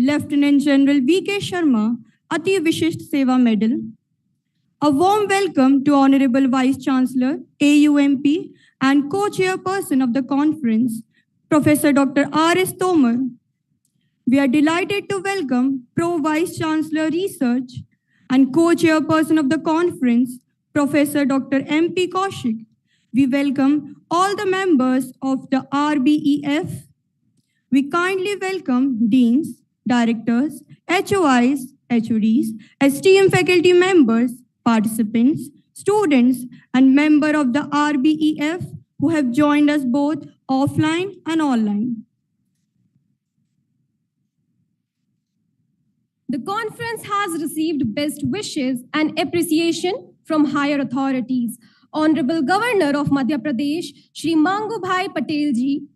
Lieutenant General V.K. Sharma, Ati Vishisht Seva Medal. A warm welcome to Honorable Vice Chancellor, AUMP, and Co-Chairperson of the conference, Professor Dr. R.S. Tomar. We are delighted to welcome Pro Vice Chancellor Research and Co-Chairperson of the conference, Professor Dr. M.P. Kaushik. We welcome all the members of the RBEF. We kindly welcome deans, directors, HOIs, HODs, esteemed faculty members, participants, students, and members of the RBEF who have joined us both offline and online. The conference has received best wishes and appreciation from higher authorities. Honorable Governor of Madhya Pradesh, Shri Mangubhai Patel ji,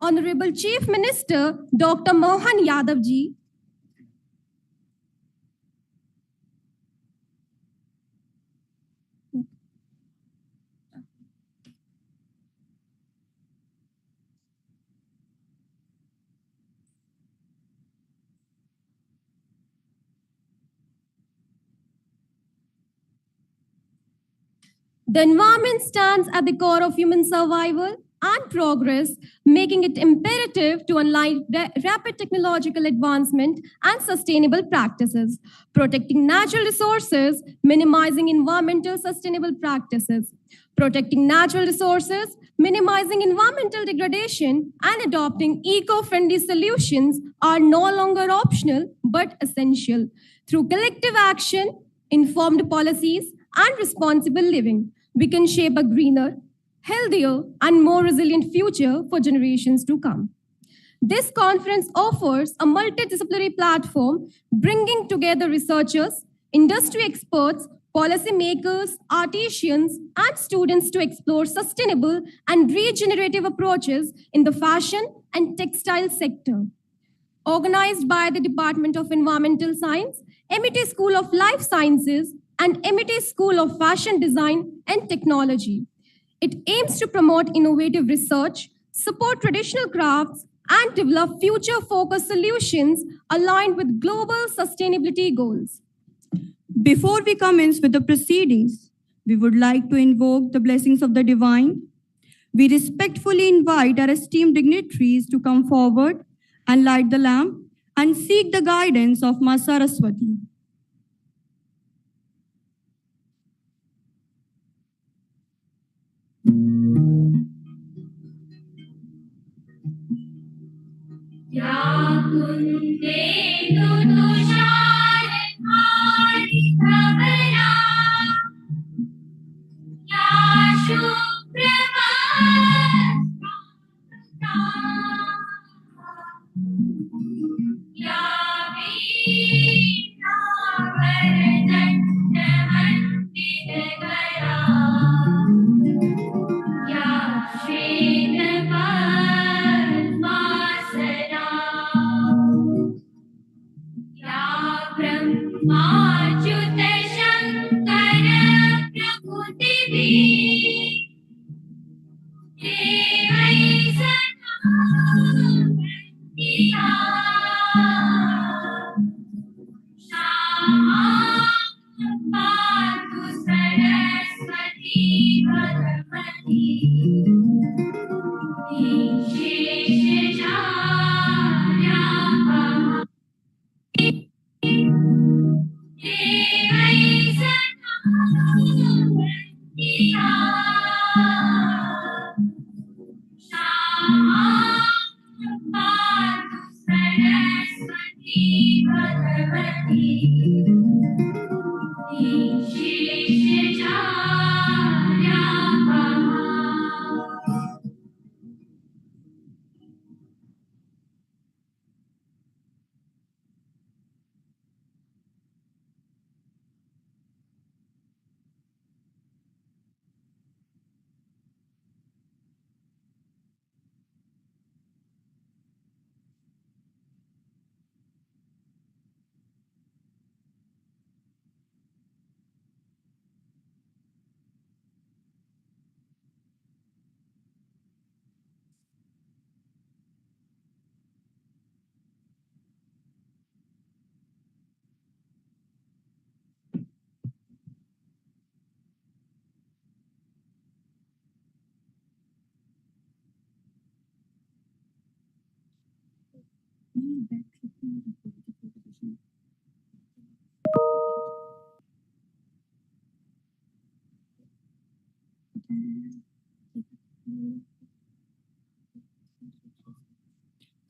Honorable Chief Minister Dr. Mohan Yadav ji, the environment stands at the core of human survival and progress, making it imperative to align rapid technological advancement and sustainable practices, protecting natural resources, minimizing environmental sustainable practices, protecting natural resources, minimizing environmental degradation, and adopting eco-friendly solutions are no longer optional but essential. Through collective action, informed policies, and responsible living, we can shape a greener, healthier, and more resilient future for generations to come. This conference offers a multidisciplinary platform bringing together researchers, industry experts, policymakers, artisans, and students to explore sustainable and regenerative approaches in the fashion and textile sector. Organized by the Department of Environmental Science, MIT School of Life Sciences, and MIT School of Fashion Design and Technology. It aims to promote innovative research, support traditional crafts, and develop future-focused solutions aligned with global sustainability goals. Before we commence with the proceedings, we would like to invoke the blessings of the divine. We respectfully invite our esteemed dignitaries to come forward and light the lamp and seek the guidance of Ma Saraswati.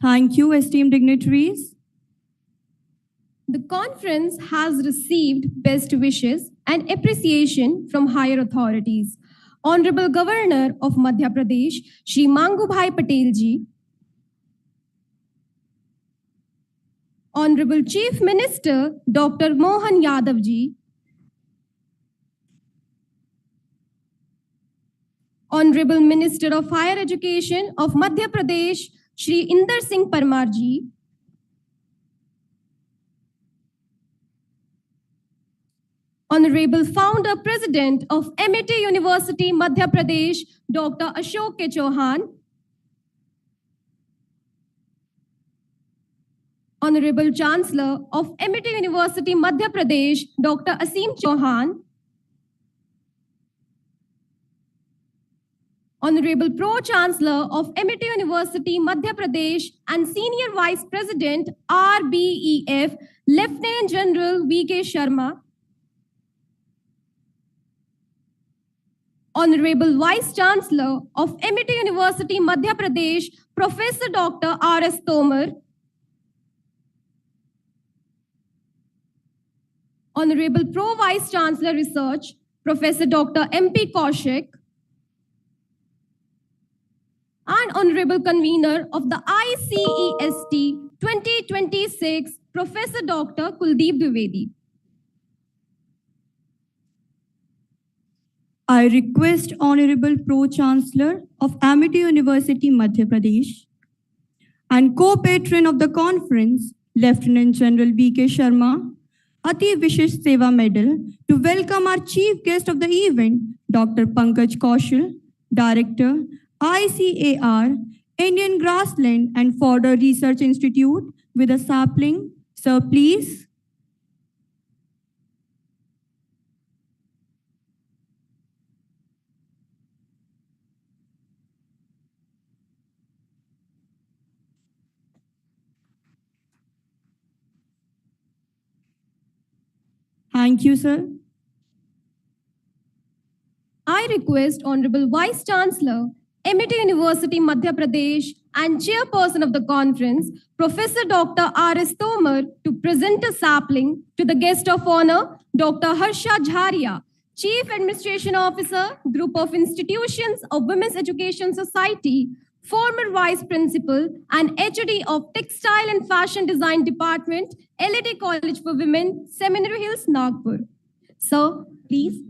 Thank you, esteemed dignitaries. The conference has received best wishes and appreciation from higher authorities. Honorable Governor of Madhya Pradesh, Shri Mangubhai Patel ji, Honorable Chief Minister Dr. Mohan Yadav ji, Honorable Minister of Higher Education of Madhya Pradesh, Shri Inder Singh Parmar ji, Honorable Founder President of MIT University Madhya Pradesh, Dr. Ashok K. Chauhan, Honorable Chancellor of MIT University Madhya Pradesh, Dr. Asim Chauhan, Honorable Pro-Chancellor of MIT University Madhya Pradesh and Senior Vice President RBEF, Lieutenant General V.K. Sharma, Honorable Vice Chancellor of MIT University Madhya Pradesh, Professor Dr. R.S. Tomar, Honorable Pro-Vice Chancellor Research, Professor Dr. M.P. Kaushik, and Honorable Convener of the Icest 2026, Professor Dr. Kuldeep Dwivedi. I request Honorable Pro-Chancellor of Amity University, Madhya Pradesh, and co-patron of the conference, Lieutenant General V.K. Sharma, Ati Vishish Seva Medal, to welcome our chief guest of the event, Dr. Pankaj Kaushal, Director, ICAR, Indian Grassland and Fodder Research Institute, with a sapling. Sir, please. Thank you, sir. I request Honorable Vice Chancellor, MIT University Madhya Pradesh and Chairperson of the conference, Professor Dr. R.S. Tomar, to present a sapling to the guest of honor, Dr. Harsha Jharia, Chief Administration Officer, Group of Institutions of Women's Education Society, former Vice Principal and HOD of Textile and Fashion Design Department, LAT College for Women, Seminary Hills, Nagpur. Sir, please.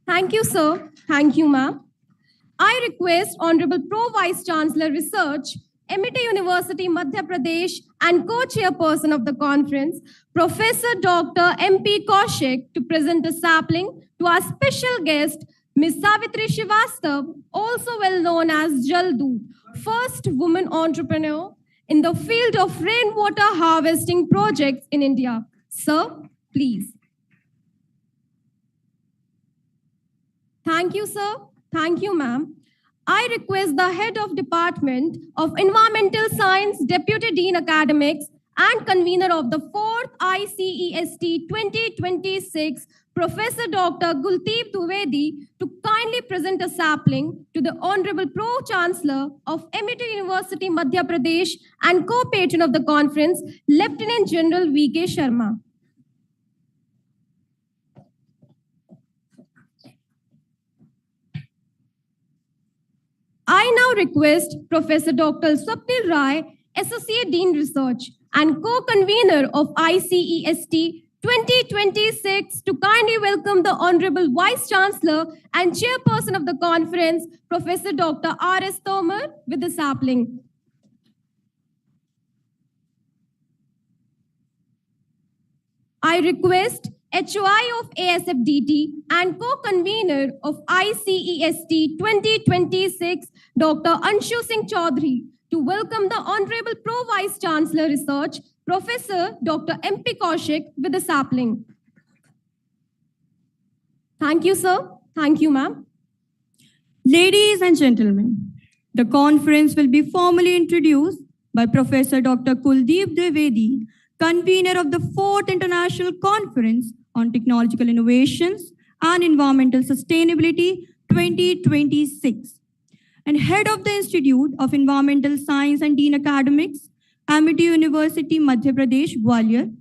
Thank you, sir. Thank you, ma'am. I request Honorable Pro-Vice Chancellor Research, MIT University, Madhya Pradesh, and co-chairperson of the conference, Professor Dr. M.P. Kaushik, to present a sapling to our special guest, Ms. Savitri Srivastav, also well known as Jaldu, first woman entrepreneur in the field of rainwater harvesting projects in India. Sir, please. Thank you, sir. Thank you, ma'am. I request the Head of Department of Environmental Science, Deputy Dean Academics, and Convener of the 4th Icest 2026, Professor Dr. Kuldeep Dwivedi, to kindly present a sapling to the Honorable Pro-Chancellor of MIT University, Madhya Pradesh, and co-patron of the conference, Lieutenant General V.K. Sharma. I now request Professor Dr. Swapnil Rai, Associate Dean Research and co-convener of Icest 2026, to kindly welcome the Honorable Vice Chancellor and Chairperson of the conference, Professor Dr. R.S. Tomar, with the sapling. I request HOI of ASFDT and co-convener of Icest 2026, Dr. Anshu Singh Chaudhary, to welcome the Honorable Pro-Vice Chancellor Research, Professor Dr. M.P. Kaushik, with the sapling. Thank you, sir. Thank you, ma'am. Ladies and gentlemen, The conference will be formally introduced by Professor Dr. Kuldeep Dwivedi, convener of the 4th International Conference on Technological Innovations and Environmental Sustainability 2026, and head of the Institute of Environmental Science and Dean Academics, Amity University, Madhya Pradesh, Gwalior.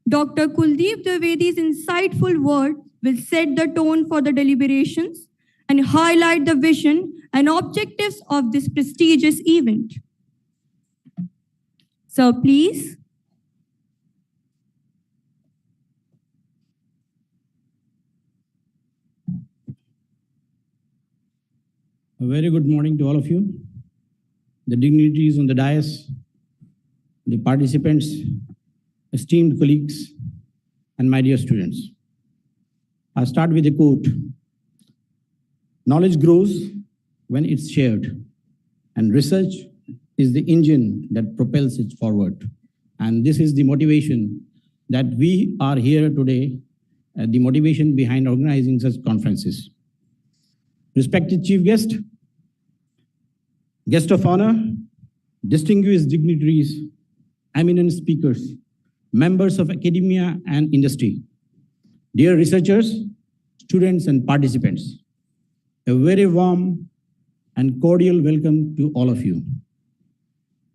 Dr. Kuldeep Dwivedi's insightful words will set the tone for the deliberations and highlight the vision and objectives of this prestigious event. Sir, please. A very good morning to all of you, the dignitaries on the dais, the participants, esteemed colleagues, and my dear students. I'll start with a quote. Knowledge grows when it's shared, and research is the engine that propels it forward. And this is the motivation that we are here today, the motivation behind organizing such conferences. Respected chief guest of honor, distinguished dignitaries, eminent speakers, members of academia and industry, dear researchers, students, and participants, a very warm and cordial welcome to all of you.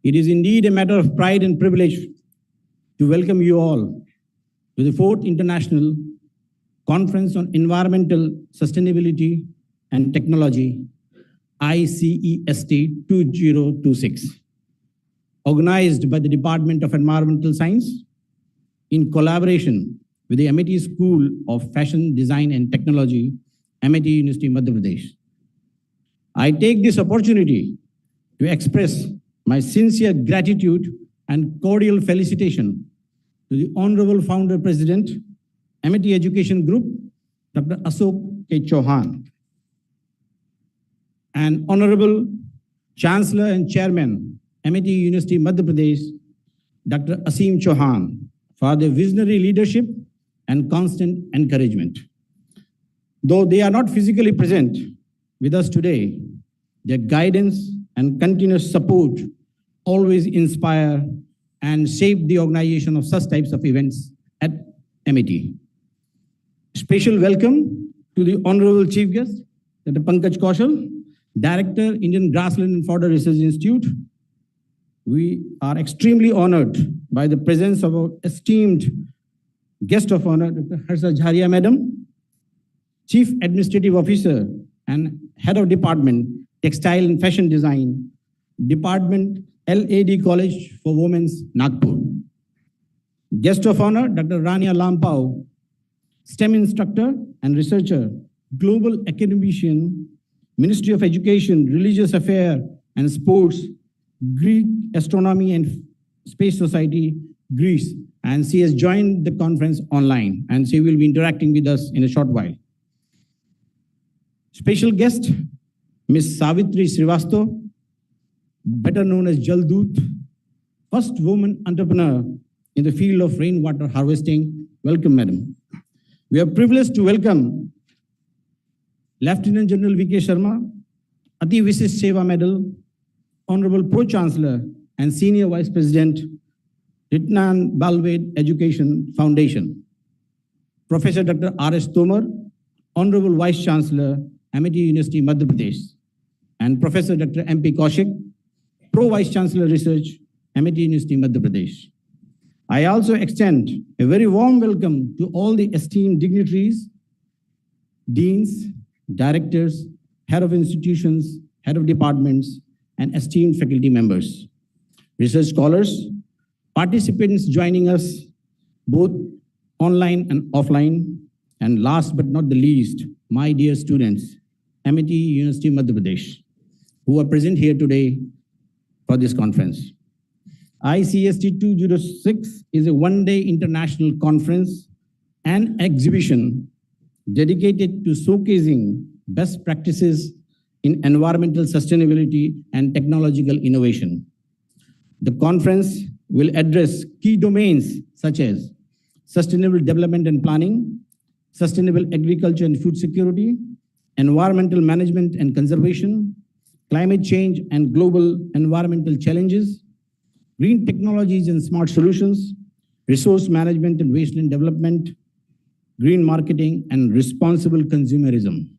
It is indeed a matter of pride and privilege to welcome you all to the 4th International Conference on Environmental Sustainability and Technology, Icest 2026, organized by the Department of Environmental Science in collaboration with the Amity School of Fashion, Design and Technology, Amity University, Madhya Pradesh. I take this opportunity to express my sincere gratitude and cordial felicitation to the Honorable Founder President, Amity Education Group, Dr. Ashok K. Chauhan, and Honorable Chancellor and Chairman, Amity University, Madhya Pradesh, Dr. Asim Chauhan, for their visionary leadership and constant encouragement. Though they are not physically present with us today, their guidance and continuous support always inspire and shape the organization of such types of events at Amity. Special welcome to the Honorable Chief Guest, Dr. Pankaj Kaushal, Director, Indian Grassland and Fodder Research Institute. We are extremely honored by the presence of our esteemed guest of honor, Dr. Harsha Jharia Madam, Chief Administrative Officer and Head of Department, Textile and Fashion Design, Department LAD College for Women's, Nagpur. Guest of honor, Dr. Rania Lampao, STEM instructor and researcher, global academician, Ministry of Education, Religious Affairs and Sports, Greek Astronomy and Space Society, Greece, and she has joined the conference online, and she will be interacting with us in a short while. Special guest, Ms. Savitri Srivastav, better known as Jaldoot, first woman entrepreneur in the field of rainwater harvesting. Welcome, madam. We are privileged to welcome Lieutenant General V.K. Sharma, Ati Vishisht Seva Medal, Honorable Pro-Chancellor and Senior Vice President, Ritnan Balved Education Foundation, Professor Dr. R.S. Tomar, Honorable Vice Chancellor, Amity University, Madhya Pradesh, and Professor Dr. M.P. Kaushik, Pro-Vice Chancellor Research, Amity University, Madhya Pradesh. I also extend a very warm welcome to all the esteemed dignitaries, deans, directors, head of institutions, head of departments, and esteemed faculty members, research scholars, participants joining us both online and offline, and last but not the least, my dear students, Amity University, Madhya Pradesh, who are present here today for this conference. Icest 2026 is a one-day international conference and exhibition dedicated to showcasing best practices in environmental sustainability and technological innovation. The conference will address key domains such as sustainable development and planning, sustainable agriculture and food security, environmental management and conservation, climate change and global environmental challenges, green technologies and smart solutions, resource management and wasteland development, green marketing, and responsible consumerism.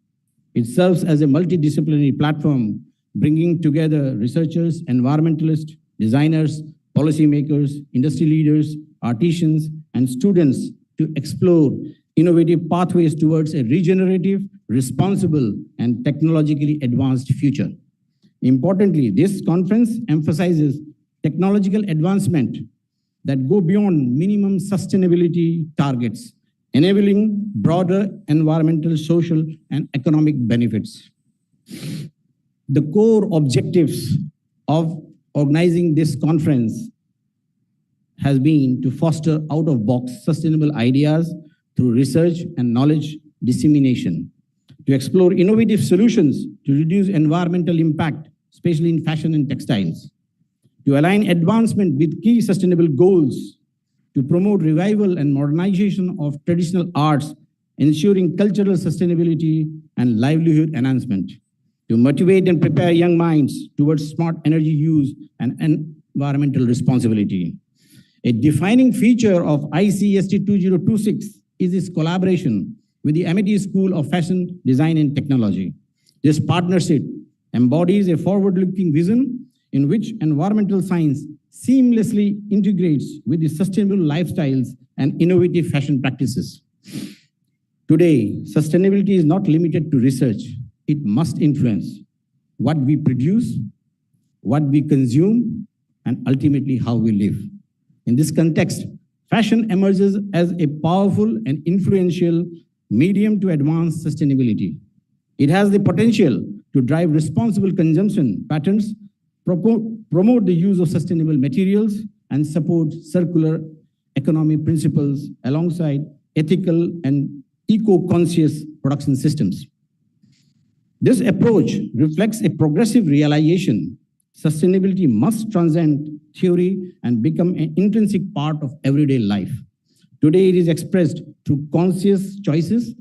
It serves as a multidisciplinary platform, bringing together researchers, environmentalists, designers, policymakers, industry leaders, artisans, and students to explore innovative pathways towards a regenerative, responsible, and technologically advanced future. Importantly, this conference emphasizes technological advancement that go beyond minimum sustainability targets, enabling broader environmental, social, and economic benefits. The core objectives of organizing this conference has been to foster out-of-box sustainable ideas through research and knowledge dissemination, to explore innovative solutions to reduce environmental impact, especially in fashion and textiles, to align advancement with key sustainable goals, to promote revival and modernization of traditional arts, ensuring cultural sustainability and livelihood enhancement, to motivate and prepare young minds towards smart energy use and environmental responsibility. A defining feature of Icest 2026 is its collaboration with the MIT School of Fashion, Design and Technology. This partnership embodies a forward-looking vision in which environmental science seamlessly integrates with the sustainable lifestyles and innovative fashion practices. Today, sustainability is not limited to research. It must influence what we produce, what we consume, and ultimately how we live. In this context, fashion emerges as a powerful and influential medium to advance sustainability. It has the potential to drive responsible consumption patterns, promote the use of sustainable materials, and support circular economy principles alongside ethical and eco-conscious production systems. This approach reflects a progressive realization. Sustainability must transcend theory and become an intrinsic part of everyday life. Today, it is expressed through conscious choices,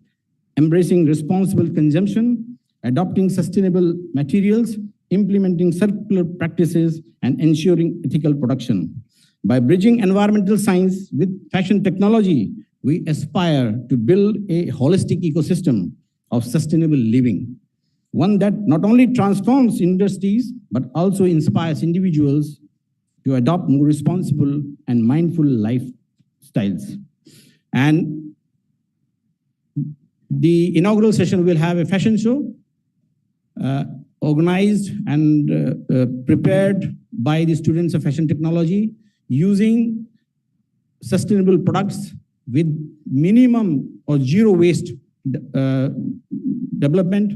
embracing responsible consumption, adopting sustainable materials, implementing circular practices, and ensuring ethical production. By bridging environmental science with fashion technology, we aspire to build a holistic ecosystem of sustainable living, one that not only transforms industries, but also inspires individuals to adopt more responsible and mindful lifestyles. And the inaugural session will have a fashion show organized and prepared by the students of fashion technology using sustainable products with minimum or zero waste development.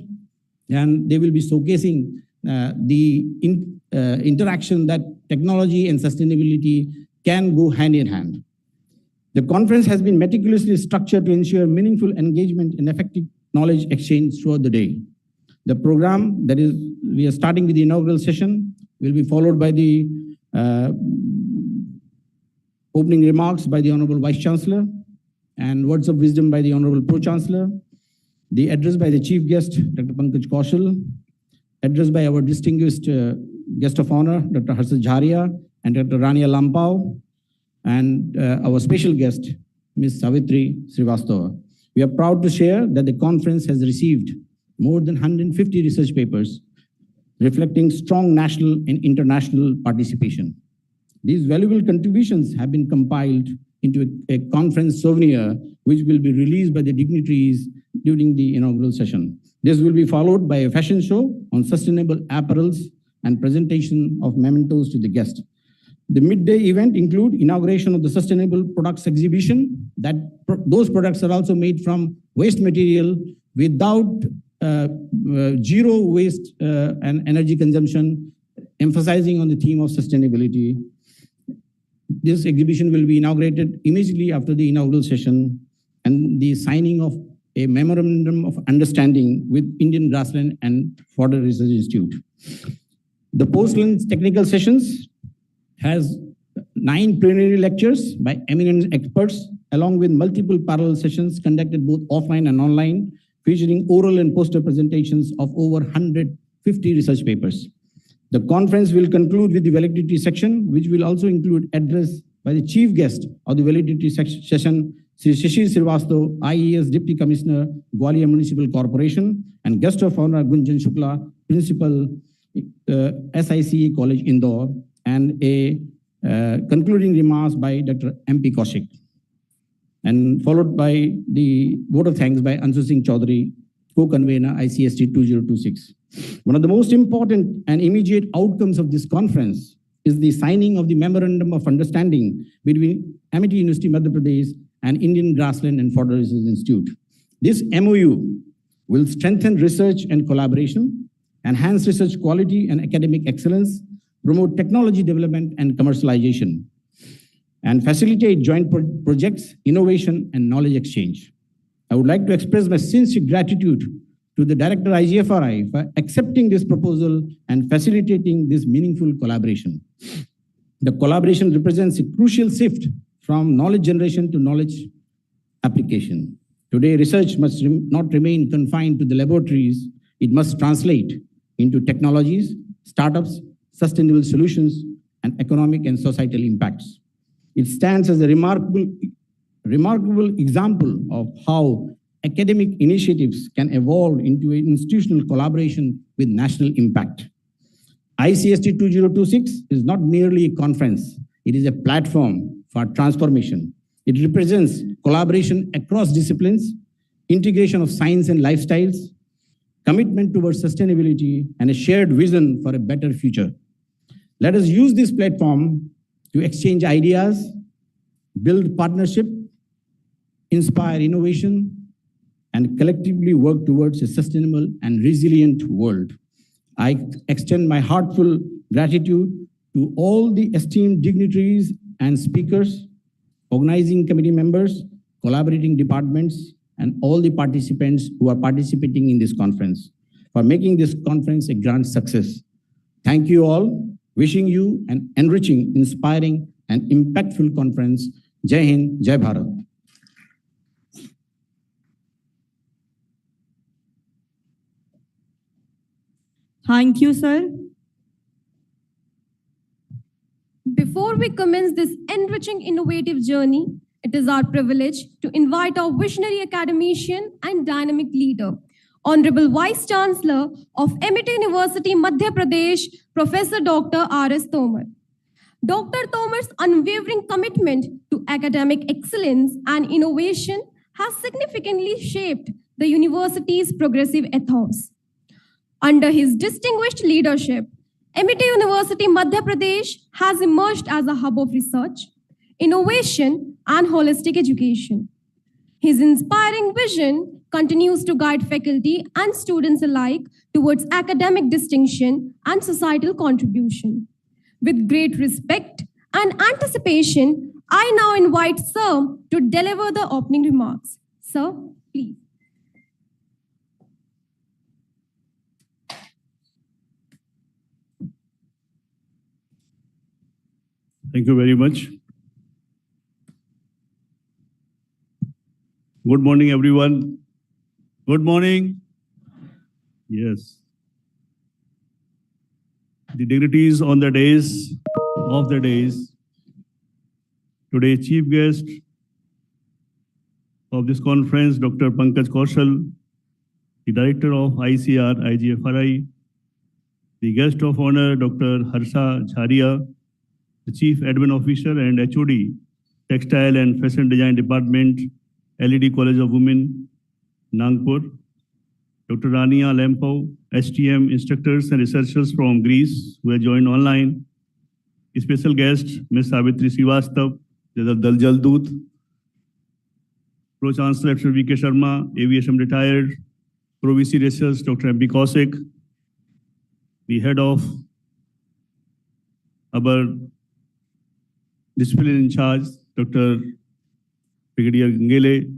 And they will be showcasing the interaction that technology and sustainability can go hand in hand. The conference has been meticulously structured to ensure meaningful engagement and effective knowledge exchange throughout the day. The program, that is, we are starting with the inaugural session, will be followed by the opening remarks by the Honorable Vice Chancellor and words of wisdom by the Honorable Pro-Chancellor, the address by the Chief Guest, Dr. Pankaj Kaushal, address by our distinguished guest of honor, Dr. Harshad Jharia and Dr. Rania Lampao, and our special guest, Ms. Savitri Srivastava. We are proud to share that the conference has received more than 150 research papers, reflecting strong national and international participation. These valuable contributions have been compiled into a conference souvenir, which will be released by the dignitaries during the inaugural session. This will be followed by a fashion show on sustainable apparels and presentation of mementos to the guest. The midday event include inauguration of the sustainable products exhibition. Those products are also made from waste material without zero waste and energy consumption, emphasizing on the theme of sustainability. This exhibition will be inaugurated immediately after the inaugural session and the signing of a memorandum of understanding with Indian Grassland and Fodder Research Institute. The post-lunch technical sessions has 9 plenary lectures by eminent experts, along with multiple parallel sessions conducted both offline and online, featuring oral and poster presentations of over 100 50 research papers. The conference will conclude with the validity section, which will also include address by the chief guest of the validity session, Sri Shishir Srivastava, IES Deputy Commissioner, Gwalior Municipal Corporation, and guest of honor Gunjan Shukla, Principal, SICE College, Indore, and a concluding remarks by Dr. MP Kaushik, and followed by the vote of thanks by Ansu Singh Chaudhary, co-convener Icest 2026. One of the most important and immediate outcomes of this conference is the signing of the Memorandum of Understanding between Amity University, Madhya Pradesh, and Indian Grassland and Fodder Research Institute. This MOU will strengthen research and collaboration, enhance research quality and academic excellence, promote technology development and commercialization, and facilitate joint projects, innovation, and knowledge exchange. I would like to express my sincere gratitude to the Director IGFRI for accepting this proposal and facilitating this meaningful collaboration. The collaboration represents a crucial shift from knowledge generation to knowledge application. Today, research must not remain confined to the laboratories. It must translate into technologies, startups, sustainable solutions, and economic and societal impacts. It stands as a remarkable example of how academic initiatives can evolve into an institutional collaboration with national impact. Icest 2026 is not merely a conference. It is a platform for transformation. It represents collaboration across disciplines, integration of science and lifestyles, commitment towards sustainability, and a shared vision for a better future. Let us use this platform to exchange ideas, build partnership, inspire innovation, and collectively work towards a sustainable and resilient world. I extend my heartfelt gratitude to all the esteemed dignitaries and speakers, organizing committee members, collaborating departments, and all the participants who are participating in this conference for making this conference a grand success. Thank you all. Wishing you an enriching, inspiring, and impactful conference. Jai Hind, Jai Bharat. Thank you, sir. Before we commence this enriching, innovative journey, it is our privilege to invite our visionary academician and dynamic leader, Honorable Vice Chancellor of Amity University, Madhya Pradesh, Professor Dr. R.S. Tomar. Dr. Tomar's unwavering commitment to academic excellence and innovation has significantly shaped the university's progressive ethos. Under his distinguished leadership, Amity University, Madhya Pradesh has emerged as a hub of research, innovation, and holistic education. His inspiring vision continues to guide faculty and students alike towards academic distinction and societal contribution. With great respect and anticipation, I now invite Sir to deliver the opening remarks. Sir, please. Thank you very much. Good morning, everyone. Good morning. Yes. The dignitaries on the days of the days. Today, chief guest of this conference, Dr. Pankaj Kaushal, the director of ICR, IGFRI, the guest of honor, Dr. Harsha Jharia, the chief admin officer and HOD, Textile and Fashion Design Department, LED College of Women, Nagpur, Dr. Rania Lempau, STM instructors and researchers from Greece who have joined online, special guest, Ms. Savitri Srivastava, the Dal Jaldut, Pro Chancellor Dr. V.K. Sharma, Aviation retired, Pro VC Research, Dr. MP Kaushik, the head of our discipline in charge, Dr. Brigadier Gangele,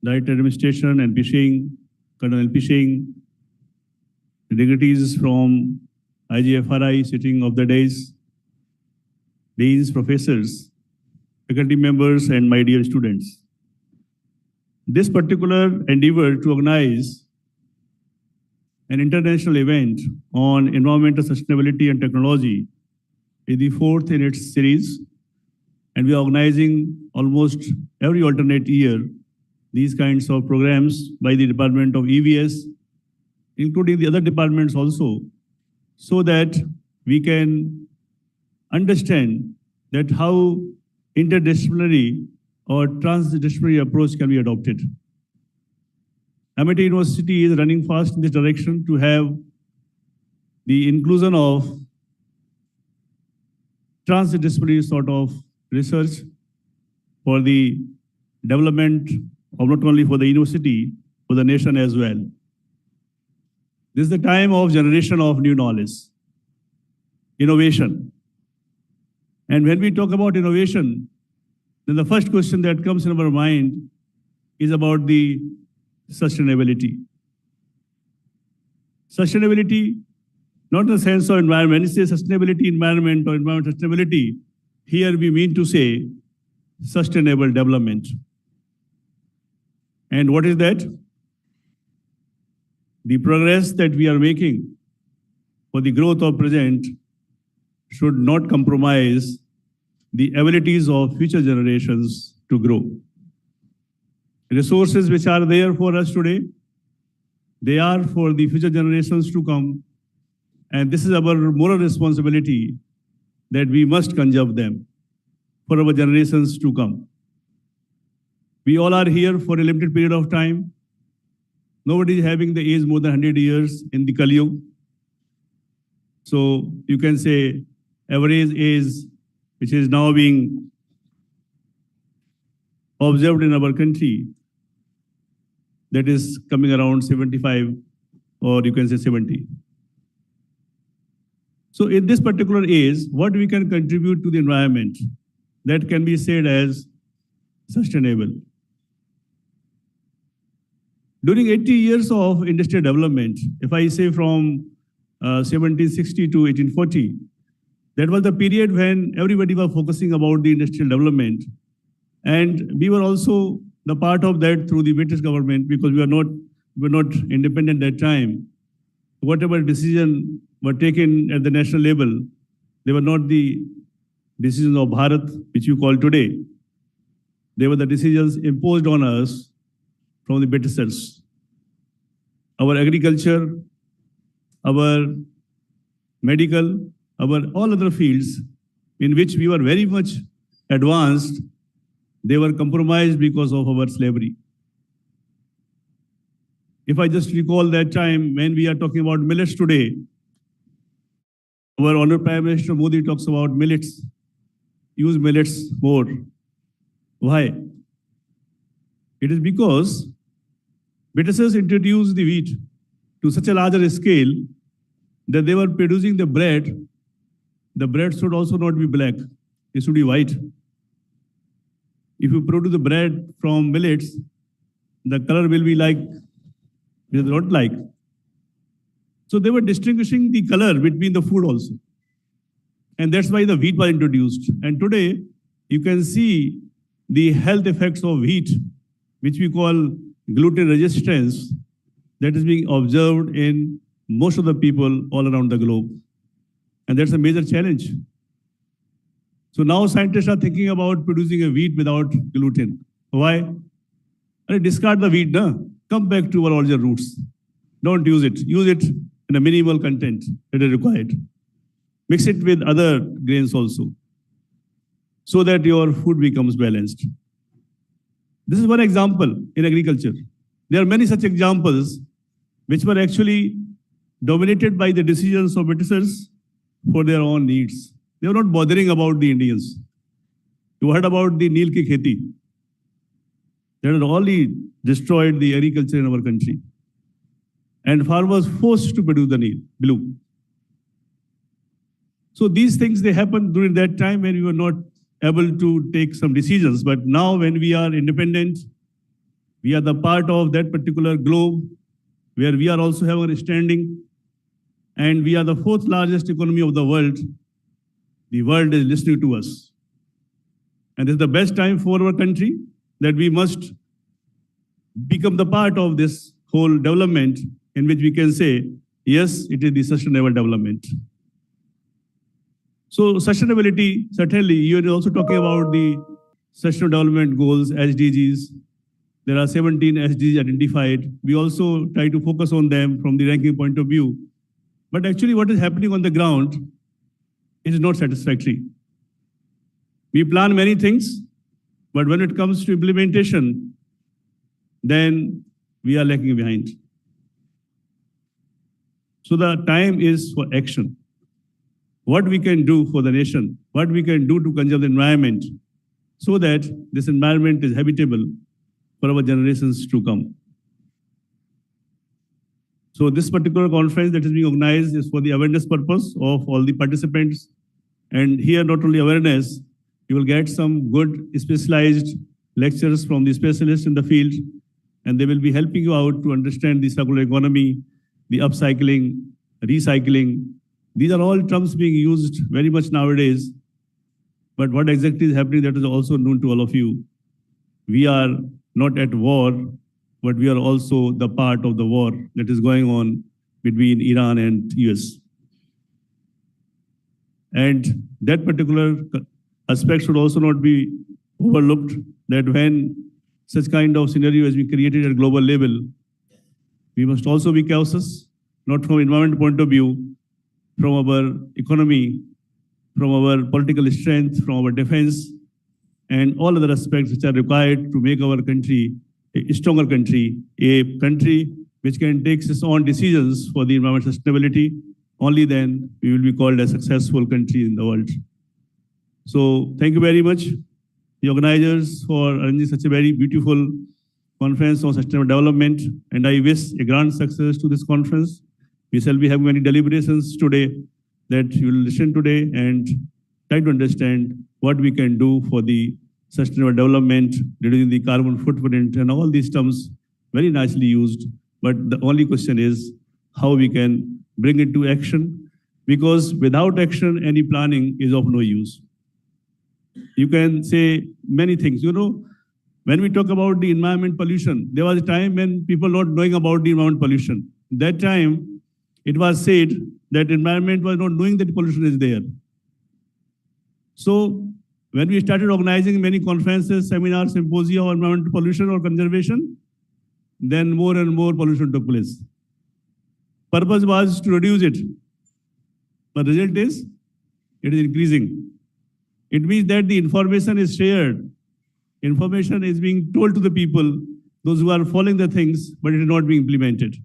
Director Administration and Fishing, Colonel Fishing, the dignitaries from IGFRI sitting of the days, deans, professors, faculty members, and my dear students. This particular endeavor to organize an international event on environmental sustainability and technology. It's the fourth in its series, and we are organizing almost every alternate year these kinds of programs by the Department of EVS, including the other departments also, so that we can understand that how interdisciplinary or transdisciplinary approach can be adopted. Amity University is running fast in this direction to have the inclusion of transdisciplinary sort of research for the development of not only for the university, for the nation as well. This is the time of generation of new knowledge, innovation. And when we talk about innovation, then the first question that comes in our mind is about the sustainability. Sustainability, not in the sense of environment, it's a sustainability environment or environment sustainability. Here we mean to say sustainable development. And what is that? The progress that we are making for the growth of present should not compromise the abilities of future generations to grow. Resources which are there for us today, they are for the future generations to come. And this is our moral responsibility that we must conserve them for our generations to come. We all are here for a limited period of time. Nobody is having the age more than 100 years in the Kali Yuga. So you can say average age, which is now being observed in our country, that is coming around 75, or you can say 70. So in this particular age, what we can contribute to the environment, that can be said as sustainable. During 80 years of industrial development, if I say from 1760 to 1840, that was the period when everybody was focusing about the industrial development. And we were also the part of that through the British government, because we were not independent at that time. Whatever decisions were taken at the national level, they were not the decisions of Bharat, which you call today. They were the decisions imposed on us from the Britishers. Our agriculture, our medical, our all other fields in which we were very much advanced, they were compromised because of our slavery. If I just recall that time when we are talking about millets today, our Honorable Prime Minister Modi talks about millets, use millets more. Why? It is because Britishers introduced the wheat to such a larger scale that they were producing the bread. The bread should also not be black, it should be white. If you produce the bread from millets, the color will be like, it is not like. So they were distinguishing the color between the food also. And that's why the wheat was introduced. And today, you can see the health effects of wheat, which we call gluten resistance, that is being observed in most of the people all around the globe. And that's a major challenge. So now scientists are thinking about producing a wheat without gluten. Why? Discard the wheat, no? Come back to our original roots. Don't use it. Use it in a minimal content that is required. Mix it with other grains also, so that your food becomes balanced. This is one example in agriculture. There are many such examples which were actually dominated by the decisions of Britishers for their own needs. They were not bothering about the Indians. You heard about the Neel ki kheti. That had only destroyed the agriculture in our country. And farmers forced to produce the Neel, blue. So these things, they happened during that time when we were not able to take some decisions. But now when we are independent, we are the part of that particular globe where we are also having a standing, and we are the fourth largest economy of the world. The world is listening to us. And this is the best time for our country that we must become the part of this whole development in which we can say, yes, it is the sustainable development. So sustainability, certainly, you are also talking about the Sustainable Development Goals, SDGs. There are 17 SDGs identified. We also try to focus on them from the ranking point of view. But actually what is happening on the ground is not satisfactory. We plan many things, but when it comes to implementation, then we are lagging behind. So the time is for action. What we can do for the nation, what we can do to conserve the environment so that this environment is habitable for our generations to come. So this particular conference that is being organized is for the awareness purpose of all the participants. And here, not only awareness, you will get some good specialized lectures from the specialists in the field, and they will be helping you out to understand the circular economy, the upcycling, recycling. These are all terms being used very much nowadays. But what exactly is happening, that is also known to all of you. We are not at war, but we are also the part of the war that is going on between Iran and US. And that particular aspect should also not be overlooked, that when such kind of scenario has been created at global level, we must also be cautious, not from environment point of view, from our economy, from our political strength, from our defense, and all other aspects which are required to make our country a stronger country, a country which can take its own decisions for the environmental sustainability. Only then we will be called a successful country in the world. So thank you very much, the organizers, for arranging such a very beautiful conference on sustainable development. And I wish a grand success to this conference. We shall be having many deliberations today that you will listen today and try to understand what we can do for the sustainable development, reducing the carbon footprint, and all these terms very nicely used. But the only question is how we can bring it to action, because without action, any planning is of no use. You can say many things. You know, when we talk about the environment pollution, there was a time when people not knowing about the environment pollution. That time, it was said that environment was not knowing that pollution is there. So when we started organizing many conferences, seminars, symposia on environmental pollution or conservation, then more and more pollution took place. Purpose was to reduce it, but result is, it is increasing. It means that the information is shared. Information is being told to the people, those who are following the things, but it is not being implemented.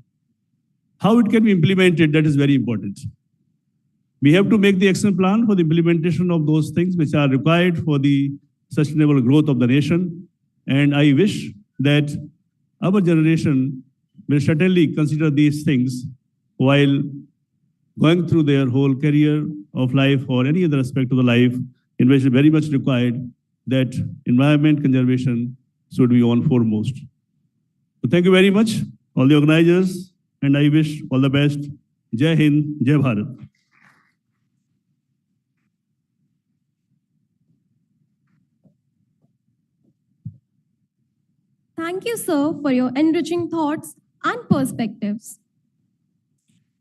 How it can be implemented, that is very important. We have to make the action plan for the implementation of those things which are required for the sustainable growth of the nation. And I wish that our generation will certainly consider these things while going through their whole career of life or any other aspect of the life in which it is very much required that environment conservation should be on foremost. So thank you very much, all the organizers, and I wish all the best. Jai Hind, Jai Bharat. Thank you, sir, for your enriching thoughts and perspectives.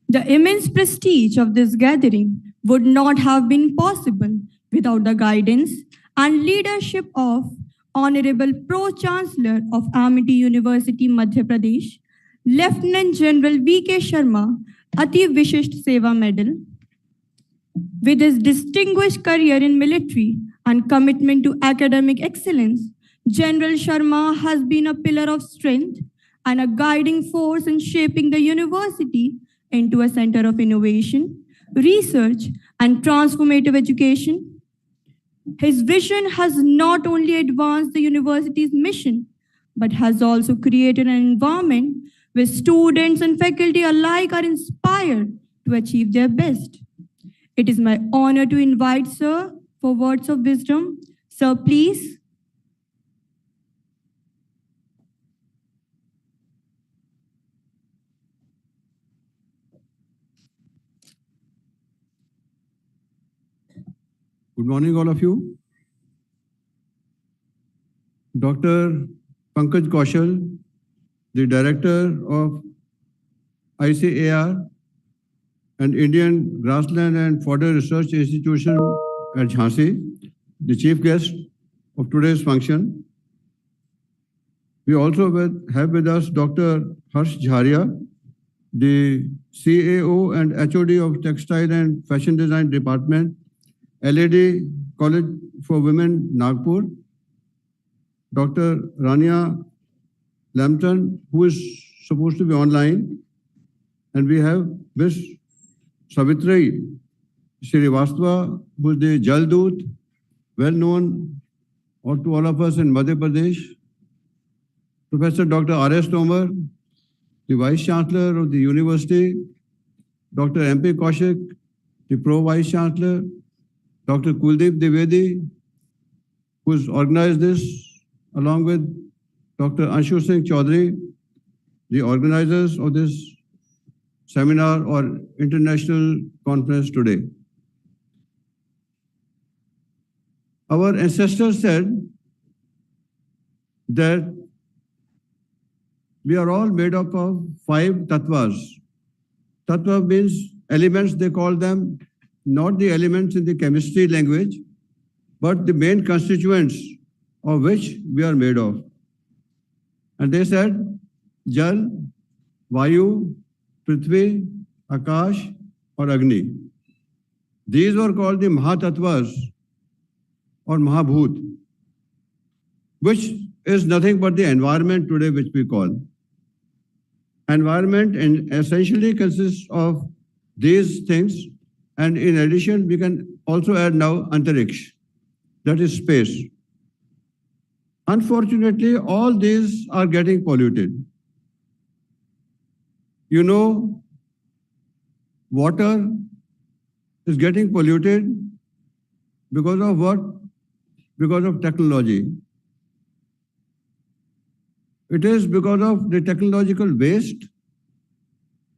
The immense prestige of this gathering would not have been possible without the guidance and leadership of Honorable Pro-Chancellor of Amity University, Madhya Pradesh, Lieutenant General V.K. Sharma, Ati Vishisht Seva Medal. With his distinguished career in military and commitment to academic excellence, General Sharma has been a pillar of strength and a guiding force in shaping the university into a center of innovation, research, and transformative education. His vision has not only advanced the university's mission, but has also created an environment where students and faculty alike are inspired to achieve their best. It is my honor to invite Sir for words of wisdom. Sir, please. Good morning, all of you. Dr. Pankaj Kaushal, the Director of ICAR, and Indian Grassland and Fodder Research Institution at Jhansi, the chief guest of today's function. We also have with us Dr. Harsh Jharia, the CAO and HOD of Textile and Fashion Design Department, LED College for Women, Nagpur. Dr. Rania Lambton, who is supposed to be online. And we have Ms. Savitri Srivastava, who is the Jal Doot, well known to all of us in Madhya Pradesh. Professor Dr. R.S. Tomar, the Vice Chancellor of the University. Dr. M.P. Kaushik, the Pro Vice Chancellor. Dr. Kuldeep Dwivedi, who has organized this, along with Dr. Anshu Singh Chaudhary, the organizers of this seminar or international conference today. Our ancestors said that we are all made up of 5 tattvas. Tattva means elements, they call them, not the elements in the chemistry language, but the main constituents of which we are made of. And they said, Jal, Vayu, Prithvi, Akash, or Agni. These were called the Mahatattvas or Mahabhut, which is nothing but the environment today, which we call. Environment essentially consists of these things, and in addition, we can also add now Antariksh, that is space. Unfortunately, all these are getting polluted. You know, water is getting polluted because of what? Because of technology. It is because of the technological waste,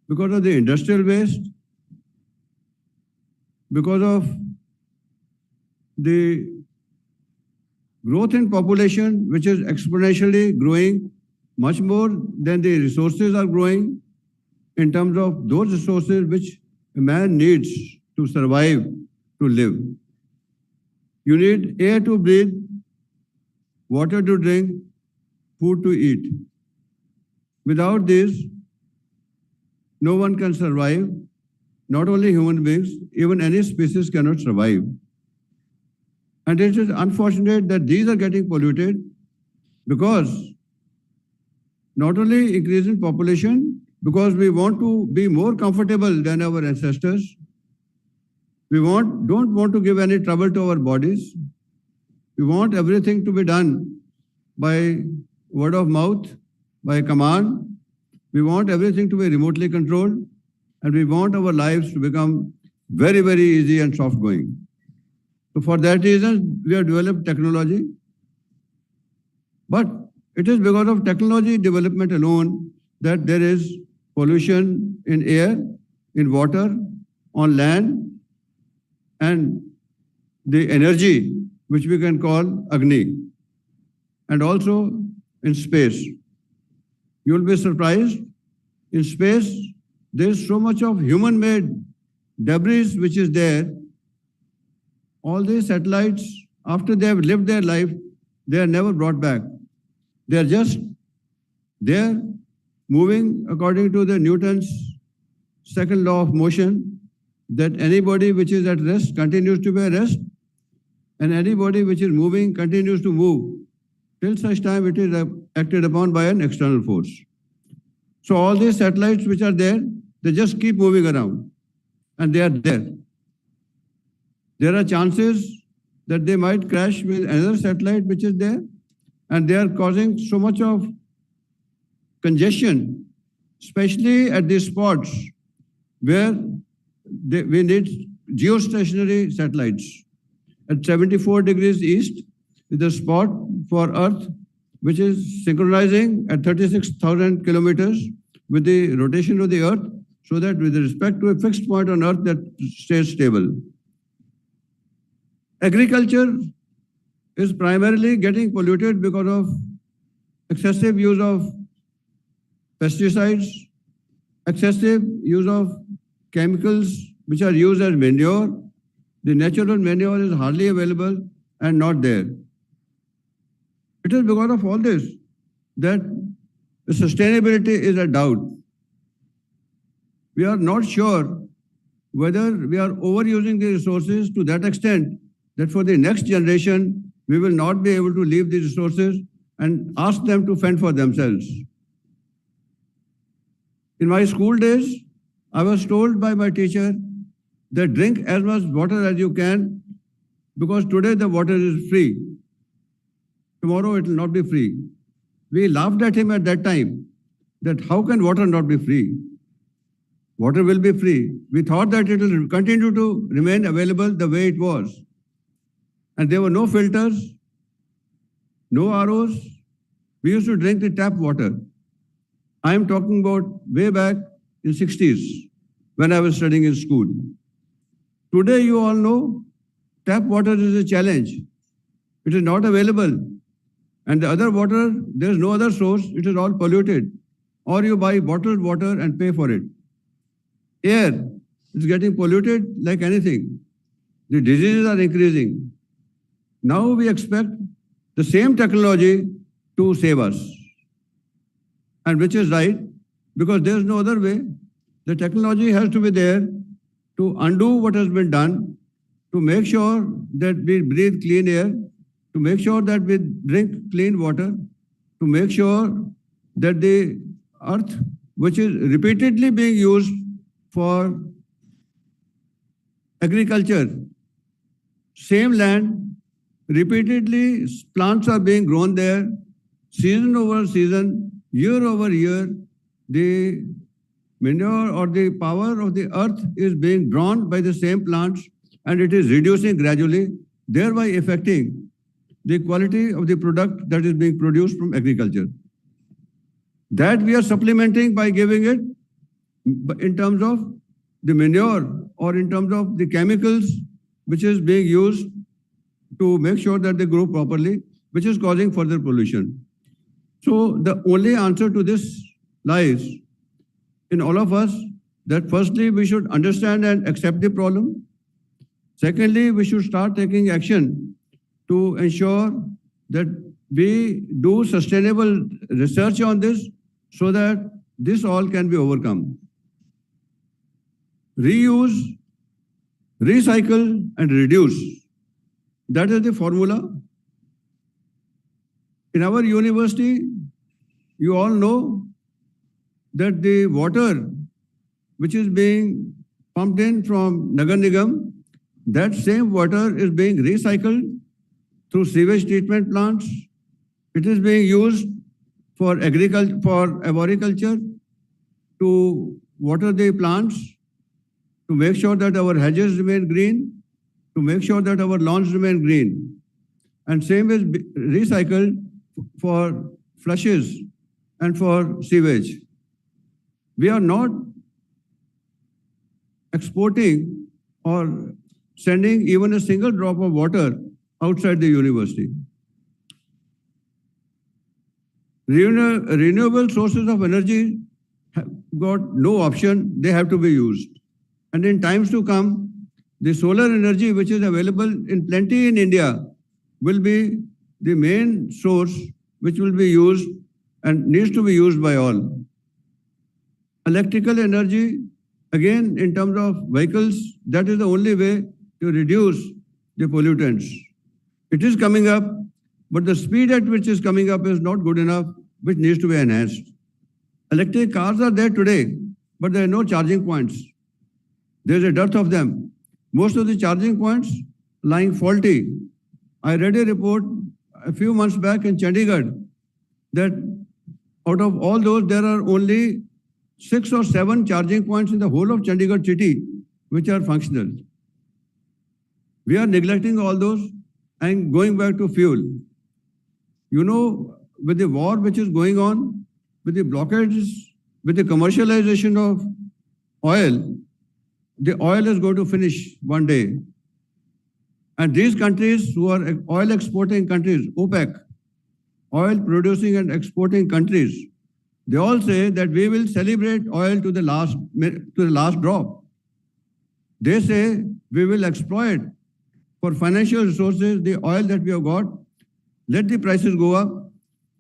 because of the industrial waste, because of the growth in population, which is exponentially growing much more than the resources are growing in terms of those resources which a man needs to survive, to live. You need air to breathe, water to drink, food to eat. Without this, no one can survive. Not only human beings, even any species cannot survive. And it is unfortunate that these are getting polluted because not only increase in population, because we want to be more comfortable than our ancestors. We don't want to give any trouble to our bodies. We want everything to be done by word of mouth, by command. We want everything to be remotely controlled, and we want our lives to become very, very easy and soft going. So for that reason, we have developed technology. But it is because of technology development alone that there is pollution in air, in water, on land, and the energy, which we can call Agni, and also in space. You will be surprised, in space, there is so much of human-made debris which is there. All these satellites, after they have lived their life, they are never brought back. They are just there, moving according to the Newton's second law of motion, that anybody which is at rest continues to be at rest, and anybody which is moving continues to move till such time it is acted upon by an external force. So all these satellites which are there, they just keep moving around, and they are there. There are chances that they might crash with another satellite which is there, and they are causing so much of congestion, especially at these spots where we need geostationary satellites. At 74 degrees east is the spot for Earth, which is synchronizing at 36,000 kilometers with the rotation of the Earth, so that with respect to a fixed point on Earth that stays stable. Agriculture is primarily getting polluted because of excessive use of pesticides excessive use of chemicals which are used as manure. The natural manure is hardly available and not there. It is because of all this that the sustainability is a doubt. We are not sure whether we are overusing the resources to that extent that for the next generation, we will not be able to leave the resources and ask them to fend for themselves. In my school days, I was told by my teacher that drink as much water as you can because today the water is free. Tomorrow it will not be free. We laughed at him at that time that how can water not be free? Water will be free. We thought that it will continue to remain available the way it was. And there were no filters, no ROs. We used to drink the tap water. I am talking about way back in 60s when I was studying in school. Today, you all know tap water is a challenge. It is not available. And the other water, there is no other source. It is all polluted. Or you buy bottled water and pay for it. Air is getting polluted like anything. The diseases are increasing. Now we expect the same technology to save us. And which is right, because there is no other way. The technology has to be there to undo what has been done, to make sure that we breathe clean air, to make sure that we drink clean water, to make sure that the earth, which is repeatedly being used for agriculture, same land, repeatedly plants are being grown there, season over season, year over year, the manure or the power of the earth is being drawn by the same plants and it is reducing gradually, thereby affecting the quality of the product that is being produced from agriculture. That we are supplementing by giving it in terms of the manure or in terms of the chemicals which is being used to make sure that they grow properly, which is causing further pollution. So the only answer to this lies in all of us that firstly, we should understand and accept the problem. Secondly, we should start taking action to ensure that we do sustainable research on this so that this all can be overcome. Reuse, recycle, and reduce. That is the formula. In our university, you all know that the water which is being pumped in from Nagar Nigam, that same water is being recycled through sewage treatment plants. It is being used for agriculture, for arboriculture, to water the plants, to make sure that our hedges remain green, to make sure that our lawns remain green. And same is recycled for flushes and for sewage. We are not exporting or sending even a single drop of water outside the university. Renewable sources of energy have got no option, they have to be used. And in times to come, the solar energy which is available in plenty in India will be the main source which will be used and needs to be used by all. Electrical energy, again, in terms of vehicles, that is the only way to reduce the pollutants. It is coming up, but the speed at which is coming up is not good enough, which needs to be enhanced. Electric cars are there today, but there are no charging points. There is a dearth of them. Most of the charging points lying faulty. I read a report a few months back in Chandigarh that out of all those, there are only 6 or 7 charging points in the whole of Chandigarh city which are functional. We are neglecting all those and going back to fuel. You know, with the war which is going on, with the blockades, with the commercialization of oil, the oil is going to finish one day. And these countries who are oil exporting countries, OPEC, oil producing and exporting countries, They all say that we will celebrate oil to the last drop. They say we will exploit for financial resources the oil that we have got. Let the prices go up.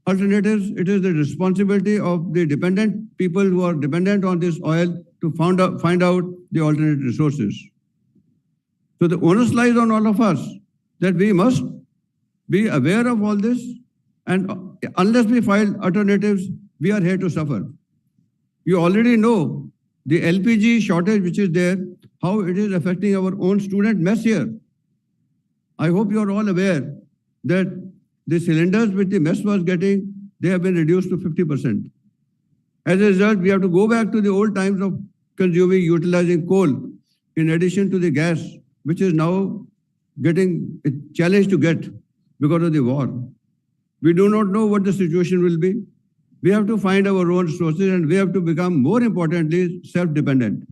Alternatives, it is the responsibility of the dependent people who are dependent on this oil to find out the alternate resources. So the onus lies on all of us that we must be aware of all this, and unless we find alternatives, we are here to suffer. You already know the LPG shortage which is there, how it is affecting our own student mess here. I hope you are all aware that the cylinders which the mess was getting, they have been reduced to 50%. As a result, we have to go back to the old times of utilizing coal in addition to the gas, which is now getting a challenge to get because of the war. We do not know what the situation will be. We have to find our own resources, and we have to become, more importantly, self-dependent.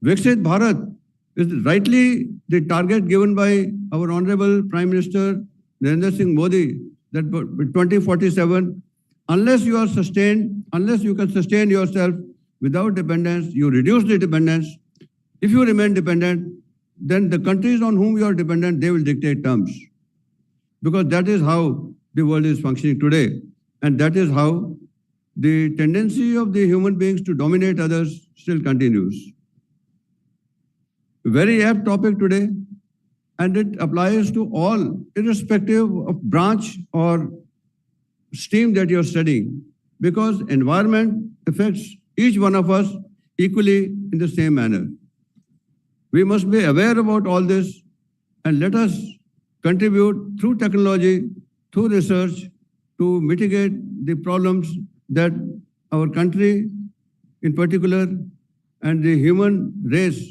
Viksit Bharat is rightly the target given by our Honorable Prime Minister Narendra Singh Modi, that by 2047, unless you can sustain yourself without dependence, you reduce the dependence. If you remain dependent, then the countries on whom you are dependent, they will dictate terms. Because that is how the world is functioning today. And that is how the tendency of the human beings to dominate others still continues. Very apt topic today, and it applies to all, irrespective of branch or stream that you're studying, because environment affects each one of us equally in the same manner. We must be aware about all this, and let us contribute through technology, through research, to mitigate the problems that our country in particular and the human race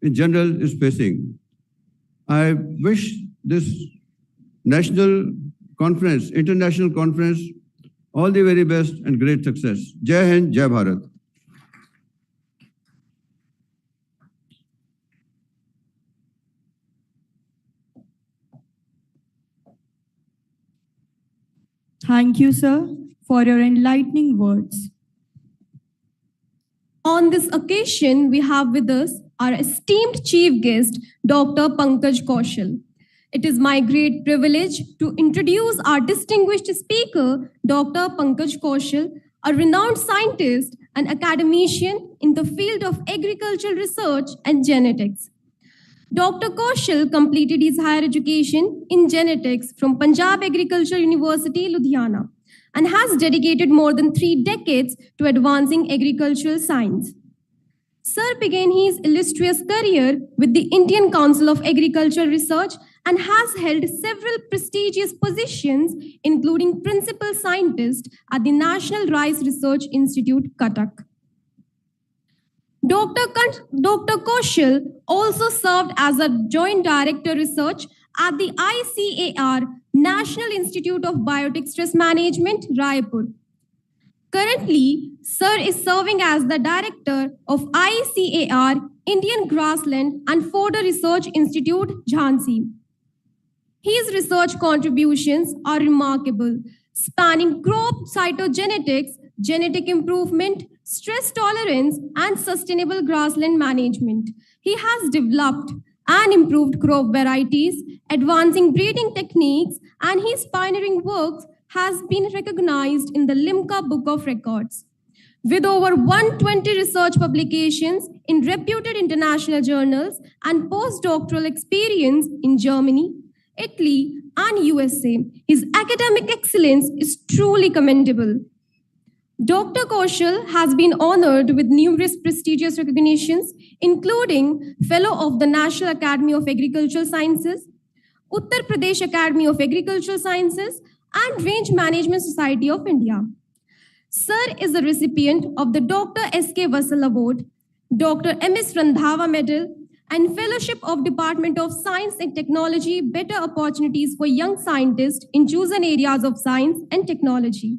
in general is facing. I wish this national conference, international conference, all the very best and great success. Jai Hind, Jai Bharat. Thank you, sir, for your enlightening words. On this occasion, we have with us our esteemed chief guest, Dr. Pankaj Kaushal. It is my great privilege to introduce our distinguished speaker, Dr. Pankaj Kaushal, a renowned scientist and academician in the field of agricultural research and genetics. Dr. Kaushal completed his higher education in genetics from Punjab Agricultural University, Ludhiana, and has dedicated more than 3 decades to advancing agricultural science. Sir began his illustrious career with the Indian Council of Agricultural Research and has held several prestigious positions, including Principal Scientist at the National Rice Research Institute, Cuttack. Dr. Kaushal also served as a Joint Director Research at the ICAR, National Institute of Biotic Stress Management, Raipur. Currently, Sir is serving as the Director of ICAR, Indian Grassland and Fodder Research Institute, Jhansi. His research contributions are remarkable, spanning crop cytogenetics, genetic improvement, stress tolerance, and sustainable grassland management. He has developed and improved crop varieties, advancing breeding techniques, and his pioneering work has been recognized in the Limca Book of Records. With over 120 research publications in reputed international journals and postdoctoral experience in Germany, Italy, and USA, his academic excellence is truly commendable. Dr. Kaushal has been honored with numerous prestigious recognitions, including Fellow of the National Academy of Agricultural Sciences, Uttar Pradesh Academy of Agricultural Sciences, and Range Management Society of India. Sir is a recipient of the Dr. S.K. Vassal Award, Dr. M.S. Randhawa Medal, and Fellowship of Department of Science and Technology, Better Opportunities for Young Scientists in Chosen Areas of Science and Technology.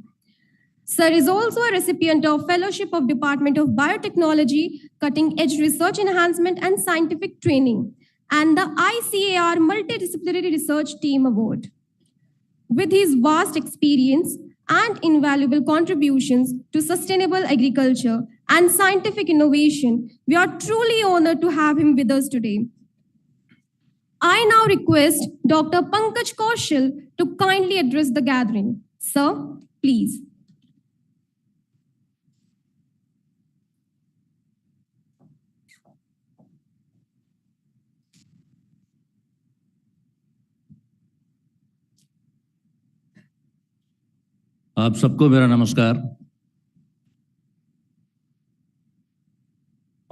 Sir is also a recipient of Fellowship of Department of Biotechnology, Cutting Edge Research Enhancement and Scientific Training, and the ICAR Multidisciplinary Research Team Award. With his vast experience and invaluable contributions to sustainable agriculture and scientific innovation, we are truly honored to have him with us today. I now request Dr. Pankaj Kaushal to kindly address the gathering. Sir, please. आप सबको मेरा नमस्कार।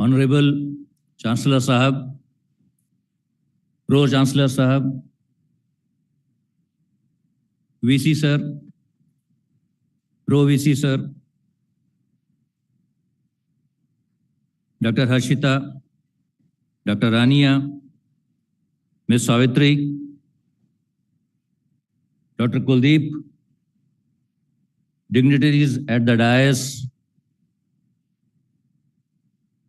Honourable chancellor साहब, pro chancellor साहब, VC sir, pro VC sir, doctor Harshita, doctor Rania, miss Savitri, doctor Kuldeep, dignitaries at the dais,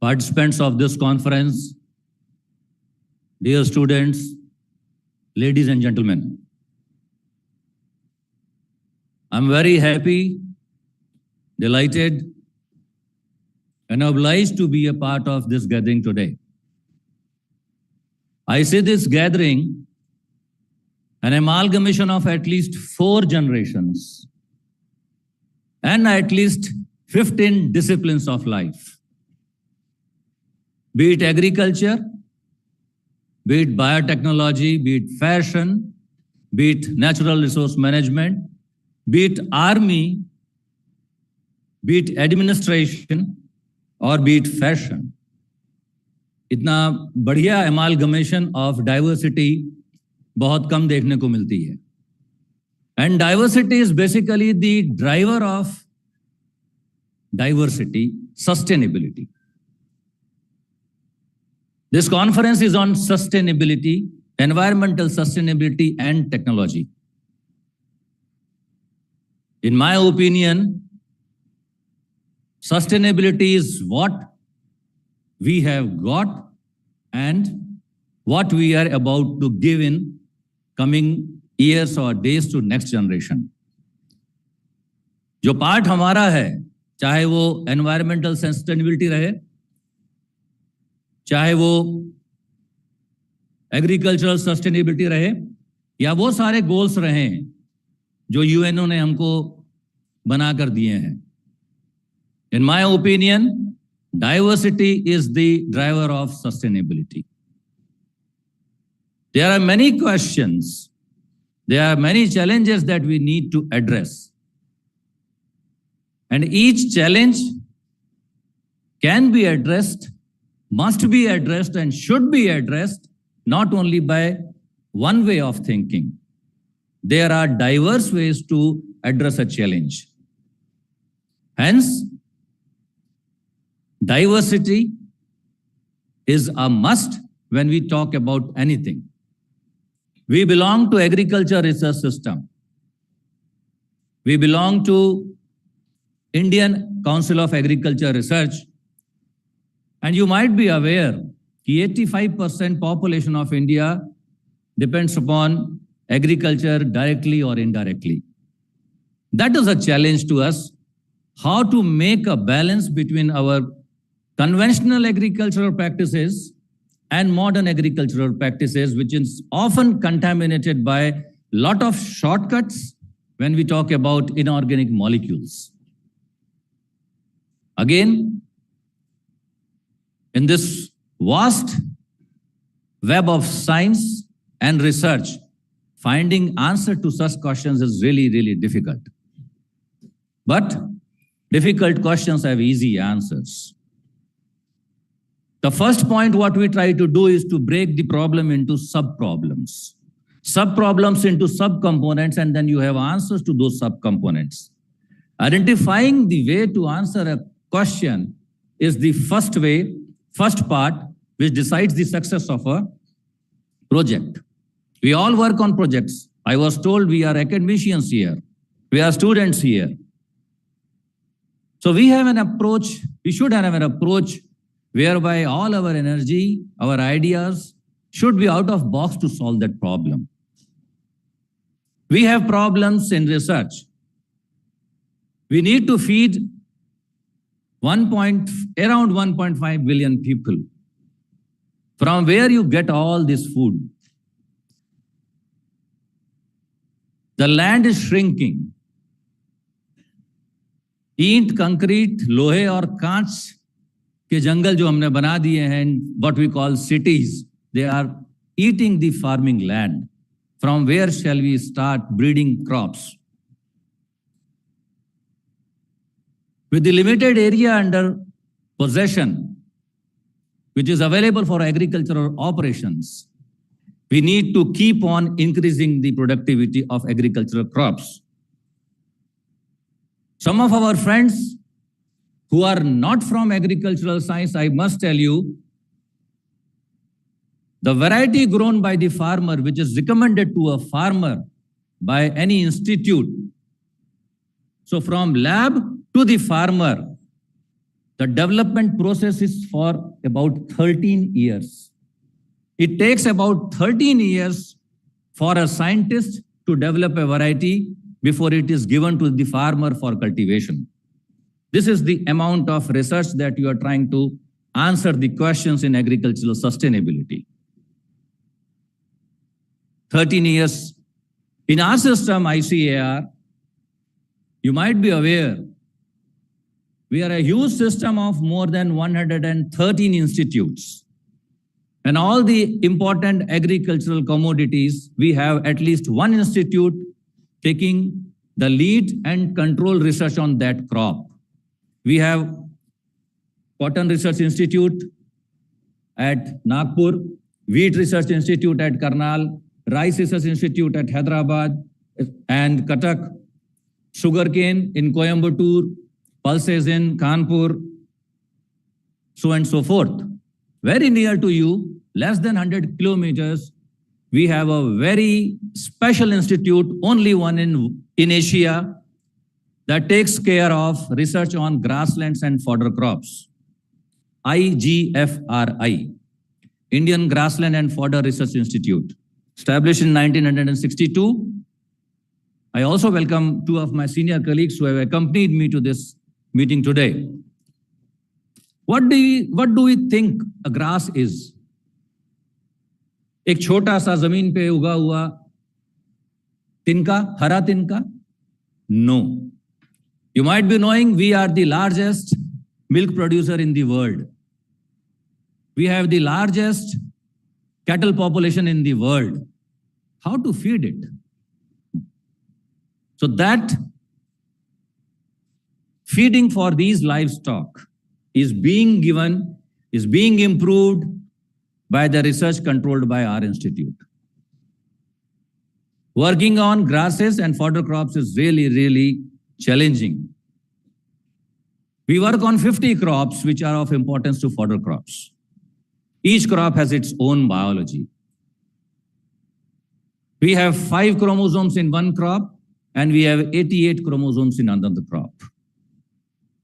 participants of this conference, dear students, ladies and gentlemen. I'm very happy, delighted, and obliged to be a part of this gathering today. I see this gathering an amalgamation of at least 4 generations and at least 15 disciplines of life. Be it agriculture, be it biotechnology, be it fashion, be it natural resource management, be it army, be it administration, or be it fashion. इतना बढ़िया amalgamation of diversity बहुत कम देखने को मिलती है. And diversity is basically the driver of diversity, sustainability. This conference is on sustainability, environmental sustainability, and technology. In my opinion, sustainability is what we have got and what we are about to give in coming years or days to next generation. जो part हमारा है, चाहे वो environmental sustainability रहे, चाहे वो agricultural sustainability रहे, या वो सारे गोल्स रहे जो यूएनओ ने हमको बना कर दिए हैं. In my opinion, diversity is the driver of sustainability. There are many questions. There are many challenges that we need to address. And each challenge can be addressed, must be addressed, and should be addressed not only by one way of thinking. There are diverse ways to address a challenge. Hence, diversity is a must when we talk about anything. We belong to agriculture research system. We belong to Indian Council of Agriculture Research. And you might be aware that 85% population of India depends upon agriculture directly or indirectly. That is a challenge to us, how to make a balance between our conventional agricultural practices and modern agricultural practices, which is often contaminated by a lot of shortcuts when we talk about inorganic molecules. Again, in this vast web of science and research, finding answer to such questions is really, really difficult. But difficult questions have easy answers. The first point what we try to do is to break the problem into sub-problems. Sub-problems into sub-components, and then you have answers to those sub-components. Identifying the way to answer a question is the first part, which decides the success of a project. We all work on projects. I was told we are academicians here. We are students here. So we have an approach, we should have an approach whereby all our energy, our ideas should be out of box to solve that problem. We have problems in research. We need to feed around 1.5 billion people. From where you get all this food? The land is shrinking. ईंट, concrete, लोहे और कांच के जंगल जो हमने बना दिए हैं, what we call cities, they are eating the farming land. From where shall we start breeding crops? With the limited area under possession, which is available for agricultural operations, we need to keep on increasing the productivity of agricultural crops. Some of our friends who are not from agricultural science, I must tell you, the variety grown by the farmer, which is recommended to a farmer by any institute. So from lab to the farmer, the development process is for about 13 years. It takes about 13 years for a scientist to develop a variety before it is given to the farmer for cultivation. This is the amount of research that you are trying to answer the questions in agricultural sustainability. 13 years. In our system, ICAR, you might be aware, we are a huge system of more than 113 institutes. And all the important agricultural commodities, we have at least one institute taking the lead and control research on that crop. We have Cotton Research Institute at Nagpur, Wheat Research Institute at Karnal, Rice Research Institute at Hyderabad and Cuttack, sugarcane in Coimbatore, pulses in Kanpur, so and so forth. Very near to you, less than 100 kilometers, we have a very special institute, only one in Asia, that takes care of research on grasslands and fodder crops. IGFRI, Indian Grassland and Fodder Research Institute, established in 1962. I also welcome two of my senior colleagues who have accompanied me to this meeting today. What do we think a grass is? एक छोटा सा जमीन पे उगा हुआ तिनका, हरा तिनका? No. You might be knowing we are the largest milk producer in the world. We have the largest cattle population in the world. How to feed it? So that feeding for these livestock is being given, is being improved by the research controlled by our institute. Working on grasses and fodder crops is really, really challenging. We work on 50 crops which are of importance to fodder crops. Each crop has its own biology. We have 5 chromosomes in one crop and we have 88 chromosomes in another crop.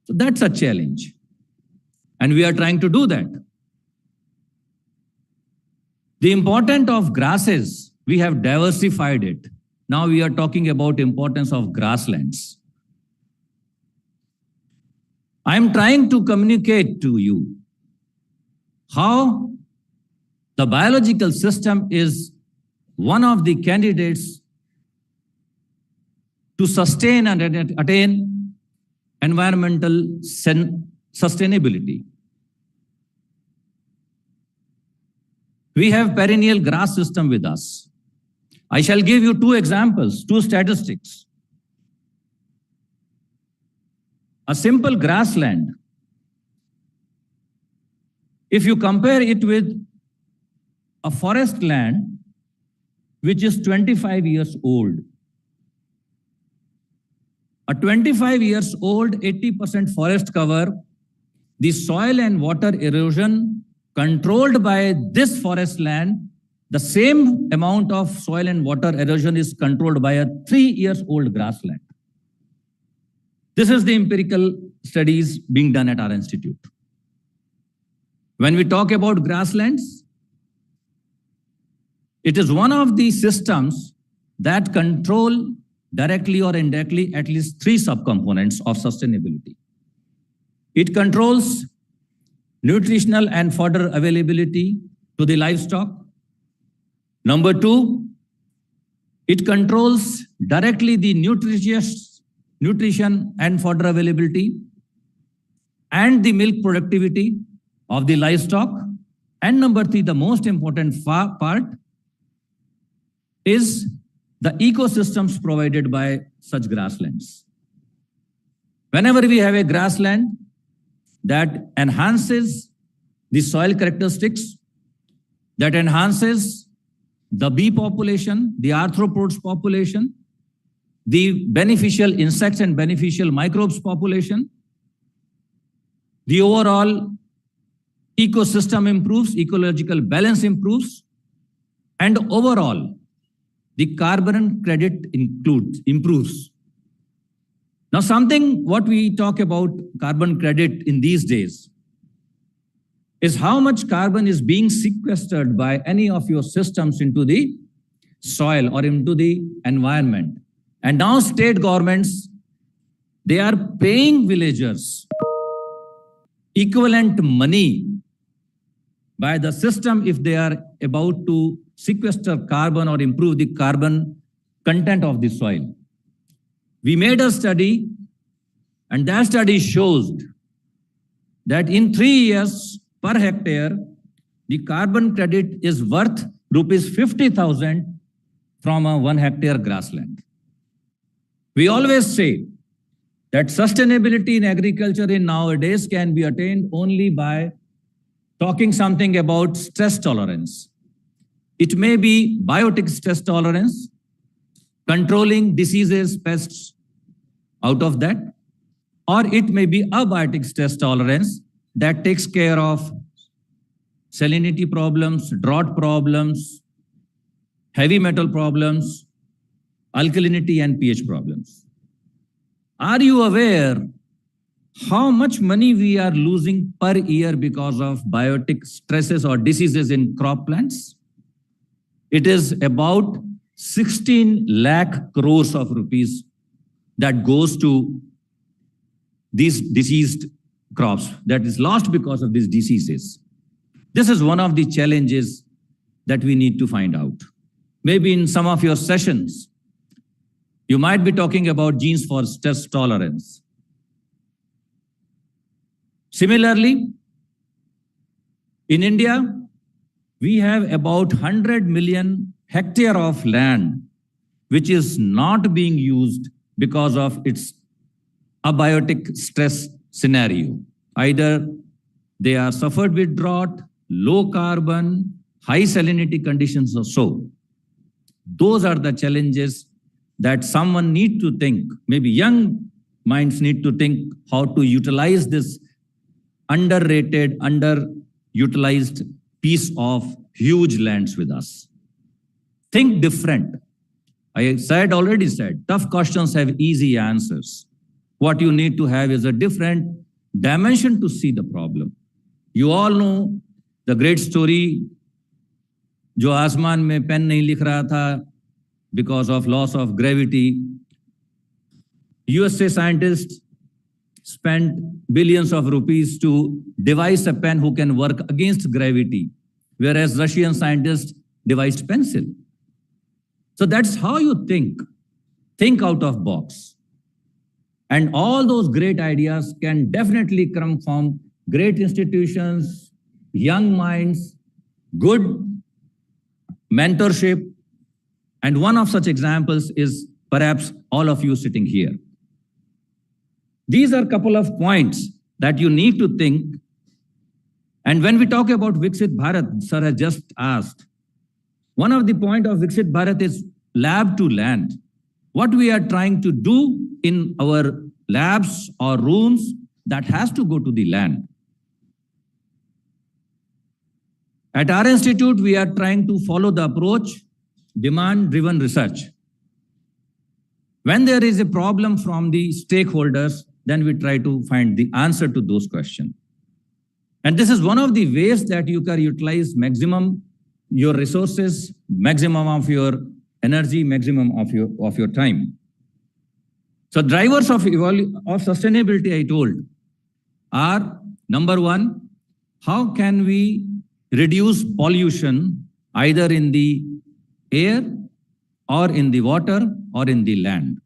So that's a challenge. And we are trying to do that. The importance of grasses, we have diversified it. Now we are talking about importance of grasslands. I am trying to communicate to you how the biological system is one of the candidates to sustain and attain environmental sustainability. We have perennial grass system with us. I shall give you 2 examples, 2 statistics. A simple grassland, if you compare it with a forest land, which is 25 years old. A 25 years old, 80% forest cover, the soil and water erosion controlled by this forest land, the same amount of soil and water erosion is controlled by a 3 years old grassland. This is the empirical studies being done at our institute. When we talk about grasslands, it is one of the systems that control directly or indirectly, at least 3 subcomponents of sustainability. It controls nutritional and fodder availability to the livestock. Number 2, it controls directly the nutrition and fodder availability and the milk productivity of the livestock. And number 3, the most important part is the ecosystems provided by such grasslands. Whenever we have a grassland that enhances the soil characteristics, that enhances the bee population, the arthropods population, the beneficial insects and beneficial microbes population, the overall ecosystem improves, ecological balance improves, and overall, the carbon credit improves. Now, something what we talk about carbon credit in these days is how much carbon is being sequestered by any of your systems into the soil or into the environment. And now state governments, they are paying villagers equivalent money by the system if they are about to sequester carbon or improve the carbon content of the soil. We made a study, and that study shows that in 3 years per hectare, the carbon credit is worth rupees 50,000 from a 1 hectare grassland. We always say that sustainability in agriculture in nowadays can be attained only by talking something about stress tolerance. It may be biotic stress tolerance, controlling diseases, pests out of that, or it may be abiotic stress tolerance that takes care of salinity problems, drought problems, heavy metal problems, alkalinity and pH problems. Are you aware how much money we are losing per year because of biotic stresses or diseases in crop plants? It is about 16 lakh crores of rupees that goes to these diseased crops, that is lost because of these diseases. This is one of the challenges that we need to find out. Maybe in some of your sessions, you might be talking about genes for stress tolerance. Similarly, in India, we have about 100 million hectare of land which is not being used because of its abiotic stress scenario. Either they are suffered with drought, low carbon, high salinity conditions or so. Those are the challenges that someone need to think, maybe young minds need to think how to utilize this underrated, underutilized piece of huge lands with us. Think different. I already said, tough questions have easy answers. What you need to have is a different dimension to see the problem. You all know the great story, जो आसमान में pen नहीं लिख रहा था because of loss of gravity. USA scientists spent billions of rupees to devise a pen who can work against gravity, whereas Russian scientists devised pencil. So that's how you think. Think out of box. And all those great ideas can definitely come from great institutions, young minds, good mentorship. And one of such examples is perhaps all of you sitting here. These are a couple of points that you need to think. And when we talk about Viksit Bharat, sir has just asked, one of the points of Viksit Bharat is lab to land. What we are trying to do in our labs or rooms, that has to go to the land. At our institute, we are trying to follow the approach, demand-driven research. When there is a problem from the stakeholders, then we try to find the answer to those questions. And this is one of the ways that you can utilize maximum your resources, maximum of your energy, maximum of your time. So drivers of sustainability, I told, are number one, how can we reduce pollution either in the air or in the water or in the land?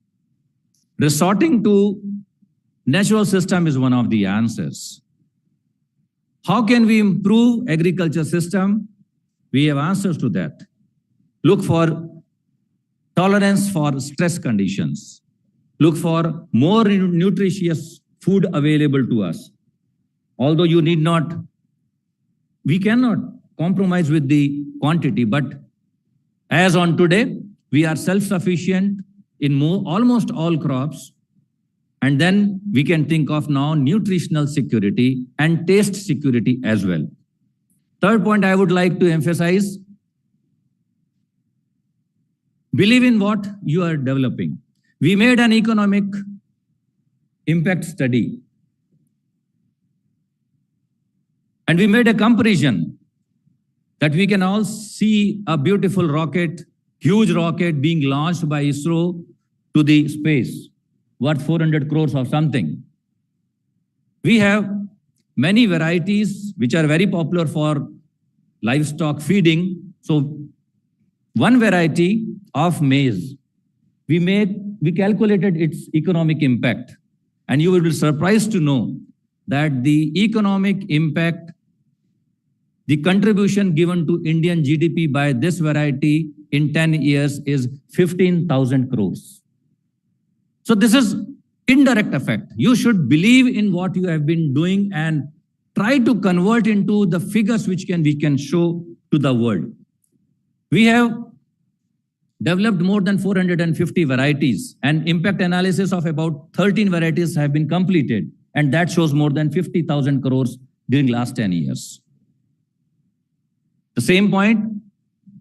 Resorting to natural system is one of the answers. How can we improve agriculture system? We have answers to that. Look for tolerance for stress conditions. Look for more nutritious food available to us. Although we cannot compromise with the quantity, but as on today, we are self-sufficient in almost all crops. And then we can think of now nutritional security and taste security as well. Third point I would like to emphasize, believe in what you are developing. We made an economic impact study. And we made a comparison that we can all see a beautiful rocket, huge rocket being launched by ISRO to the space, worth 400 crores or something. We have many varieties which are very popular for livestock feeding. So one variety of maize, we calculated its economic impact. And you will be surprised to know that the economic impact, the contribution given to Indian GDP by this variety in 10 years is 15,000 crores. So this is indirect effect. You should believe in what you have been doing and try to convert into the figures which we can show to the world. We have developed more than 450 varieties, and impact analysis of about 13 varieties have been completed, and that shows more than 50,000 crores during last 10 years. The same point,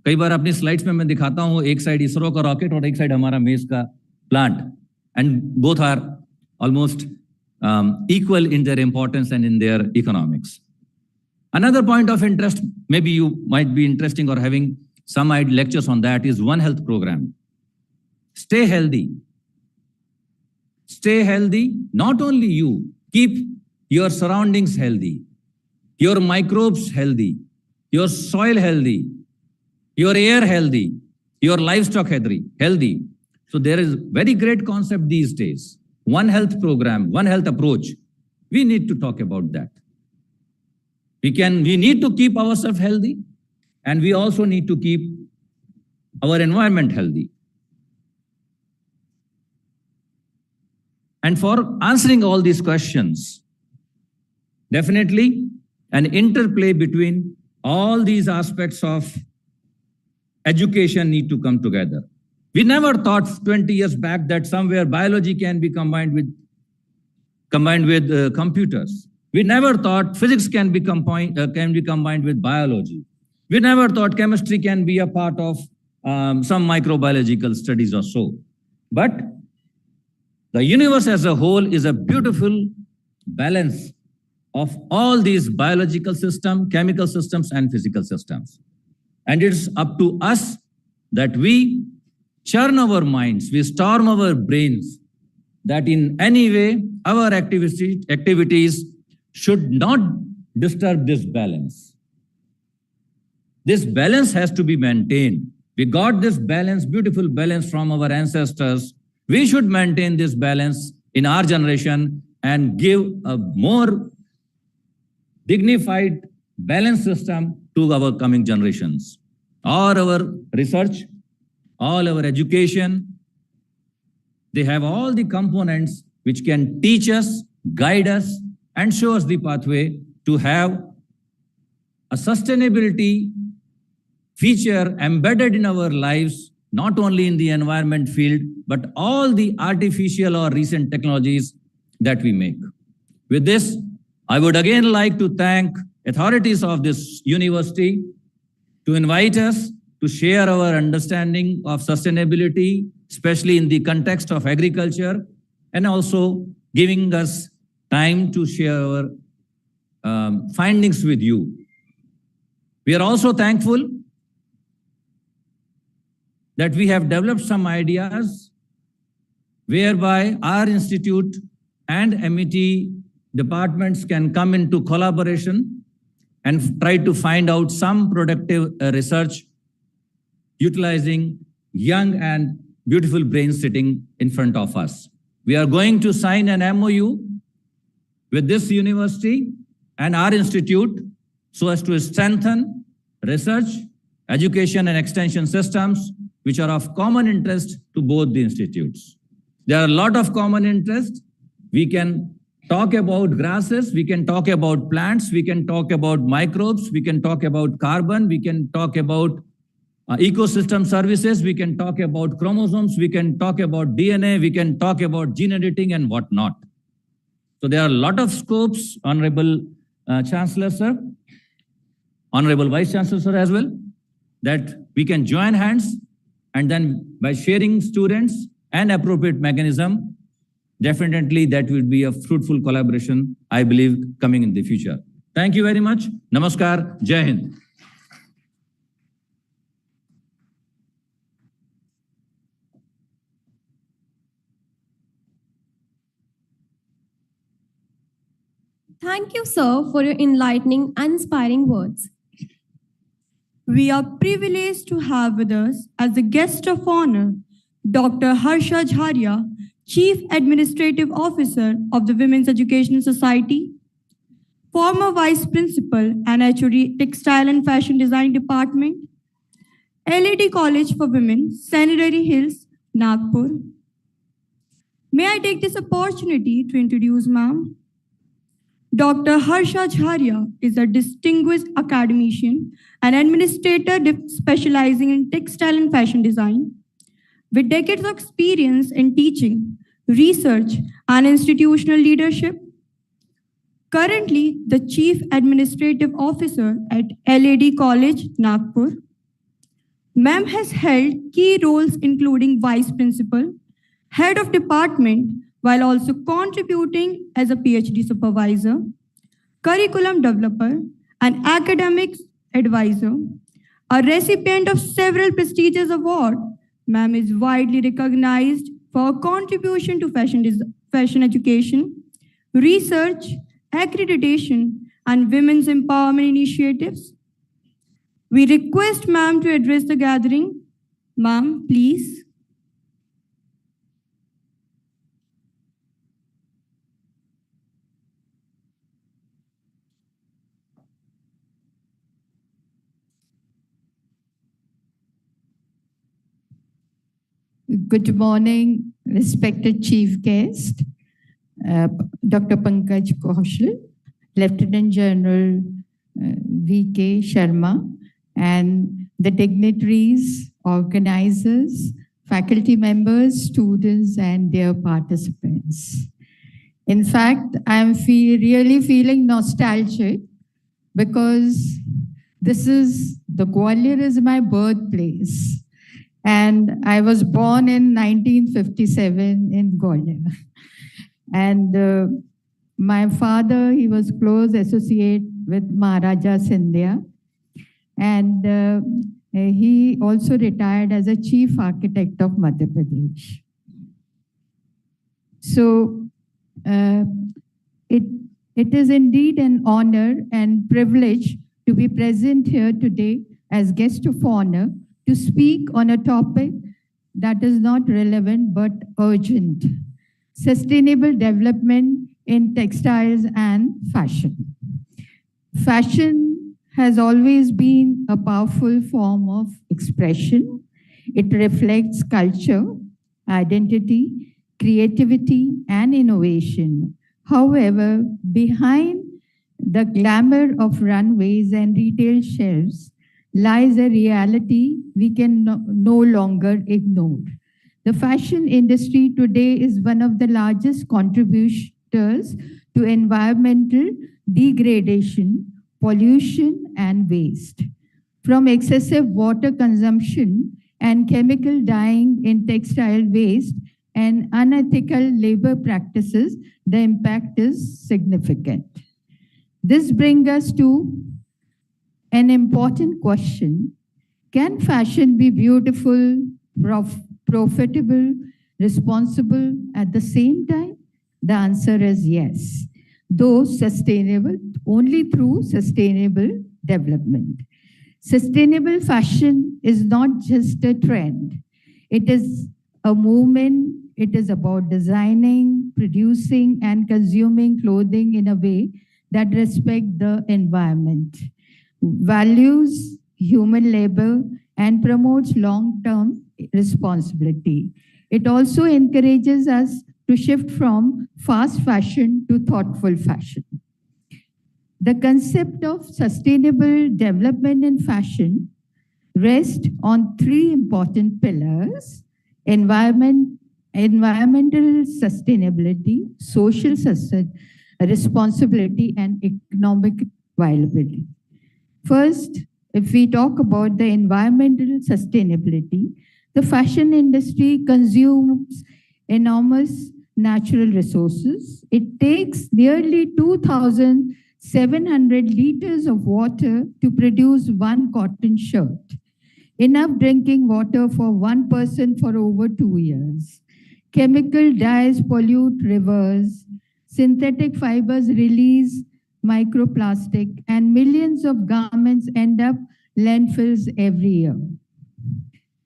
कई बार अपनी slides में मैं दिखाता हूँ, एक side ISRO का rocket और एक साइड हमारा मेज का plant, and both are almost equal in their importance and in their economics. Another point of interest, maybe you might be interesting or having some lectures on that, is One Health program. Stay healthy. Stay healthy. Not only you, keep your surroundings healthy, your microbes healthy, your soil healthy, your air healthy, your livestock healthy. So there is very great concept these days. One Health program, One Health approach. We need to talk about that. We need to keep ourselves healthy, and we also need to keep our environment healthy. And for answering all these questions, definitely an interplay between all these aspects of education need to come together. We never thought 20 years back that somewhere biology can be combined with computers. We never thought physics can be combined with biology. We never thought chemistry can be a part of some microbiological studies or so. But the universe as a whole is a beautiful balance of all these biological systems, chemical systems, and physical systems. And it's up to us that we churn our minds, we storm our brains, that in any way our activities should not disturb this balance. This balance has to be maintained. We got this balance, beautiful balance from our ancestors. We should maintain this balance in our generation and give a more dignified, balanced system to our coming generations. All our research, all our education, they have all the components which can teach us, guide us, and show us the pathway to have a sustainability feature embedded in our lives, not only in the environment field, but all the artificial or recent technologies that we make. With this, I would again like to thank authorities of this university to invite us to share our understanding of sustainability, especially in the context of agriculture, and also giving us time to share our findings with you. We are also thankful that we have developed some ideas whereby our institute and MET departments can come into collaboration and try to find out some productive research utilizing young and beautiful brains sitting in front of us. We are going to sign an MOU with this university and our institute so as to strengthen research, education, and extension systems which are of common interest to both the institutes. There are a lot of common interests. We can talk about grasses, we can talk about plants, we can talk about microbes, we can talk about carbon, we can talk about ecosystem services, we can talk about chromosomes, we can talk about DNA, we can talk about gene editing and whatnot. So there are a lot of scopes, Honorable Chancellor, sir, Honorable Vice Chancellor, sir, as well, that we can join hands and then by sharing students and appropriate mechanism, definitely that will be a fruitful collaboration, I believe, coming in the future. Thank you very much. Namaskar. Jai Hind. Thank you, sir, for your enlightening and inspiring words. We are privileged to have with us as the guest of honor, Dr. Harsha Jharia, Chief Administrative Officer of the Women's Education Society, former Vice Principal and HOD Textile and Fashion Design Department, LED College for Women, Sanitary Hills, Nagpur. May I take this opportunity to introduce ma'am? Dr. Harsha Jharia is a distinguished academician and administrator specializing in textile and fashion design. With decades of experience in teaching, research, and institutional leadership, currently the Chief Administrative Officer at LED College, Nagpur. Ma'am has held key roles including Vice Principal, Head of Department, while also contributing as a PhD supervisor, curriculum developer, and academic advisor. A recipient of several prestigious awards, ma'am is widely recognized for her contribution to fashion education, research, accreditation, and women's empowerment initiatives. We request ma'am to address the gathering. Ma'am, please. Good morning, respected Chief Guest, Dr. Pankaj Kaushal, Lieutenant General V.K. Sharma, and the dignitaries, organizers, faculty members, students, and their participants. In fact, I'm really feeling nostalgic because the Gwalior is my birthplace. And I was born in 1957 in Gwalior. And my father, he was close associate with Maharaja Sindhya. And he also retired as a chief architect of Madhya Pradesh. So it is indeed an honor and privilege to be present here today as guest of honor to speak on a topic that is not relevant but urgent: sustainable development in textiles and fashion. Fashion has always been a powerful form of expression. It reflects culture, identity, creativity, and innovation. However, behind the glamour of runways and retail shelves lies a reality we can no longer ignore. The fashion industry today is one of the largest contributors to environmental degradation, pollution, and waste. From excessive water consumption and chemical dyeing in textile waste and unethical labor practices, the impact is significant. This brings us to an important question: can fashion be beautiful, profitable, responsible at the same time? The answer is yes, though sustainable only through sustainable development. Sustainable fashion is not just a trend, it is a movement. It is about designing, producing, and consuming clothing in a way that respect the environment, values human labor, and promotes long-term responsibility. It also encourages us to shift from fast fashion to thoughtful fashion. The concept of sustainable development in fashion rests on three important pillars: environmental sustainability, social responsibility, and economic viability. First, if we talk about the environmental sustainability, the fashion industry consumes enormous natural resources. It takes nearly 2,700 liters of water to produce one cotton shirt, enough drinking water for one person for over 2 years. Chemical dyes pollute rivers, synthetic fibers release microplastic, and millions of garments end up landfills every year.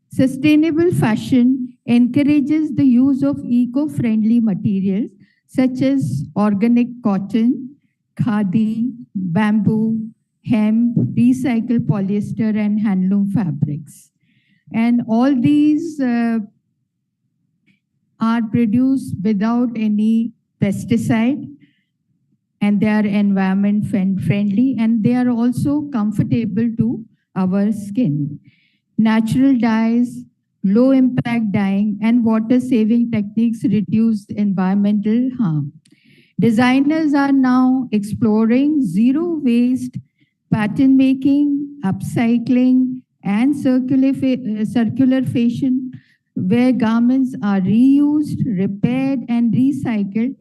Sustainable fashion encourages the use of eco-friendly materials such as organic cotton, khadi, bamboo, hemp, recycled polyester, and handloom fabrics. And all these are produced without any pesticide, and they are environment friendly, and they are also comfortable to our skin. Natural dyes, low impact dyeing, and water saving techniques reduce environmental harm. Designers are now exploring zero waste pattern making, upcycling, and circular fashion, where garments are reused, repaired, and recycled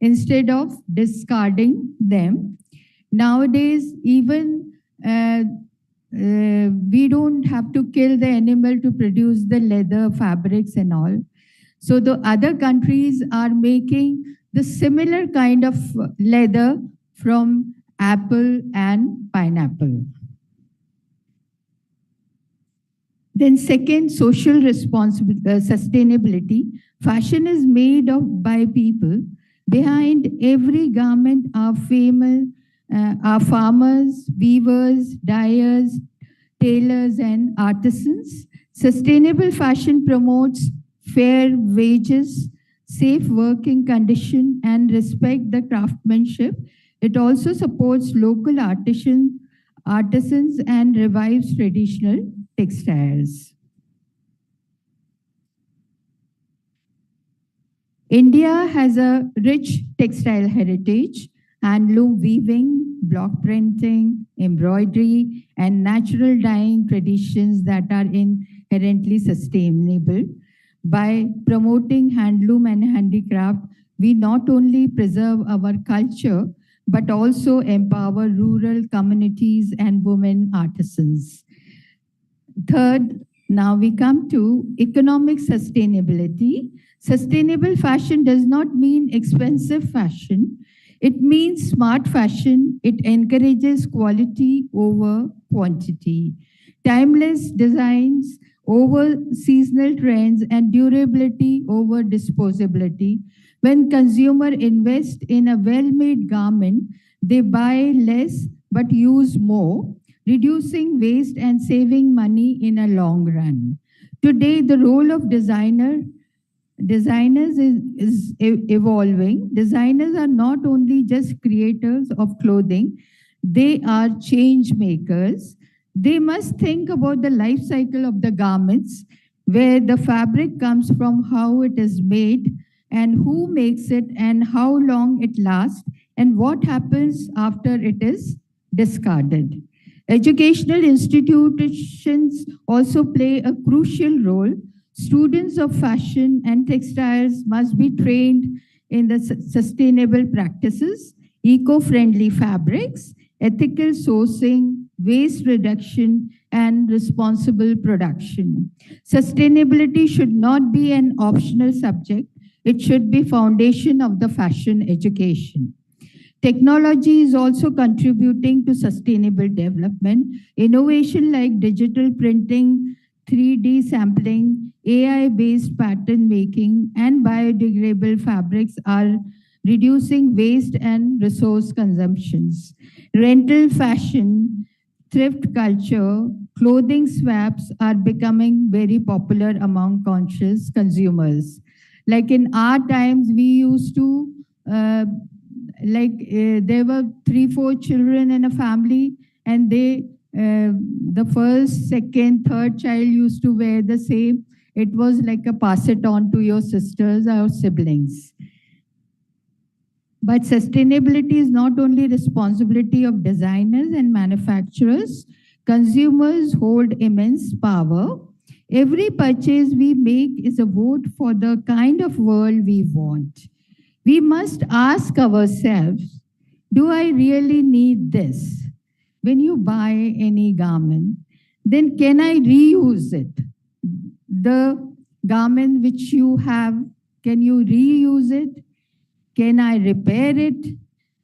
instead of discarding them. Nowadays, even we don't have to kill the animal to produce the leather, fabrics, and all. So the other countries are making the similar kind of leather from apple and pineapple. Then second, social sustainability. Fashion is made by people. Behind every garment are farmers, weavers, dyers, tailors, and artisans. Sustainable fashion promotes fair wages, safe working condition, and respect the craftsmanship. It also supports local artisans and revives traditional textiles. India has a rich textile heritage, handloom weaving, block printing, embroidery, and natural dyeing traditions that are inherently sustainable. By promoting handloom and handicraft, we not only preserve our culture, but also empower rural communities and women artisans. Third, now we come to economic sustainability. Sustainable fashion does not mean expensive fashion. It means smart fashion. It encourages quality over quantity, timeless designs over seasonal trends, and durability over disposability. When consumers invest in a well-made garment, they buy less but use more, reducing waste and saving money in a long run. Today, the role of designers is evolving. Designers are not only just creators of clothing, they are change makers. They must think about the life cycle of the garments, where the fabric comes from, how it is made, and who makes it, and how long it lasts, and what happens after it is discarded. Educational institutions also play a crucial role. Students of fashion and textiles must be trained in the sustainable practices, eco-friendly fabrics, ethical sourcing, waste reduction, and responsible production. Sustainability should not be an optional subject. It should be foundation of the fashion education. Technology is also contributing to sustainable development. Innovation like digital printing, 3D sampling, AI-based pattern making, and biodegradable fabrics are reducing waste and resource consumptions. Rental fashion, thrift culture, clothing swaps are becoming very popular among conscious consumers. Like in our times, we used to, there were 3, 4 children in a family, and the first, second, third child used to wear the same. It was like a pass it on to your sisters or siblings. But sustainability is not only responsibility of designers and manufacturers. Consumers hold immense power. Every purchase we make is a vote for the kind of world we want. We must ask ourselves, do I really need this? When you buy any garment, then can I reuse it? The garment which you have, can you reuse it? Can I repair it?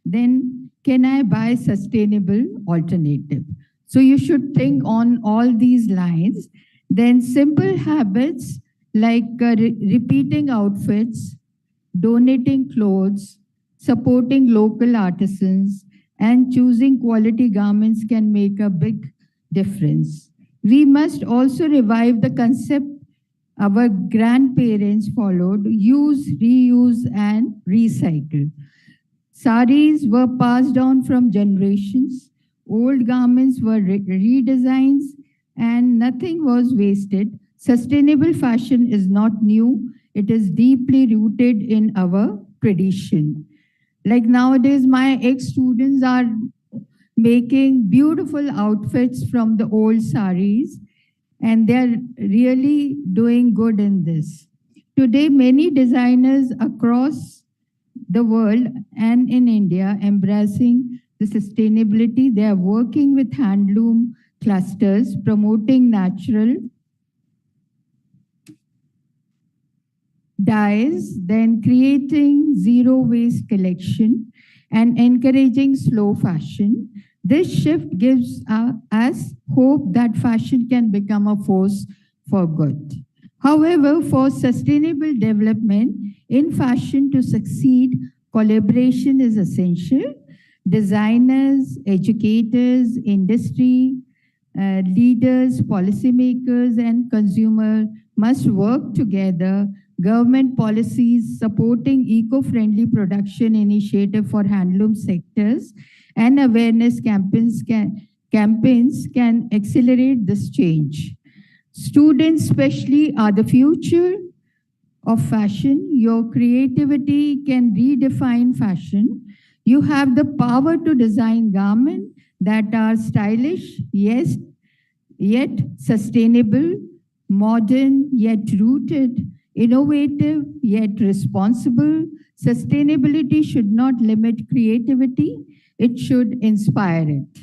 Then can I buy sustainable alternative? So you should think on all these lines. Then simple habits like repeating outfits, donating clothes, supporting local artisans, and choosing quality garments can make a big difference. We must also revive the concept our grandparents followed: use, reuse, and recycle. Saris were passed down from generations, old garments were redesigned, and nothing was wasted. Sustainable fashion is not new, it is deeply rooted in our tradition. Like nowadays, my ex-students are making beautiful outfits from the old saris, and they're really doing good in this. Today, many designers across the world and in India embracing the sustainability. They are working with handloom clusters, promoting natural dyes, then creating zero waste collection and encouraging slow fashion. This shift gives us hope that fashion can become a force for good. However, for sustainable development in fashion to succeed, collaboration is essential. Designers, educators, industry, leaders, policymakers, and consumers must work together. Government policies supporting eco-friendly production initiative for handloom sectors and awareness campaigns can accelerate this change. Students especially are the future of fashion. Your creativity can redefine fashion. You have the power to design garments that are stylish, yes, yet sustainable, modern, yet rooted, innovative, yet responsible. Sustainability should not limit creativity, it should inspire it.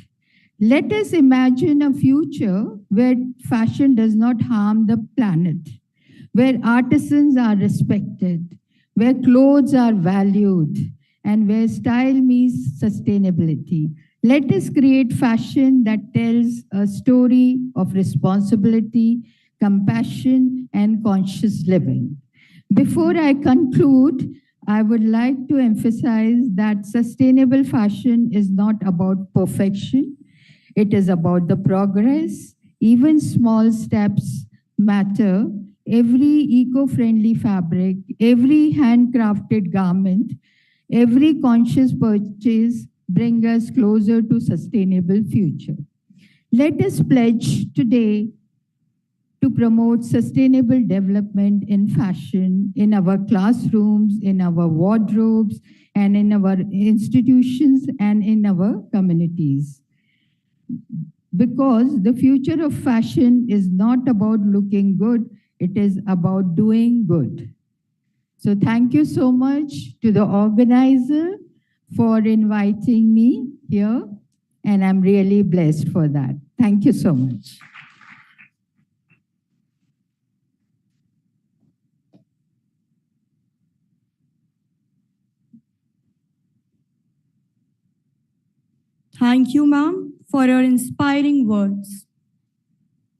Let us imagine a future where fashion does not harm the planet, where artisans are respected, where clothes are valued, and where style means sustainability. Let us create fashion that tells a story of responsibility, compassion, and conscious living. Before I conclude, I would like to emphasize that sustainable fashion is not about perfection. It is about the progress. Even small steps matter. Every eco-friendly fabric, every handcrafted garment, every conscious purchase bring us closer to sustainable future. Let us pledge today to promote sustainable development in fashion, in our classrooms, in our wardrobes, and in our institutions and in our communities. Because the future of fashion is not about looking good, it is about doing good. So thank you so much to the organizer for inviting me here. And I'm really blessed for that. Thank you so much. Thank you, ma'am, for your inspiring words.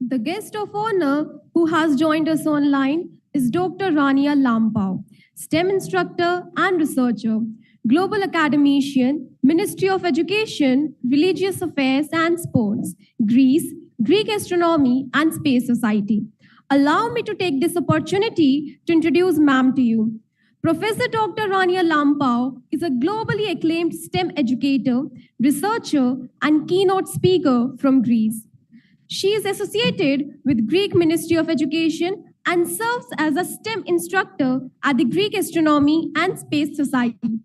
The guest of honor who has joined us online is Dr. Rania Lampao, STEM instructor and researcher, global academician, Ministry of Education, Religious Affairs and Sports, Greece, Greek Astronomy and Space Society. Allow me to take this opportunity to introduce ma'am to you. Professor Dr. Rania Lampao is a globally acclaimed STEM educator, researcher, and keynote speaker from Greece. She is associated with Greek Ministry of Education and serves as a STEM instructor at the Greek Astronomy and Space Society.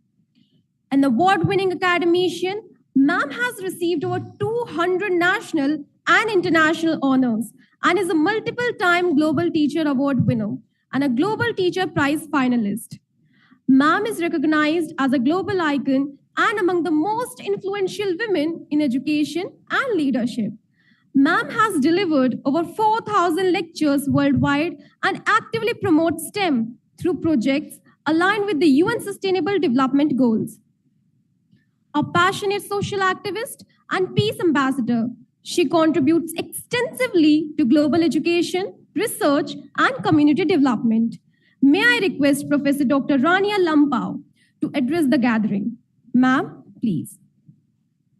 An award-winning academician, ma'am has received over 200 national and international honors and is a multiple-time Global Teacher Award winner and a Global Teacher Prize finalist. Ma'am is recognized as a global icon and among the most influential women in education and leadership. Ma'am has delivered over 4,000 lectures worldwide and actively promotes STEM through projects aligned with the UN Sustainable Development Goals. A passionate social activist and peace ambassador, she contributes extensively to global education, research, and community development. May I request Professor Dr. Rania Lampao to address the gathering. Ma'am, please.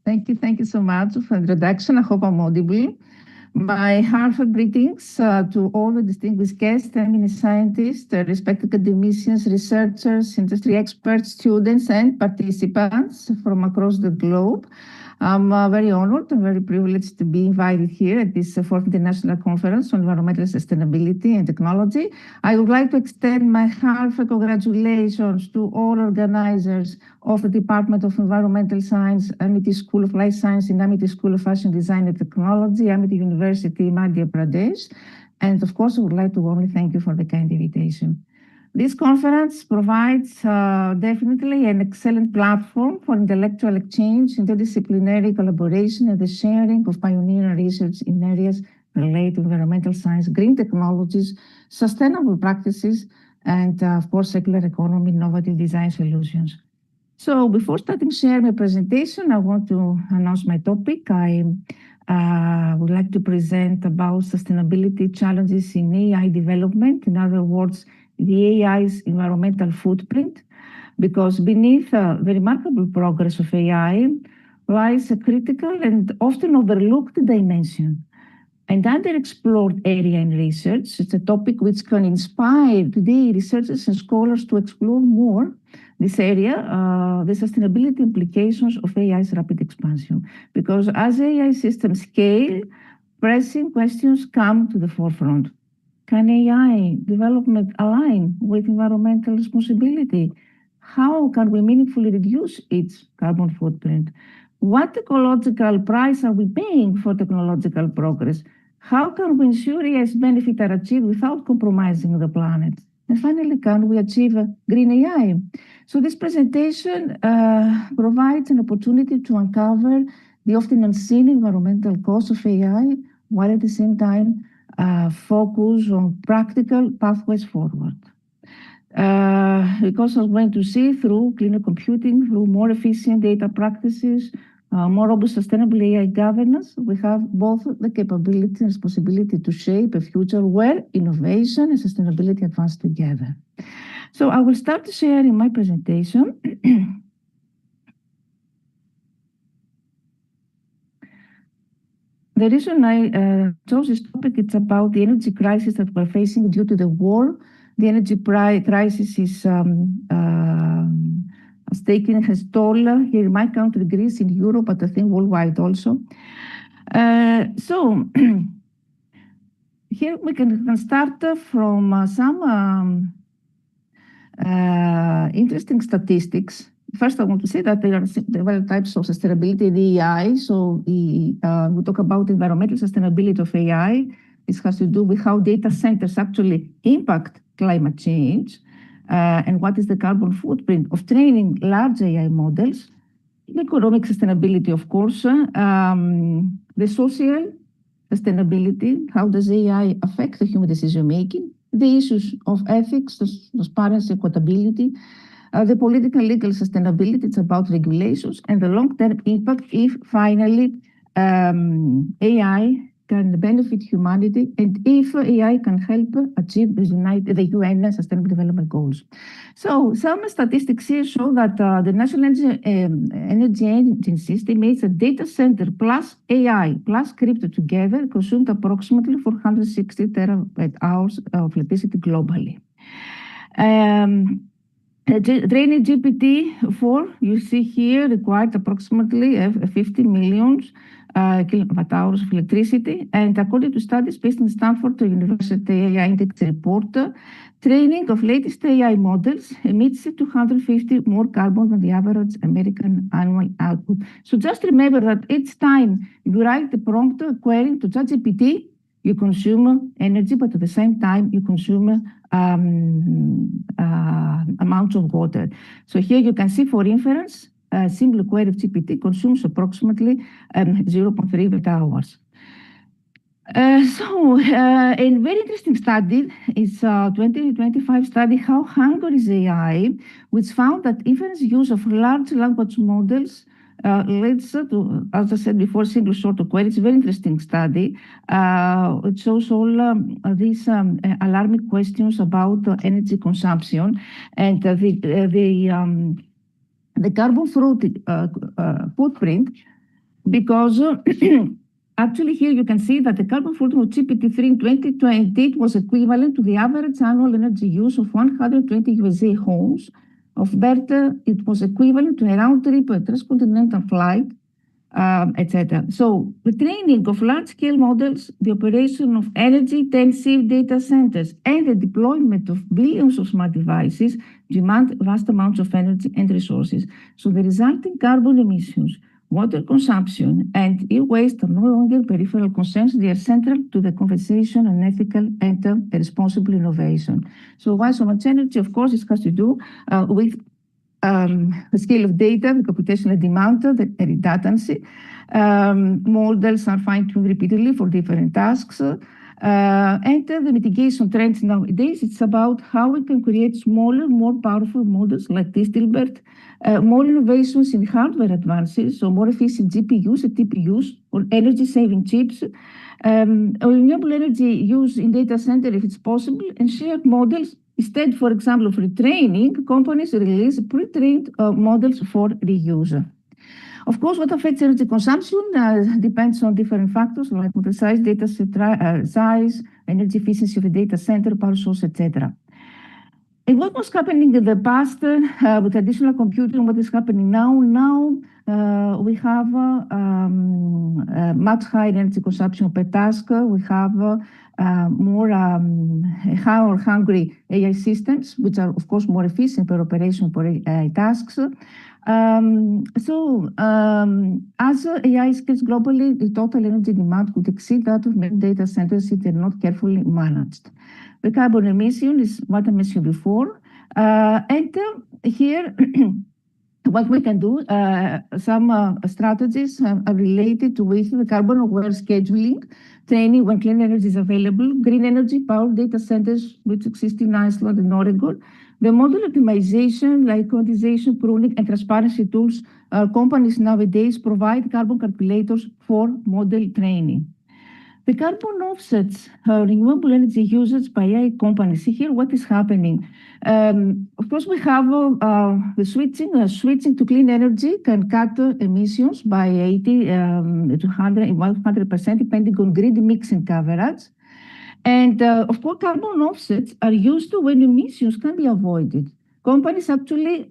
Thank you so much for the introduction. I hope I'm audible. My heartfelt greetings to all the distinguished guests, eminent scientists, respected academicians, researchers, industry experts, students, and participants from across the globe. I'm very honored and very privileged to be invited here at this fourth International Conference on Environmental Sustainability and Technology. I would like to extend my heartfelt congratulations to all organizers of the Department of Environmental Science, Amity School of Life Science and Amity School of Fashion Design and Technology, Amity University, Madhya Pradesh. And of course, I would like to warmly thank you for the kind invitation. This conference provides definitely an excellent platform for intellectual exchange, interdisciplinary collaboration, and the sharing of pioneering research in areas related to environmental science, green technologies, sustainable practices, and of course, circular economy, innovative design solutions. So before starting sharing my presentation, I want to announce my topic. I would like to present about sustainability challenges in AI development. In other words, the AI's environmental footprint, because beneath the remarkable progress of AI lies a critical and often overlooked dimension, an underexplored area in research. It's a topic which can inspire today researchers and scholars to explore more this area, the sustainability implications of AI's rapid expansion. Because as AI systems scale, pressing questions come to the forefront. Can AI development align with environmental responsibility? How can we meaningfully reduce its carbon footprint? What ecological price are we paying for technological progress? How can we ensure AI's benefits are achieved without compromising the planet? And finally, can we achieve a green AI? So this presentation provides an opportunity to uncover the often unseen environmental costs of AI, while at the same time focus on practical pathways forward. Because I'm going to see through cleaner computing, through more efficient data practices, more robust sustainable AI governance, we have both the capability and responsibility to shape a future where innovation and sustainability advance together. So I will start sharing my presentation. The reason I chose this topic, it's about the energy crisis that we're facing due to the war. The energy crisis is has taken its toll here in my country, Greece, in Europe, but I think worldwide also. So here we can start from some interesting statistics. First, I want to say that there are several types of sustainability in AI. So we talk about environmental sustainability of AI. This has to do with how data centers actually impact climate change and what is the carbon footprint of training large AI models. economic sustainability, of course, the social sustainability, how does AI affect the human decision-making, the issues of ethics, transparency, equitability, the political legal sustainability, it's about regulations, and the long-term impact if finally AI can benefit humanity and if AI can help achieve the UN Sustainable Development Goals. So some statistics here show that the National Energy Agency estimates that data center plus AI plus crypto together consumed approximately 460 terawatt hours of electricity globally. Training GPT-4, you see here, required approximately 50 million kilowatt hours of electricity. And according to studies based in Stanford University AI Index report, training of latest AI models emits 250 more carbon than the average American annual output. So just remember that each time you write the prompt query to ChatGPT, you consume energy, but at the same time, you consume amounts of water. So here you can see for inference, a simple query of GPT consumes approximately 0.3 watt-hours. A very interesting study is a 2025 study, How Hungry is AI, which found that inference use of large language models leads to, as I said before, single sort of query. It's a very interesting study. It shows all these alarming questions about energy consumption and the carbon footprint, because actually here you can see that the carbon footprint of GPT-3 in 2020 was equivalent to the average annual energy use of 120 USA homes. Of Bertha, it was equivalent to a round-trip transcontinental flight, etc. So the training of large-scale models, the operation of energy-intensive data centers, and the deployment of billions of smart devices demand vast amounts of energy and resources. So the resulting carbon emissions, water consumption, and e-waste are no longer peripheral concerns. They are central to the conversation on ethical and responsible innovation. So why so much energy? Of course, it has to do with the scale of data, the computational demand, the redundancy. Models are fine-tuned repeatedly for different tasks. And the mitigation trends nowadays, it's about how we can create smaller, more powerful models like this, Dilbert, more innovations in hardware advances, so more efficient GPUs and TPUs, or energy-saving chips, renewable energy use in data center if it's possible, and shared models. Instead, for example, of retraining, companies release pre-trained models for reuse. Of course, what affects energy consumption depends on different factors like model size, data set size, energy efficiency of the data center, power source, etc. And what was happening in the past with additional computing, what is happening now? Now we have much higher energy consumption per task. We have more hungry AI systems, which are, of course, more efficient per operation for AI tasks. As AI scales globally, the total energy demand could exceed that of many data centers if they're not carefully managed. The carbon emission is what I mentioned before. Here, what we can do, some strategies are related with the carbon-aware scheduling, training when clean energy is available, green energy power data centers which exist in Iceland and Oregon, the model optimization like quantization, pruning, and transparency tools. Companies nowadays provide carbon calculators for model training. The carbon offsets renewable energy usage by AI companies. See here what is happening. Of course, we have the switching to clean energy can cut emissions by 80 to 100%, depending on grid mix and coverage. And of course, carbon offsets are used when emissions can be avoided. Companies actually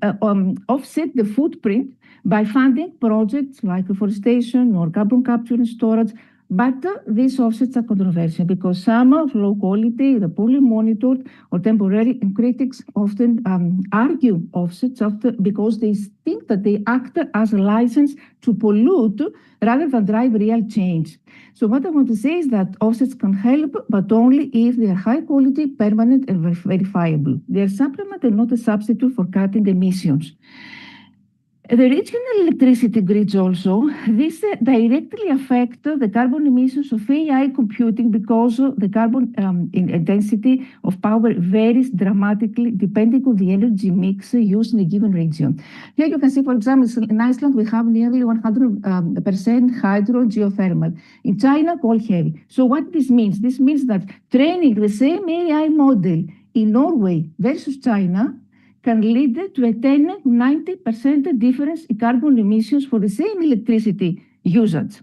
offset the footprint by funding projects like reforestation or carbon capture and storage. But these offsets are controversial because some are low quality, they're poorly monitored or temporary, and critics often argue offsets because they think that they act as a license to pollute rather than drive real change. So what I want to say is that offsets can help, but only if they are high quality, permanent, and verifiable. They are a supplement and not a substitute for cutting emissions. The regional electricity grids also, this directly affect the carbon emissions of AI computing because the carbon intensity of power varies dramatically depending on the energy mix used in a given region. Here you can see, for example, in Iceland, we have nearly 100% hydro geothermal. In China, coal heavy. So what this means? This means that training the same AI model in Norway versus China can lead to a 10–90% difference in carbon emissions for the same electricity usage.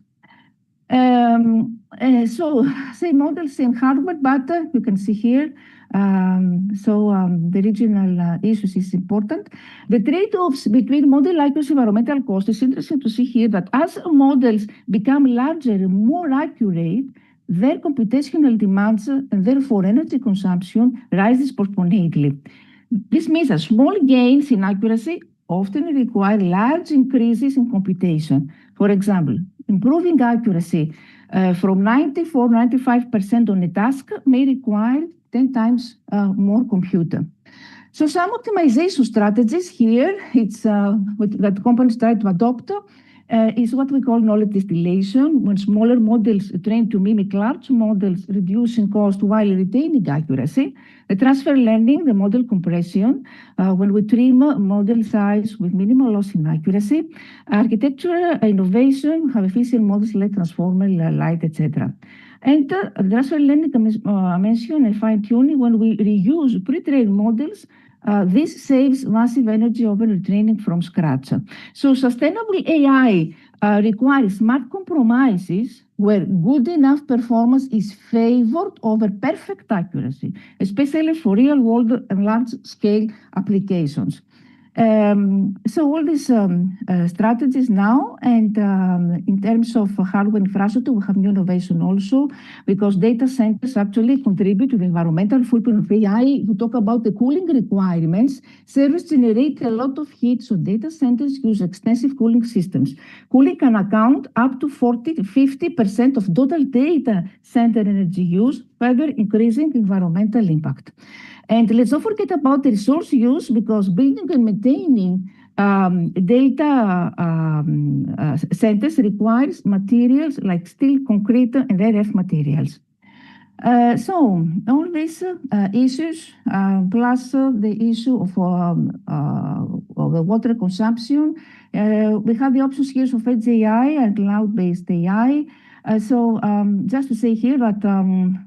So same model, same hardware, but you can see here, the regional issues is important. The trade-offs between model accuracy and environmental cost is interesting to see here that as models become larger and more accurate, their computational demands and therefore energy consumption rise disproportionately. This means that small gains in accuracy often require large increases in computation. For example, improving accuracy from 94–95% on a task may require 10 times more computer. So some optimization strategies here, it's that companies try to adopt is what we call knowledge distillation, when smaller models trained to mimic large models, reducing cost while retaining accuracy. The transfer learning, the model compression, when we trim model size with minimal loss in accuracy. Architecture innovation, have efficient models like transformer, light, etc. And transfer learning I mentioned and fine-tuning, when we reuse pre-trained models, this saves massive energy over training from scratch. So sustainable AI requires smart compromises where good enough performance is favored over perfect accuracy, especially for real-world and large-scale applications. So all these strategies now, and in terms of hardware infrastructure, we have new innovation also, because data centers actually contribute to the environmental footprint of AI. You talk about the cooling requirements. Servers generate a lot of heat, so data centers use extensive cooling systems. Cooling can account up to 40–50% of total data center energy use, further increasing environmental impact. And let's not forget about the resource use, because building and maintaining data centers requires materials like steel, concrete, and RF materials. So all these issues, plus the issue of the water consumption, we have the options here of edge AI and cloud-based AI. So just to say here that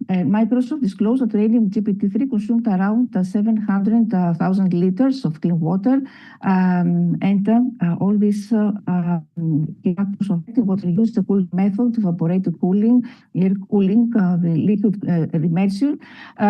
Microsoft disclosed that training GPT-3 consumed around 700,000 liters of clean water, and all these factors of water use, the cooling method, evaporative cooling, air cooling, the liquid immersion.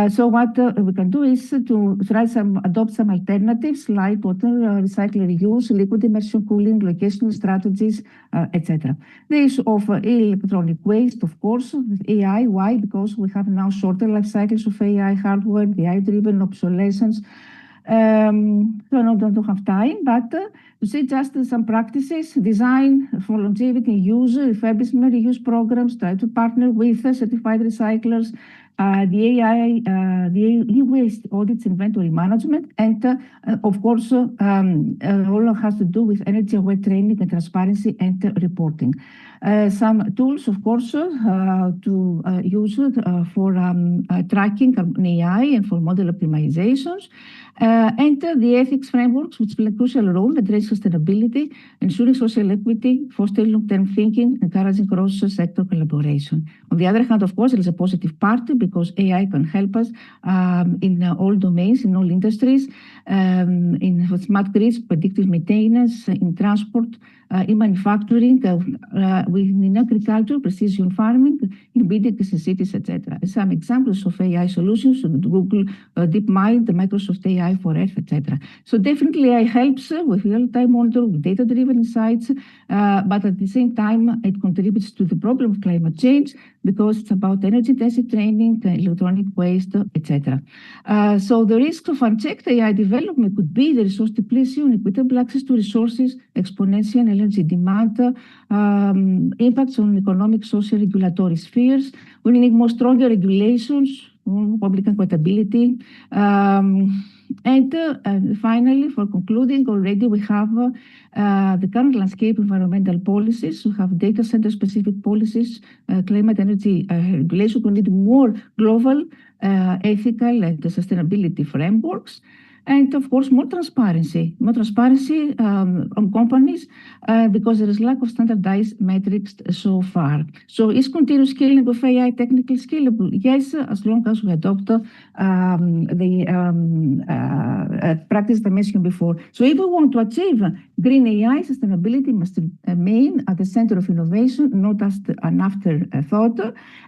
So what we can do is to try adopt some alternatives like water recycle reuse, liquid immersion cooling, locational strategies, etc. The issue of electronic waste, of course, with AI. Why? Because we have now shorter life cycles of AI hardware, AI-driven obsolescence. So I don't have time, but to see just some practices, design for longevity use, refurbishment, reuse programs, try to partner with certified recyclers, the AI, the e-waste audits, inventory management, and of course, all has to do with energy-aware training and transparency and reporting. Some tools, of course, to use for tracking AI and for model optimizations, and the ethics frameworks, which play a crucial role, address sustainability, ensuring social equity, fostering long-term thinking, encouraging cross-sector collaboration. On the other hand, of course, there is a positive part because AI can help us in all domains, in all industries, in smart grids, predictive maintenance, in transport, in manufacturing, in agriculture, precision farming, in buildings in cities, etc. Some examples of AI solutions: Google DeepMind, the Microsoft AI for Earth, etc. So definitely AI helps with real-time monitoring, with data-driven insights, but at the same time, it contributes to the problem of climate change because it's about energy-intensive training, electronic waste, etc. So the risks of unchecked AI development could be the resource depletion, equitable access to resources, exponential energy demand, impacts on economic, social, regulatory spheres. We need more stronger regulations, public accountability, And finally, for concluding, already we have the current landscape environmental policies. We have data center specific policies, climate energy regulation. We need more global, ethical, and sustainability frameworks. And of course, more transparency on companies because there is lack of standardized metrics so far. So is continuous scaling of AI technically scalable? Yes, as long as we adopt the practice I mentioned before. So if we want to achieve green AI, sustainability must remain at the center of innovation, not as an afterthought.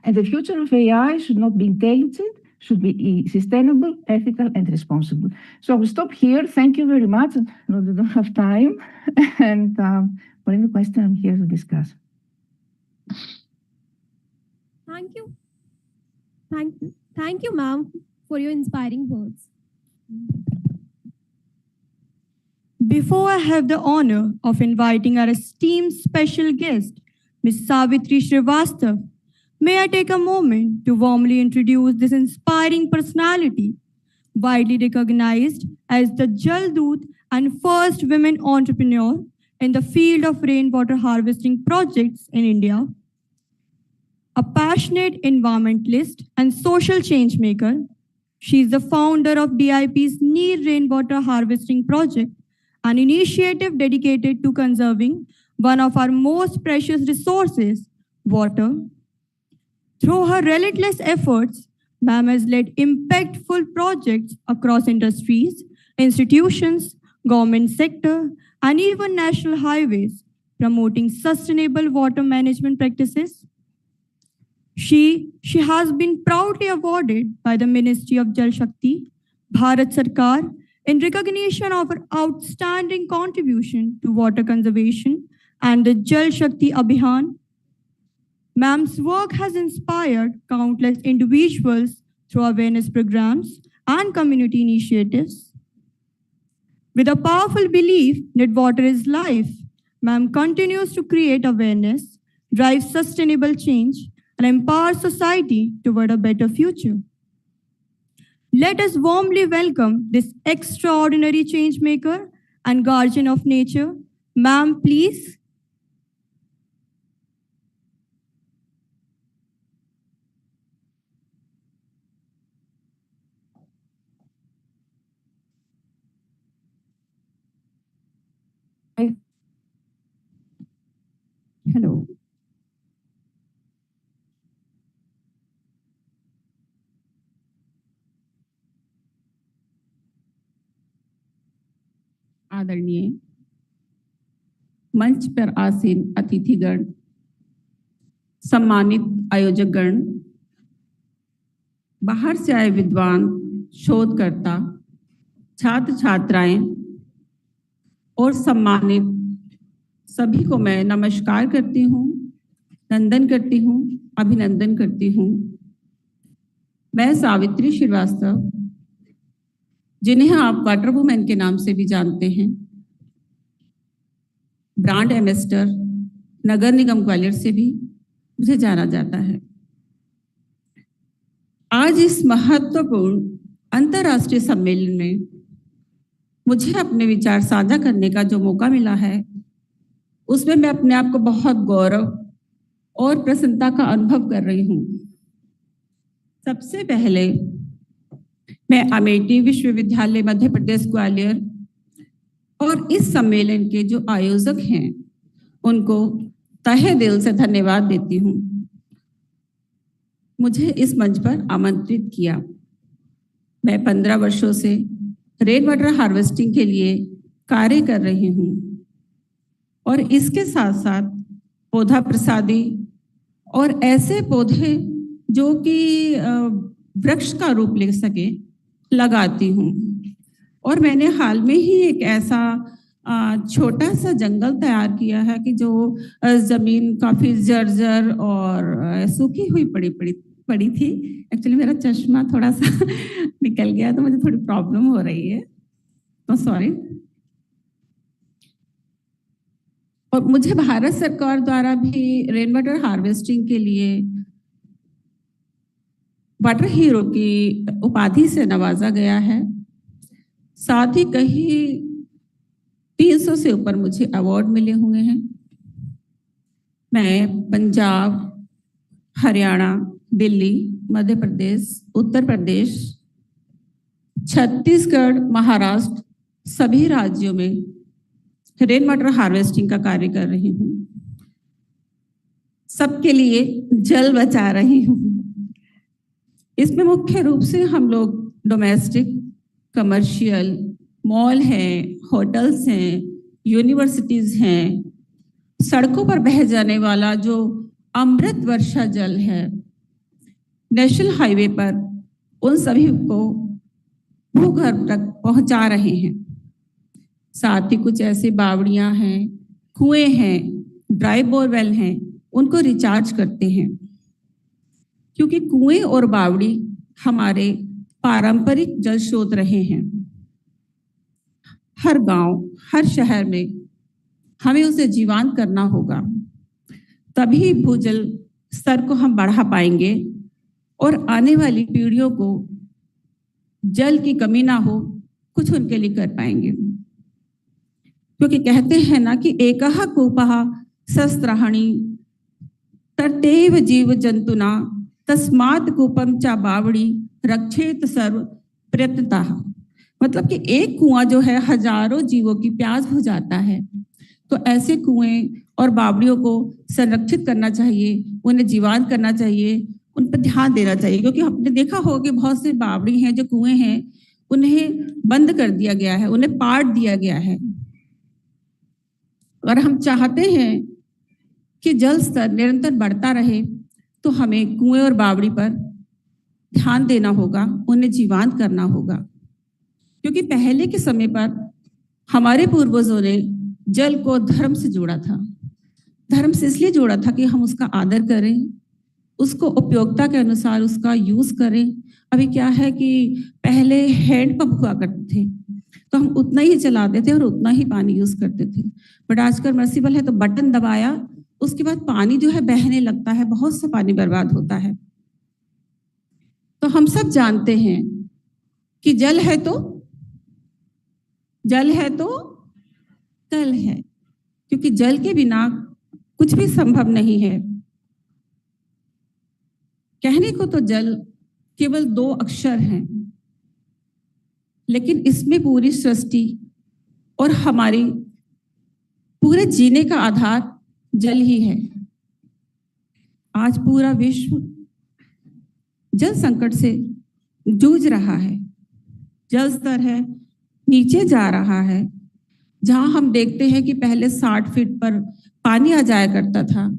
And the future of AI should not be intelligent, should be sustainable, ethical, and responsible. So I will stop here. Thank you very much. No, we don't have time. And for any question, I'm here to discuss. Thank you. Thank you, ma'am, for your inspiring words. Before I have the honor of inviting our esteemed special guest, Ms. Savitri Srivastav, may I take a moment to warmly introduce this inspiring personality, widely recognized as the Jal Doot and first women entrepreneur in the field of rainwater harvesting projects in India. A passionate environmentalist and social change maker, she is the founder of DIP's Neer Rainwater Harvesting Project, an initiative dedicated to conserving one of our most precious resources, water. Through her relentless efforts, ma'am has led impactful projects across industries, institutions, government sector, and even national highways, promoting sustainable water management practices. She has been proudly awarded by the Ministry of Jal Shakti, Bharat Sarkar, in recognition of her outstanding contribution to water conservation and the Jal Shakti Abhiyan. Ma'am's work has inspired countless individuals through awareness programs and community initiatives. With a powerful belief that water is life, ma'am continues to create awareness, drive sustainable change, and empower society toward a better future. Let us warmly welcome this extraordinary change maker and guardian of nature. Ma'am, please. Hello. आदरणीय मंच पर आसीन अतिथिगण, सम्मानित आयोजकगण, बाहर से आए विद्वान, शोधकर्ता, छात्र छात्राएं और सम्मानित सभी को मैं नमस्कार करती हूँ, नंदन करती हूँ, अभिनंदन करती हूँ। मैं सावित्री श्रीवास्तव, जिन्हें आप वाटर वुमेन के नाम से भी जानते हैं, ब्रांड एम्बेसडर, नगर निगम ग्वालियर से भी मुझे जाना जाता है। आज इस महत्वपूर्ण अंतर्राष्ट्रीय सम्मेलन में मुझे अपने विचार साझा करने का जो मौका मिला है, उसमें मैं अपने आप को बहुत गौरव और प्रसन्नता का अनुभव कर रही हूँ। सबसे पहले मैं अमेठी विश्वविद्यालय मध्य प्रदेश ग्वालियर और इस सम्मेलन के जो आयोजक हैं, उनको तहे दिल से धन्यवाद देती हूँ, मुझे इस मंच पर आमंत्रित किया। मैं 15 वर्षों से रेन वाटर हार्वेस्टिंग के लिए कार्य कर रही हूँ और इसके साथ साथ पौधा प्रसादी और ऐसे पौधे जो कि वृक्ष का रूप ले सके लगाती हूँ। और मैंने हाल में ही एक ऐसा छोटा सा जंगल तैयार किया है कि जो जमीन काफी जर्जर और सूखी हुई पड़ी थी। एक्चुअली मेरा चश्मा थोड़ा सा निकल गया तो मुझे थोड़ी प्रॉब्लम हो रही है, तो सॉरी। और मुझे भारत सरकार द्वारा भी रेन वाटर हार्वेस्टिंग के लिए वाटर हीरो की उपाधि से नवाजा गया है। साथ ही कई 300 से ऊपर मुझे अवार्ड मिले हुए हैं। मैं पंजाब, हरियाणा, दिल्ली, मध्य प्रदेश, उत्तर प्रदेश, छत्तीसगढ़, महाराष्ट्र सभी राज्यों में रेन वाटर हार्वेस्टिंग का कार्य कर रही हूँ। सबके लिए जल बचा रही हूँ। इसमें मुख्य रूप से हम लोग डोमेस्टिक, कमर्शियल, मॉल हैं, होटल्स हैं, यूनिवर्सिटीज हैं, सड़कों पर बह जाने वाला जो अमृत वर्षा जल है, नेशनल हाईवे पर, उन सभी को भूगर्भ तक पहुंचा रहे हैं। साथ ही कुछ ऐसे बावड़ियां हैं, कुएं हैं, ड्राई बोरवेल हैं, उनको रिचार्ज करते हैं, क्योंकि कुएं और बावड़ी हमारे पारंपरिक जल स्रोत रहे हैं। हर गांव, हर शहर में हमें उसे जीवंत करना होगा, तभी भूजल स्तर को हम बढ़ा पाएंगे और आने वाली पीढ़ियों को जल की कमी ना हो, कुछ उनके लिए कर पाएंगे। क्योंकि कहते हैं ना कि एकः कूपः सस्त्राणि तटेव जीव जंतुना तस्मात् कूपम च बावड़ी रक्षेत सर्व प्रयत्नतः। मतलब कि एक कुआं जो है हजारों जीवों की प्यास बुझाता है। तो ऐसे कुएं और बावड़ियों को संरक्षित करना चाहिए, उन्हें जीवंत करना चाहिए, उन पर ध्यान देना चाहिए। क्योंकि हमने देखा होगा कि बहुत से बावड़ी हैं, जो कुएं हैं, उन्हें बंद कर दिया गया है, उन्हें पाट दिया गया है। अगर हम चाहते हैं कि जल स्तर निरंतर बढ़ता रहे, तो हमें कुएं और बावड़ी पर ध्यान देना होगा, उन्हें जीवंत करना होगा। क्योंकि पहले के समय पर हमारे पूर्वजों ने जल को धर्म से जोड़ा था। धर्म से इसलिए जोड़ा था कि हम उसका आदर करें, उसको उपयोगिता के अनुसार उसका यूज करें। अभी क्या है कि पहले हैंडपंप हुआ करते थे, तो हम उतना ही चलाते थे और उतना ही पानी यूज करते थे। बट आजकल मर्सिबल है, तो बटन दबाया, उसके बाद पानी जो है बहने लगता है, बहुत सा पानी बर्बाद होता है। तो हम सब जानते हैं कि जल है तो कल है, क्योंकि जल के बिना कुछ भी संभव नहीं है। कहने को तो जल केवल 2 अक्षर हैं, लेकिन इसमें पूरी सृष्टि और हमारी पूरे जीने का आधार जल ही है। आज पूरा विश्व जल संकट से जूझ रहा है। जल स्तर है नीचे जा रहा है। जहां हम देखते हैं कि पहले 60 फीट पर पानी आ जाया करता था,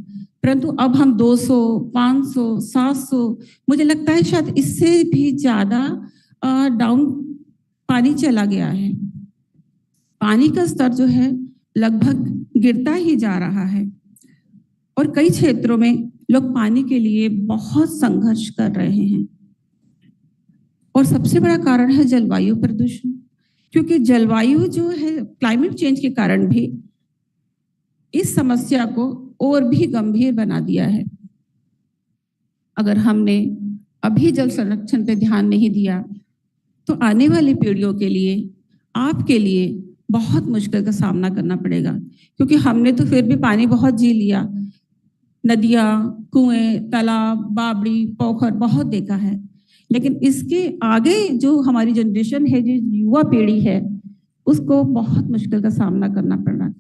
परंतु अब हम 200, 500, 700, मुझे लगता है शायद इससे भी ज्यादा डाउन पानी चला गया है। पानी का स्तर जो है लगभग गिरता ही जा रहा है और कई क्षेत्रों में लोग पानी के लिए बहुत संघर्ष कर रहे हैं। और सबसे बड़ा कारण है जलवायु प्रदूषण, क्योंकि जलवायु जो है क्लाइमेट चेंज के कारण भी इस समस्या को और भी गंभीर बना दिया है। अगर हमने अभी जल संरक्षण पे ध्यान नहीं दिया, तो आने वाली पीढ़ियों के लिए, आपके लिए बहुत मुश्किल का सामना करना पड़ेगा। क्योंकि हमने तो फिर भी पानी बहुत जी लिया, नदियाँ, कुएं, तालाब, बावड़ी, पोखर बहुत देखा है, लेकिन इसके आगे जो हमारी जनरेशन है, जो युवा पीढ़ी है, उसको बहुत मुश्किल का सामना करना पड़ रहा है।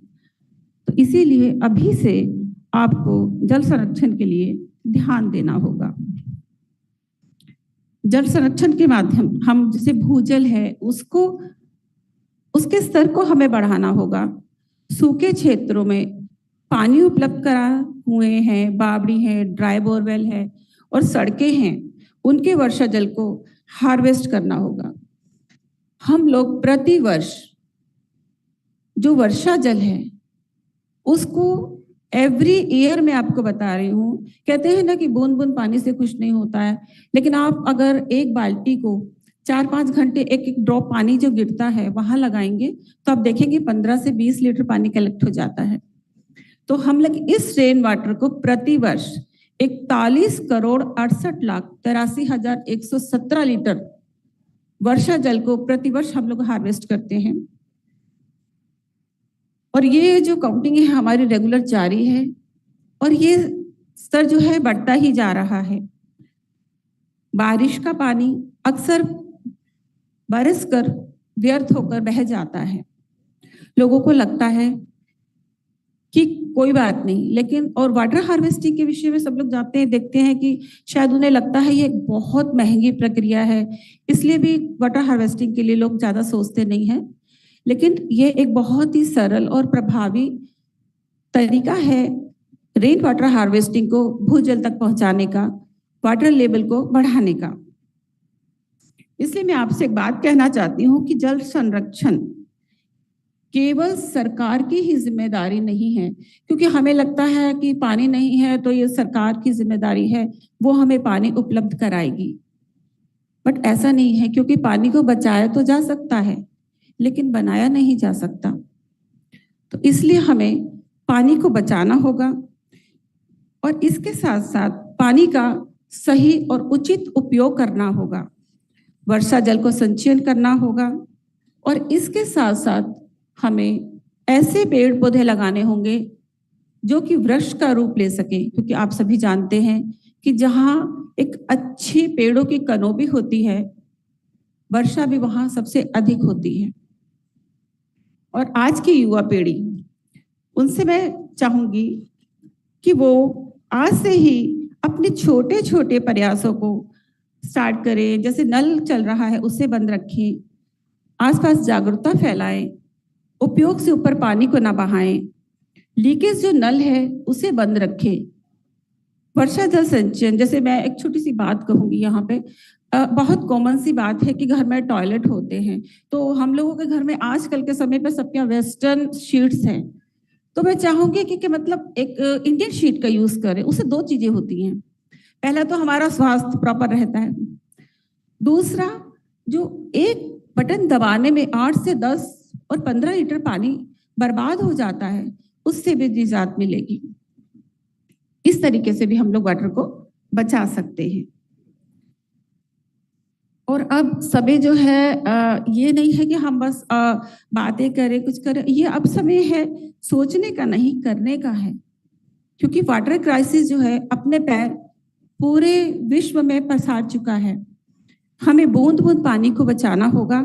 तो इसीलिए अभी से आपको जल संरक्षण के लिए ध्यान देना होगा। जल संरक्षण के माध्यम हम जैसे भूजल है उसको, उसके स्तर को हमें बढ़ाना होगा। सूखे क्षेत्रों में पानी उपलब्ध करा, कुएं हैं, बावड़ी हैं, ड्राई बोरवेल है और सड़कें हैं, उनके वर्षा जल को हार्वेस्ट करना होगा। हम लोग प्रति वर्ष जो वर्षा जल है उसको एवरी ईयर, मैं आपको बता रही हूँ, कहते हैं ना कि बूंद बूंद पानी से कुछ नहीं होता है, लेकिन आप अगर एक बाल्टी को 4-5 घंटे एक एक ड्रॉप पानी जो गिरता है वहां लगाएंगे, तो आप देखेंगे 15 से 20 लीटर पानी कलेक्ट हो जाता है। तो हम लोग इस रेन वाटर को प्रति वर्ष 41,68,83,117 लीटर वर्षा जल को प्रतिवर्ष हम लोग हार्वेस्ट करते हैं और ये जो काउंटिंग है हमारी रेगुलर जारी है और ये स्तर जो है बढ़ता ही जा रहा है। बारिश का पानी अक्सर बरस कर व्यर्थ होकर बह जाता है। लोगों को लगता है कि कोई बात नहीं, लेकिन और वाटर हार्वेस्टिंग के विषय में सब लोग जाते हैं, देखते हैं कि शायद उन्हें लगता है ये बहुत महंगी प्रक्रिया है, इसलिए भी वाटर हार्वेस्टिंग के लिए लोग ज़्यादा सोचते नहीं हैं। लेकिन ये एक बहुत ही सरल और प्रभावी तरीका है रेन वाटर हार्वेस्टिंग को भूजल तक पहुंचाने का, वाटर लेवल को बढ़ाने का। इसलिए मैं आपसे एक बात कहना चाहती हूँ कि जल संरक्षण केवल सरकार की ही जिम्मेदारी नहीं है, क्योंकि हमें लगता है कि पानी नहीं है तो ये सरकार की जिम्मेदारी है, वो हमें पानी उपलब्ध कराएगी। बट ऐसा नहीं है, क्योंकि पानी को बचाया तो जा सकता है लेकिन बनाया नहीं जा सकता। तो इसलिए हमें पानी को बचाना होगा और इसके साथ साथ पानी का सही और उचित उपयोग करना होगा। वर्षा जल को संचयन करना होगा और इसके साथ साथ हमें ऐसे पेड़ पौधे लगाने होंगे जो कि वृक्ष का रूप ले सके, क्योंकि आप सभी जानते हैं कि जहाँ एक अच्छी पेड़ों की कनोपी होती है, वर्षा भी वहाँ सबसे अधिक होती है। और आज की युवा पीढ़ी, उनसे मैं चाहूंगी कि वो आज से ही अपने छोटे छोटे प्रयासों को स्टार्ट करें। जैसे नल चल रहा है उसे बंद रखें, आसपास जागरूकता फैलाएं, उपयोग से ऊपर पानी को ना बहाएं, लीकेज जो नल है उसे बंद रखें। वर्षा जल संचयन, जैसे मैं एक छोटी सी बात कहूंगी यहाँ पे, बहुत कॉमन सी बात है कि घर में टॉयलेट होते हैं, तो हम लोगों के घर में आजकल के समय पे सबके यहाँ वेस्टर्न शीट्स हैं। तो मैं चाहूंगी कि मतलब एक इंडियन शीट का यूज करें। उससे दो चीजें होती हैं, पहला तो हमारा स्वास्थ्य प्रॉपर रहता है, दूसरा जो एक बटन दबाने में 8 से 10 और 15 लीटर पानी बर्बाद हो जाता है, उससे भी निजात मिलेगी। इस तरीके से भी हम लोग वाटर को बचा सकते हैं। और अब समय जो है ये नहीं है कि हम बस बातें करें, कुछ करें, ये अब समय है सोचने का नहीं, करने का है। क्योंकि वाटर क्राइसिस जो है अपने पैर पूरे विश्व में पसार चुका है। हमें बूंद बूंद पानी को बचाना होगा।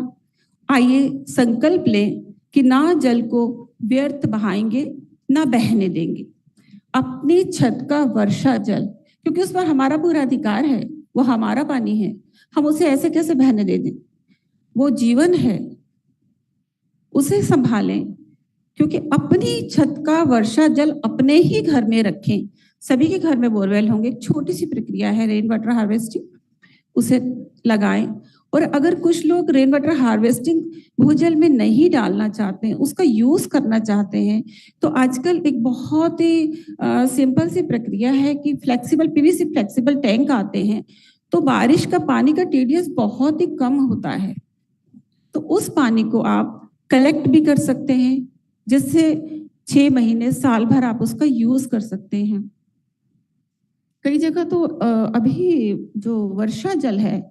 आइए संकल्प लें कि ना जल को व्यर्थ बहाएंगे, ना बहने देंगे। अपनी छत का वर्षा जल, क्योंकि उस पर हमारा पूरा अधिकार है, वो हमारा पानी है, हम उसे ऐसे कैसे बहने दे दें? वो जीवन है, उसे संभालें। क्योंकि अपनी छत का वर्षा जल अपने ही घर में रखें। सभी के घर में बोरवेल होंगे, एक छोटी सी प्रक्रिया है रेन वाटर हार्वेस्टिंग, उसे लगाएं। और अगर कुछ लोग रेन वाटर हार्वेस्टिंग भूजल में नहीं डालना चाहते हैं, उसका यूज करना चाहते हैं, तो आजकल एक बहुत ही सिंपल सी प्रक्रिया है कि फ्लेक्सिबल पीवीसी फ्लेक्सिबल टैंक आते हैं। तो बारिश का पानी का टीडीएस बहुत ही कम होता है, तो उस पानी को आप कलेक्ट भी कर सकते हैं, जिससे 6 महीने साल भर आप उसका यूज कर सकते हैं। कई जगह तो अभी जो वर्षा जल है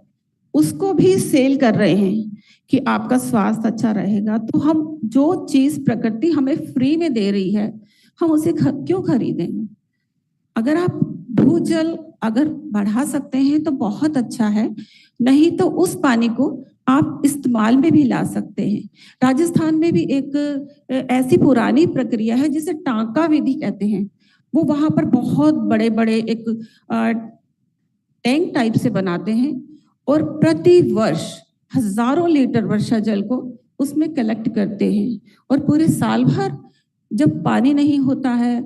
उसको भी सेल कर रहे हैं कि आपका स्वास्थ्य अच्छा रहेगा। तो हम जो चीज प्रकृति हमें फ्री में दे रही है, हम उसे क्यों खरीदें? अगर आप भूजल अगर बढ़ा सकते हैं तो बहुत अच्छा है, नहीं तो उस पानी को आप इस्तेमाल में भी ला सकते हैं। राजस्थान में भी एक ऐसी पुरानी प्रक्रिया है जिसे टांका विधि कहते हैं। वो वहां पर बहुत बड़े बड़े एक टैंक टाइप से बनाते हैं और प्रति वर्ष हजारों लीटर वर्षा जल को उसमें कलेक्ट करते हैं। और पूरे साल भर जब पानी नहीं होता है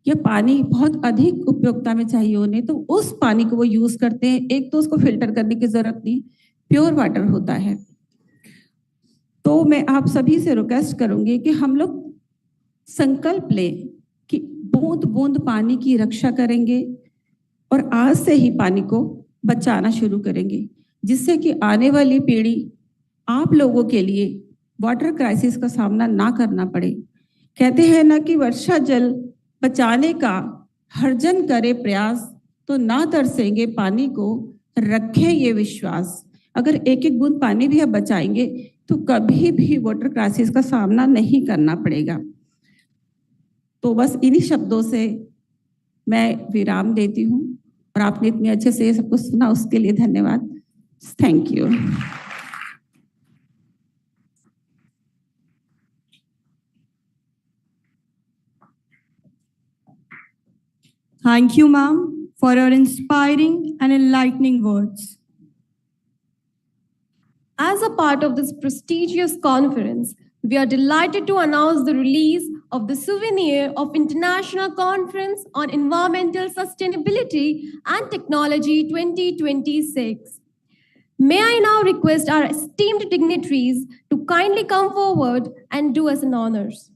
या पानी बहुत अधिक उपयोगिता में चाहिए उन्हें, तो उस पानी को वो यूज करते हैं। एक तो उसको फिल्टर करने की जरूरत नहीं, प्योर वाटर होता है। तो मैं आप सभी से रिक्वेस्ट करूंगी कि हम लोग संकल्प लें कि बूंद बूंद पानी की रक्षा करेंगे और आज से ही पानी को बचाना शुरू करेंगे, जिससे कि आने वाली पीढ़ी आप लोगों के लिए वाटर क्राइसिस का सामना ना करना पड़े। कहते हैं ना कि वर्षा जल बचाने का हर जन करे प्रयास, तो ना तरसेंगे पानी को, रखें ये विश्वास। अगर एक एक बूंद पानी भी आप बचाएंगे तो कभी भी वाटर क्राइसिस का सामना नहीं करना पड़ेगा। तो बस इन्हीं शब्दों से मैं विराम देती हूँ और आपने इतने अच्छे से सब कुछ सुना, उसके लिए धन्यवाद। Thank you. Thank you, ma'am, for your inspiring and enlightening words. As a part of this prestigious conference, we are delighted to announce the release of the souvenir of International Conference on Environmental Sustainability and Technology 2026. May I now request our esteemed dignitaries to kindly come forward and do us an honors.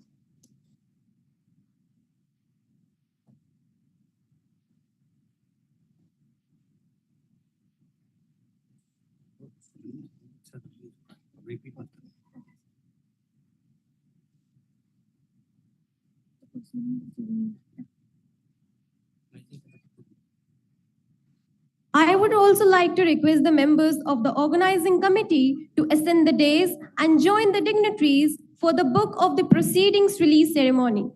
I would also like to request the members of the organizing committee to ascend the dais and join the dignitaries for the book of the proceedings release ceremony.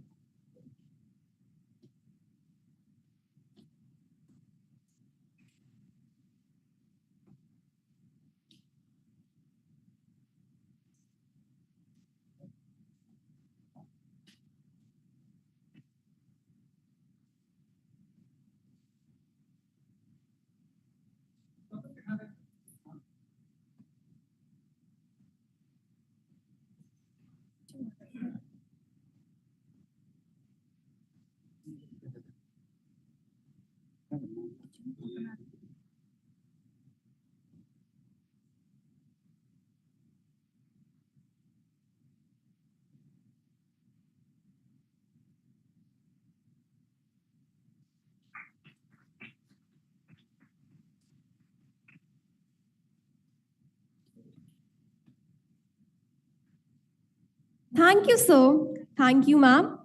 Thank you, sir. Thank you, ma'am.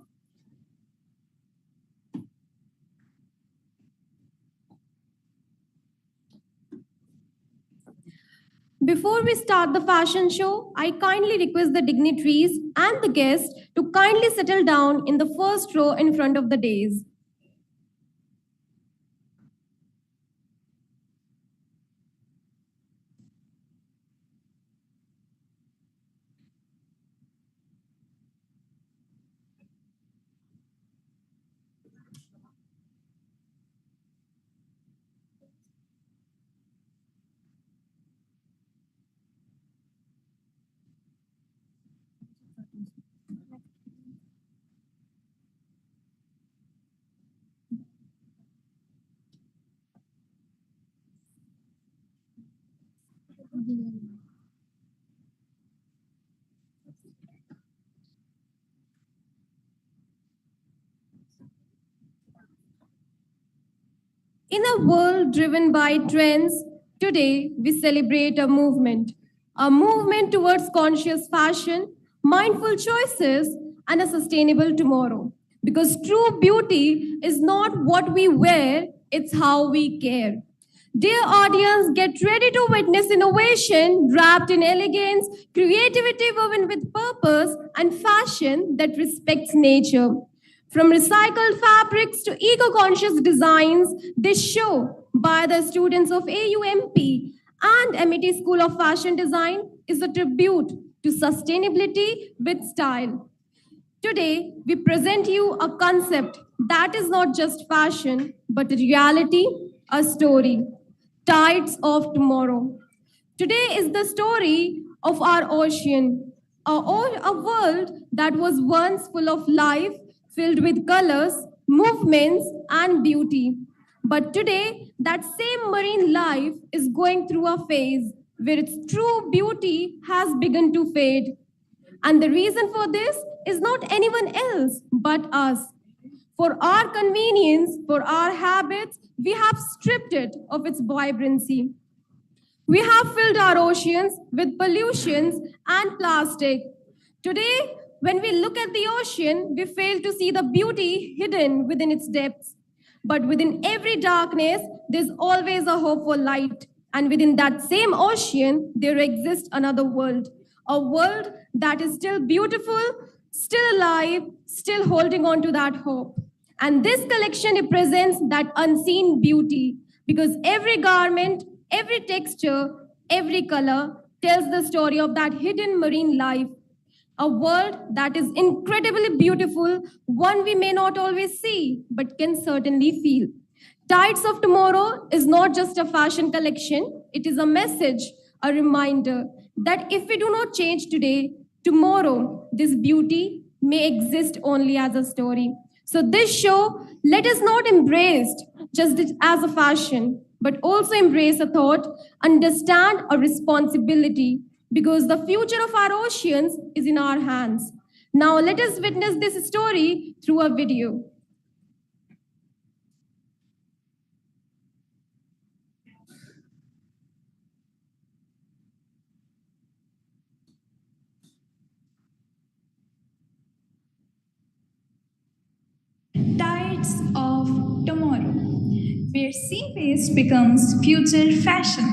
Before we start the fashion show, I kindly request the dignitaries and the guests to kindly settle down in the first row in front of the dais. In a world driven by trends, today we celebrate a movement towards conscious fashion, mindful choices, and a sustainable tomorrow. Because true beauty is not what we wear, it's how we care. Dear audience, get ready to witness innovation wrapped in elegance, creativity woven with purpose, and fashion that respects nature. From recycled fabrics to eco-conscious designs, this show by the students of AUMP and MIT School of Fashion Design is a tribute to sustainability with style. Today, we present you a concept that is not just fashion, but a reality, a story. Tides of tomorrow. Today is the story of our ocean, a world that was once full of life, filled with colors, movements, and beauty. But today, that same marine life is going through a phase where its true beauty has begun to fade. And the reason for this is not anyone else but us. For our convenience, for our habits, we have stripped it of its vibrancy. We have filled our oceans with pollutions and plastic. Today, when we look at the ocean, we fail to see the beauty hidden within its depths. But within every darkness, there's always a hope for light. And within that same ocean, there exists another world, a world that is still beautiful, still alive, still holding on to that hope. And this collection represents that unseen beauty because every garment, every texture, every color tells the story of that hidden marine life, a world that is incredibly beautiful, one we may not always see, but can certainly feel. Tides of Tomorrow is not just a fashion collection, it is a message, a reminder that if we do not change today, tomorrow this beauty may exist only as a story. So, this show, let us not embrace just it as a fashion, but also embrace a thought, understand a responsibility, because the future of our oceans is in our hands. Now, let us witness this story through a video. Tides of Tomorrow, where sea waste becomes future fashion.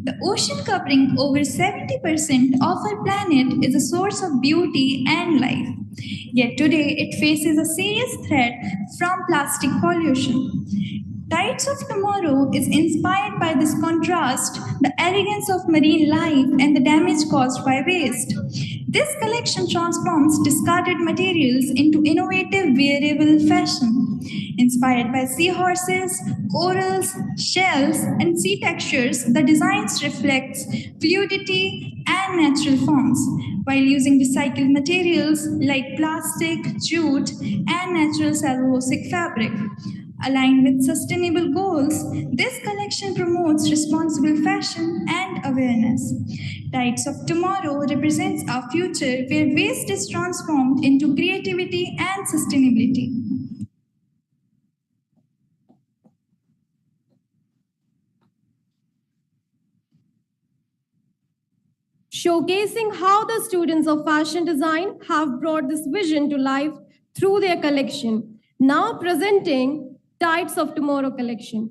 The ocean, covering over 70% of our planet, is a source of beauty and life. Yet today it faces a serious threat from plastic pollution. Tides of Tomorrow is inspired by this contrast, the elegance of marine life and the damage caused by waste. This collection transforms discarded materials into innovative wearable fashion. Inspired by seahorses, corals, shells, and sea textures, the designs reflects fluidity and natural forms, while using recycled materials like plastic, jute, and natural cellulosic fabric. Aligned with sustainable goals, this collection promotes responsible fashion and awareness. Tides of Tomorrow represents a future where waste is transformed into creativity and sustainability. Showcasing how the students of fashion design have brought this vision to life through their collection. Now presenting Tides of Tomorrow collection.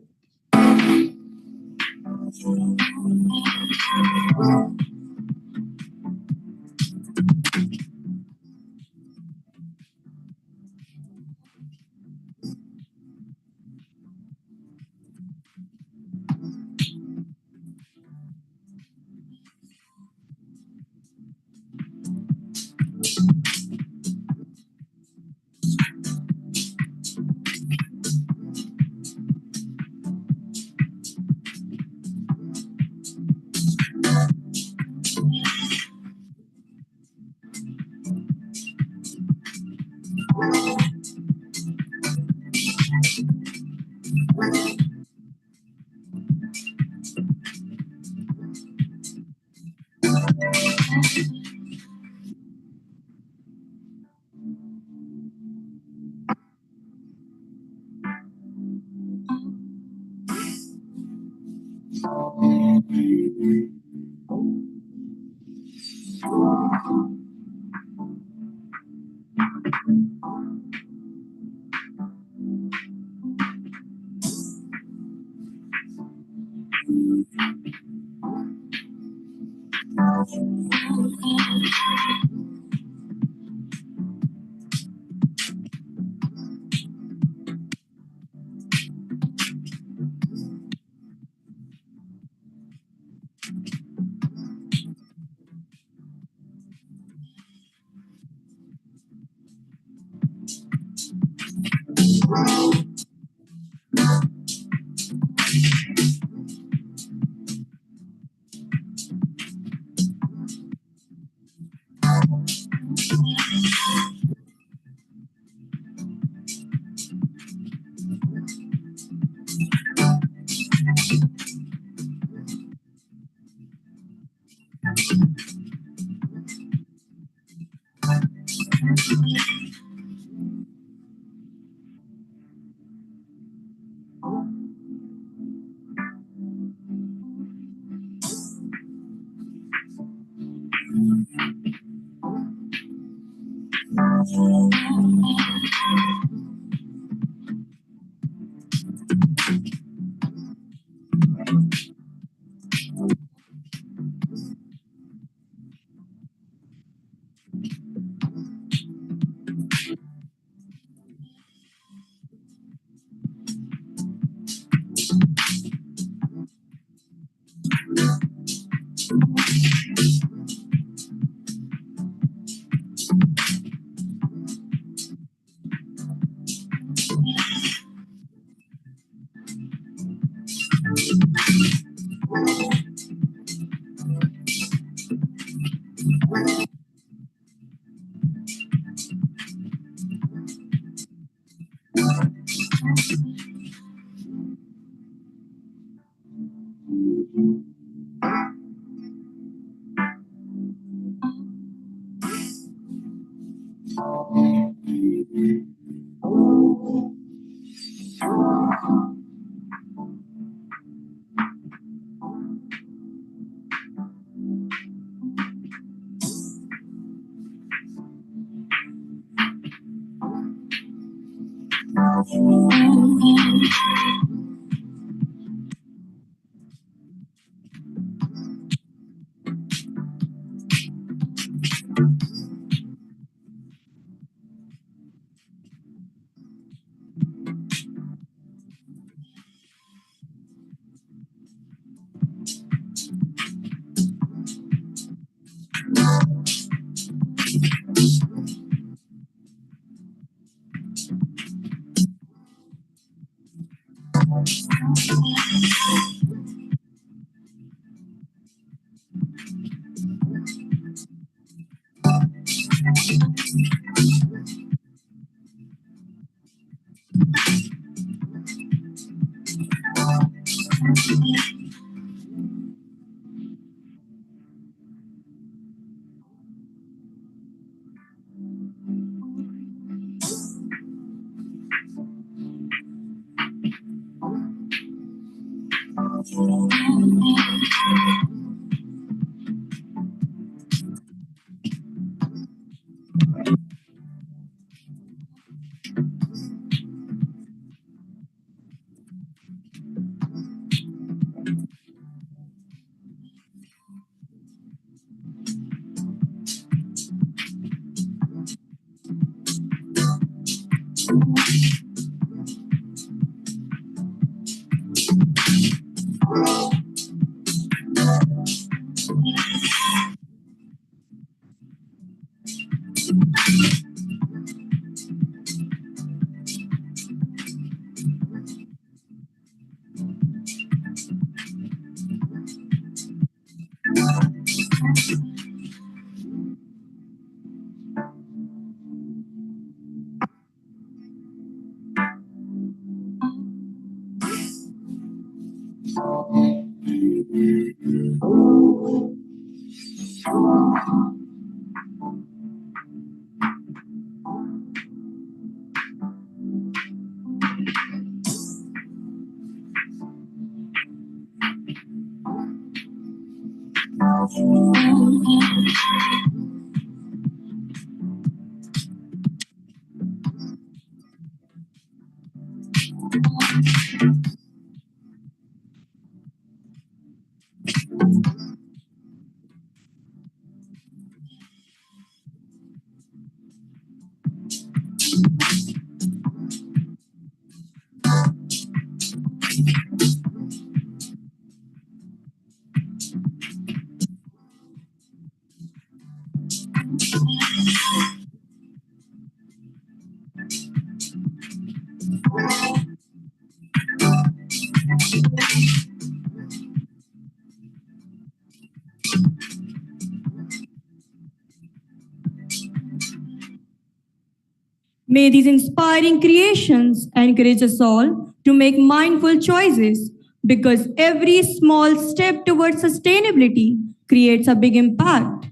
May these inspiring creations encourage us all to make mindful choices because every small step towards sustainability creates a big impact.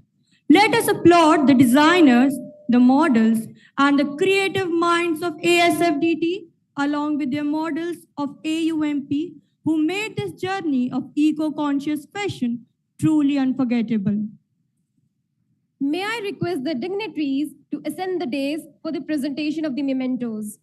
Let us applaud the designers, the models, and the creative minds of ASFDT along with their models of AUMP who made this journey of eco-conscious fashion truly unforgettable. May I request the dignitaries to ascend the dais for the presentation of the mementos.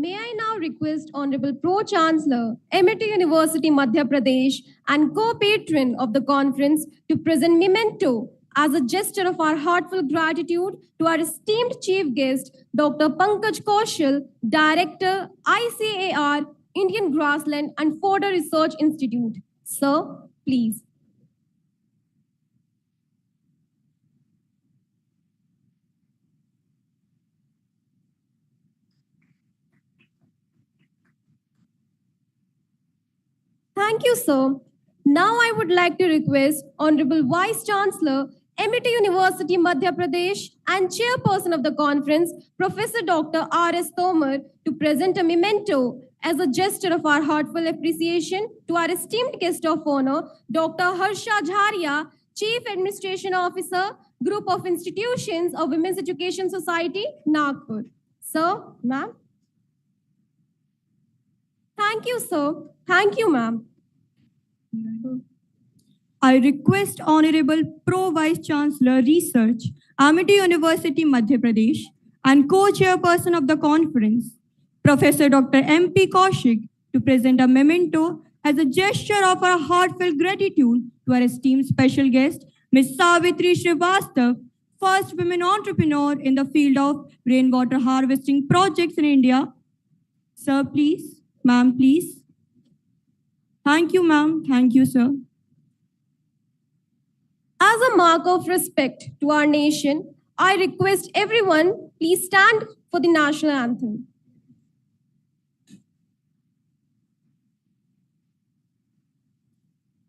May I now request Honorable Pro-Chancellor, MIT University, Madhya Pradesh, and co-patron of the conference to present memento as a gesture of our heartfelt gratitude to our esteemed chief guest, Dr. Pankaj Kaushal, Director, ICAR, Indian Grassland and Fodder Research Institute. Sir, please. Thank you, sir. Now I would like to request Honorable Vice Chancellor, MIT University, Madhya Pradesh, and Chairperson of the conference, Professor Dr. R.S. Tomar, to present a memento as a gesture of our heartfelt appreciation to our esteemed guest of honor, Dr. Harsha Jharia, Chief Administration Officer, Group of Institutions of Women's Education Society, Nagpur. Sir, ma'am. Thank you, sir. Thank you, ma'am. I request Honorable Pro Vice Chancellor Research, Amity University, Madhya Pradesh, and co-chairperson of the conference, Professor Dr. M.P. Kaushik, to present a memento as a gesture of our heartfelt gratitude to our esteemed special guest, Ms. Savitri Srivastav, first women entrepreneur in the field of rainwater harvesting projects in India. Sir, please. Ma'am, please. Thank you, ma'am. Thank you, sir. As a mark of respect to our nation, I request everyone please stand for the national anthem.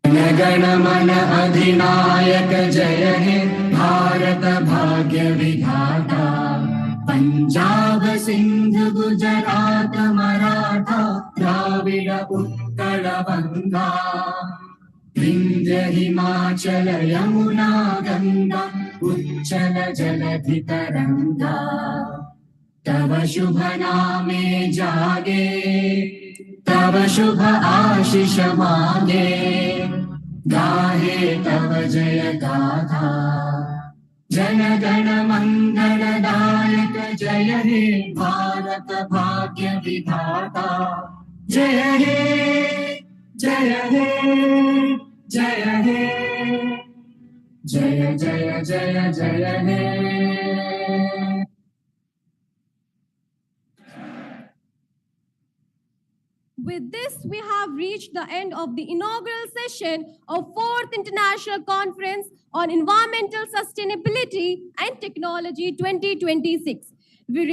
जनगणमन अधिनायक जय हे भारत भाग्य विधाता पंजाब सिंध गुजरात मराठा द्राविड उत्कल गंगा विंध्य हिमाचल यमुना गंगा उच्चल जलधि तरंगा तव शुभ नामे जागे तव शुभ आशीष मांगे गाहे तव जय गाथा जन गण मंगलदायक जय हे भारत भाग्य विधाता जय हे जय हे जय हे जय जय जय जय हे। With this, we have reached the end of the inaugural session of 4th International Conference on Environmental Sustainability and Technology 2026. We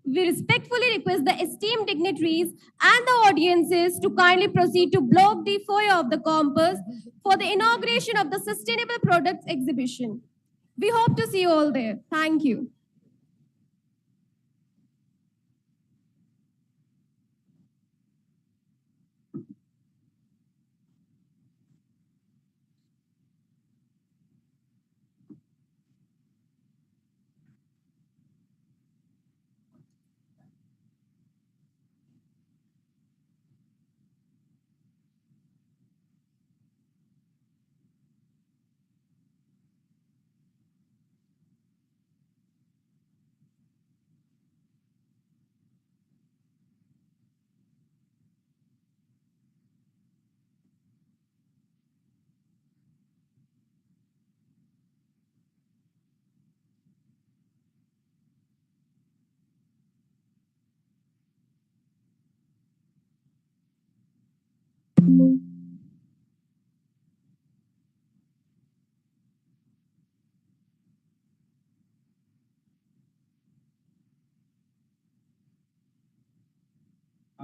respectfully request the esteemed dignitaries and the audiences to kindly proceed to block the foyer of the campus for the inauguration of the Sustainable Products Exhibition. We hope to see you all there. Thank you.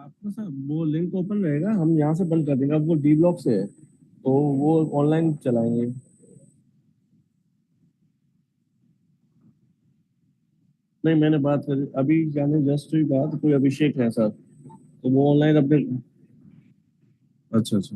आपका sir वो link open रहेगा, हम यहाँ से बंद कर देंगे। अब वो डी ब्लॉक से है तो वो ऑनलाइन चलाएंगे। नहीं, मैंने बात करी अभी, जाने जस्ट हुई बात, कोई अभिषेक है सर, तो वो ऑनलाइन अपने। अच्छा अच्छा।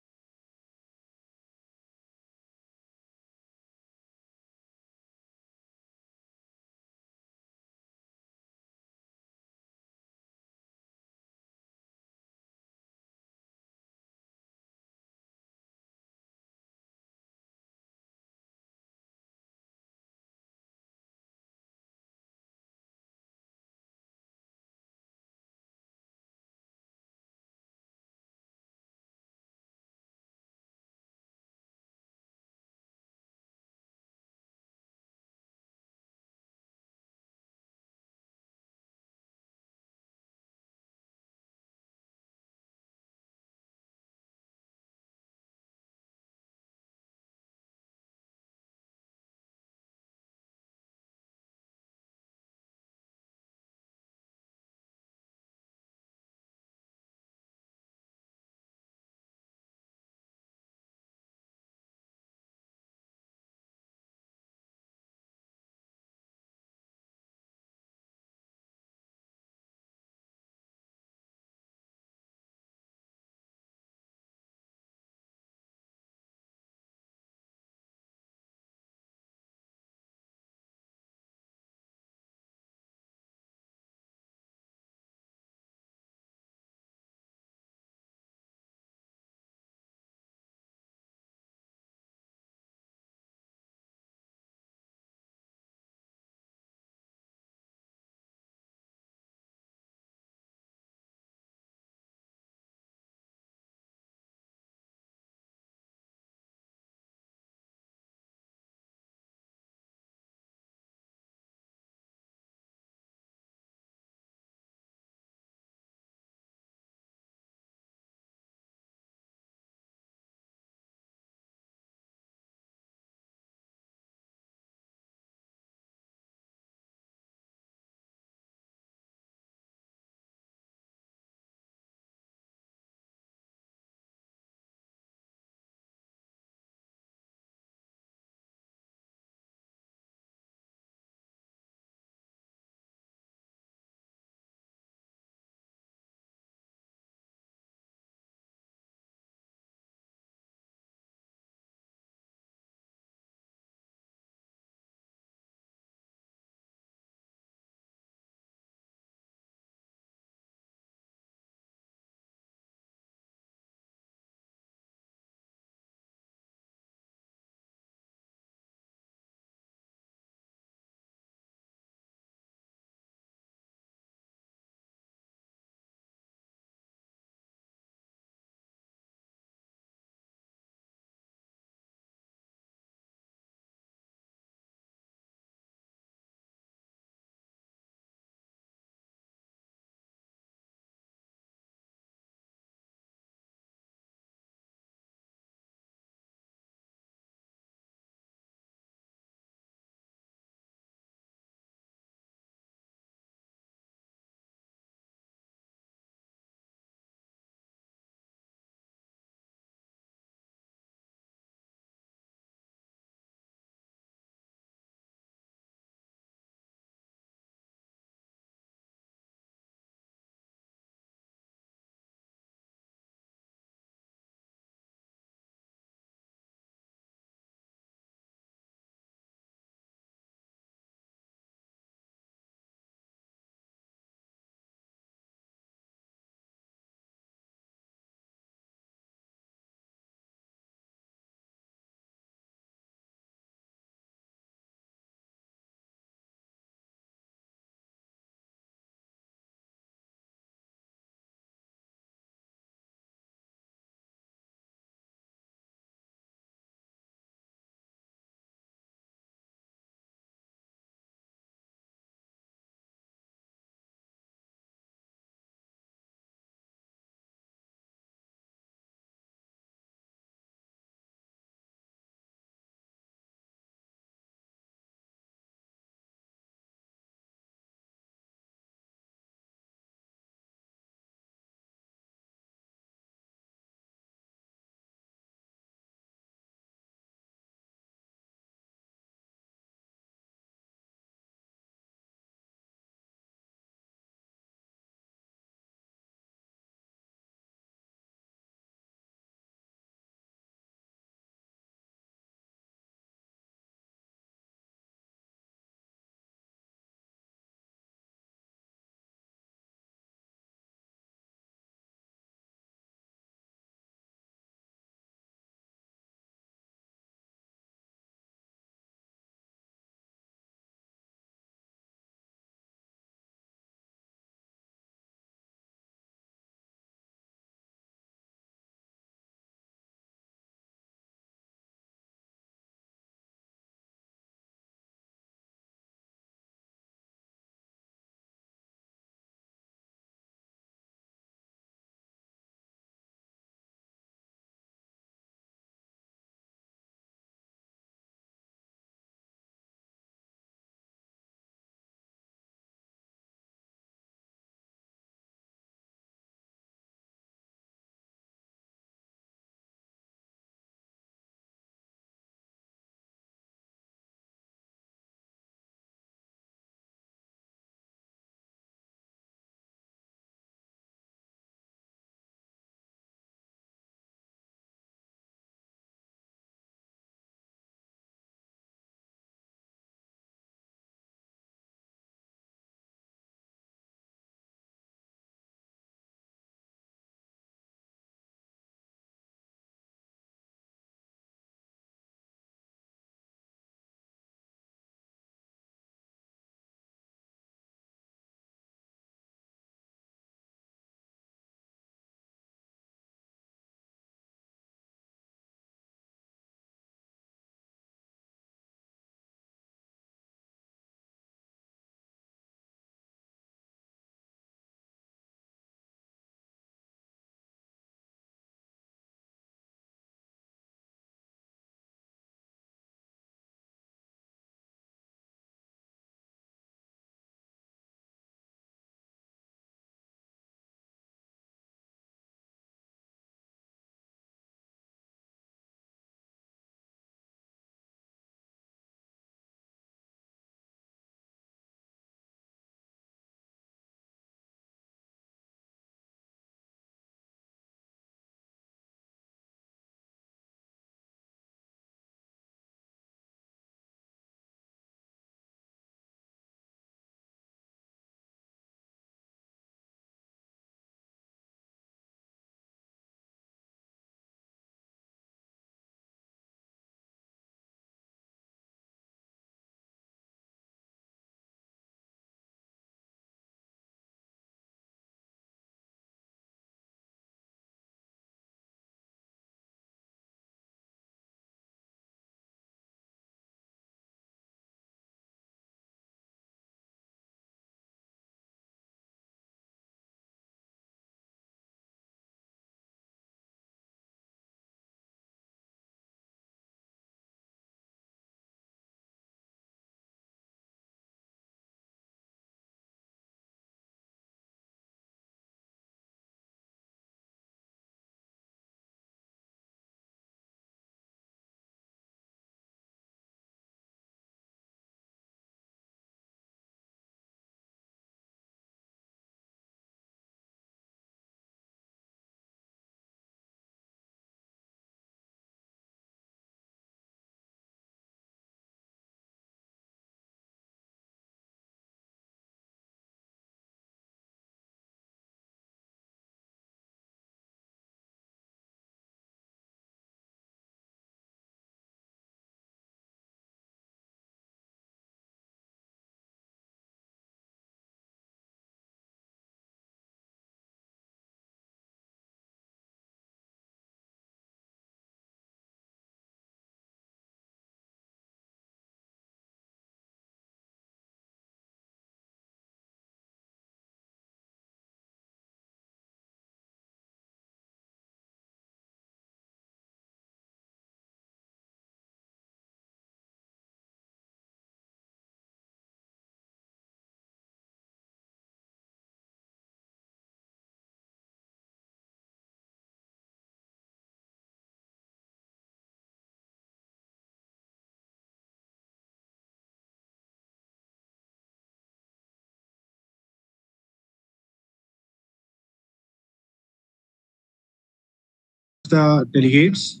the delegates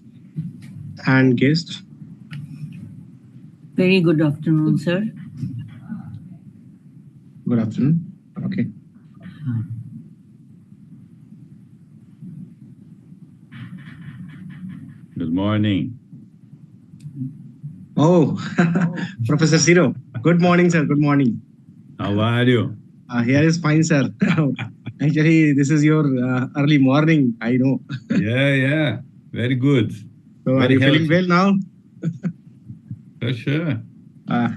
and guests. Very good afternoon, sir. Good afternoon. Okay. Good morning. Oh, Professor Zero. Good morning, sir. Good morning. How are you? Here is fine, sir. Actually, this is your early morning, I know. Yeah. Very good. So Very are you healthy. feeling well now? For sure.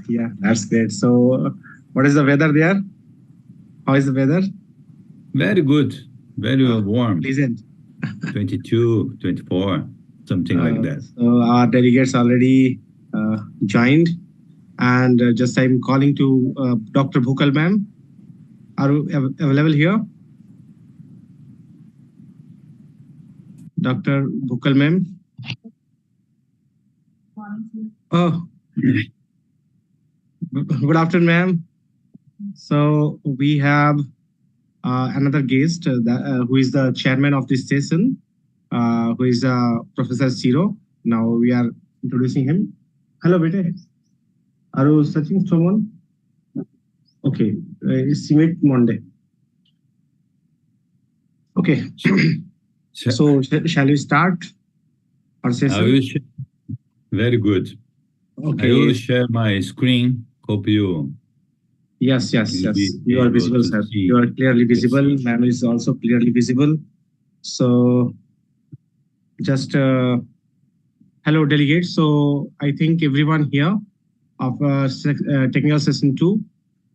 Yeah, that's great. So what is the weather there? How is the weather? Very good. Very warm. Pleasant. 22, 24, something like that. So our delegates already joined. And just I'm calling to Dr. Bhukal ma'am. Are you available here? Dr. Bhukal ma'am. Oh, good afternoon, ma'am. So we have another guest who is the chairman of this session, who is Professor Zero. Now we are introducing him. Hello, Bete. Are you searching someone? Okay, it's meet Monday. Okay. So shall we start our session? Very good. Okay. I will share my screen. Hope you. Yes. You are visible, sir. You are clearly visible. Ma'am is also clearly visible. So just hello, delegates. So I think everyone here of technical session 2.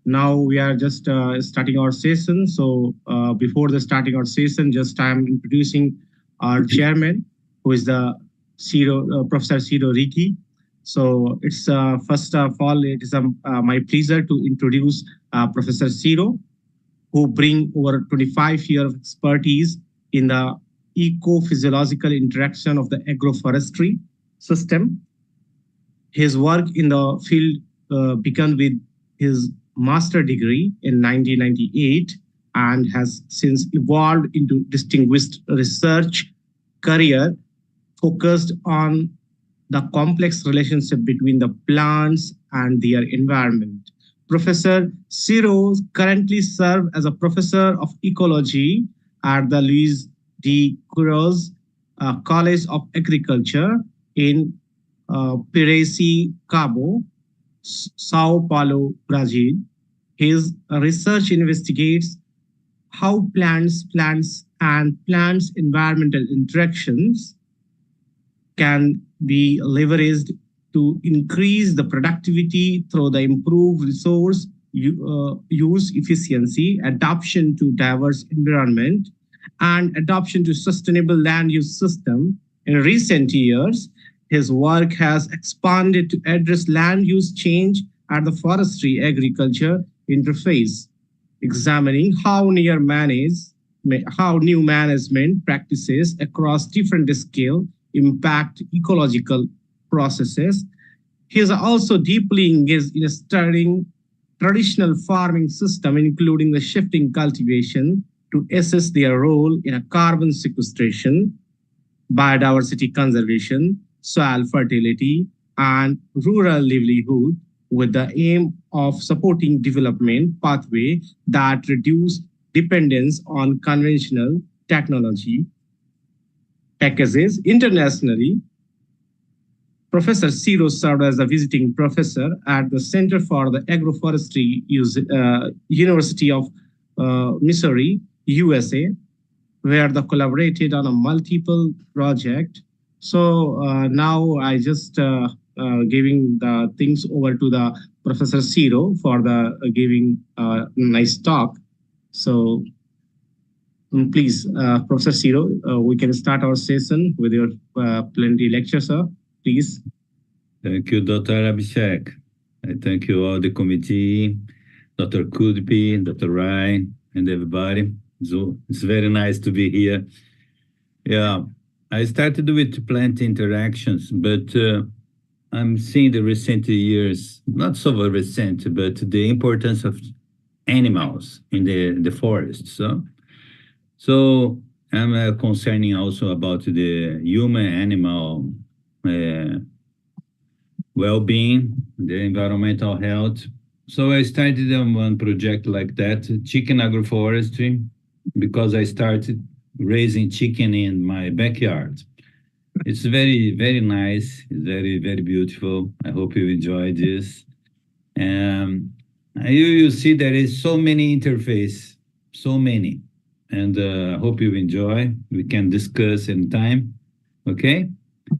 Now we are just starting our session. So before the starting our session, just I'm introducing our chairman, who is the Professor Ciro Riki. So it's first of all, it is my pleasure to introduce Professor Ciro, who bring over 25 years of expertise in the eco-physiological interaction of the agroforestry system. His work in the field began with his master degree in 1998 and has since evolved into distinguished research career focused on the complex relationship between the plants and their environment. Professor Ciro currently serves as a professor of ecology at the Luiz de Queiroz College of Agriculture in Piracicaba, Sao Paulo, Brazil. His research investigates how plants and plants' environmental interactions can be leveraged to increase the productivity through the improved resource use efficiency, adaptation to diverse environment, and adoption to sustainable land use system. In recent years, his work has expanded to address land use change at the forestry agriculture interface, examining how new management practices across different scales impact ecological processes. He is also deeply engaged in studying traditional farming system, including the shifting cultivation, to assess their role in a carbon sequestration, biodiversity conservation, soil fertility, and rural livelihood, with the aim of supporting development pathway that reduce dependence on conventional technology packages internationally. Professor Ciro served as a visiting professor at the Center for the Agroforestry University of Missouri, USA, where they collaborated on a multiple project. So now I just giving the things over to the Professor Ciro for the giving nice talk. So please, Professor Ciro, we can start our session with your plenty lecture, sir. Please. Thank you, Dr. Abhishek. I thank you all the committee, Dr. Kudpi, Dr. Rai, and everybody. So it's very nice to be here. Yeah, I started with plant interactions, but I'm seeing the recent years, not so very recent, but the importance of animals in the forest. So I'm concerning also about the human-animal well-being, the environmental health. So I started one project like that, chicken agroforestry, because I started raising chicken in my backyard. It's very, very nice. It's very, very beautiful. I hope you enjoy this. You see there is so many interface, so many. And I hope you enjoy. We can discuss in time, okay?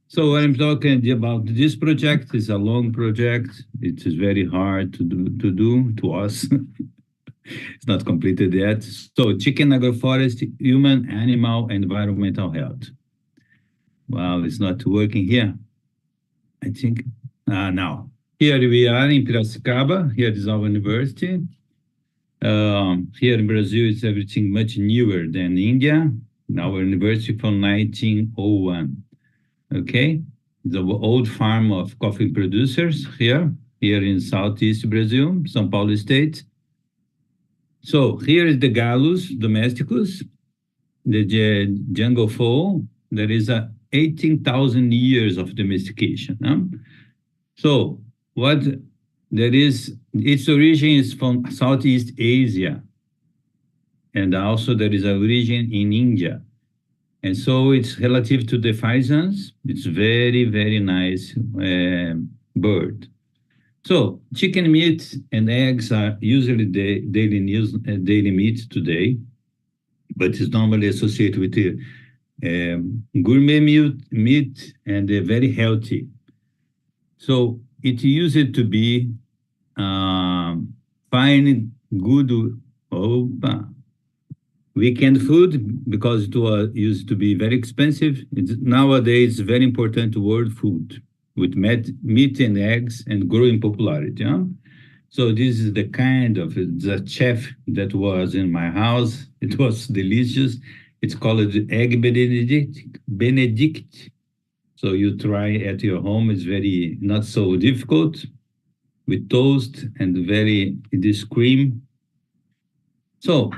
So what I'm talking about this project is a long project. It is very hard to do to us. It's not completed yet. So chicken agroforest, human, animal, environmental health. Wow, it's not working here. I think now. Here we are in Piracicaba. Here is our university. Here in Brazil, it's everything much newer than India. Our university from 1901. Okay, the old farm of coffee producers here in Southeast Brazil, São Paulo State. So here is the Gallus domesticus, the jungle fowl. There is 18,000 years of domestication. So what there is, its origin is from Southeast Asia. And also there is an origin in India. And so it's relative to the pheasants. It's very, very nice bird. So chicken meat and eggs are usually the daily meat today, but it's normally associated with gourmet meat and very healthy. So it used to be fine, good, weekend food, because it was used to be very expensive. It's nowadays very important world food with meat and eggs and growing popularity. So this is the kind of the chef that was in my house. It was delicious. It's called egg Benedict. So you try at your home. It's very not so difficult with toast and this cream. So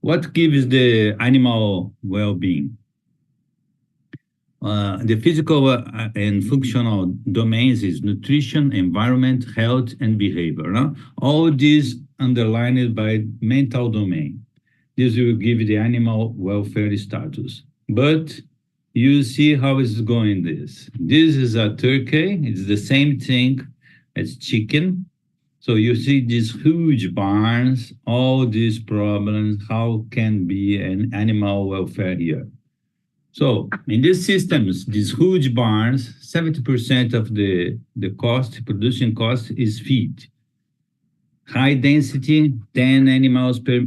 what gives the animal well-being? The physical and functional domains is nutrition, environment, health, and behavior. All these underlined by mental domain. This will give the animal welfare status. But you see how it's going this. This is a turkey. It's the same thing as chicken. So you see these huge barns, all these problems, how can be an animal welfare here? So in these systems, these huge barns, 70% of the cost, production cost is feed. High density, 10 animals per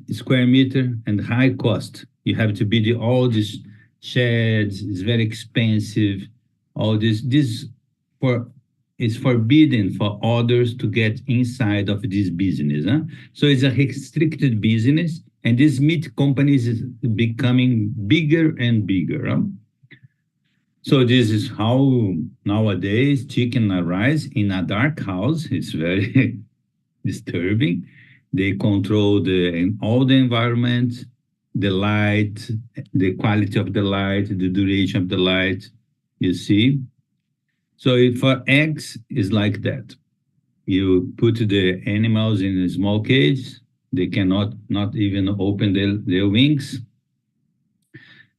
square meter, and high cost. You have to build all these sheds, it's very expensive. All this is forbidden for others to get inside of this business. So it's a restricted business, and this meat companies is becoming bigger and bigger. So this is how nowadays chicken arise in a dark house. It's very disturbing. They control all the environment, the light, the quality of the light, the duration of the light, you see. So for eggs, it's like that. You put the animals in a small cage. They cannot not even open their wings.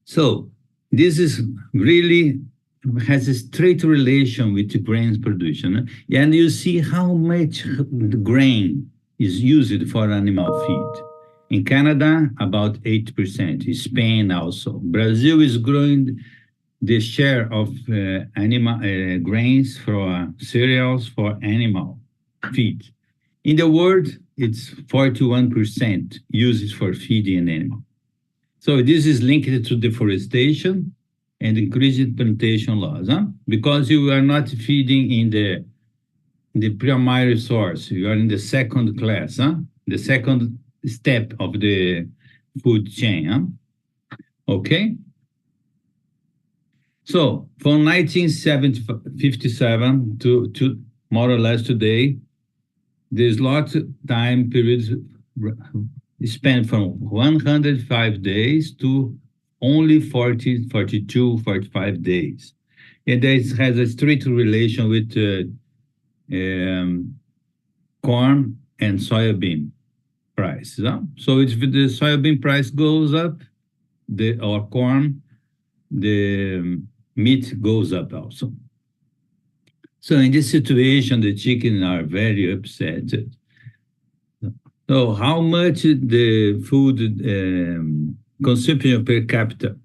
So this is really has a straight relation with the grain production. And you see how much the grain is used for animal feed. In Canada, about 8%. In Spain also. Brazil is growing the share of animal grains for cereals for animal feed. In the world, it's 41% used for feeding an animal. So this is linked to deforestation and increased plantation laws, because you are not feeding in the primary source. You are in the second class, the second step of the food chain. Okay? So from 1957 to more or less today, the slot time period spent from 105 days to only 40, 42, 45 days. And this has a strict relation with corn and soybean price. So if the soybean price goes up, or corn, the meat goes up also. So in this situation, the chicken are very upset. So how much the food consumption per capita?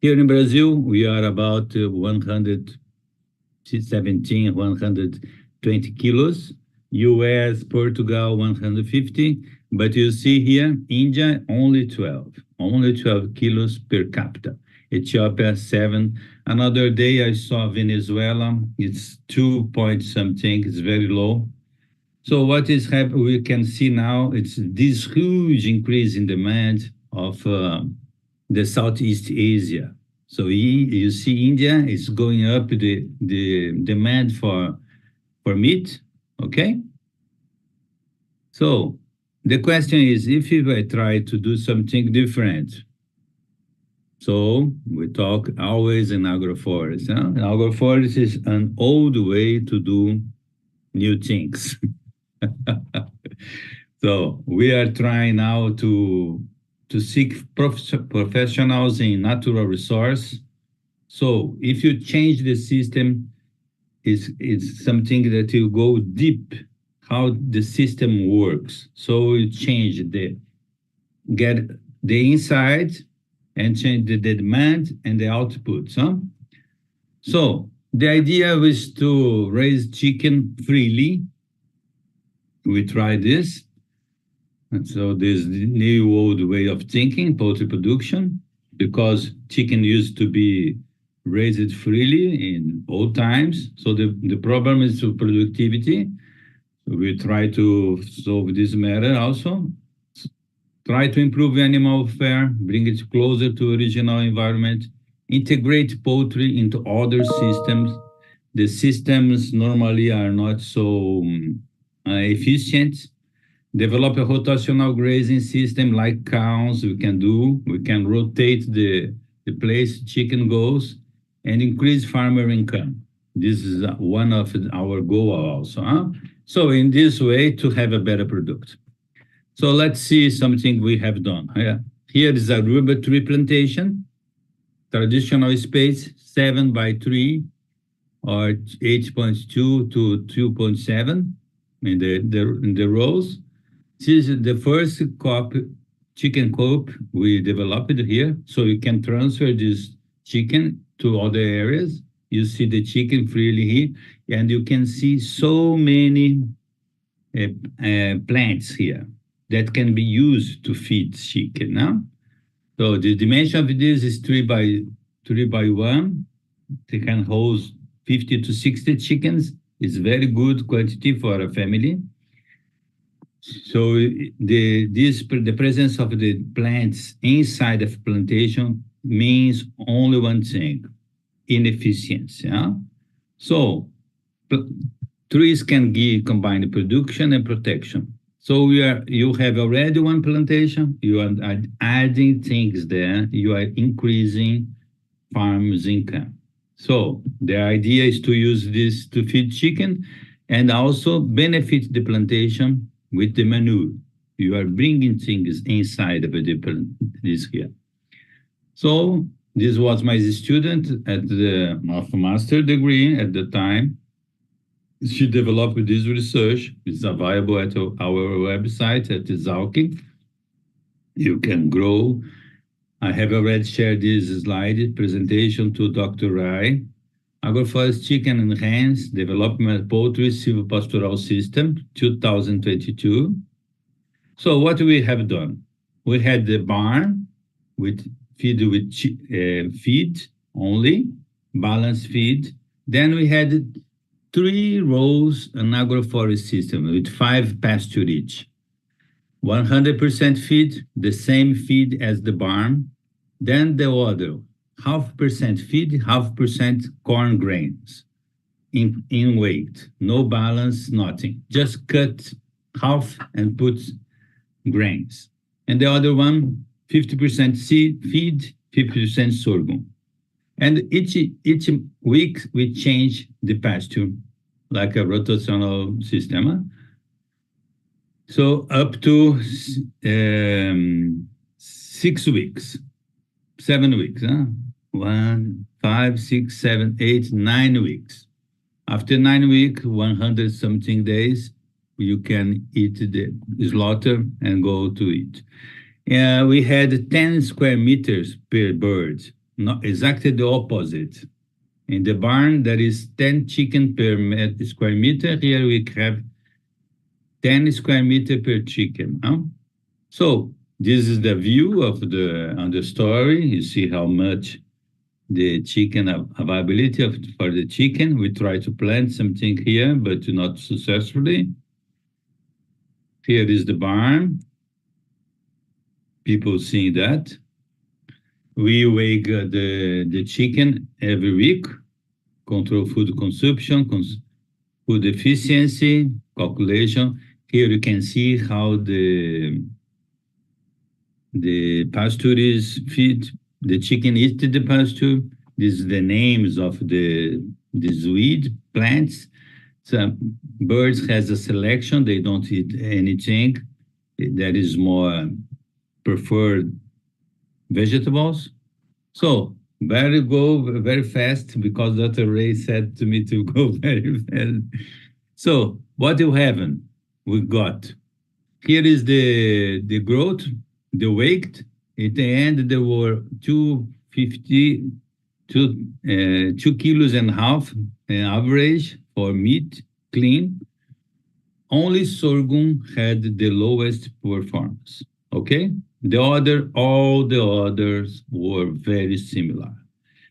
Here in Brazil, we are about 117, 120 kilos. US, Portugal, 150. But you see here, India, only 12 kilos per capita. Ethiopia, 7. Another day I saw Venezuela, it's 2 point something, it's very low. So what is happening, we can see now, it's this huge increase in demand of the Southeast Asia. So you see India is going up the demand for meat, okay? So the question is, if I try to do something different, so we talk always in agroforest. Agroforest is an old way to do new things. So we are trying now to seek professionals in natural resource. So if you change the system, it's something that you go deep, how the system works. So you change get the inside and change the demand and the output. So the idea was to raise chicken freely. We tried this. And so there's the new old way of thinking, poultry production, because chicken used to be raised freely in old times. So the problem is to productivity. So we try to solve this matter also. Try to improve animal welfare, bring it closer to original environment, integrate poultry into other systems. The systems normally are not so efficient. Develop a rotational grazing system like cows we can do. We can rotate the place chicken goes and increase farmer income. This is one of our goals also. So in this way, to have a better product. So let's see something we have done. Here is a rubber tree plantation, traditional space 7 by 3 or 8.2 to 2.7 in the rows. This is the first chicken coop we developed here, so you can transfer this chicken to other areas. You see the chicken freely here, and you can see so many plants here that can be used to feed chicken. So the dimension of this is 3 by 1. They can host 50 to 60 chickens. It's very good quantity for a family. So the presence of the plants inside of plantation means only one thing: inefficiency. So trees can give combined production and protection. So you have already one plantation, you are adding things there, you are increasing farmers' income. So the idea is to use this to feed chicken and also benefit the plantation with the manure. You are bringing things inside of this here. So this was my student at the master degree at the time. She developed this research. It's available at our website at Zalking. You can grow. I have already shared this slide presentation to Dr. Rai. Agroforest Chicken and Hens Development Poultry Silvopastoral System, 2022. So what we have done? We had the barn with feed only, balanced feed. Then we had 3 rows an agroforest system with 5 pasture each. 100% feed, the same feed as the barn. Then the other, 0.5% feed, 0.5% corn grains in weight. No balance, nothing. Just cut half and put grains. And the other one, 50% seed, feed, 50% sorghum. And each week we change the pasture, like a rotational system. So up to 6 weeks, 7 weeks, 1, 5, 6, 7, 8, 9 weeks. After 9 weeks, 100 something days, you can eat the slaughter and go to eat. We had 10 square meters per bird, not exactly the opposite. In the barn, there is 10 chicken per square meter. Here we have 10 square meter per chicken. So this is the view of the story. You see how much the chicken availability for the chicken. We try to plant something here, but not successfully. Here is the barn. People see that. We weigh the chicken every week, control food consumption, food efficiency, calculation. Here you can see how the pasture is feed. The chicken eats the pasture. These are the names of the weed plants. Some birds has a selection. They don't eat anything. That is more preferred vegetables. So go very fast because Dr. Ray said to me to go very fast. So what will happen? We got here is the growth, the weight. At the end there were 2.5 kilos average for meat, clean. Only sorghum had the lowest performance. Okay, all the others were very similar.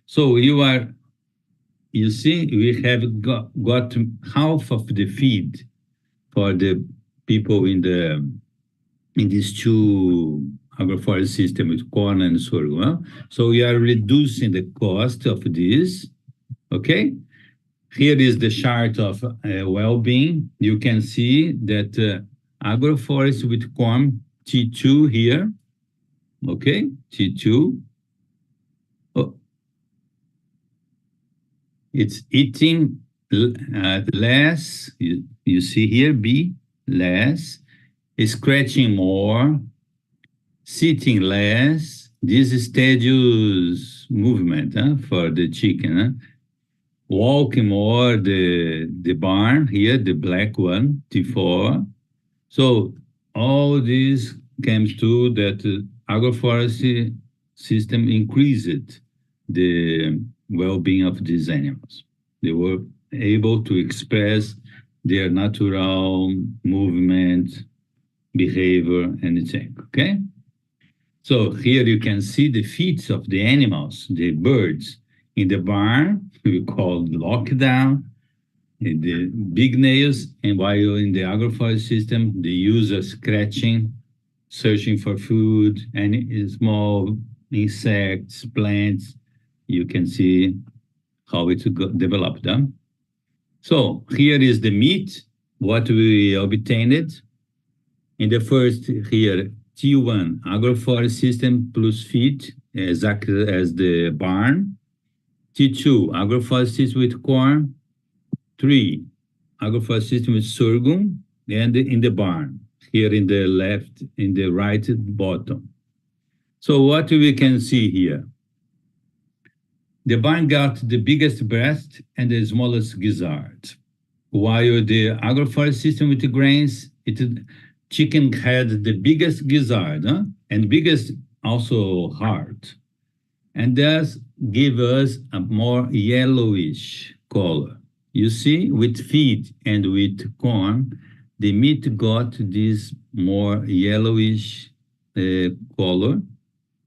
So you see, we have got half of the feed for the people in these two agroforestry system with corn and sorghum. So we are reducing the cost of this. Okay. Here is the chart of well-being. You can see that agroforestry with corn, T2 here. Okay, T2. Oh. It's eating less. You see here, B, less. Scratching more. Sitting less. This is tedious movement for the chicken. Walking more, the barn here, the black one, T4. So all this comes to that agroforestry system increased the well-being of these animals. They were able to express their natural movement, behavior, anything, okay? So here you can see the feet of the animals, the birds. In the barn, we call lockdown, the big nails, and while in the agroforestry system, they use a scratching, searching for food, and small insects, plants. You can see how it developed them. So here is the meat, what we obtained. In the first here, T1, agroforestry system plus feed, exactly as the barn. T2, agroforestry system with corn. 3, agroforestry system with sorghum, and in the barn, here in the left, in the right bottom. So what we can see here? The barn got the biggest breast and the smallest gizzard, while the agroforestry system with the grains, chicken had the biggest gizzard and biggest also heart, and thus give us a more yellowish color. You see, with feed and with corn, the meat got this more yellowish color,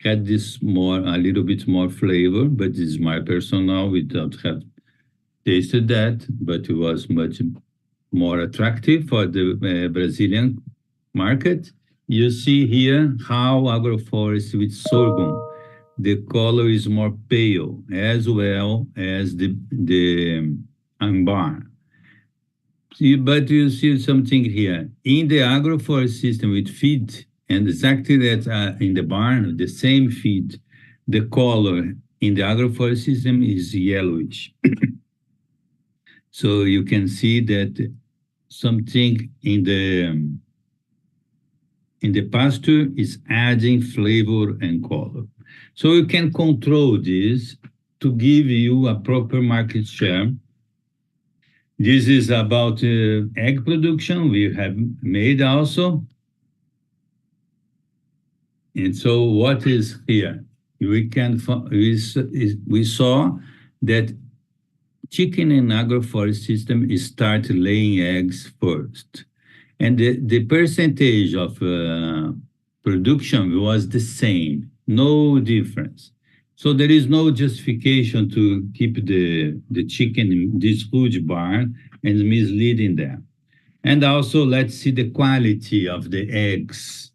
had this a little bit more flavor, but this is my personal, without have tasted that, but it was much more attractive for the Brazilian market. You see here how agroforestry with sorghum, the color is more pale, as well as the barn. But you see something here. In the agroforestry system with feed, And exactly that in the barn, the same feed, the color in the agroforest system is yellowish. So you can see that something in the pasture is adding flavor and color. So you can control this to give you a proper market share. This is about egg production we have made also. And so what is here? We saw that chicken in agroforest system is start laying eggs first. And the percentage of production was the same, no difference. So there is no justification to keep the chicken in this huge barn and misleading them. And also, let's see the quality of the eggs.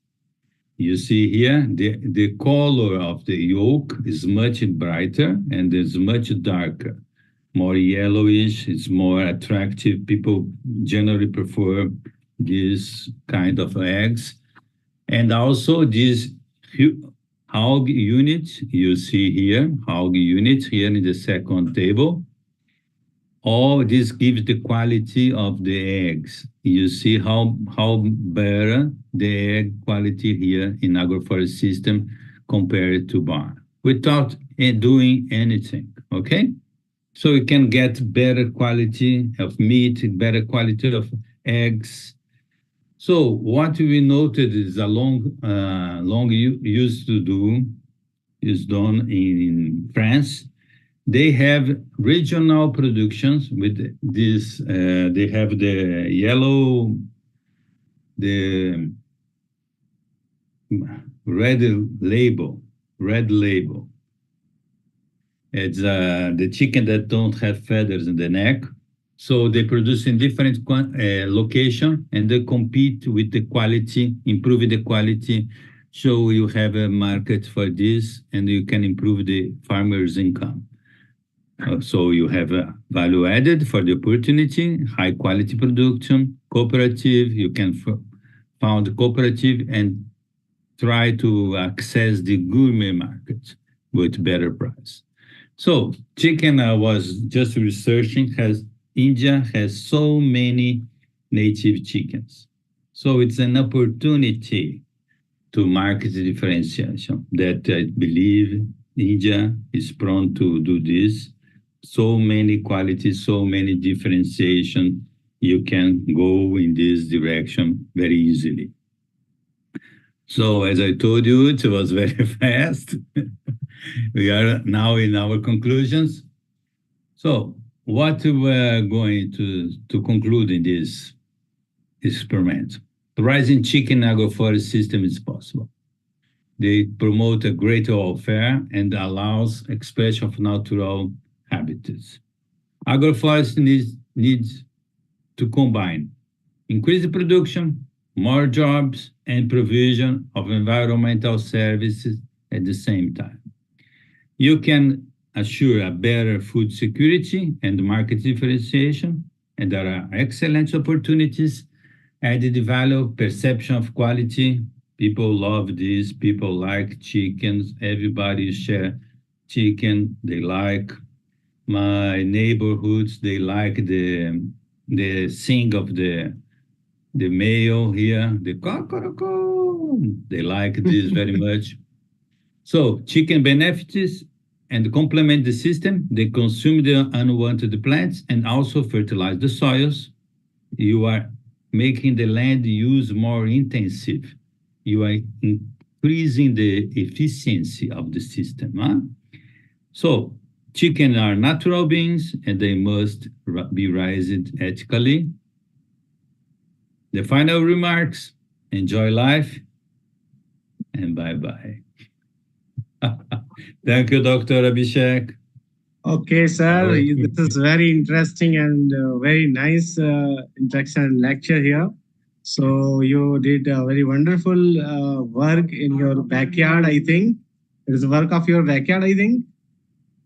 You see here, the color of the yolk is much brighter and is much darker, more yellowish, it's more attractive. People generally prefer this kind of eggs. And also this hog unit, you see here, hog unit here in the second table. All this gives the quality of the eggs. You see how better the egg quality here in agroforest system compared to barn, without doing anything, okay? So you can get better quality of meat, better quality of eggs. So what we noted is a long used to do is done in France. They have regional productions with this, they have the yellow, the red label. It's the chicken that don't have feathers in the neck. So they produce in different location and they compete with the quality, improving the quality. So you have a market for this and you can improve the farmer's income. So you have a value added for the opportunity, high quality production, cooperative, you can found cooperative and try to access the gourmet market with better price. So chicken, I was just researching, India has so many native chickens. So it's an opportunity to market differentiation that I believe India is prone to do this. So many qualities, so many differentiation, you can go in this direction very easily. So as I told you, it was very fast. We are now in our conclusions. So what we're going to conclude in this experiment. The rising chicken agroforest system is possible. They promote a greater welfare and allows expression of natural habitats. Agroforest needs to combine increased production, more jobs, and provision of environmental services at the same time. You can assure a better food security and market differentiation, and there are excellent opportunities, added value, perception of quality. People love this, people like chickens, everybody share chicken, they like. My neighborhoods, they like the sing of the male here, the cock-a-cock. They like this very much. So chicken benefits and complement the system. They consume the unwanted plants and also fertilize the soils. You are making the land use more intensive. You are increasing the efficiency of the system. Huh? So chicken are natural beings and they must be raised ethically. The final remarks, enjoy life and bye-bye. Thank you, Dr. Abhishek. Okay, sir. This is very interesting and very nice introduction and lecture here. So you did a very wonderful work in your backyard, I think. It is work of your backyard, I think.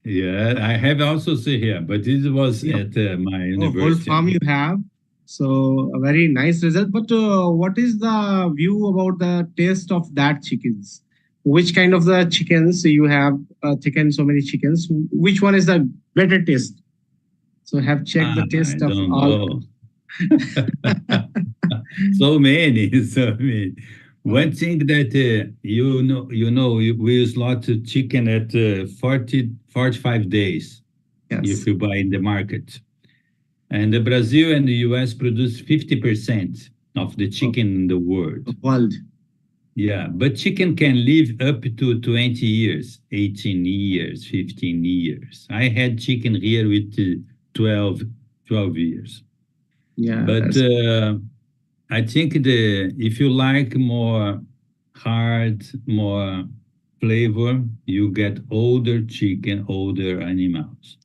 Yeah, I have also see here, but this was at my university. Whole farm you have. So a very nice result. But what is the view about the taste of that chickens? Which kind of the chickens you have taken so many chickens? Which one is the better taste? So have checked the taste I of don't all. know. So many, so many. One thing that we use lots of chicken at 45 days if you buy in the market. And the Brazil and the US produce 50% of the chicken in the world. World. Yeah, but chicken can live up to 20 years, 18 years, 15 years. I had chicken here with 12 years. Yeah. But I think if you like more hard, more flavor, you get older chicken, older animals.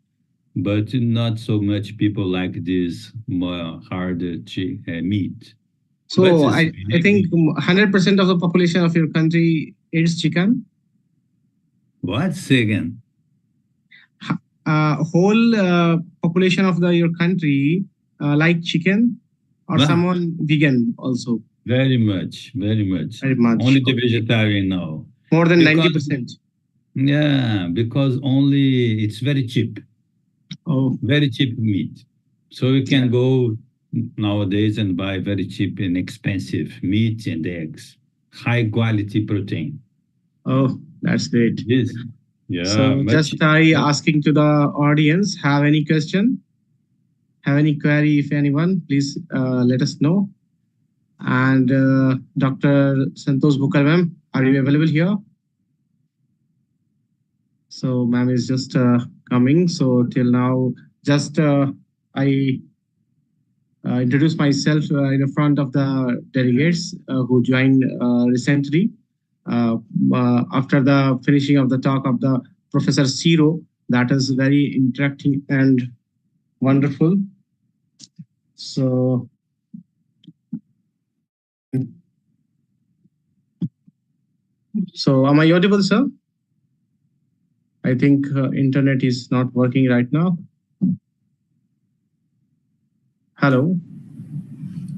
But not so much people like this more harder meat. So I think 100% of the population of your country eats chicken. What? Say again? Whole population of your country like chicken, or someone vegan also? Very much, very much. Very much. Only the vegetarian now. More than 90%. Yeah, because only it's very cheap. Oh. Very cheap meat. So you can go nowadays and buy very cheap and expensive meat and eggs. High quality protein. Oh, that's great. Yes. Yeah. So just asking to the audience, have any question? Have any query? If anyone, please let us know. And Dr. Santosh Bhukkal, ma'am, are you available here? So ma'am is just coming. So till now, just I introduce myself in the front of the delegates who joined recently. After the finishing of the talk of the Professor Siro, that is very interacting and wonderful. So am I audible, sir? I think internet is not working right now. Hello?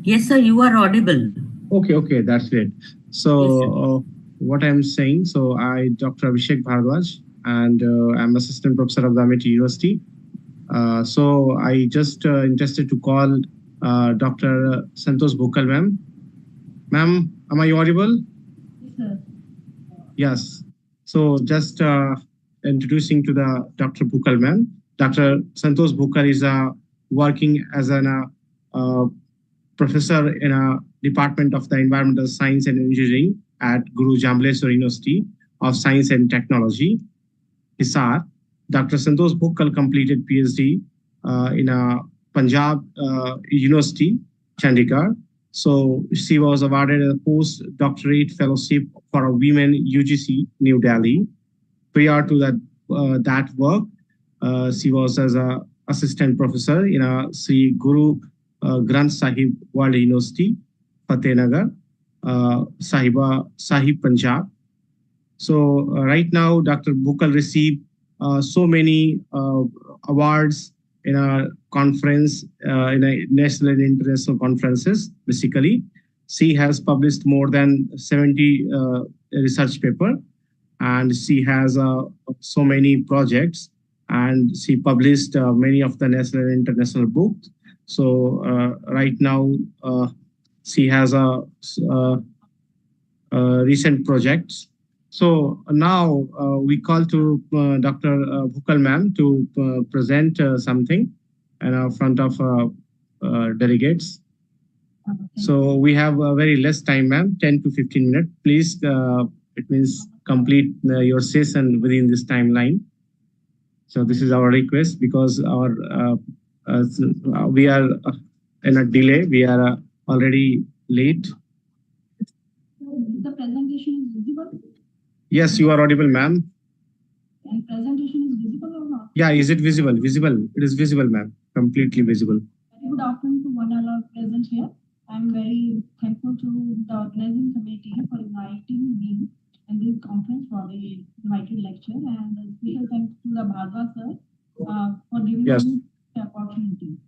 Yes, sir, you are audible. Okay, that's great. So what I'm saying, so I, Dr. Abhishek Bhardwaj, and I'm assistant professor of the Amity University. So I just interested to call Dr. Santosh Bhukkal, ma'am. Ma'am, am I audible? Yes, sir. Yes. So just introducing to the Dr. Bhukkal, ma'am. Dr. Santosh Bhukkal is working as a professor in a department of the environmental science and engineering at Guru Jambleswar University of Science and Technology, Hisar. Dr. Santosh Bhukkal completed PhD in Punjab University, Chandigarh. So she was awarded a postdoctorate fellowship for a women UGC, New Delhi. Prior to that work, she was as an assistant professor in Sri Guru Granth Sahib World University, Fatehnagar, Sahib, Punjab. So right now, Dr. Bhukkal received so many awards in a conference, in a national and international conferences, basically. She has published more than 70 research papers, and she has so many projects, and she published many of the national and international books. So right now, she has recent projects. So now we call to Dr. Bhukkal ma'am to present something in front of delegates. So we have a very less time, ma'am, 10 to 15 minutes. Please, it means complete your session within this timeline. So this is our request, because we are in a delay. We are already late. The presentation is visible? Yes, you are audible, ma'am. And presentation is visible or not? Yeah, is it visible? Visible. It is visible, ma'am. Completely visible. Good afternoon to one and all present here. I'm very thankful to the organizing committee for inviting me in this conference for the invited lecture, and a special thanks to the Bhardwaj sir for giving me the opportunity.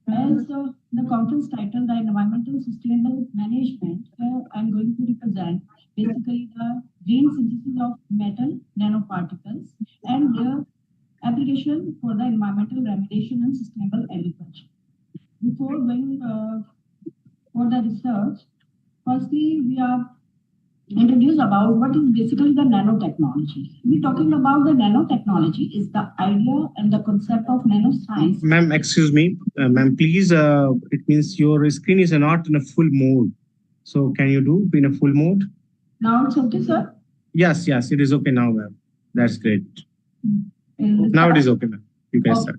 As the conference titled the Environmental Sustainable Management, where I'm going to represent basically the green synthesis of metal nanoparticles and their application for the environmental remediation and sustainable agriculture. Before going for the research, firstly, we are introduce about what is basically the nanotechnology. We're talking about the nanotechnology is the idea and the concept of nanoscience. Ma'am, excuse me. Ma'am, please, it means your screen is not in a full mode. So can you do in a full mode? Now it's okay, sir? Yes, yes, it is okay now, ma'am. That's great. Now it is okay, ma'am. You can start.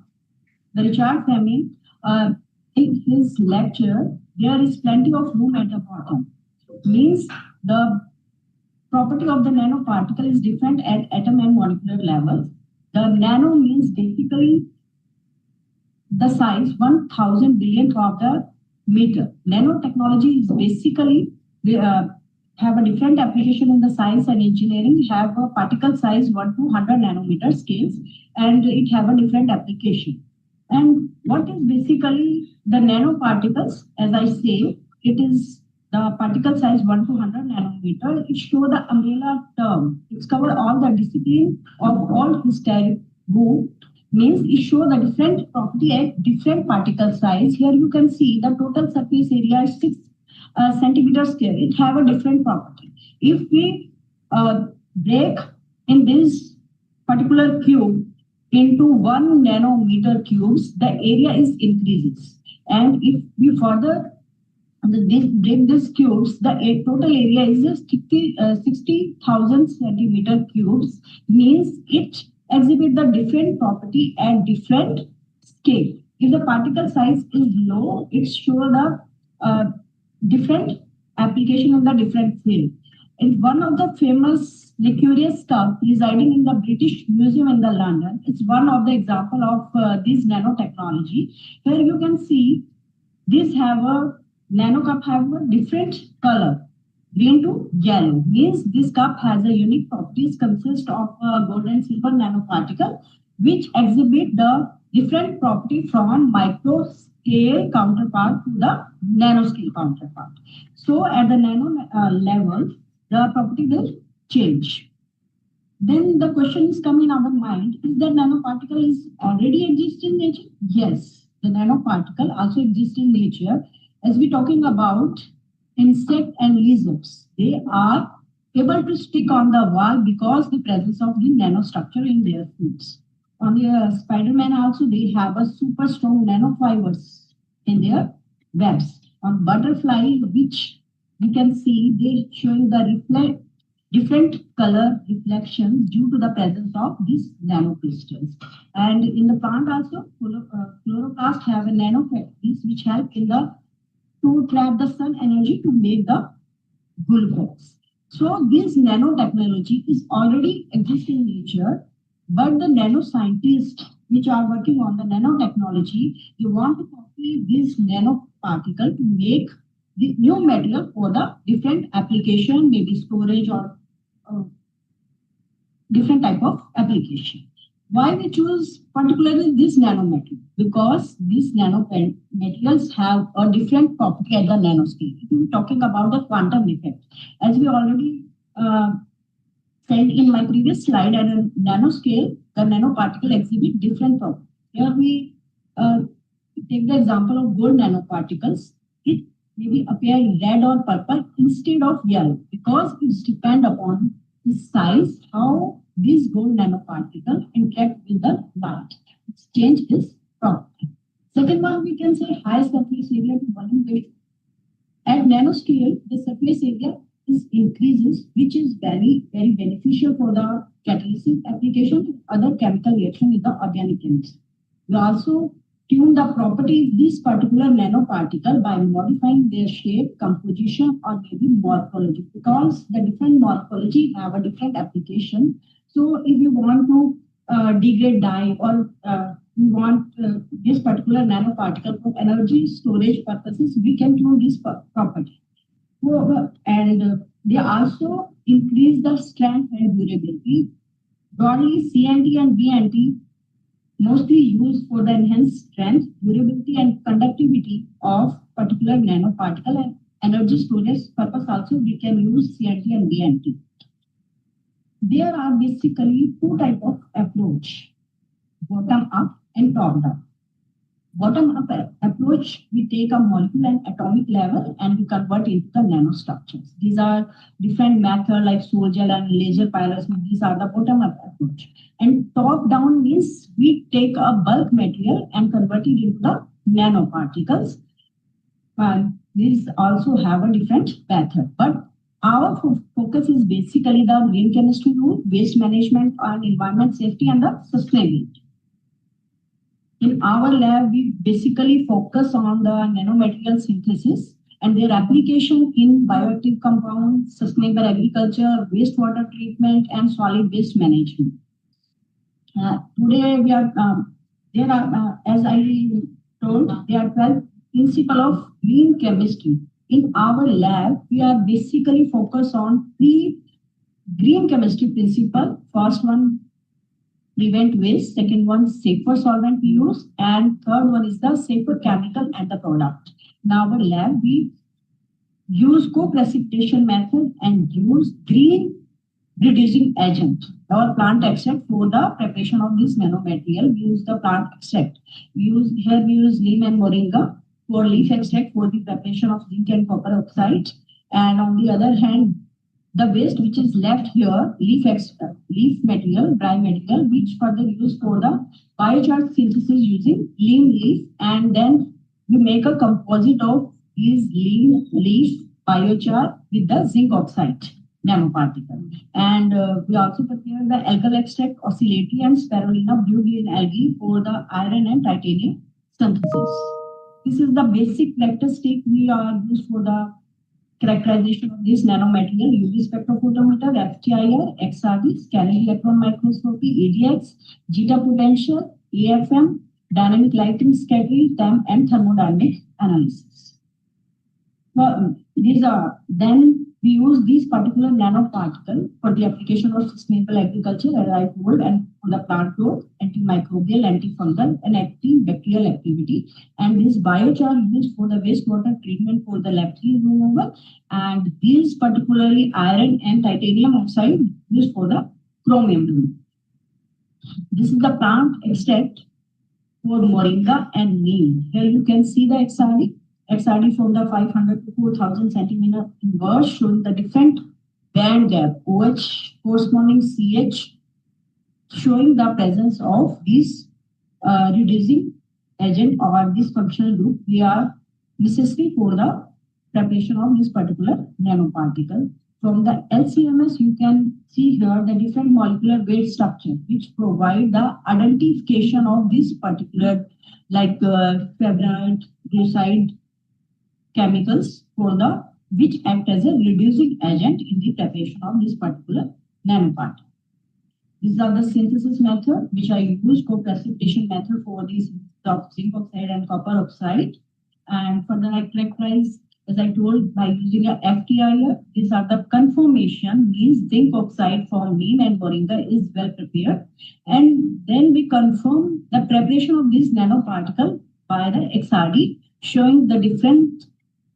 The Richard Fleming, in his lecture, there is plenty of room at the bottom. Means the property of the nanoparticle is different at atom and molecular level. The nano means basically the size 1,000 billionth of the meter. Nanotechnology is basically have a different application in the science and engineering. Have a particle size 1 to 100 nanometer scales, and it have a different application. And what is basically the nanoparticles? As I say, it is the particle size 1 to 100 nanometer. It shows the umbrella term. It's covered all the discipline of all hysteric group. Means it shows the different property at different particle size. Here you can see the total surface area is 6 centimeter square. It have a different property. If we break in this particular cube into 1 nanometer cubes, the area is increases. And if we further break these cubes, the total area is 60,000 centimeter cubes. Means it exhibit the different property at different scale. If the particle size is low, it show the different application in the different field. It's one of the famous Licurious cup residing in the British Museum in the London. It's one of the example of this nanotechnology. Here you can see this have a nano cup have a different color, green to yellow. Means this cup has a unique properties consist of gold and silver nanoparticle, which exhibit the different property from micro scale counterpart to the nanoscale counterpart. So at the nano level, the property will change. Then the question is come in our mind, is that nanoparticle is already exist in nature? Yes, the nanoparticle also exists in nature. As we're talking about insect and lizards, they are able to stick on the wall because the presence of the nanostructure in their foods. On the Spider-Man also, they have a super strong nanofibers in their webs. On butterfly, which we can see, they showing the different color reflections due to the presence of these nanocrystals. And in the plant also, chloroplasts have a nanofactories which help in the to trap the sun energy to make the glucose. So this nanotechnology is already existing in nature, but the nanoscientists which are working on the nanotechnology, they want to copy this nanoparticle to make the new material for the different application, maybe storage or different type of application. Why we choose particularly this nanomaterial? Because these nanomaterials have a different property at the nanoscale. If we're talking about the quantum effect, as we already said in my previous slide, at a nanoscale, the nanoparticle exhibit different properties. Here we take the example of gold nanoparticles. It maybe appear red or purple instead of yellow because it's depend upon the size, how this gold nanoparticle interact with the light. Its change is property. Second one, we can say high surface area to volume ratio. At nanoscale, the surface area is increases, which is very, very beneficial for the catalysis application, other chemical reaction with the organic chemistry. We also tune the property of this particular nanoparticle by modifying their shape, composition, or maybe morphology, because the different morphology have a different application. So if you want to degrade dye or we want this particular nanoparticle for energy storage purposes, we can tune this property. And they also increase the strength and durability. Broadly, CNT and BNT mostly used for the enhanced strength, durability, and conductivity of particular nanoparticle, and energy storage purpose also we can use CNT and BNT. There are basically two types of approach, bottom up and top down. Bottom up approach, we take a molecule and atomic level and we convert into the nanostructures. These are different methods like soil gel and laser pyrolysis. These are the bottom up approach. And top down means we take a bulk material and convert it into the nanoparticles. These also have a different method, but our focus is basically the green chemistry rule, waste management and environment safety and the sustainability. In our lab, we basically focus on the nanomaterial synthesis and their application in bioactive compounds, sustainable agriculture, wastewater treatment, and solid waste management. Today, we are as I told, there are 12 principles of green chemistry. In our lab, we are basically focused on 3 green chemistry principles. First one, prevent waste. Second one, safer solvent use. And third one is the safer chemical and the product. In our lab, we use co-precipitation method and use green reducing agent. Our plant extract for the preparation of this nanomaterial. We use the plant extract. We use neem and moringa for leaf extract for the preparation of zinc and copper oxide. And on the other hand, the waste which is left here, leaf material, dry material, which further used for the biochar synthesis using neem leaf, and then we make a composite of these neem leaf biochar with the zinc oxide nanoparticle. And we also prepare the algal extract, oscillatory and spirulina blue green algae for the iron and titanium synthesis. This is the basic characteristic we are used for the characterization of this nanomaterial: UV spectrophotometer, FTIR, XRD, scanning electron microscopy, ADX, zeta potential, AFM, dynamic lighting scattering, TEM, and thermodynamic analysis. Then we use these particular nanoparticle for the application of sustainable agriculture, as I told, and for the plant growth, antimicrobial, antifungal, and antibacterial activity. And this biochar used for the wastewater treatment for the laboratory removal, and these particularly iron and titanium oxide used for the chromium removal. This is the plant extract for moringa and neem. Here you can see the XRD from the 500 to 4,000 centimeter inverse, showing the different band gap, OH corresponding CH, showing the presence of this reducing agent or this functional group. We are necessary for the preparation of this particular nanoparticle. From the LCMS, you can see here the different molecular weight structure, which provide the identification of this particular, like fibrin, glucide chemicals for the which act as a reducing agent in the preparation of this particular nanoparticle. These are the synthesis method which I use, co-precipitation method for these zinc oxide and copper oxide. And further I characterize, as I told, by using a FTIR. These are the conformation, means zinc oxide from neem and moringa is well prepared. And then we confirm the preparation of this nanoparticle by the XRD, showing the different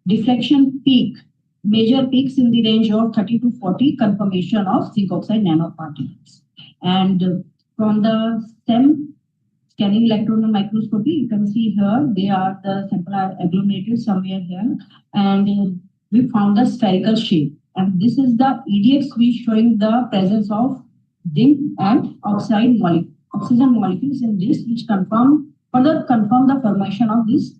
deflection peak, major peaks in the range of 30 to 40 conformation of zinc oxide nanoparticles. And from the STEM scanning electron microscopy, you can see here, they are the sample are agglomerated somewhere here, and we found the spherical shape. And this is the EDX, which showing the presence of zinc and oxide oxygen molecules in this, which further confirm the formation of this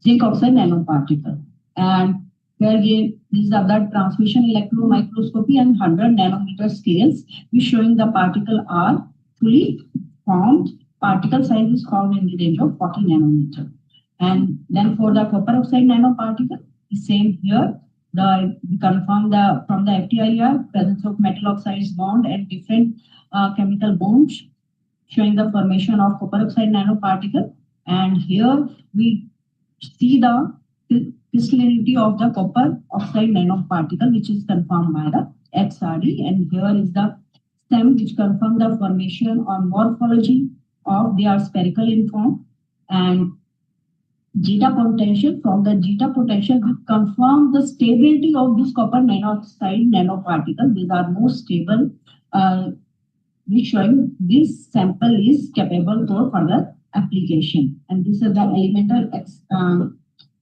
zinc oxide nanoparticle. And where these are the transmission electron microscopy and 100 nanometer scales, which showing the particle are fully formed. Particle size is formed in the range of 40 nanometer. And then for the copper oxide nanoparticle, the same here. We confirm from the FTIR presence of metal oxides bond and different chemical bonds, showing the formation of copper oxide nanoparticle. And here we see the crystallinity of the copper oxide nanoparticle, which is confirmed by the XRD. And here is the STEM, which confirm the formation or morphology of they are spherical in form, and zeta potential. From the zeta potential, we confirm the stability of this copper nanoxide nanoparticle. These are more stable. We showing this sample is capable for further application. And this is the elemental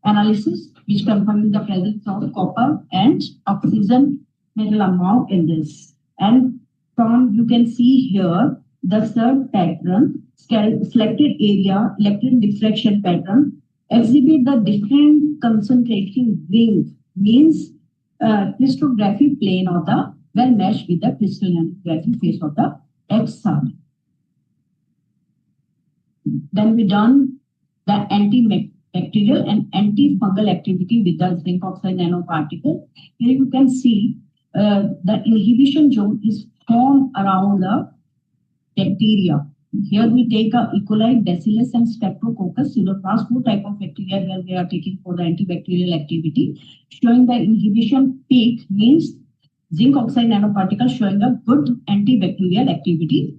analysis which confirms the presence of copper and oxygen metal amount in this. And from you can see here the third pattern, selected area electron diffraction pattern exhibit the different concentration ring, means crystallography plane of the well meshed with the crystallography face of the X-sub. Then we done the antibacterial and antifungal activity with the zinc oxide nanoparticle. Here you can see the inhibition zone is formed around the bacteria. Here we take a E. coli, Bacillus, and Streptococcus pseudomonas, 4 type of bacteria where we are taking for the antibacterial activity, showing the inhibition peak, means zinc oxide nanoparticle showing a good antibacterial activity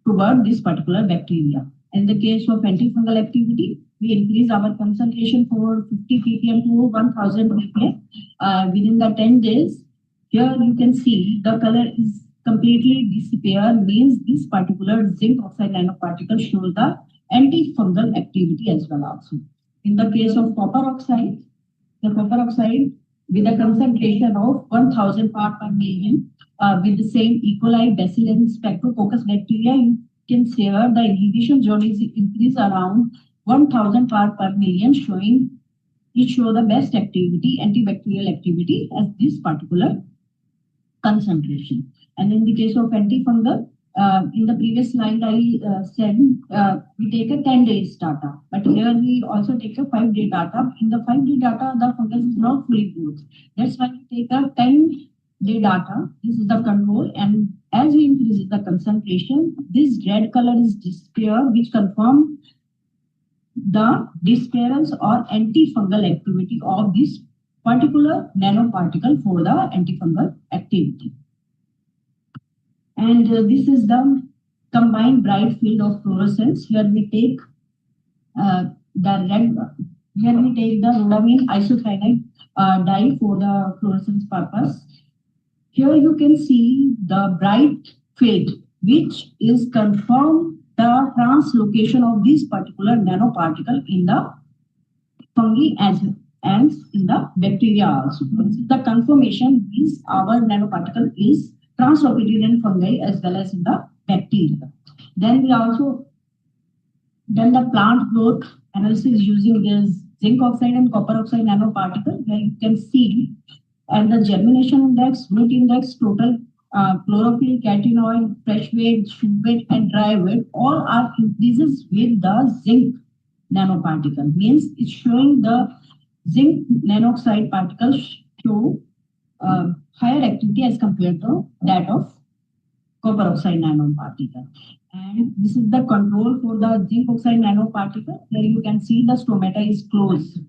toward this particular bacteria. In the case of antifungal activity, we increase our concentration for 50 ppm to 1000 ppm within the 10 days. Here you can see the color is completely disappear, means this particular zinc oxide nanoparticle shows the antifungal activity as well also. In the case of copper oxide, the copper oxide with a concentration of 1000 part per million with the same E. coli, Bacillus, Streptococcus bacteria, you can see here the inhibition zone is increased around 1000 part per million, showing it show the best activity, antibacterial activity as this particular concentration. And in the case of antifungal, in the previous slide I said we take a 10 days data, but here we also take a 5-day data. In the 5-day data, the fungus is not fully growth. That's why we take a 10-day data. This is the control, and as we increase the concentration, this red color is disappear, which confirm the disappearance or antifungal activity of this particular nanoparticle for the antifungal activity. And this is the combined bright field of fluorescence. Here we take the red, here we take the rhodamine isocyanide dye for the fluorescence purpose. Here you can see the bright field, which is confirm the translocation of this particular nanoparticle in the fungi as in the bacteria also. The confirmation is our nanoparticle is translocated in fungi as well as in the bacteria. Then we also done the plant growth analysis using this zinc oxide and copper oxide nanoparticle, where you can see and the germination index, root index, total chlorophyll, catenoid, fresh weight, shoot weight, and dry weight, all are increases with the zinc nanoparticle. Means it's showing the zinc nanoxide particles show higher activity as compared to that of copper oxide nanoparticle. And this is the control for the zinc oxide nanoparticle, where you can see the stomata is closed.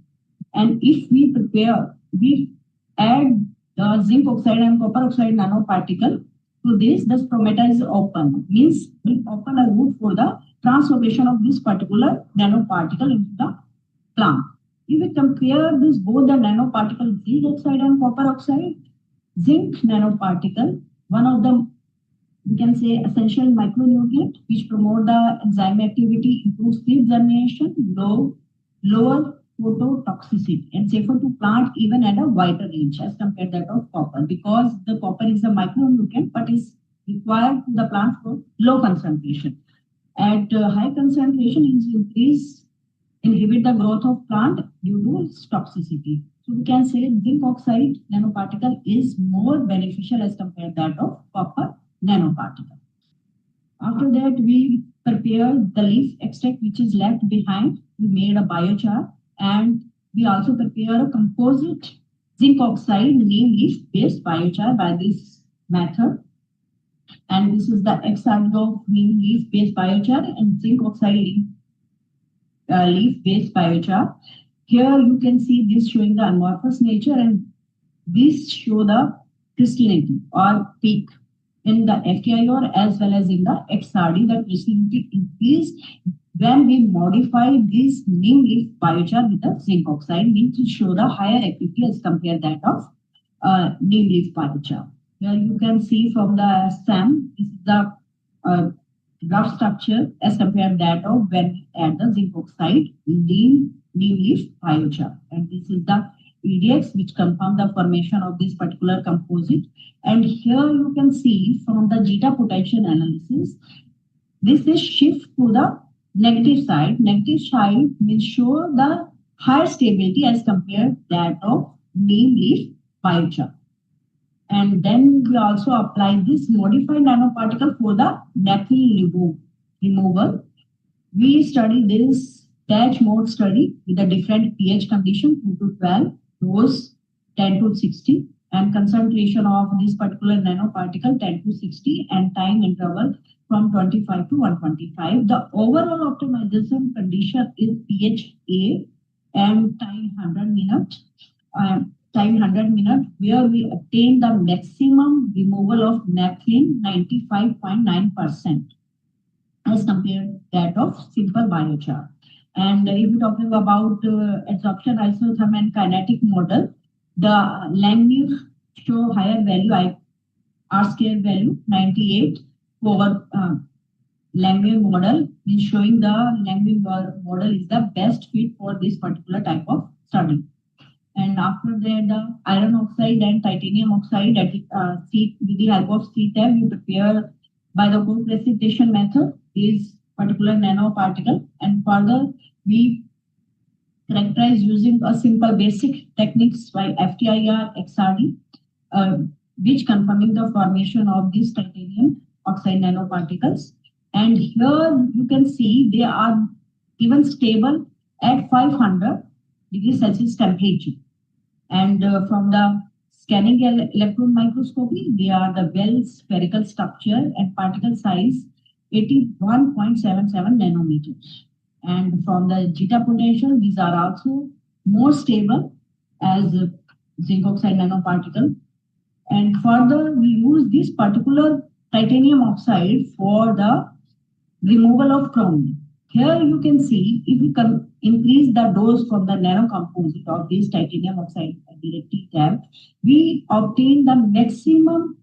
And if we prepare, we add the zinc oxide and copper oxide nanoparticle to this, the stomata is open. Means we open a route for the translocation of this particular nanoparticle into the plant. If we compare this both the nanoparticle zinc oxide and copper oxide, zinc nanoparticle, one of the, we can say, essential micronutrient which promote the enzyme activity, improves seed germination, lower phototoxicity, and safer to plant even at a wider range as compared to that of copper, because the copper is a micronutrient but is required to the plant for low concentration. At high concentration, it inhibit the growth of plant due to its toxicity. So we can say zinc oxide nanoparticle is more beneficial as compared to that of copper nanoparticle. After that, we prepare the leaf extract which is left behind. We made a biochar, and we also prepare a composite zinc oxide neem leaf based biochar by this method. And this is the XRD of neem leaf based biochar and zinc oxide leaf based biochar. Here you can see this showing the amorphous nature, and this show the crystallinity or peak in the FTIR as well as in the XRD, that precipitate increase when we modify this neem leaf biochar with the zinc oxide, means to show the higher activity as compared that of neem leaf biochar. Here you can see from the SAM, this is the rough structure as compared that of when we add the zinc oxide in neem leaf biochar. And this is the EDX which confirm the formation of this particular composite. And here you can see from the zeta potential analysis, this is shift to the negative side. Negative side will show the higher stability as compared that of neem leaf biochar. And then we also apply this modified nanoparticle for the naphthalene removal. We study this batch mode study with a different pH condition 2 to 12, dose 10 to 60, and concentration of this particular nanoparticle 10 to 60, and time interval from 25 to 125. The overall optimization condition is pH A and time 100 minutes. Where we obtain the maximum removal of naphthalene 95.9% as compared that of simple biochar. And if we're talking about absorption isotherm and kinetic model, the Langmuir show higher value, R square value 98 over Langmuir model, is showing the Langmuir model is the best fit for this particular type of study. And after that, the iron oxide and titanium oxide at with the help of CTAB, we prepare by the co-precipitation method these particular nanoparticle, and further we characterize using a simple basic techniques by FTIR, XRD, which confirming the formation of these titanium oxide nanoparticles. And here you can see they are even stable at 500 degrees Celsius temperature. And from the scanning electron microscopy, they are the well spherical structure and particle size 81.77 nanometers. And from the zeta potential, these are also more stable as zinc oxide nanoparticle. And further, we use this particular titanium oxide for the removal of chromium. Here you can see if we can increase the dose from the nanocomposite of this titanium oxide directly tab, we obtain the maximum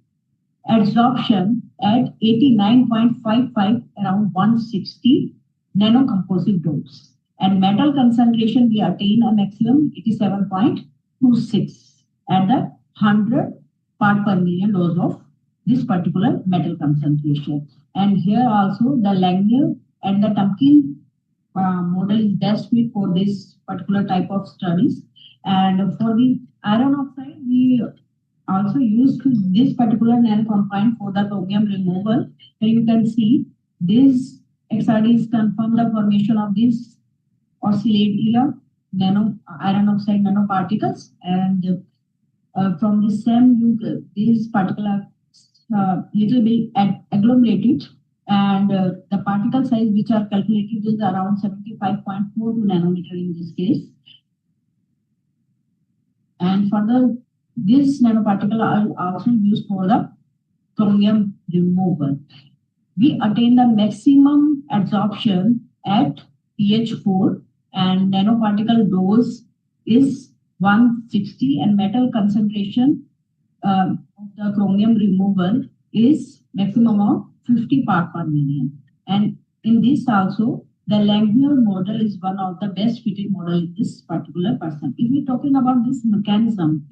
absorption at 89.55, around 160 nanocomposite dose. And metal concentration, we attain a maximum 87.26 at the 100 part per million dose of this particular metal concentration. And here also the Langmuir and the Tumpkin model is best fit for this particular type of studies. And for the iron oxide, we also use this particular nanocompound for the chromium removal. And you can see this XRDs confirm the formation of these oscillator iron oxide nanoparticles. And from the same, these particles are little bit agglomerated, and the particle size which are calculated is around 75.42 nanometer in this case. And further, this nanoparticle are also used for the chromium removal. We attain the maximum absorption at pH 4, and nanoparticle dose is 160, and metal concentration of the chromium removal is maximum of 50 part per million. And in this also, the Langmuir model is one of the best fitted model in this particular person. If we're talking about this mechanism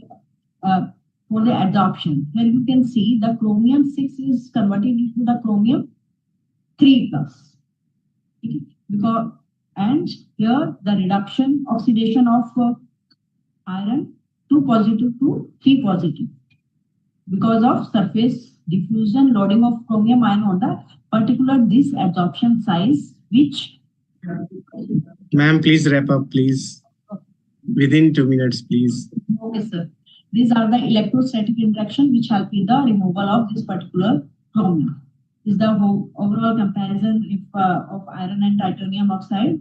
for the adsorption, here you can see the chromium 6 is converted into the chromium 3 plus. Okay. Because, and here the reduction oxidation of iron 2 positive to 3 positive because of surface diffusion loading of chromium ion on the particular this adsorption size, which Ma'am, please wrap up, please. Within 2 minutes, please. Okay, sir. These are the electrostatic interaction which help in the removal of this particular chromium. This is the overall comparison if, of iron and titanium oxide.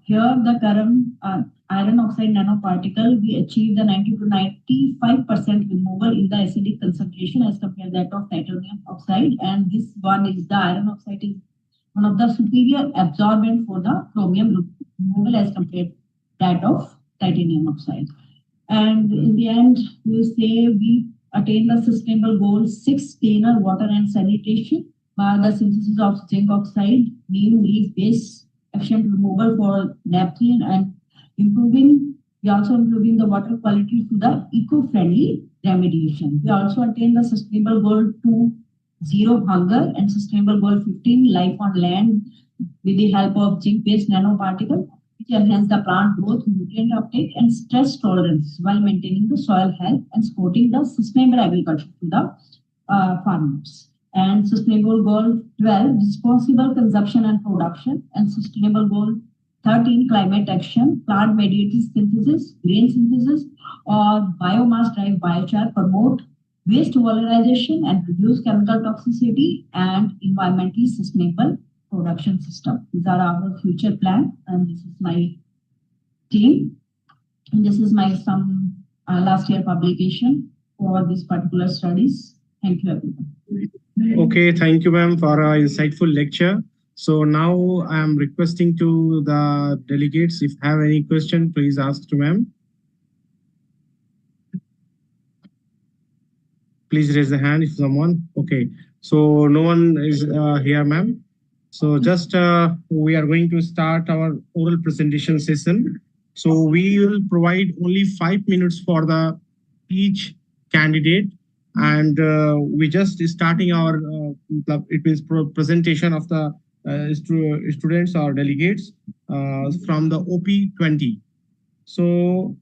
Here the current iron oxide nanoparticle, we achieved the 90 to 95% removal in the acidic concentration as compared to that of titanium oxide. And this one is the iron oxide is one of the superior absorbent for the chromium removal as compared to that of titanium oxide. And in the end, we say we attain the sustainable goal 6, cleaner water and sanitation by the synthesis of zinc oxide, neem leaf base, efficient removal for naphthalene, and we also improving the water quality to the eco-friendly remediation. We also attain the sustainable goal 2, zero hunger, and sustainable goal 15, life on land, with the help of zinc-based nanoparticle, which enhance the plant growth, nutrient uptake, and stress tolerance while maintaining the soil health and supporting the sustainable agriculture to the farmers. And sustainable goal 12, responsible consumption and production, and sustainable goal 13, climate action, plant mediated synthesis, grain synthesis, or biomass drive biochar, promote waste valorization and reduce chemical toxicity and environmentally sustainable production system. These are our future plan, and this is my team. And this is my some last year publication for these particular studies. Thank you, everyone. Okay, thank you, ma'am, for an insightful lecture. So now I am requesting to the delegates, if have any question, please ask to ma'am. Please raise the hand if someone. Okay, so no one is here, ma'am. So just we are going to start our oral presentation session. So we will provide only 5 minutes for the each candidate, and we just starting our it means presentation of the students or delegates from the OP20. So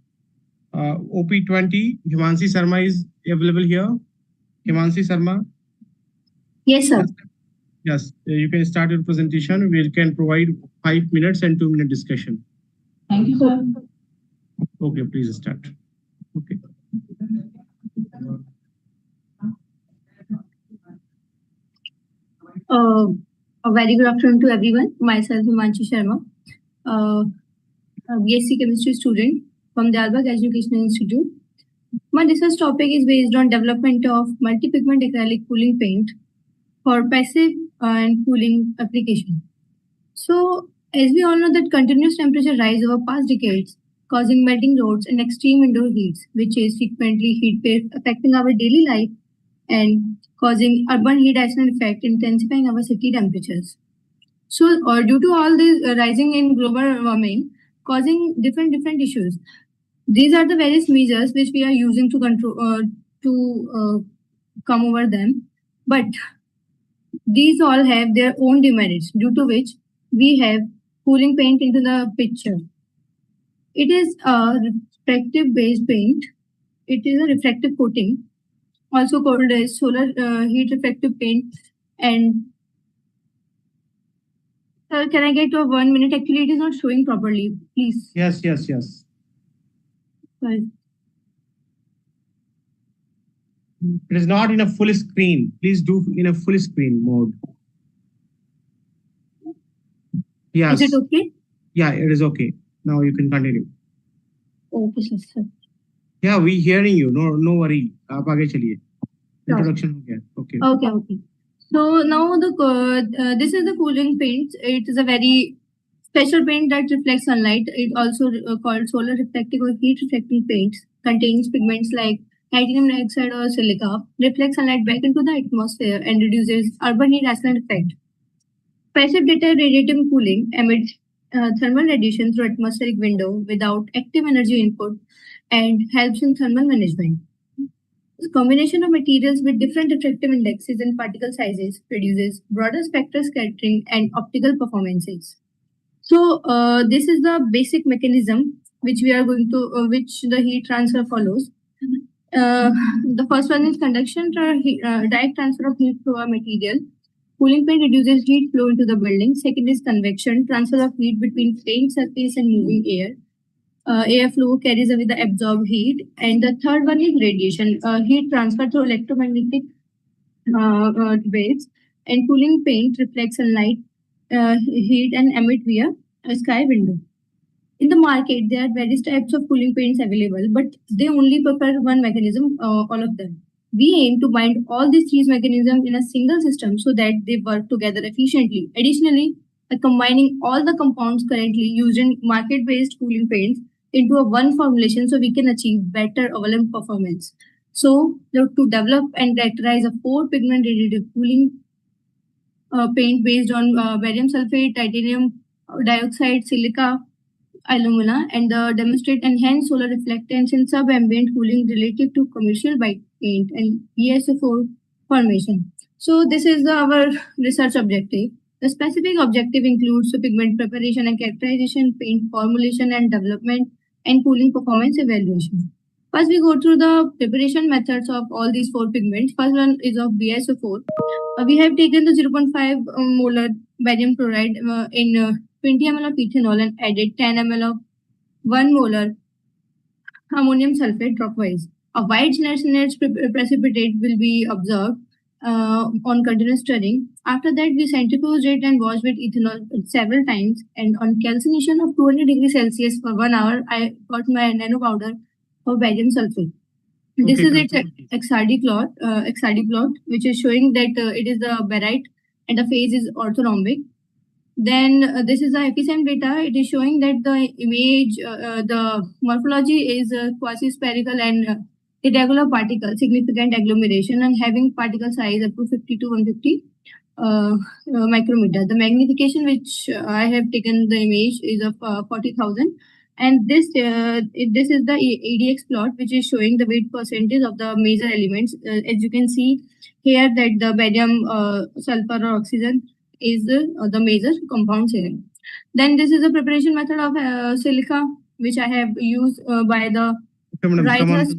OP20, Himanshi Sharma is available here. Himanshi Sharma. Yes, sir. Yes, you can start your presentation. We can provide 5 minutes and 2-minute discussion. Thank you, sir. Okay, please start. Okay. A very good afternoon to everyone. Myself, Himanshi Sharma, a BSc Chemistry student from the Albert Educational Institute. My research topic is based on development of multi-pigment acrylic cooling paint for passive and cooling application. So, as we all know that continuous temperature rise over past decades, causing melting roads and extreme indoor heats, which is frequently heat wave affecting our daily life and causing urban heat island effect, intensifying our city temperatures. So, due to all this rising in global warming, causing different issues. These are the various measures which we are using to control come over them, but these all have their own demerits, due to which we have cooling paint into the picture. It is a refractive based paint. It is a refractive coating, also called as solar heat refractive paint. And sir, can I get 1 minute? Actually, it is not showing properly. Please. Yes. Sorry. It is not in a full screen. Please do in a full screen mode. Yes. Is it okay? Yeah, it is okay. Now you can continue. Okay, sir. Yeah, we hearing you. No worry. आप आगे चलिए. Introduction हो गया. Okay. Okay. So now this is the cooling paint. It is a very special paint that reflects sunlight. It also called solar reflective or heat reflecting paints. Contains pigments like titanium dioxide or silica. Reflects sunlight back into the atmosphere and reduces urban heat island effect. Passive data radiative cooling emits thermal radiation through atmospheric window without active energy input and helps in thermal management. This combination of materials with different refractive indexes and particle sizes produces broader spectral scattering and optical performances. So this is the basic mechanism which we are going to, which the heat transfer follows. The first one is conduction, direct transfer of heat through a material. Cooling paint reduces heat flow into the building. Second is convection, transfer of heat between paint surface and moving air. Airflow carries away the absorbed heat. And the third one is radiation, heat transfer through electromagnetic waves. And cooling paint reflects sunlight, heat, and emit via a sky window. In the market, there are various types of cooling paints available, but they only prefer one mechanism, all of them. We aim to bind all these three mechanisms in a single system so that they work together efficiently. Additionally, by combining all the compounds currently used in market-based cooling paints into a one formulation, so we can achieve better overall performance. So, to develop and characterize a 4-pigment radiative cooling paint based on barium sulfate, titanium dioxide, silica, alumina, and demonstrate enhanced solar reflectance in sub-ambient cooling relative to commercial white paint and BSO4 formation. So this is our research objective. The specific objective includes pigment preparation and characterization, paint formulation and development, and cooling performance evaluation. First, we go through the preparation methods of all these 4 pigments. First one is of BSO4. We have taken the 0.5 molar barium chloride in 20 ml of ethanol and added 10 ml of 1 molar ammonium sulfate dropwise. A white snatch precipitate will be observed on continuous stirring. After that, we centrifuged it and washed with ethanol several times. And on calcination of 200 degrees Celsius for 1 hour, I got my nano powder of barium sulfate. This is its XRD plot, which is showing that it is the barite and the phase is orthorhombic. Then this is the FSM data. It is showing that the image, the morphology is quasi-spherical and irregular particle, significant agglomeration, and having particle size up to 50 to 150 micrometer. The magnification which I have taken the image is of 40,000. And this is the ADX plot, which is showing the weight percentage of the major elements. As you can see here, that the barium, sulfur, or oxygen is the major compounds here. Then this is the preparation method of silica, which I have used by the writers.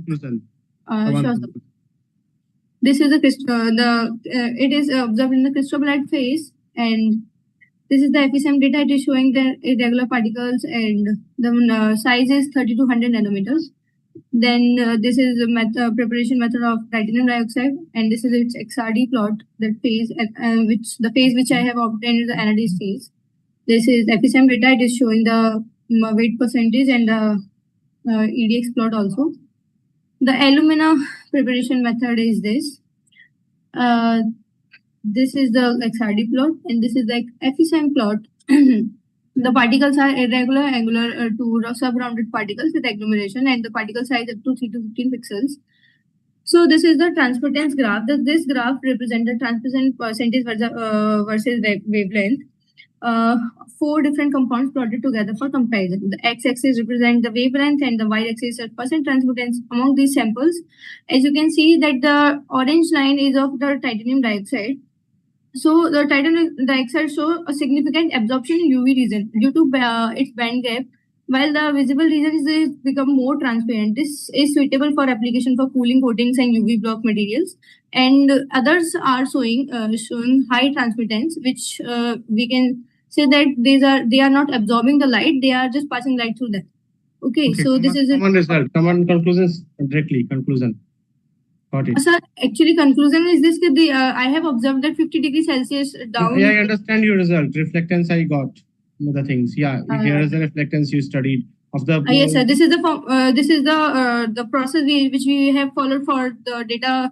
This is it is observed in the cristobalite phase, and this is the FSM data. It is showing the irregular particles, and the size is 30 to 100 nanometers. Then this is the preparation method of titanium dioxide, and this is its XRD plot. The phase, the phase which I have obtained is the anodized phase. This is FSM data. It is showing the weight percentage and the EDX plot also. The alumina preparation method is this. This is the XRD plot, and this is the FSM plot. The particles are irregular, angular to sub-rounded particles with agglomeration, and the particle size up to 3 to 15 pixels. So this is the transmittance graph. This graph represents the transmission percentage versus wavelength. 4 different compounds plotted together for comparison. The x-axis represents the wavelength, and the y-axis is percent transmittance among these samples. As you can see that the orange line is of the titanium dioxide. So the titanium dioxide shows a significant absorption in UV region due to its band gap, while the visible region is become more transparent. This is suitable for application for cooling coatings and UV block materials. And others are showing high transmittance, which we can say that they are not absorbing the light; they are just passing light through them. Okay, so this is common result. Common conclusions directly. Conclusion. Got it. Sir, actually, conclusion is this: that I have observed that 50 degrees Celsius down. Yeah, I understand your result. Reflectance, I got the things. Yeah, here is the reflectance you studied of the. Yes, sir. This is the process which we have followed for the data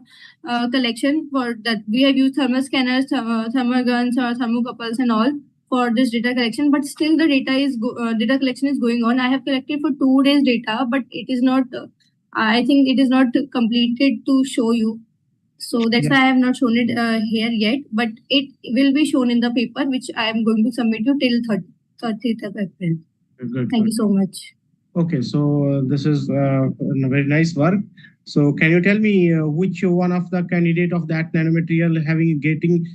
collection. For that, we have used thermal scanners, thermal guns, or thermocouples, and all for this data collection. But still, the data collection is going on. I have collected for 2 days data, but it is not. I think it is not completed to show you. So that's why I have not shown it here yet. But it will be shown in the paper, which I am going to submit you till 30th of April. Good, Thank you so much. Okay, so this is very nice work. So can you tell me which one of the candidate of that nanomaterial getting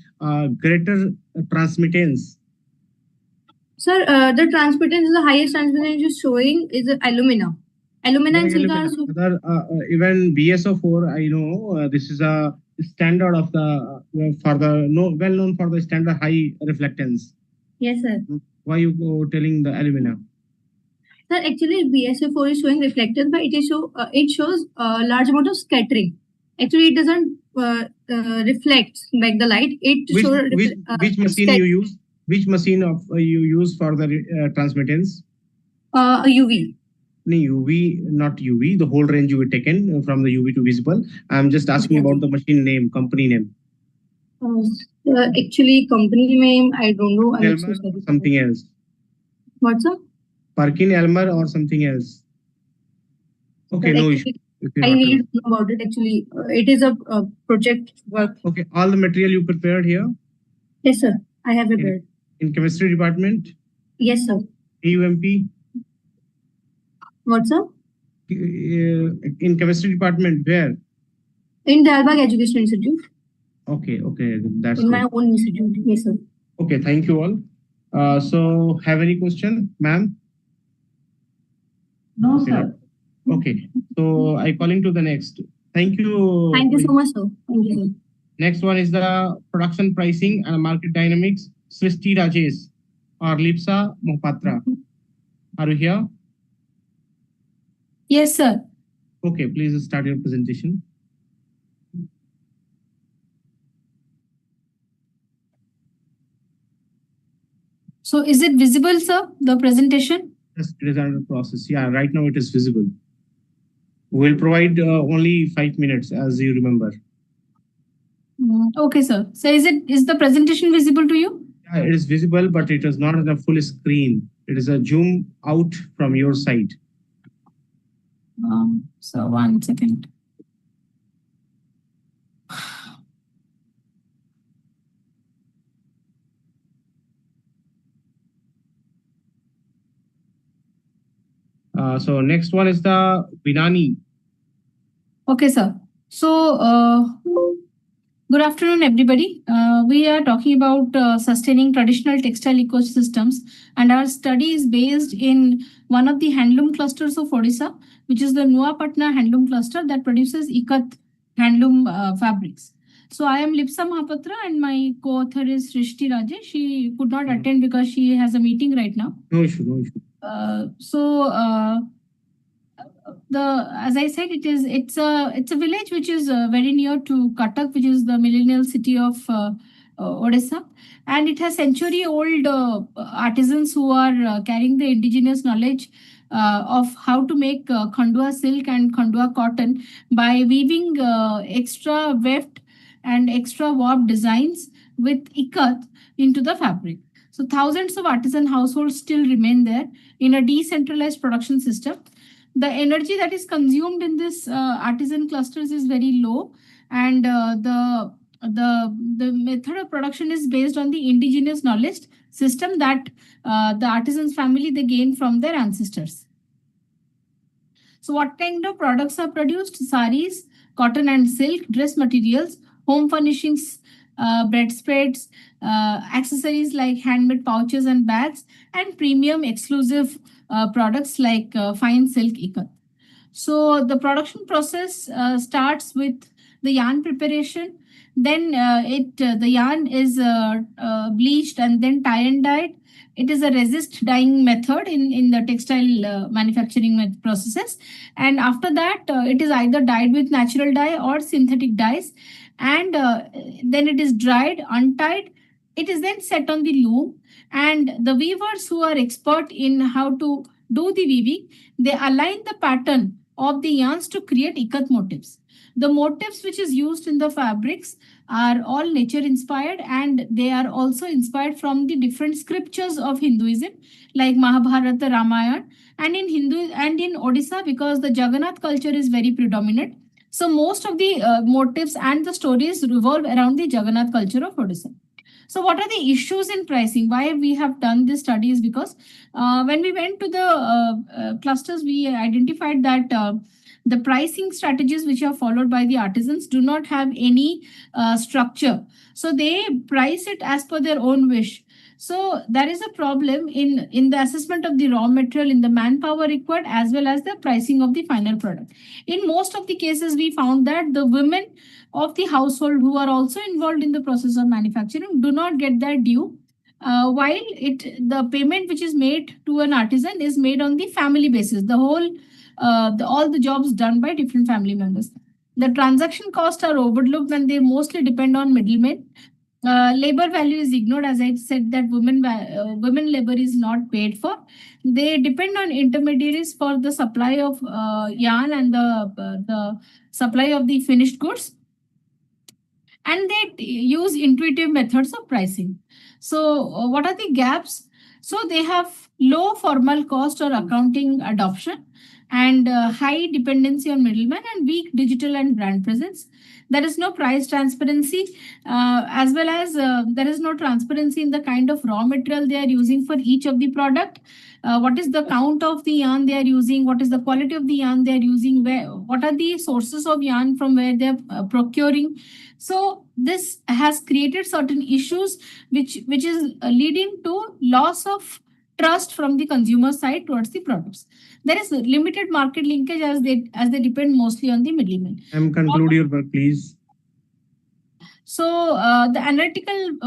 greater transmittance? Sir, the transmittance is the highest transmittance is showing is alumina. Alumina and silica. Even BSO4, I know this is a standard of the well known for the standard high reflectance. Yes, sir. Why you telling the alumina? Sir, actually BSO4 is showing reflectance, but it shows a large amount of scattering. Actually, it doesn't reflect back the light. Which machine you use? Which machine you use for the transmittance? UV. No, UV, not UV, the whole range you were taken from the UV to visible. I'm just asking about the machine name, company name. Actually, company name, I don't know. I'm so sorry. Something else. What's up? Parkin Elmer or something else. Okay, no issue. I really don't know about it actually. It is a project work. Okay, all the material you prepared here? Yes, sir. I have prepared. In chemistry department? Yes, sir. AUMP? What's up? In chemistry department, where? In Dalbagh Education Institute. Okay, that's in my own institute. Yes, sir. Okay, thank you all. So, have any question, ma'am? No, sir. Okay, so I calling to the next. Thank you. Thank you so much, sir. Thank you, sir. Next one is the production pricing and market dynamics. Srishti Rajesh or Lipsa Mohapatra. Are you here? Yes, sir. Okay, please start your presentation. So is it visible, sir, the presentation? Yes, it is under process. Yeah, right now it is visible. We'll provide only 5 minutes, as you remember. Okay, sir. So is the presentation visible to you? Yeah, it is visible, but it is not on a full screen. It is a zoom out from your side. So 1 second. So next one is the Binani. Okay, sir. So good afternoon, everybody. We are talking about sustaining traditional textile ecosystems, and our study is based in one of the handloom clusters of Odisha, which is the Nuapatna handloom cluster that produces ikat handloom fabrics. So I am Lipsa Mohapatra and my co-author is Srishti Rajesh. She could not attend because she has a meeting right now. No issue, no issue. As I said, it's a village which is very near to Cuttack, which is the millennial city of Odisha, and it has century-old artisans who are carrying the indigenous knowledge of how to make khandua silk and khandua cotton by weaving extra weft and extra warp designs with ikat into the fabric. So thousands of artisan households still remain there in a decentralized production system. The energy that is consumed in this artisan clusters is very low, and the method of production is based on the indigenous knowledge system that the artisans family they gain from their ancestors. So what kind of products are produced? Saris, cotton and silk, dress materials, home furnishings, bedspreads, accessories like handmade pouches and bags, and premium exclusive products like fine silk ikat. So the production process starts with the yarn preparation. Then the yarn is bleached and then tie and dyed. It is a resist dyeing method in the textile manufacturing processes. And after that, it is either dyed with natural dye or synthetic dyes. And then it is dried, untied. It is then set on the loom. And the weavers who are expert in how to do the weaving, they align the pattern of the yarns to create ikat motifs. The motifs which is used in the fabrics are all nature inspired, and they are also inspired from the different scriptures of Hinduism like Mahabharata, Ramayana, and in Hindu and in Odisha, because the Jagannath culture is very predominant. So most of the motifs and the stories revolve around the Jagannath culture of Odisha. So what are the issues in pricing? Why we have done this study is because when we went to the clusters, we identified that the pricing strategies which are followed by the artisans do not have any structure. So they price it as per their own wish. So there is a problem in the assessment of the raw material, in the manpower required, as well as the pricing of the final product. In most of the cases, we found that the women of the household who are also involved in the process of manufacturing do not get their due, while the payment which is made to an artisan is made on the family basis. The whole all the jobs done by different family members. The transaction costs are overlooked and they mostly depend on middlemen. labor value is ignored, as I said, that women labor is not paid for. They depend on intermediaries for the supply of yarn and the supply of the finished goods, and they use intuitive methods of pricing. So what are the gaps? So they have low formal cost or accounting adoption, and high dependency on middlemen, and weak digital and brand presence. There is no price transparency, as well as there is no transparency in the kind of raw material they are using for each of the product. What is the count of the yarn they are using? What is the quality of the yarn they are using? What are the sources of yarn from where they are procuring? So this has created certain issues which is leading to loss of trust from the consumer side towards the products. There is limited market linkage as they depend mostly on the middlemen. Conclude your work, please. So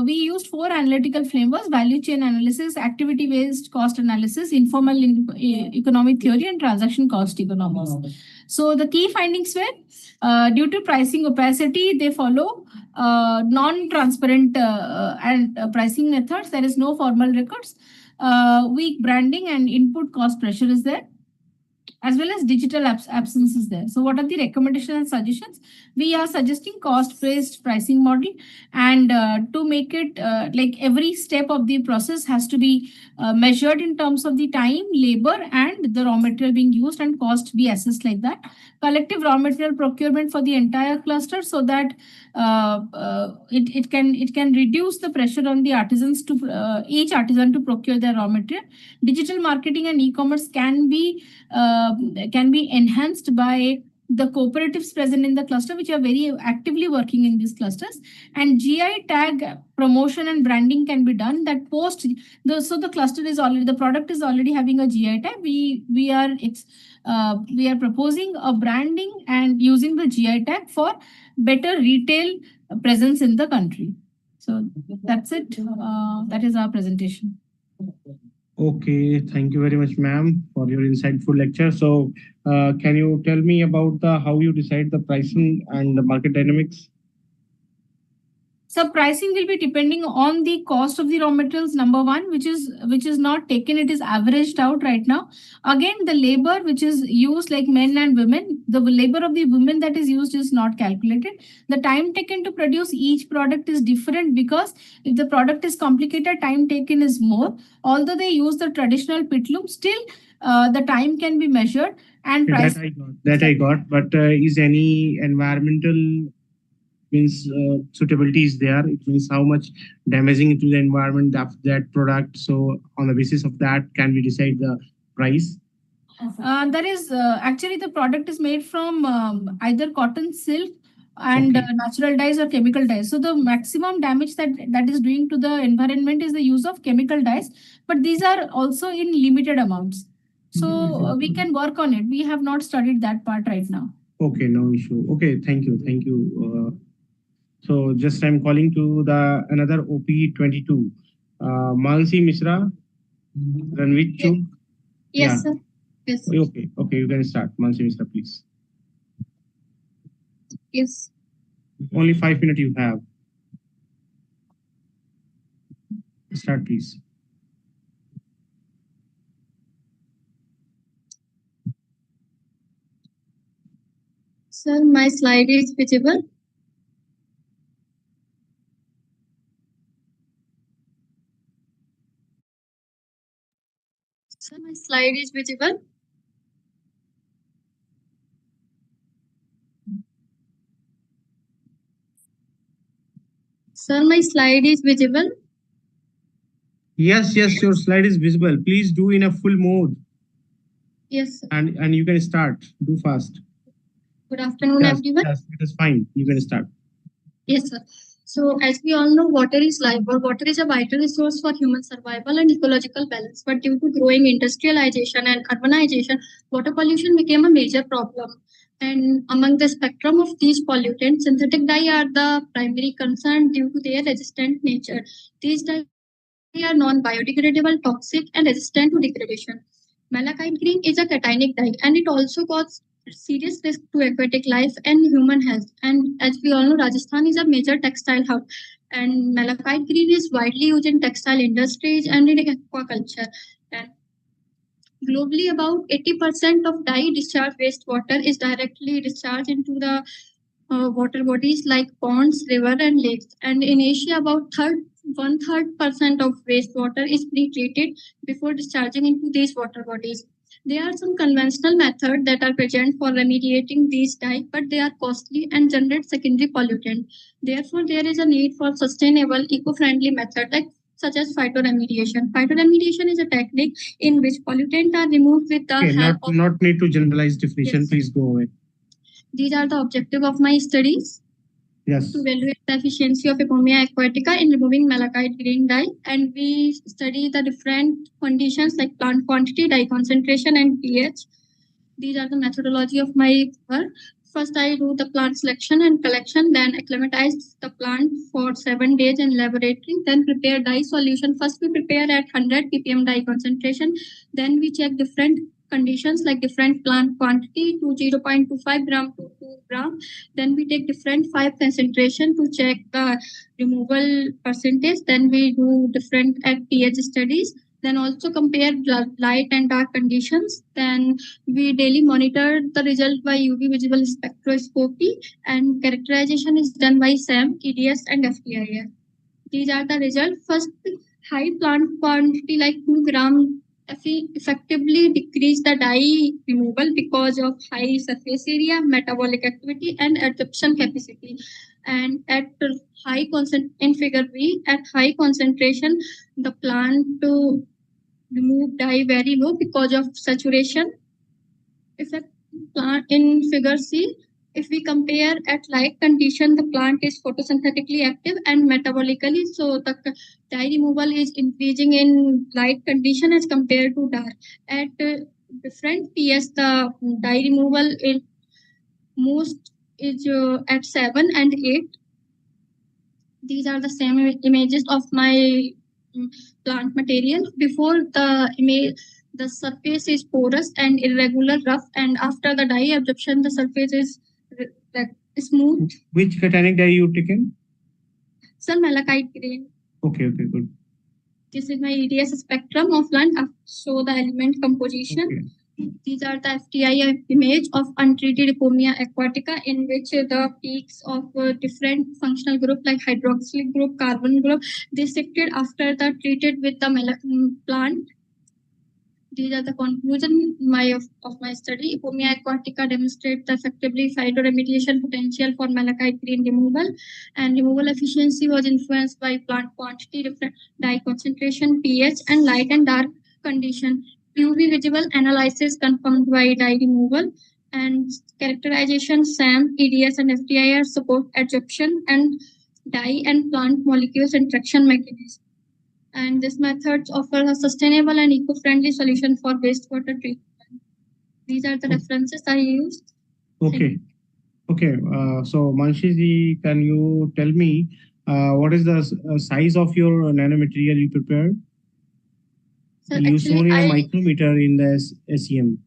we used 4 analytical frameworks: value chain analysis, activity-based cost analysis, informal economic theory, and transaction cost economics. So the key findings were, due to pricing opacity, they follow non-transparent and pricing methods. There is no formal records. Weak branding and input cost pressure is there, as well as digital absence is there. So what are the recommendations and suggestions? We are suggesting cost-based pricing model, and to make it like every step of the process has to be measured in terms of the time, labor, and the raw material being used, and cost be assessed like that. Collective raw material procurement for the entire cluster, so that it can reduce the pressure on the artisans to each artisan to procure their raw material. Digital marketing and e-commerce can be enhanced by the cooperatives present in the cluster, which are very actively working in these clusters. And GI tag promotion and branding can be done. That so the cluster is already, the product is already having a GI tag. We are proposing a branding and using the GI tag for better retail presence in the country. So that's it. That is our presentation. Okay, thank you very much, ma'am, for your insightful lecture. So, can you tell me about how you decide the pricing and the market dynamics? So pricing will be depending on the cost of the raw materials, number one, which is not taken, it is averaged out right now. Again, the labor which is used, like men and women, the labor of the women that is used is not calculated. The time taken to produce each product is different, because if the product is complicated, time taken is more. Although they use the traditional pit loom, still the time can be measured, and price. That I got. But is any environmental suitability is there? It means how much damaging to the environment of that product. So on the basis of that, can we decide the price? That is actually the product is made from either cotton, silk, and natural dyes or chemical dyes. So the maximum damage that is doing to the environment is the use of chemical dyes, but these are also in limited amounts. So we can work on it. We have not studied that part right now. Okay, no issue. Okay, thank you. So just I'm calling to the another OP22. Mansi Mishra, Ranvit Chuk. Yes, sir. Yes. Okay, you can start. Mansi Mishra, please. Yes. Only 5 minutes you have. Start, please. Sir, my slide is visible. Sir, my slide is visible. Sir, my slide is visible. Yes, your slide is visible. Please do in a full mode. Yes, sir. And you can start. Do fast. Good afternoon, everyone. Yes, it is fine. You can start. Yes, sir. So as we all know, water is life, or water is a vital resource for human survival and ecological balance. But due to growing industrialization and urbanization, water pollution became a major problem. And among the spectrum of these pollutants, synthetic dye are the primary concern due to their resistant nature. These dyes are non-biodegradable, toxic, and resistant to degradation. Malachite green is a cationic dye, and it also causes serious risk to aquatic life and human health. And as we all know, Rajasthan is a major textile hub, And malachite green is widely used in textile industries and in aquaculture. And globally, about 80% of dye discharge wastewater is directly discharged into the water bodies like ponds, river, and lakes. And in Asia, about 1/3% of wastewater is pre-treated before discharging into these water bodies. There are some conventional methods that are present for remediating these dye, but they are costly and generate secondary pollutant. Therefore, there is a need for sustainable, eco-friendly method like such as phytoremediation. Phytoremediation is a technique in which pollutants are removed with the help of... Not need to generalize definition. Yes. Please go ahead. These are the objective of my studies. Yes. To evaluate the efficiency of Epomia aquatica in removing malachite green dye, and we study the different conditions like plant quantity, dye concentration, and pH. These are the methodology of my work. First, I do the plant selection and collection, then acclimatize the plant for 7 days in laboratory, then prepare dye solution. First, we prepare at 100 ppm dye concentration, then we check different conditions like different plant quantity to 0.25 gram to 2 gram. Then we take different 5 concentration to check the removal percentage. Then we do different pH studies. Then also compare light and dark conditions. Then we daily monitor the result by UV visible spectroscopy, and characterization is done by SAM, EDS, and FTIR. These are the results. First, high plant quantity like 2 gram effectively decrease the dye removal because of high surface area, metabolic activity, and adsorption capacity. And at high in figure B, at high concentration, the plant to remove dye very low because of saturation. Effect plant in figure C, if we compare at light condition, the plant is photosynthetically active and metabolically, so the dye removal is increasing in light condition as compared to dark. At different pH, the dye removal is most is at 7 and 8. These are the same images of my plant material. Before the image, the surface is porous and irregular, rough, and after the dye absorption, the surface is smooth. Which catalytic dye you taken? Sir, malachite green. Okay, good. This is my EDS spectrum of plant. Show the element composition. Okay. These are the FTI image of untreated Epomia aquatica, in which the peaks of different functional group like hydroxyl group, carbon group, they shifted after the treated with the plant. These are the conclusion of my study. Epomia aquatica demonstrates the effectively phytoremediation potential for malachite green removal, and removal efficiency was influenced by plant quantity, different dye concentration, pH, and light and dark condition. UV visible analysis confirmed by dye removal, and characterization, SAM, EDS, and FTIR support adsorption and dye and plant molecules interaction mechanism. And these methods offer a sustainable and eco-friendly solution for wastewater treatment. These are the references I used. Okay. So Manshi, can you tell me what is the size of your nanomaterial you prepared? So you shown your micrometer in the SEM.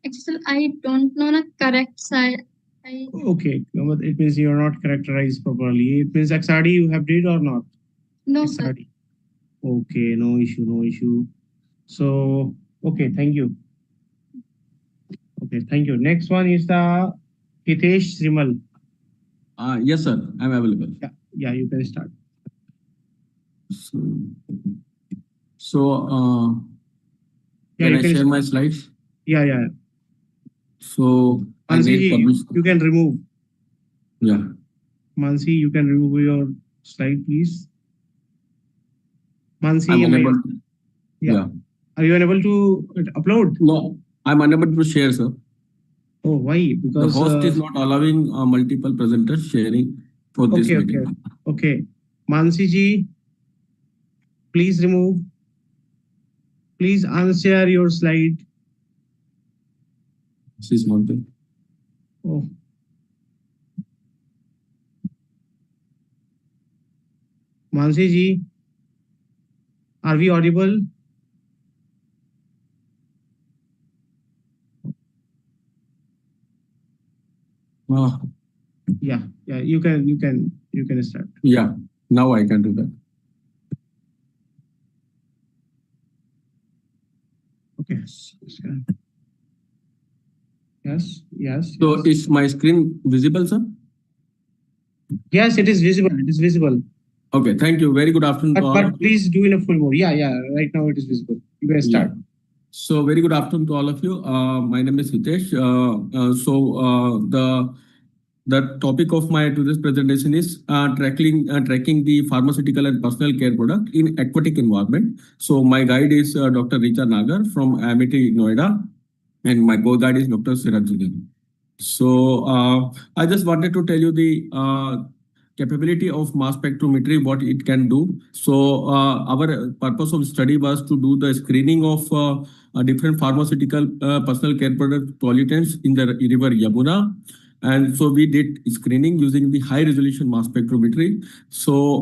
Actually, I don't know the correct size. Okay, it means you are not characterized properly. It means XRD you have did or not? No, XRD. sir. Okay, no issue. So, okay, thank you. Okay, thank you. Next one is the Hitesh Rimal. Yes, sir. I'm available. Yeah, you can start. So can I share my slides? Yeah. So Mansi, you can remove. Yeah. Mansi, you can remove your slide, please. Mansi, yeah. Are you unable to upload? No, I'm unable to share, sir. Oh, why? Because the host is not allowing multiple presenters sharing for this meeting. Okay. Mansi ji, please remove. Please unshare your slide. This is one thing. Oh. Mansi ji, are we audible? Yeah, you can start. Yeah. Now I can do that. Okay. Yes. So is my screen visible, sir? Yes, it is visible. It is visible. Okay, thank you. Very good afternoon to all. But please do in a full mode. Yeah. Right now it is visible. You can start. So very good afternoon to all of you. My name is Hitesh. The topic of my today's presentation is tracking the pharmaceutical and personal care product in aquatic environment. So my guide is Dr. Richa Nagar from MIT Noida, and my co-guide is Dr. Siraj. So I just wanted to tell you the capability of mass spectrometry, what it can do. So our purpose of study was to do the screening of different pharmaceutical personal care product pollutants in the river Yamuna. And so we did screening using the high resolution mass spectrometry. So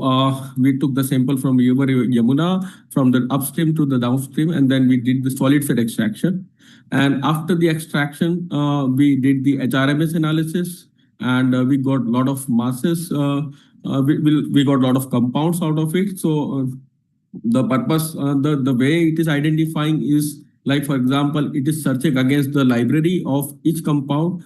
we took the sample from river Yamuna from the upstream to the downstream, and then we did the solid phase extraction. And after the extraction, we did the HRMS analysis, and we got a lot of masses. We got a lot of compounds out of it. So the purpose, the way it is identifying is like, for example, it is searching against the library of each compound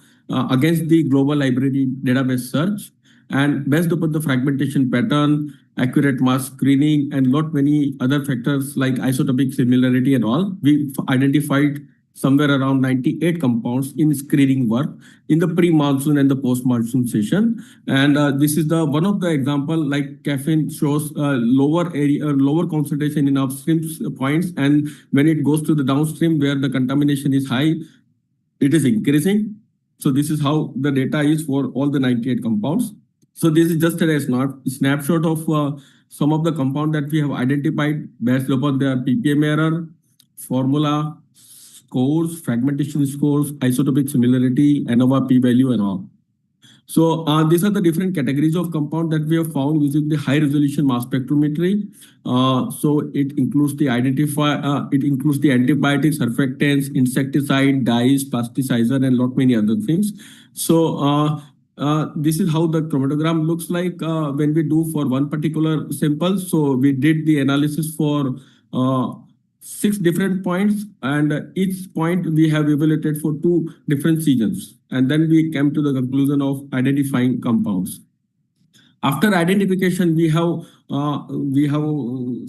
against the global library database search, and based upon the fragmentation pattern, accurate mass screening, and lot many other factors like isotopic similarity and all, we identified somewhere around 98 compounds in screening work in the pre-monsoon and the post-monsoon session. And this is the one of the example, like caffeine shows lower concentration in upstream points, and when it goes to the downstream where the contamination is high, it is increasing. So this is how the data is for all the 98 compounds. So this is just a snapshot of some of the compound that we have identified based upon their ppm error, formula, scores, fragmentation scores, isotopic similarity, ANOVA p-value, and all. So these are the different categories of compound that we have found using the high resolution mass spectrometry. So it includes the antibiotics, surfactants, insecticide, dyes, plasticizer, and lot many other things. So this is how the chromatogram looks like when we do for one particular sample. So we did the analysis for 6 different points, and each point we have evaluated for 2 different seasons. And then we came to the conclusion of identifying compounds. After identification, we have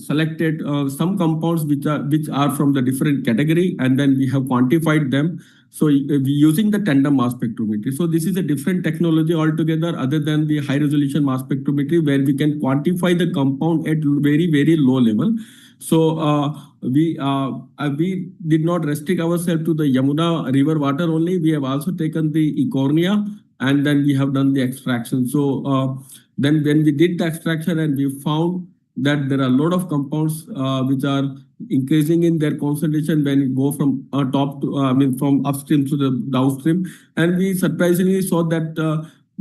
selected some compounds which are from the different category, and then we have quantified them. So using the tandem mass spectrometry. So this is a different technology altogether other than the high resolution mass spectrometry, where we can quantify the compound at very, very low level. So we did not restrict ourselves to the Yamuna river water only. We have also taken the Ecornia, and then we have done the extraction. So then when we did the extraction, and we found that there are a lot of compounds which are increasing in their concentration when it go from from upstream to the downstream. And we surprisingly saw that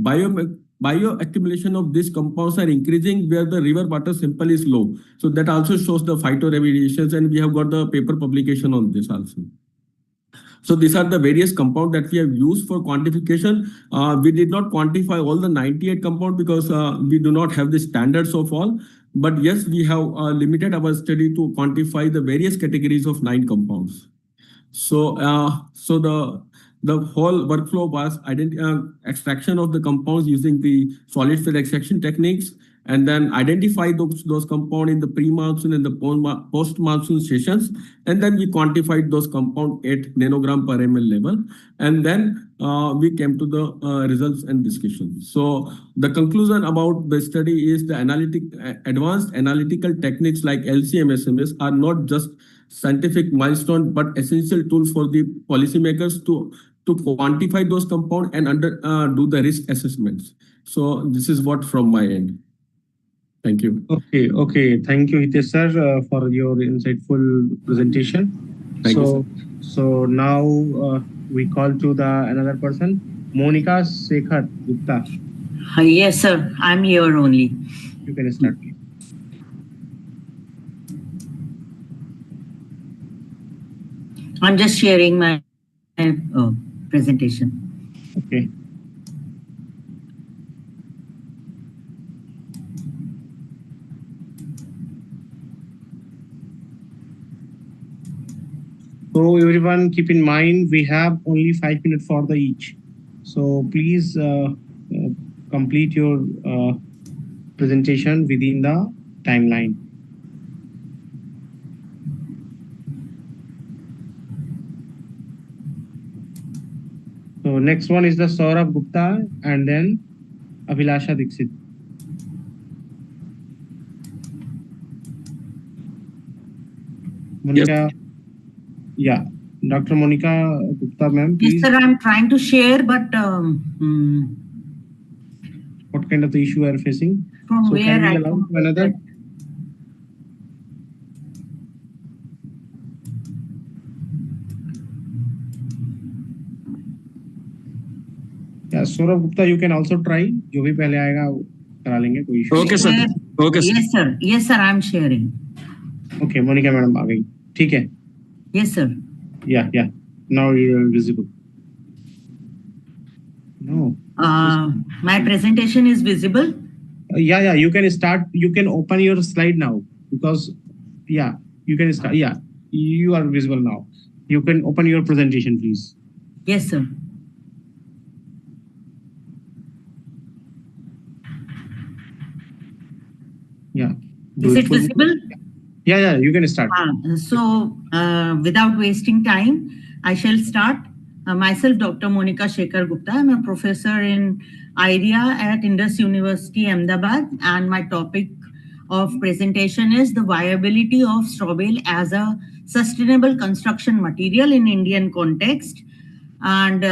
bioaccumulation of these compounds are increasing where the river water sample is low. So that also shows the phytoremediations, and we have got the paper publication on this also. So these are the various compounds that we have used for quantification. We did not quantify all the 98 compounds because we do not have the standards of all. But yes, we have limited our study to quantify the various categories of 9 compounds. So the whole workflow was extraction of the compounds using the solid phase extraction techniques, and then identify those compounds in the pre-monsoon and the post-monsoon sessions. And then we quantified those compounds at nanogram per ml level. And then we came to the results and discussion. So the conclusion about the study is the advanced analytical techniques like LC-MS are not just scientific milestone, but essential tools for the policymakers to quantify those compounds and do the risk assessments. So this is what from my end. Thank you. Okay. Thank you, Hitesh sir, for your insightful presentation. Thank you, sir. So now we call to the another person, Monica Sekhar Gupta. Yes, sir. I'm here only. You can start. I'm just sharing my presentation. Okay. So everyone keep in mind, we have only 5 minutes for the each. So please complete your presentation within the timeline. So next one is the Saurabh Gupta and then Abhilasha Dixit. Monica, yeah, Dr. Monica Gupta, ma'am, please. Yes, sir, I'm trying to share, but what kind of the issue are you facing? From so where can we I allow to another? Yeah, Saurabh Gupta, you can also try. जो भी पहले आएगा करा लेंगे कोई issue. Okay, sir. Okay, sir. Yes, sir. Yes, sir. I'm sharing. Okay, Monica madam आ गई. ठीक है. Yes, sir. Yeah, yeah. Now you're visible. No. My presentation is visible. Yeah, you can start. You can open your slide now because, yeah, you can start. Yeah, you are visible now. You can open your presentation, please. Yes, sir. Yeah. Is it visible? Yeah, you can start. So, without wasting time, I shall start. Myself, Dr. Monica Shekhar Gupta. I'm a professor in IDEA at Indus University, Ahmedabad, and my topic of presentation is the viability of straw bale as a sustainable construction material in Indian context. And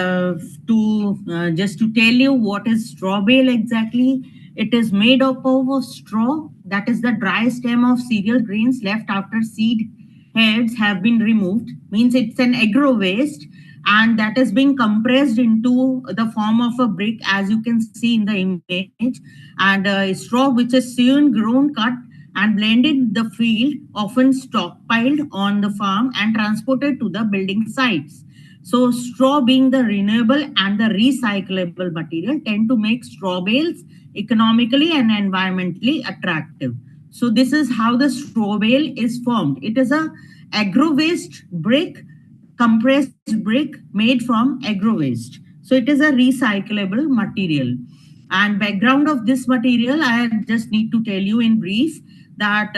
just to tell you what is straw bale exactly, it is made up of straw, that is the dry stem of cereal grains left after seed heads have been removed. Means it's an agro waste, and that is being compressed into the form of a brick, as you can see in the image. And straw which is soon grown, cut and blended in the field, often stockpiled on the farm and transported to the building sites. So straw, being the renewable and the recyclable material, tend to make straw bales economically and environmentally attractive. So this is how the straw bale is formed. It is a agro waste brick, compressed brick made from agro waste. So it is a recyclable material. And background of this material, I just need to tell you in brief that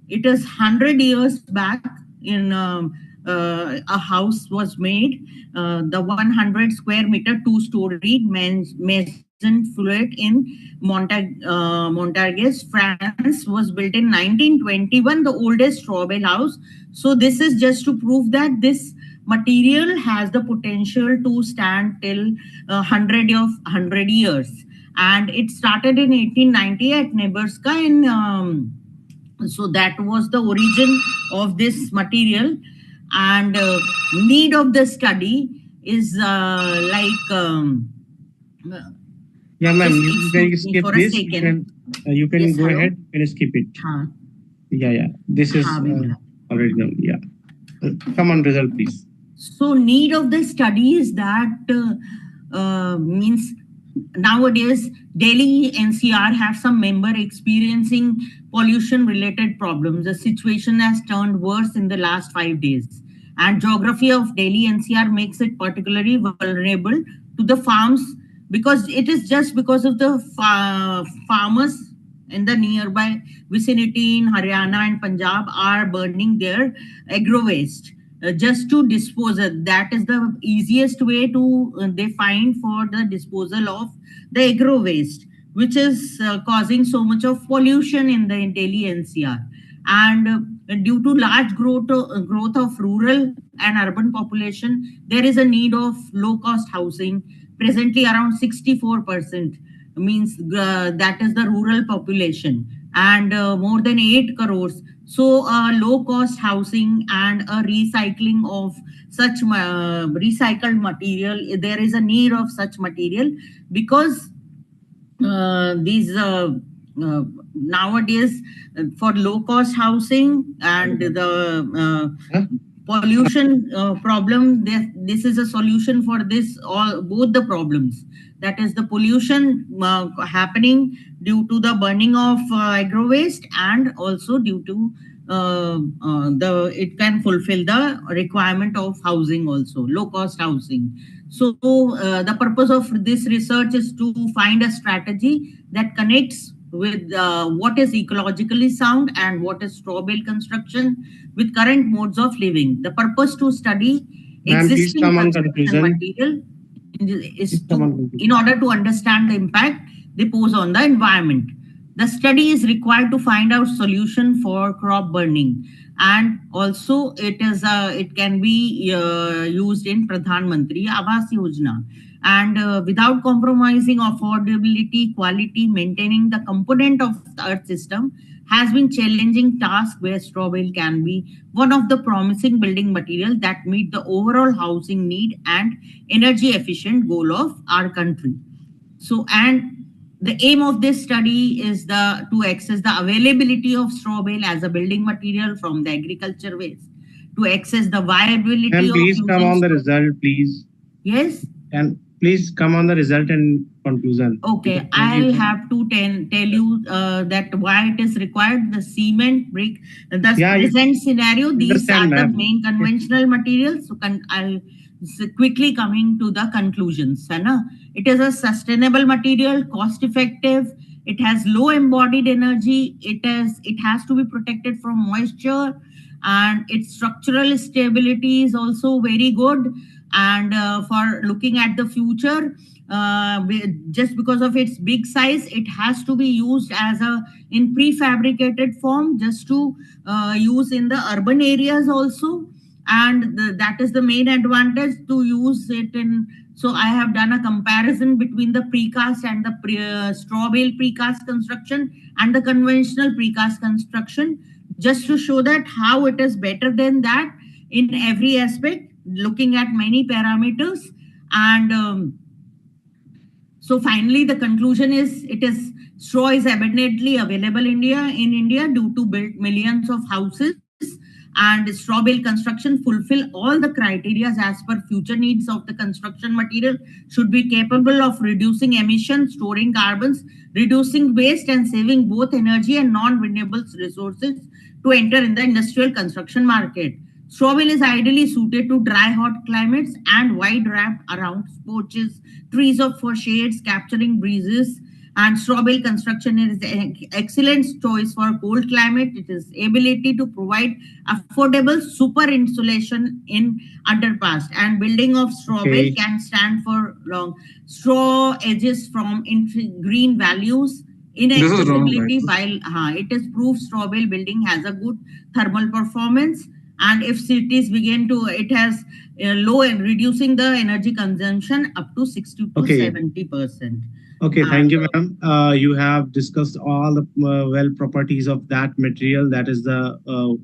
it is 100 years back in a house was made, the 100 square meter, 2-story maison fluid in Montargis, France, was built in 1921, the oldest straw bale house. So this is just to prove that this material has the potential to stand till 100 years. And it started in 1890 at Nebraska in so that was the origin of this material. And need of the study is yeah, ma'am, you can skip this. You can yes, go hello? ahead and skip it. Yeah. This is already done. Yeah. Come on, result, please. So need of the study is that means nowadays Delhi NCR have some member experiencing pollution related problems. The situation has turned worse in the last 5 days, and geography of Delhi NCR makes it particularly vulnerable to the farms, because it is just because of the farmers in the nearby vicinity in Haryana and Punjab are burning their agro waste just to dispose it. That is the easiest way to they find for the disposal of the agro waste, which is causing so much of pollution in the Delhi NCR. And due to large growth of rural and urban population, there is a need of low cost housing. Presently around 64% means that is the rural population, and more than 8 crores. So low cost housing and a recycling of such recycled material, there is a need of such material, because these nowadays for low cost housing and the pollution problem, this is a solution for this both the problems. That is the pollution happening due to the burning of agro waste, and also due to it can fulfill the requirement of housing also, low cost housing. So the purpose of this research is to find a strategy that connects with what is ecologically sound and what is straw bale construction with current modes of living. The purpose to study existing construction material is to, in order to understand the impact they pose on the environment. The study is required to find out solution for crop burning, and also it can be used in Pradhan Mantri Awas Yojana. And without compromising affordability, quality, maintaining the component of the earth system has been challenging task, where straw bale can be one of the promising building materials that meet the overall housing need and energy efficient goal of our country. So, and the aim of this study is to access the availability of straw bale as a building material from the agriculture waste, to access the viability of please come on the straw. result, please. Yes. And please come on the result and conclusion. Okay, I'll have to tell you that why it is required. The cement, brick, the present scenario, these are the main conventional materials. So I'll quickly coming to the conclusions. It is a sustainable material, cost effective. It has low embodied energy. It has to be protected from moisture, and its structural stability is also very good. And for looking at the future, just because of its big size, it has to be used in prefabricated form, just to use in the urban areas also. And that is the main advantage to use it in. So I have done a comparison between the precast and the straw bale precast construction and the conventional precast construction, just to show that how it is better than that in every aspect, looking at many parameters. And so finally, the conclusion is straw is abundantly available in India due to build millions of houses, and straw bale construction fulfill all the criteria as per future needs of the construction material. Should be capable of reducing emissions, storing carbons, reducing waste, and saving both energy and non-renewable resources to enter in the industrial construction market. Straw bale is ideally suited to dry, hot climates and wide wrapped around porches, trees for shades, capturing breezes. And straw bale construction is an excellent choice for cold climate. It is ability to provide affordable super insulation in underpass, and building of straw bale can stand for long. Straw edges from green values in accessibility, while it is proof straw bale building has a good thermal performance. And if cities begin to, it has low and reducing the energy consumption up to 60 to 70%. Okay, thank you, ma'am. You have discussed all the properties of that material. That is the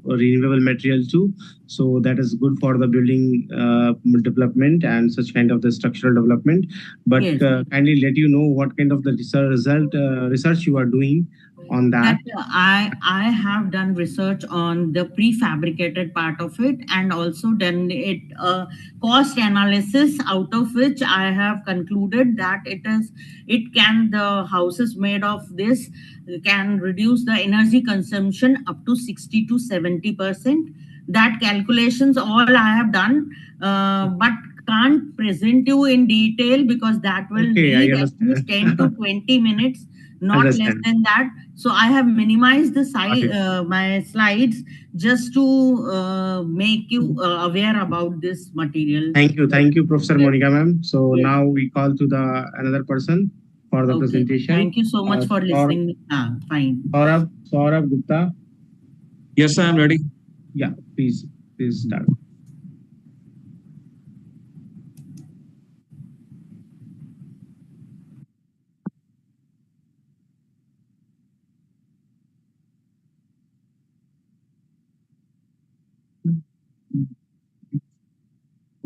renewable material too. So that is good for the building development and such kind of the structural development. But kindly let you know what kind of the research you are doing on that. I have done research on the prefabricated part of it, and also done cost analysis, out of which I have concluded that the houses made of this can reduce the energy consumption up to 60 to 70%. That calculations all I have done, but can't present you in detail because that will need at least 10 to 20 minutes. Not less than that. So I have minimized the size, my slides, just to make you aware about this material. Thank you, Professor Monica, ma'am. So now we call to the another person for the presentation. Thank you so much for listening. Fine. Saurabh Gupta. Yes, I am ready. Yeah, please start.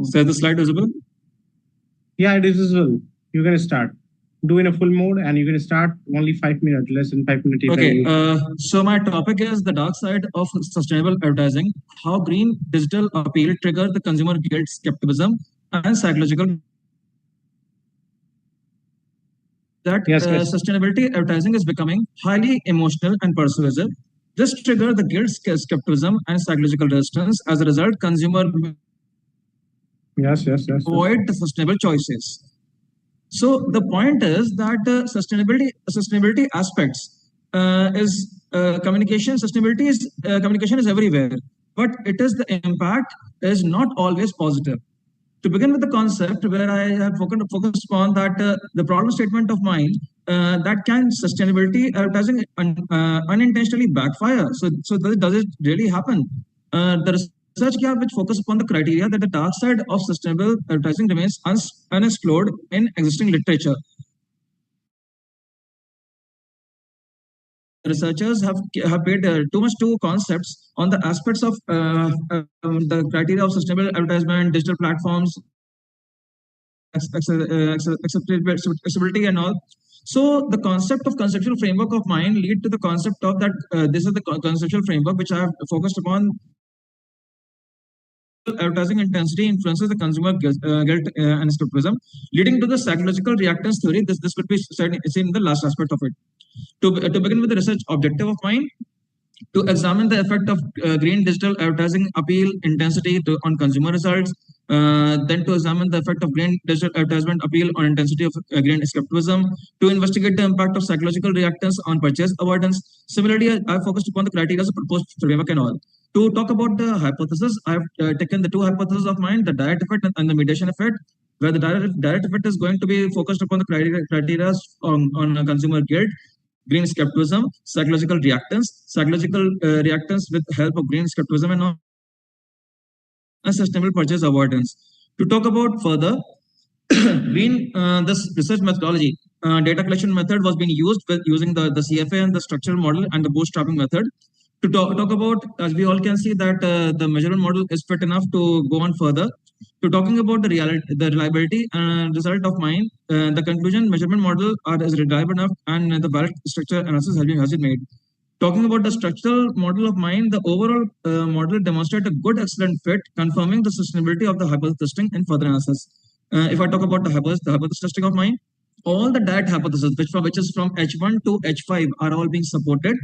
Is the slide visible? Yeah, it is visible. You can start. Do in a full mode, and you can start only 5 minutes, less than 5 minutes. Okay, so my topic is the dark side of sustainable advertising, how green digital appeal trigger the consumer guilt, skepticism, and psychological that sustainability advertising is becoming highly emotional and persuasive. This trigger the guilt skepticism and psychological resistance. As a result, consumer avoid the sustainable choices. So the point is that sustainability aspects is communication. Sustainability is communication is everywhere, but it is the impact is not always positive. To begin with the concept where I have focused upon that the problem statement of mine that can sustainability advertising unintentionally backfire. So does it really happen? The research gap which focus upon the criteria that the dark side of sustainable advertising remains unexplored in existing literature. Researchers have paid too much to concepts on the aspects of the criteria of sustainable advertisement, digital platforms, accessibility and all. So the concept of conceptual framework of mind lead to the concept of that this is the conceptual framework which I have focused upon. Advertising intensity influences the consumer guilt and skepticism, leading to the psychological reactance theory. This could be seen in the last aspect of it. To begin with the research objective of mine, to examine the effect of green digital advertising appeal intensity on consumer results, then to examine the effect of green digital advertisement appeal on intensity of green skepticism, to investigate the impact of psychological reactance on purchase avoidance. Similarly, I focused upon the criteria of proposed framework and all. To talk about the hypothesis, I have taken the two hypotheses of mine, the direct effect and the mediation effect, where the direct effect is going to be focused upon the criteria on consumer guilt, green skepticism, psychological reactance with help of green skepticism and unsustainable purchase avoidance. To talk about further, this research methodology, data collection method was being used with using the CFA and the structural model and the bootstrapping method. To talk about, as we all can see that the measurement model is fit enough to go on further. To talking about the reliability and result of mine, the conclusion measurement model is reliable enough and the valid structure analysis has been made. Talking about the structural model of mine, the overall model demonstrates a good excellent fit, confirming the sustainability of the hypothesis testing in further analysis. If I talk about the hypothesis testing of mine, all the direct hypotheses which is from H1 to H5 are all being supported.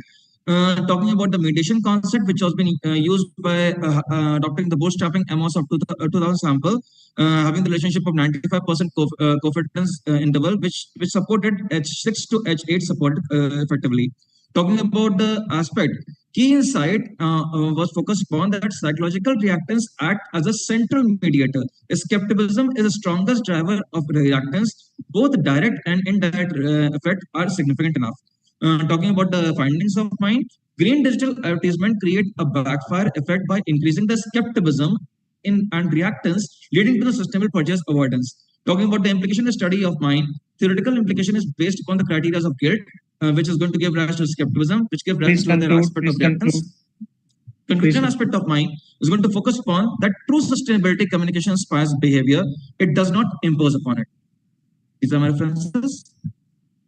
Talking about the mediation concept, which has been used by adopting the bootstrapping MOS of 2000 sample, having the relationship of 95% confidence interval, which supported H6 to H8 support effectively. Talking about the aspect, key insight was focused upon that psychological reactance act as a central mediator. Skepticism is the strongest driver of reactance. Both direct and indirect effect are significant enough. Talking about the findings of mine, green digital advertisement create a backfire effect by increasing the skepticism and reactance, leading to the sustainable purchase avoidance. Talking about the implication study of mine, theoretical implication is based upon the criteria of guilt, which is going to give rise to skepticism, which give rise to the aspect of reactance. Conclusion aspect of mine is going to focus upon that true sustainability communication inspires behavior. It does not impose upon it. These are my references.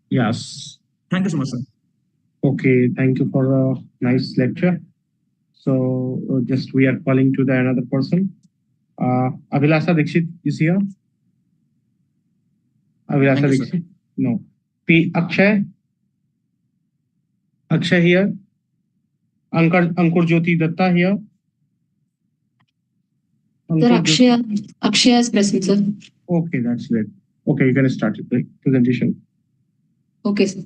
Yes. Thank you so much, sir. Okay, thank you for a nice lecture. So just we are calling to the another person. Abhilasha Dixit is here. Abhilasha Dixit? No. P. Akshay? Akshay here. Ankur Jyoti Datta here. Sir, Akshay is present, sir. Okay, that's great. Okay, you can start the presentation. Okay, sir.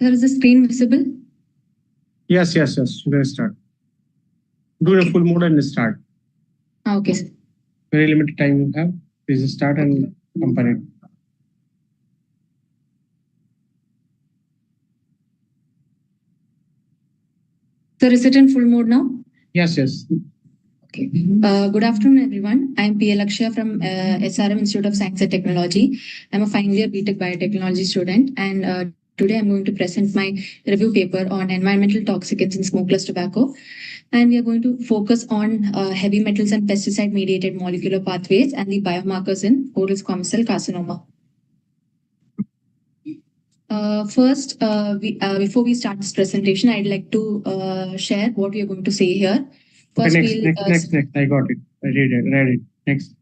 Sir, is the screen visible? Yes. You can start. Do a full mode and start. Okay, sir. Very limited time you have. Please start and compare it. Sir, is it in full mode now? Yes. Okay. Good afternoon, everyone. I'm P. Lakshya from SRM Institute of Science and Technology. I'm a final year BTech Biotechnology student, and Today I'm going to present my review paper on environmental toxicants in smokeless tobacco. And we are going to focus on heavy metals and pesticide-mediated molecular pathways and the biomarkers in oral squamous cell carcinoma. First, before we start this presentation, I'd like to share what we are going to say here. First, next. I got it. I read it. Next.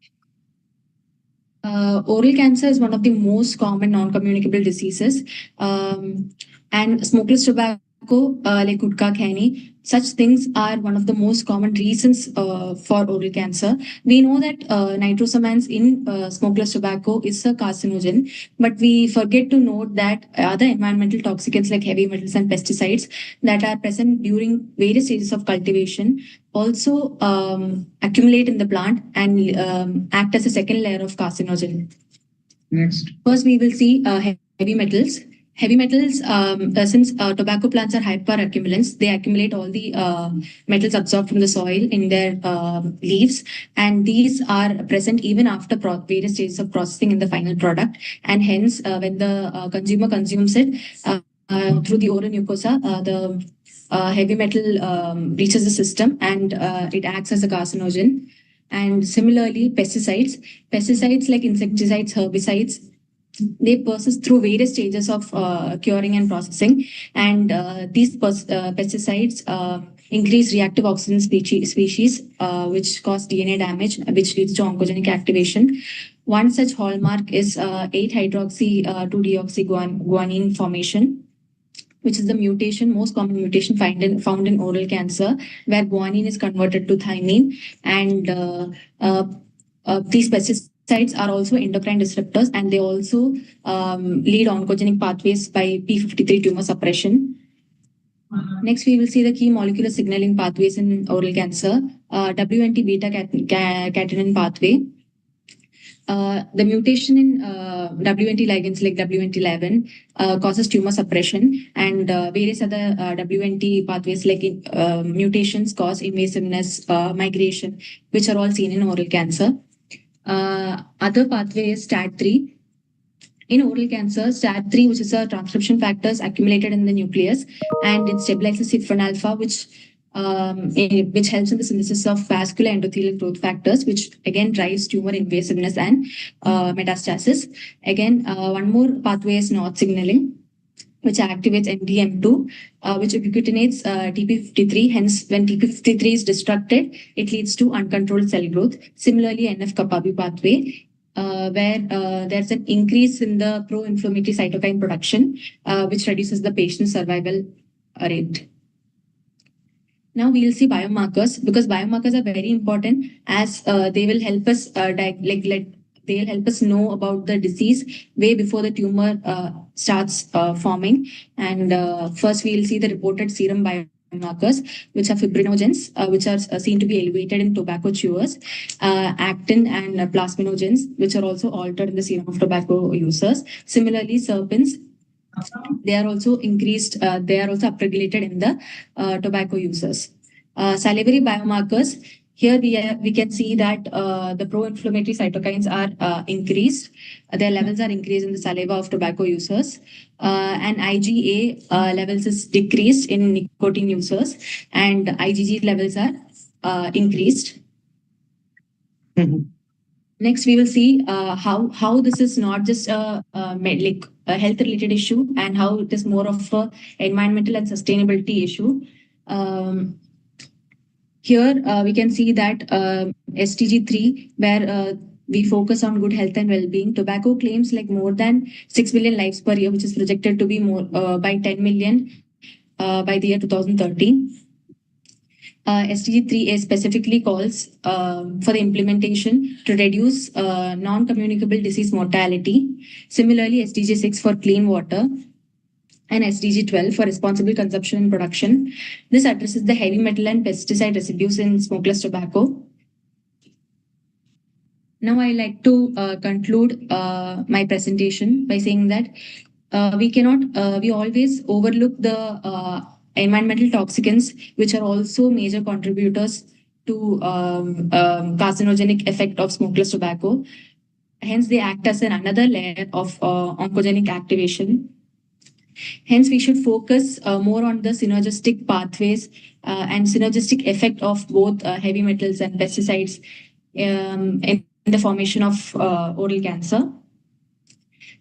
Oral cancer is one of the most common non-communicable diseases, and smokeless tobacco, like gutka, khani, such things are one of the most common reasons for oral cancer. We know that nitrosamines in smokeless tobacco is a carcinogen, but we forget to note that other environmental toxicants like heavy metals and pesticides that are present during various stages of cultivation also accumulate in the plant and act as a second layer of carcinogen. Next. First, we will see heavy metals. Heavy metals, since tobacco plants are hyperaccumulants, they accumulate all the metals absorbed from the soil in their leaves, and these are present even after various stages of processing in the final product. And hence, when the consumer consumes it through the oral mucosa, the heavy metal reaches the system and it acts as a carcinogen. And similarly, pesticides like insecticides, herbicides, they persist through various stages of curing and processing, and these pesticides increase reactive oxygen species which cause DNA damage, which leads to oncogenic activation. One such hallmark is 8-hydroxy-2-deoxyguanine formation, which is the most common mutation found in oral cancer, where guanine is converted to thymine, and these pesticides are also endocrine disruptors, and they also lead oncogenic pathways by p53 tumor suppression. Next, we will see the key molecular signaling pathways in oral cancer. WNT beta-catenin pathway. The mutation in WNT ligands like WNT11 causes tumor suppression, and various other WNT pathways like mutations cause invasiveness, migration, which are all seen in oral cancer. Other pathway is STAT3. In oral cancer, STAT3, which is a transcription factor, is accumulated in the nucleus, and it stabilizes CYP1 alpha, which helps in the synthesis of vascular endothelial growth factors, which again drives tumor invasiveness and metastasis. Again, one more pathway is North signaling, which activates MDM2, which ubiquitinates TP53. Hence, when TP53 is destructed, it leads to uncontrolled cell growth. Similarly, NF-kappa-B pathway, where there's an increase in the pro-inflammatory cytokine production, which reduces the patient's survival rate. Now we will see biomarkers, because biomarkers are very important, as they will help us they'll help us know about the disease way before the tumor starts forming. And first, we will see the reported serum biomarkers, which are fibrinogens, which are seen to be elevated in tobacco chewers, actin and plasminogens, which are also altered in the serum of tobacco users. Similarly, serpins, they are also increased, they are also upregulated in the tobacco users. Salivary biomarkers, here we can see that the pro-inflammatory cytokines are increased. Their levels are increased in the saliva of tobacco users. And IgA levels is decreased in nicotine users, and IgG levels are increased. Next, we will see how this is not just a health-related issue, and how it is more of an environmental and sustainability issue. Here, we can see that SDG3, where we focus on good health and well-being. Tobacco claims like more than 6 million lives per year, which is projected to be more by 10 million by the year 2030. SDG3A specifically calls for the implementation to reduce non-communicable disease mortality. Similarly, SDG6 for clean water, and SDG12 for responsible consumption and production. This addresses the heavy metal and pesticide residues in smokeless tobacco. Now, I like to conclude my presentation by saying that we always overlook the environmental toxicants, which are also major contributors to carcinogenic effect of smokeless tobacco. Hence, they act as another layer of oncogenic activation. Hence, we should focus more on the synergistic pathways and synergistic effect of both heavy metals and pesticides in the formation of oral cancer.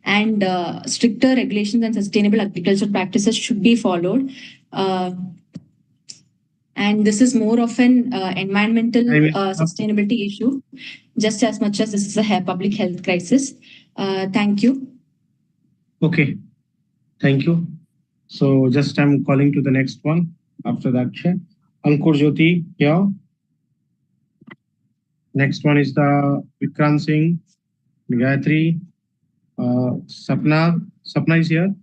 And stricter regulations and sustainable agriculture practices should be followed. And this is more of an environmental sustainability issue, just as much as this is a public health crisis. Thank you. Okay, thank you. So just I'm calling to the next one after that. Ankur Jyoti here. Next one is the Vikrant Singh, Gayatri, Sapna. Sapna is here.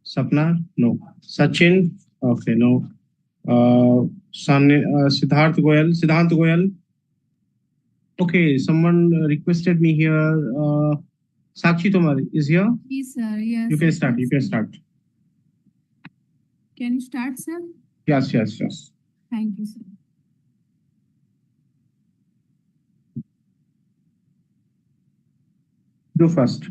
Sapna? No. Sachin? Okay, no. Siddharth Goyal. Siddhant Goyal. Okay, someone requested me here. Sakshi Tomar is here. Yes, sir. Yes. You can start. You can start. Can you start, sir? Yes, yes, yes. Thank you, sir. Do first.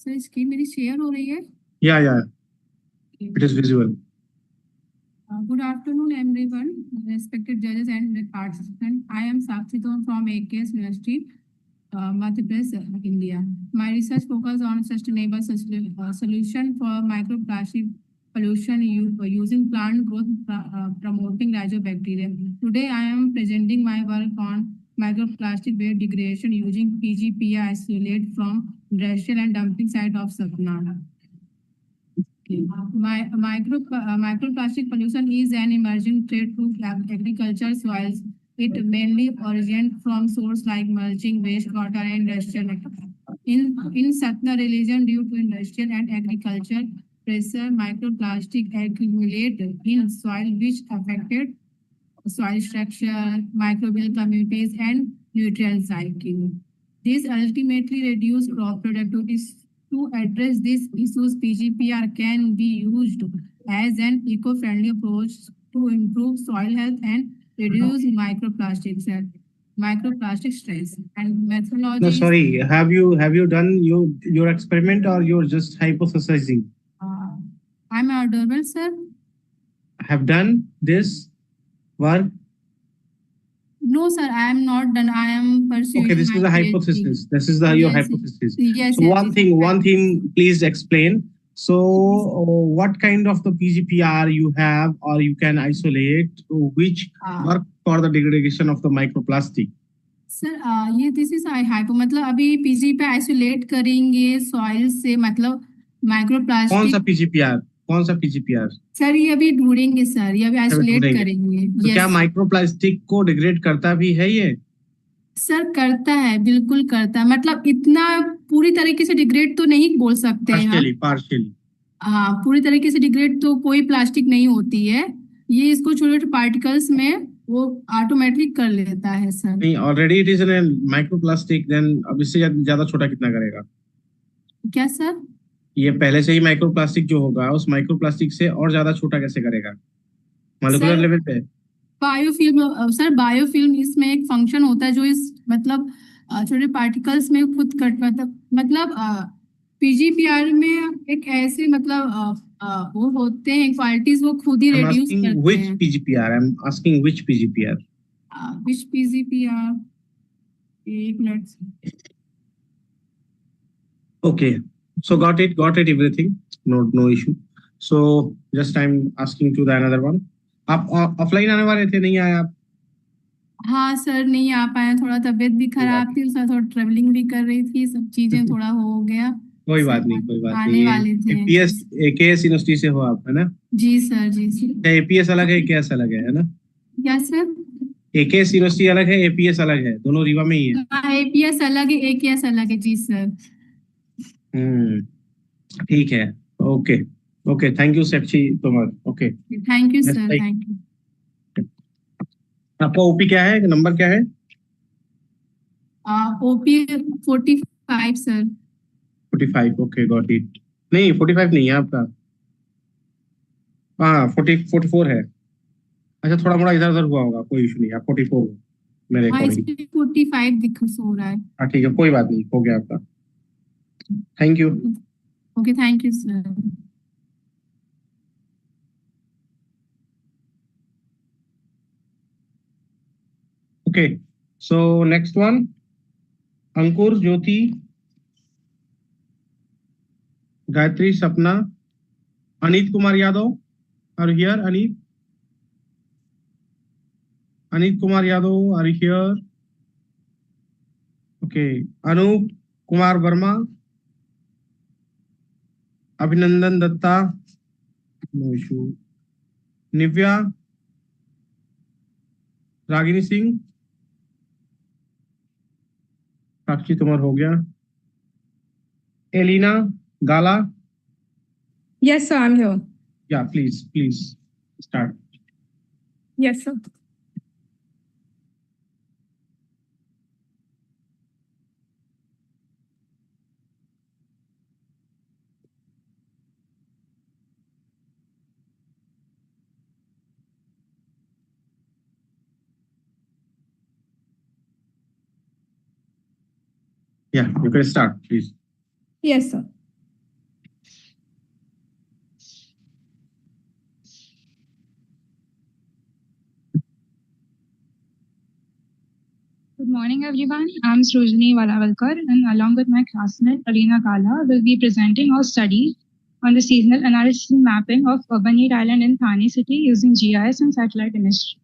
Sir screen मेरी share हो रही है? Yeah, yeah. It is visible. Good afternoon, everyone, respected judges and participants. I am Sakshi Tom from AKS University, Madhya Pradesh, India. My research focuses on sustainable solution for microplastic pollution using plant growth promoting rhizobacteria. Today, I am presenting my work on microplastic waste degradation using PGPI isolate from industrial and dumping site of Satna. Microplastic pollution is an emerging threat to agriculture soils. It mainly originates from sources like mulching, wastewater, and industrial. In Satna region, due to industrial and agriculture pressure, microplastic accumulate in soil, which affected soil structure, microbial communities, and nutrient cycle. This ultimately reduces crop productivity. To address these issues, PGPR can be used as an eco-friendly approach to improve soil health and reduce microplastic stress. And methodology. No, sorry. Have you done your experiment or you're just hypothesizing? I'm audible, sir. Have done this work? No, sir, I am not done. I am pursuing. Okay, this is a hypothesis. This is your hypothesis. Yes. So one thing, please explain. So what kind of the PGPR you have, or you can isolate, which work for the degradation of the microplastic? Sir ये this is hypo मतलब अभी PG पे isolate करेंगे soil से मतलब microplastic कौन सा PGPR sir ये अभी ढूंढेंगे सर ये अभी आइसोलेट करेंगे तो क्या माइक्रोप्लास्टिक को डिग्रेड करता भी है ये सर करता है बिल्कुल करता है मतलब इतना पूरी तरीके से डिग्रेड तो नहीं बोल सकते हैं पार्शियली हाँ पूरी तरीके से डिग्रेड तो कोई प्लास्टिक नहीं होती है ये इसको छोटे छोटे पार्टिकल्स में वो ऑटोमेटिक कर लेता है सर नहीं already it is an microplastic then अब इससे ज्यादा छोटा कितना करेगा क्या सर ये पहले से ही माइक्रोप्लास्टिक जो होगा उस माइक्रोप्लास्टिक से और ज्यादा छोटा कैसे करेगा मॉलिक्यूलर लेवल पे बायोफिल्म सर बायोफिल्म इसमें एक फंक्शन होता है जो इस मतलब छोटे पार्टिकल्स में खुद कट मतलब पीजीपीआर में एक ऐसे मतलब वो होते हैं क्वालिटीज वो खुद ही रिड्यूस करते हैं which PGPR I'm asking which PGPR which PGPR एक minute okay so got it everything no issue so just I'm asking to the another one आप ऑफलाइन आने वाले थे नहीं आए आप हाँ सर नहीं आ पाए थोड़ा तबीयत भी खराब थी थोड़ा ट्रेवलिंग भी कर रही थी सब चीजें थोड़ा हो गया कोई बात नहीं आने वाले थे एकेएस यूनिवर्सिटी से हो आप है ना जी सर एपीएस अलग है एकेएस अलग है ना क्या सर एकेएस यूनिवर्सिटी अलग है एपीएस अलग है दोनों रीवा में ही है एपीएस अलग है एकेएस अलग है जी सर ठीक है okay Okay, thank you, Sakshi Tomar. Okay. Thank you, Next sir. slide. Thank you. आपका ओपी क्या है, नंबर क्या है? OP 45, sir. 45, okay, got it. नहीं 45 नहीं है आपका, हाँ 44 है। अच्छा, थोड़ा मोड़ा इधर उधर हुआ होगा, कोई इशू नहीं है, 44 मेरे अकॉर्डिंग। 45 दिख हो रहा है। हाँ ठीक है, कोई बात नहीं, हो गया आपका। Thank you. Okay, thank you, sir. Okay, so next one, Ankur, Jyoti, Gayatri, Sapna, Anit Kumar Yadav. Are you here, Anit? Anit Kumar Yadav, are you here? Okay, Anup Kumar Verma, Abhinandan Datta, no issue. Nivya, Ragini Singh, साक्षी तुम्हार हो गया। Elena Gala. Yes, sir, I'm here. Yeah, please start. Yes, sir. Yeah, you can start, please. Yes, sir. Good morning, everyone. I'm Srujani Valavalkar, and along with my classmate Alina Kala, will be presenting our study on the seasonal analysis and mapping of urban heat island in Thane city using GIS and satellite imagery.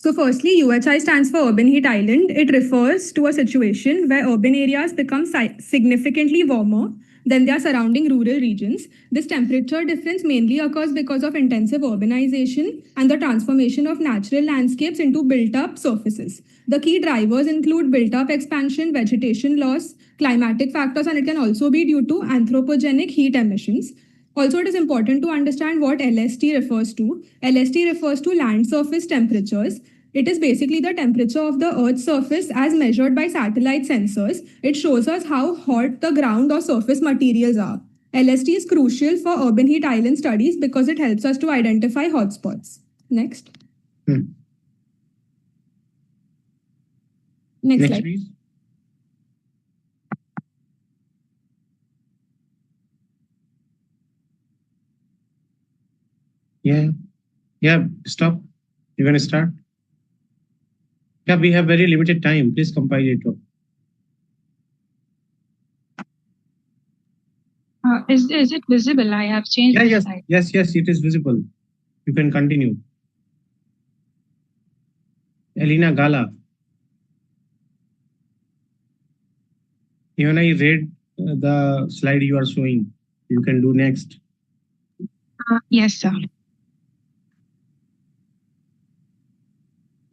So firstly, UHI stands for Urban Heat Island. It refers to a situation where urban areas become significantly warmer than their surrounding rural regions. This temperature difference mainly occurs because of intensive urbanization and the transformation of natural landscapes into built-up surfaces. The key drivers include built-up expansion, vegetation loss, climatic factors, and it can also be due to anthropogenic heat emissions. Also, it is important to understand what LST refers to. LST refers to land surface temperatures. It is basically the temperature of the Earth's surface as measured by satellite sensors. It shows us how hot the ground or surface materials are. LST is crucial for urban heat island studies because it helps us to identify hotspots. Next. Next slide. Please. Yeah, stop. You can start. Yeah, we have very limited time. Please compile it. Is it visible? I have changed the slide. Yes, it is visible. You can continue. Elena Gala. Even I read the slide you are showing. You can do next. Yes, sir.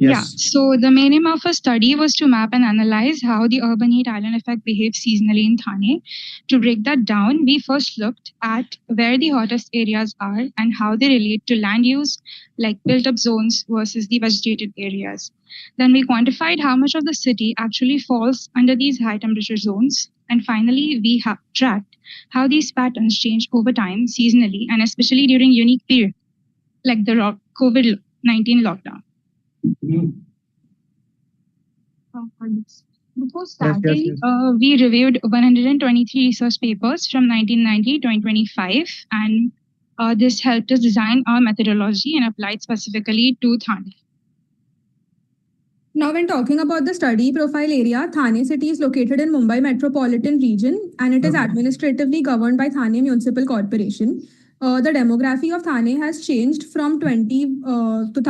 Yes. Yeah, so the main aim of a study was to map and analyze how the urban heat island effect behaves seasonally in Thane. To break that down, we first looked at where the hottest areas are and how they relate to land use, like built-up zones versus the vegetated areas. Then we quantified how much of the city actually falls under these high temperature zones. And finally, we tracked how these patterns change over time seasonally and especially during unique periods, like the COVID-19 lockdown. Before starting, we reviewed 123 research papers from 1990 to 2025, and this helped us design our methodology and apply it specifically to Thane. Now, when talking about the study profile area, Thane city is located in Mumbai metropolitan region and it is administratively governed by Thane Municipal Corporation. The demography of Thane has changed from 2001 to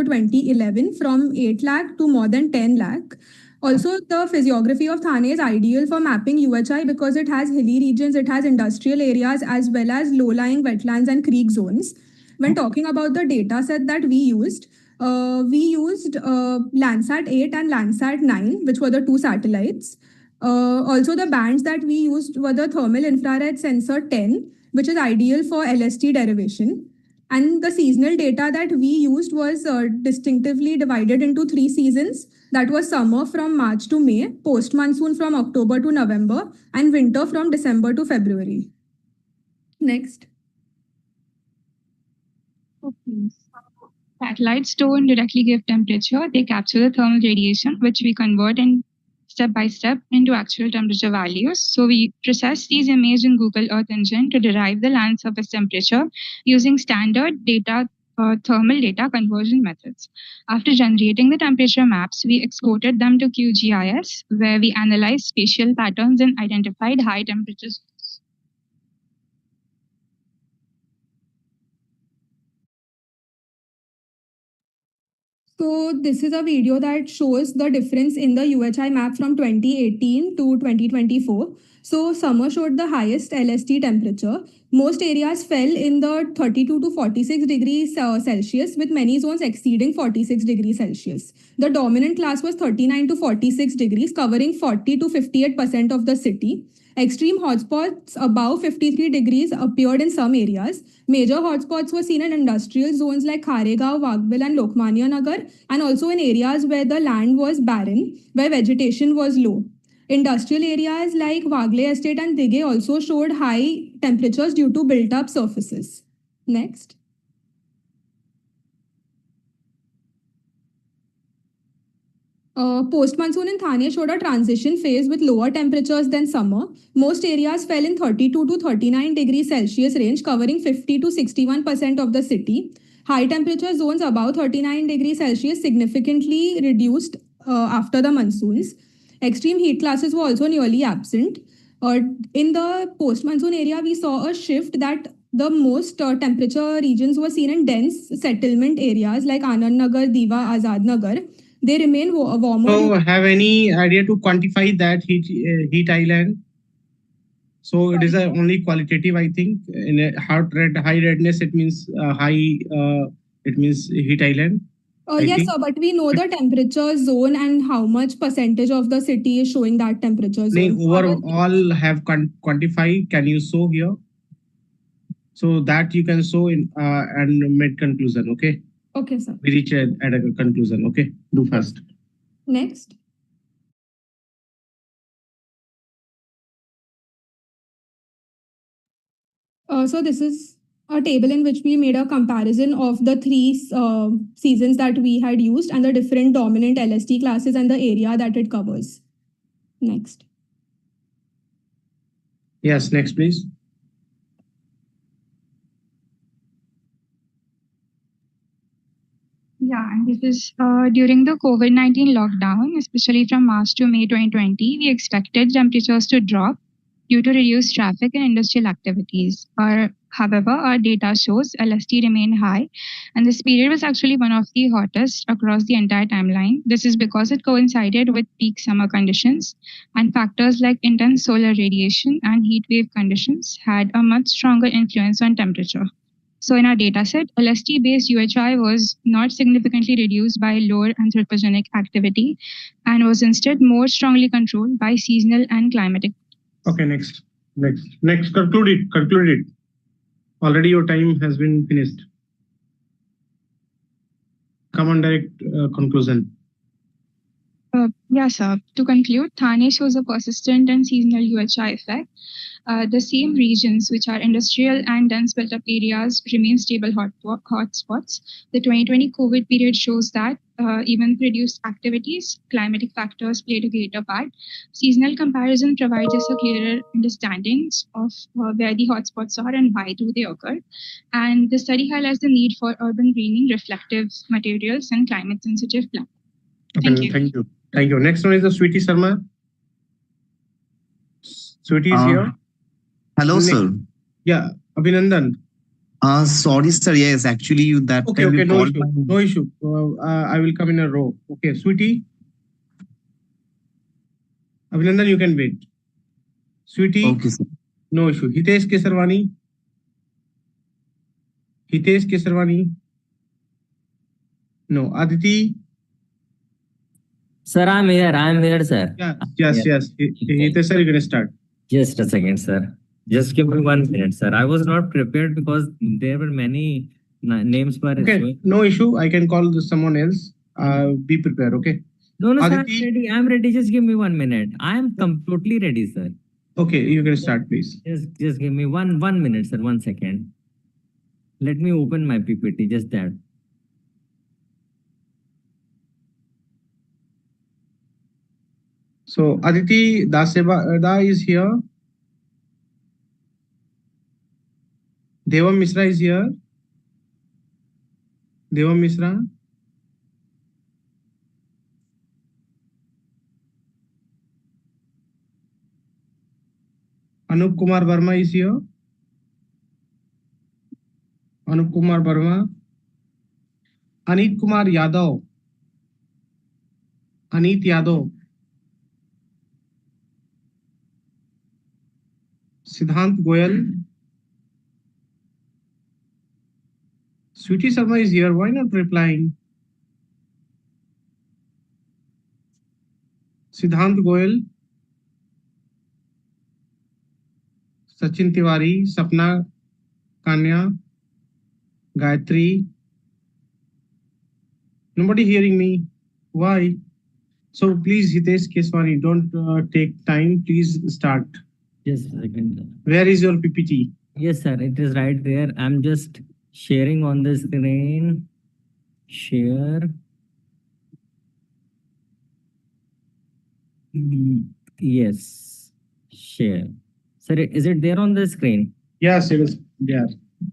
2011 from 8 lakh to more than 10 lakh. Also, the physiography of Thane is ideal for mapping UHI because it has hilly regions, it has industrial areas as well as low-lying wetlands and creek zones. When talking about the data set that we used Landsat 8 and Landsat 9, which were the two satellites. Also, the bands that we used were the thermal infrared sensor 10, which is ideal for LST derivation. And the seasonal data that we used was distinctively divided into 3 seasons. That was summer from March to May, post-monsoon from October to November, and winter from December to February. Next. Okay. Satellites don't directly give temperature. They capture the thermal radiation, which we convert in step by step into actual temperature values. So we process these images in Google Earth Engine to derive the land surface temperature using standard data thermal data conversion methods. After generating the temperature maps, we exported them to QGIS, where we analyzed spatial patterns and identified high temperatures. So this is a video that shows the difference in the UHI map from 2018 to 2024. So summer showed the highest LST temperature. Most areas fell in the 32 to 46 degrees Celsius, with many zones exceeding 46 degrees Celsius. The dominant class was 39 to 46 degrees, covering 40 to 58% of the city. Extreme hotspots above 53 degrees appeared in some areas. Major hotspots were seen in industrial zones like Kharegaon, Waghville, and Lokmanya Nagar, and also in areas where the land was barren, where vegetation was low. Industrial areas like Waghle Estate and Dighe also showed high temperatures due to built-up surfaces. Next. Post-monsoon in Thane showed a transition phase with lower temperatures than summer. Most areas fell in 32 to 39 degrees Celsius range, covering 50 to 61% of the city. High temperature zones above 39 degrees Celsius significantly reduced after the monsoons. Extreme heat classes were also nearly absent. In the post-monsoon area, we saw a shift that the most temperature regions were seen in dense settlement areas like Anand Nagar, Diva, Azad Nagar. They remain warmer. So have any idea to quantify that heat island? So it is only qualitative, I think. In a high redness, it means it means heat island. Yes, sir, but we know the temperature zone and how much percentage of the city is showing that temperature zone. Overall have quantify. Can you show here? So that you can show in and make conclusion. Okay. Okay, sir. We reach at a conclusion. Okay. Do first. Next. So this is a table in which we made a comparison of the 3 seasons that we had used and the different dominant LST classes and the area that it covers. Next. Yes, next, please. Yeah, and this is during the COVID-19 lockdown, especially from March to May 2020, we expected temperatures to drop due to reduced traffic and industrial activities. However, our data shows LST remained high, and this period was actually one of the hottest across the entire timeline. This is because it coincided with peak summer conditions, and factors like intense solar radiation and heat wave conditions had a much stronger influence on temperature. So in our dataset, LST-based UHI was not significantly reduced by lower anthropogenic activity and was instead more strongly controlled by seasonal and climatic. Okay, next. Conclude it. Already your time has been finished. Come on, direct conclusion. Yes, sir. To conclude, Thane shows a persistent and seasonal UHI effect. The same regions, which are industrial and dense built-up areas, remain stable hotspots. The 2020 COVID period shows that even reduced activities, climatic factors played a greater part. Seasonal comparison provides us a clearer understanding of where the hotspots are and why do they occur. And the study highlights the need for urban greening, reflective materials, and climate-sensitive plants. Okay, thank you. Next one is the Sweetie Sharma. Sweetie is here. Hello, sir. Yeah, Abhinandan. Sorry, sir. Yes, actually, that Okay, no issue. I will come in a row. Okay, Sweetie. Abhinandan, you can wait. Sweetie. Okay, sir. No issue. Hitesh Kesarwani. No. Aditi. Sir, I'm here, sir. Yes. Hitesh sir, you can start. Just a second, sir. Just give me 1 minute, sir. I was not prepared because there were many names were Okay, showing. no issue. I can call someone else. Be prepared, okay? No, sir, Aditi? I'm ready. Just give me 1 minute. I am completely ready, sir. Okay, you can start, please. Just give me one minute, sir. 1 second. Let me open my PPT. Just that. So Aditi Da is here. Devam Misra is here. Devam Misra. Anup Kumar Verma is here. Anup Kumar Verma. Anit Kumar Yadav. Anit Yadav. Siddhant Goyal. Sweetie Sharma is here. Why not replying? Siddhant Goyal. Sachin Tiwari. Sapna Kanya. Gayatri. Nobody hearing me. Why? So please, Hitesh Keswani, don't take time. Please start. Just a second. Where is your PPT? Yes, sir. It is right there. I'm just sharing on the screen. Share. Yes. Share. Sir, is it there on the screen? Yes, it is there.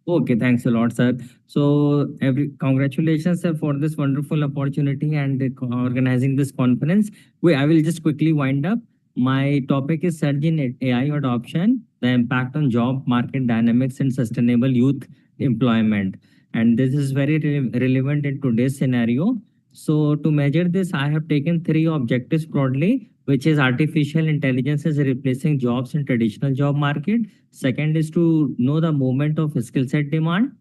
Okay, thanks a lot, sir. So, congratulations, sir, for this wonderful opportunity and organizing this conference. I will just quickly wind up. My topic is surge in AI adoption, the impact on job market dynamics and sustainable youth employment. And this is very relevant in today's scenario. So, to measure this, I have taken 3 objectives broadly, which is artificial intelligence is replacing jobs in traditional job market. Second is to know the movement of skill set demand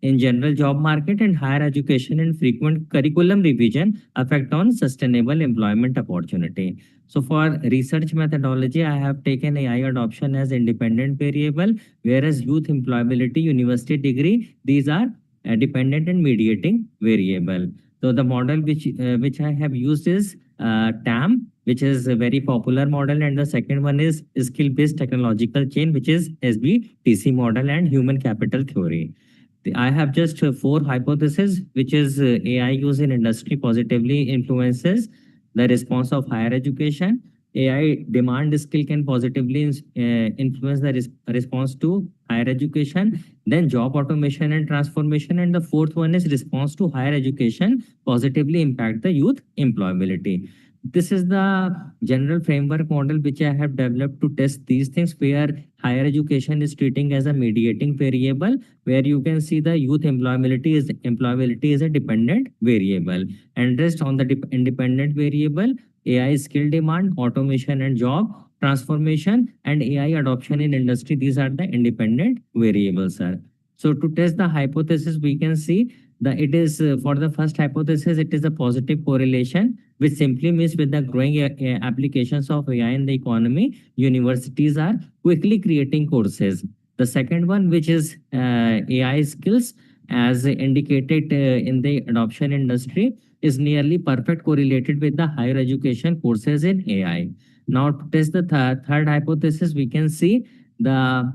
in general job market, and higher education and frequent curriculum revision effect on sustainable employment opportunity. So for research methodology, I have taken AI adoption as independent variable, whereas youth employability, university degree, these are dependent and mediating variable. So the model which I have used is TAM, which is a very popular model, and the second one is skill-based technological chain, which is SBTC model and human capital theory. I have just 4 hypotheses, which is AI use in industry positively influences the response of higher education. AI demand skill can positively influence the response to higher education. Then job automation and transformation. And the fourth one is response to higher education positively impact the youth employability. This is the general framework model which I have developed to test these things, where higher education is treating as a mediating variable, where you can see the youth employability is a dependent variable, and rest on the independent variable, AI skill demand, automation and job transformation, and AI adoption in industry. These are the independent variables, sir. So to test the hypothesis, we can see that it is for the first hypothesis, it is a positive correlation, which simply means with the growing applications of AI in the economy, universities are quickly creating courses. The second one, which is AI skills, as indicated in the adoption industry, is nearly perfect correlated with the higher education courses in AI. Now, to test the third hypothesis, we can see the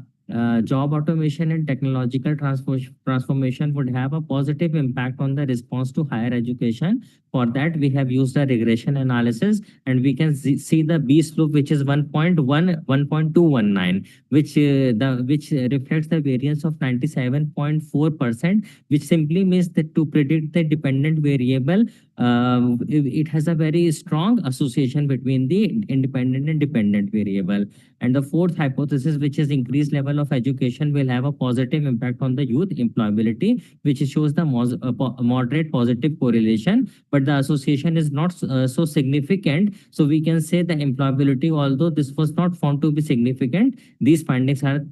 job automation and technological transformation would have a positive impact on the response to higher education. For that, we have used a regression analysis, and we can see the B slope, which is 1.219, which reflects the variance of 97.4%, which simply means that to predict the dependent variable, it has a very strong association between the independent and dependent variable. And the fourth hypothesis, which is increased level of education will have a positive impact on the youth employability, which shows the moderate positive correlation, but the association is not so significant. So we can say the employability, although this was not found to be significant, these findings are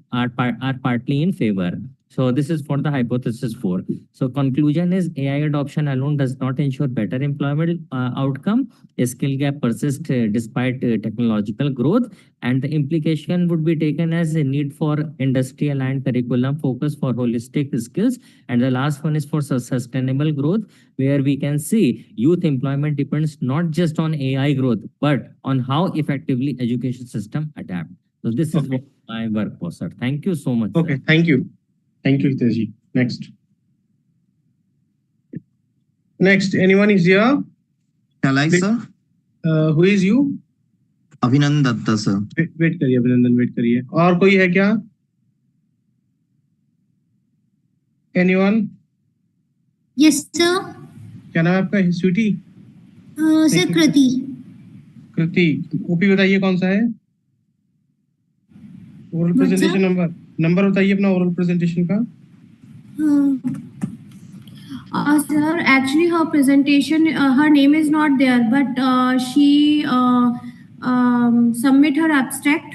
partly in favor. So this is for the hypothesis 4. So conclusion is AI adoption alone does not ensure better employment outcome. A skill gap persists despite technological growth, and the implication would be taken as a need for industry-aligned curriculum focus for holistic skills. And the last one is for sustainable growth, where we can see youth employment depends not just on AI growth, but on how effectively education system adapt. So this is what my work was, sir. Thank you so much. Okay, sir. thank you. Thank you, Hitesh. Next. Next, anyone is here? Shall I, sir? Who is you? Abhinandan Datta, sir. Wait करिए, अभिनंदन wait करिए. और कोई है क्या? Anyone? Yes, sir. क्या नाम है आपका? स्वीटी? Sir, Kriti. कृति. ओपी बताइए कौन सा है? ओरल प्रेजेंटेशन नंबर बताइए अपना ओरल प्रेजेंटेशन का. Sir, actually her presentation, her name is not there, but she submit her abstract,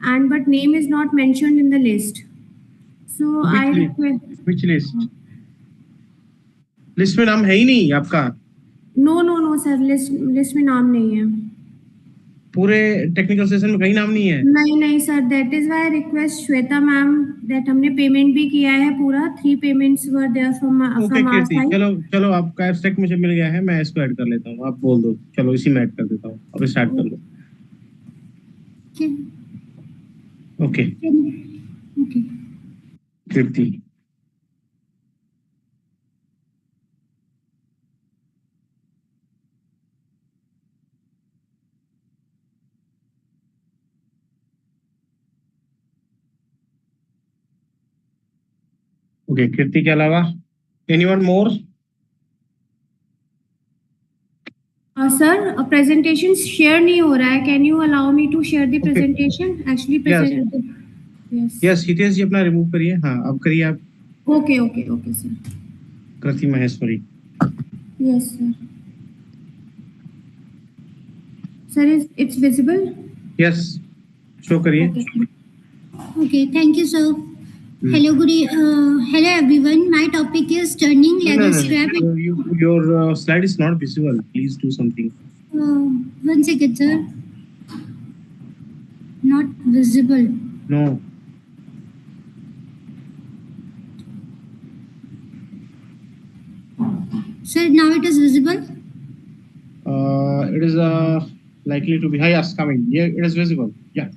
and but name is not mentioned in the list. So I request. Which list? List में नाम है ही नहीं आपका. No sir, list में नाम नहीं है. पूरे टेक्निकल सेशन में कहीं नाम नहीं है. नहीं sir, that is why I request Shweta ma'am that हमने पेमेंट भी किया है पूरा. 3 payments were there from our side. चलो आपका एब्स्ट्रैक्ट मुझे मिल गया है, मैं इसको ऐड कर लेता हूँ. आप बोल दो, चलो इसी में ऐड कर देता हूँ. अब स्टार्ट कर लो. ओके कृति. ओके, कृति के अलावा एनीवन मोर? सर, presentation share नहीं हो रहा है. Can you allow me to share the presentation? Actually Yes, Hitesh जी अपना रिमूव करिए. हाँ, अब करिए आप. Okay sir. Kriti Maheshwari. Yes sir. Sir, it's visible? Yes, show करिए. Okay, thank you, sir. Hello, hello everyone. My topic is turning leather scrap. Your slide is not visible. Please do something. 1 second, sir. Not visible. No. Sir, now it is visible. It is likely to be. Yes, coming. Yeah, it is visible. Yeah.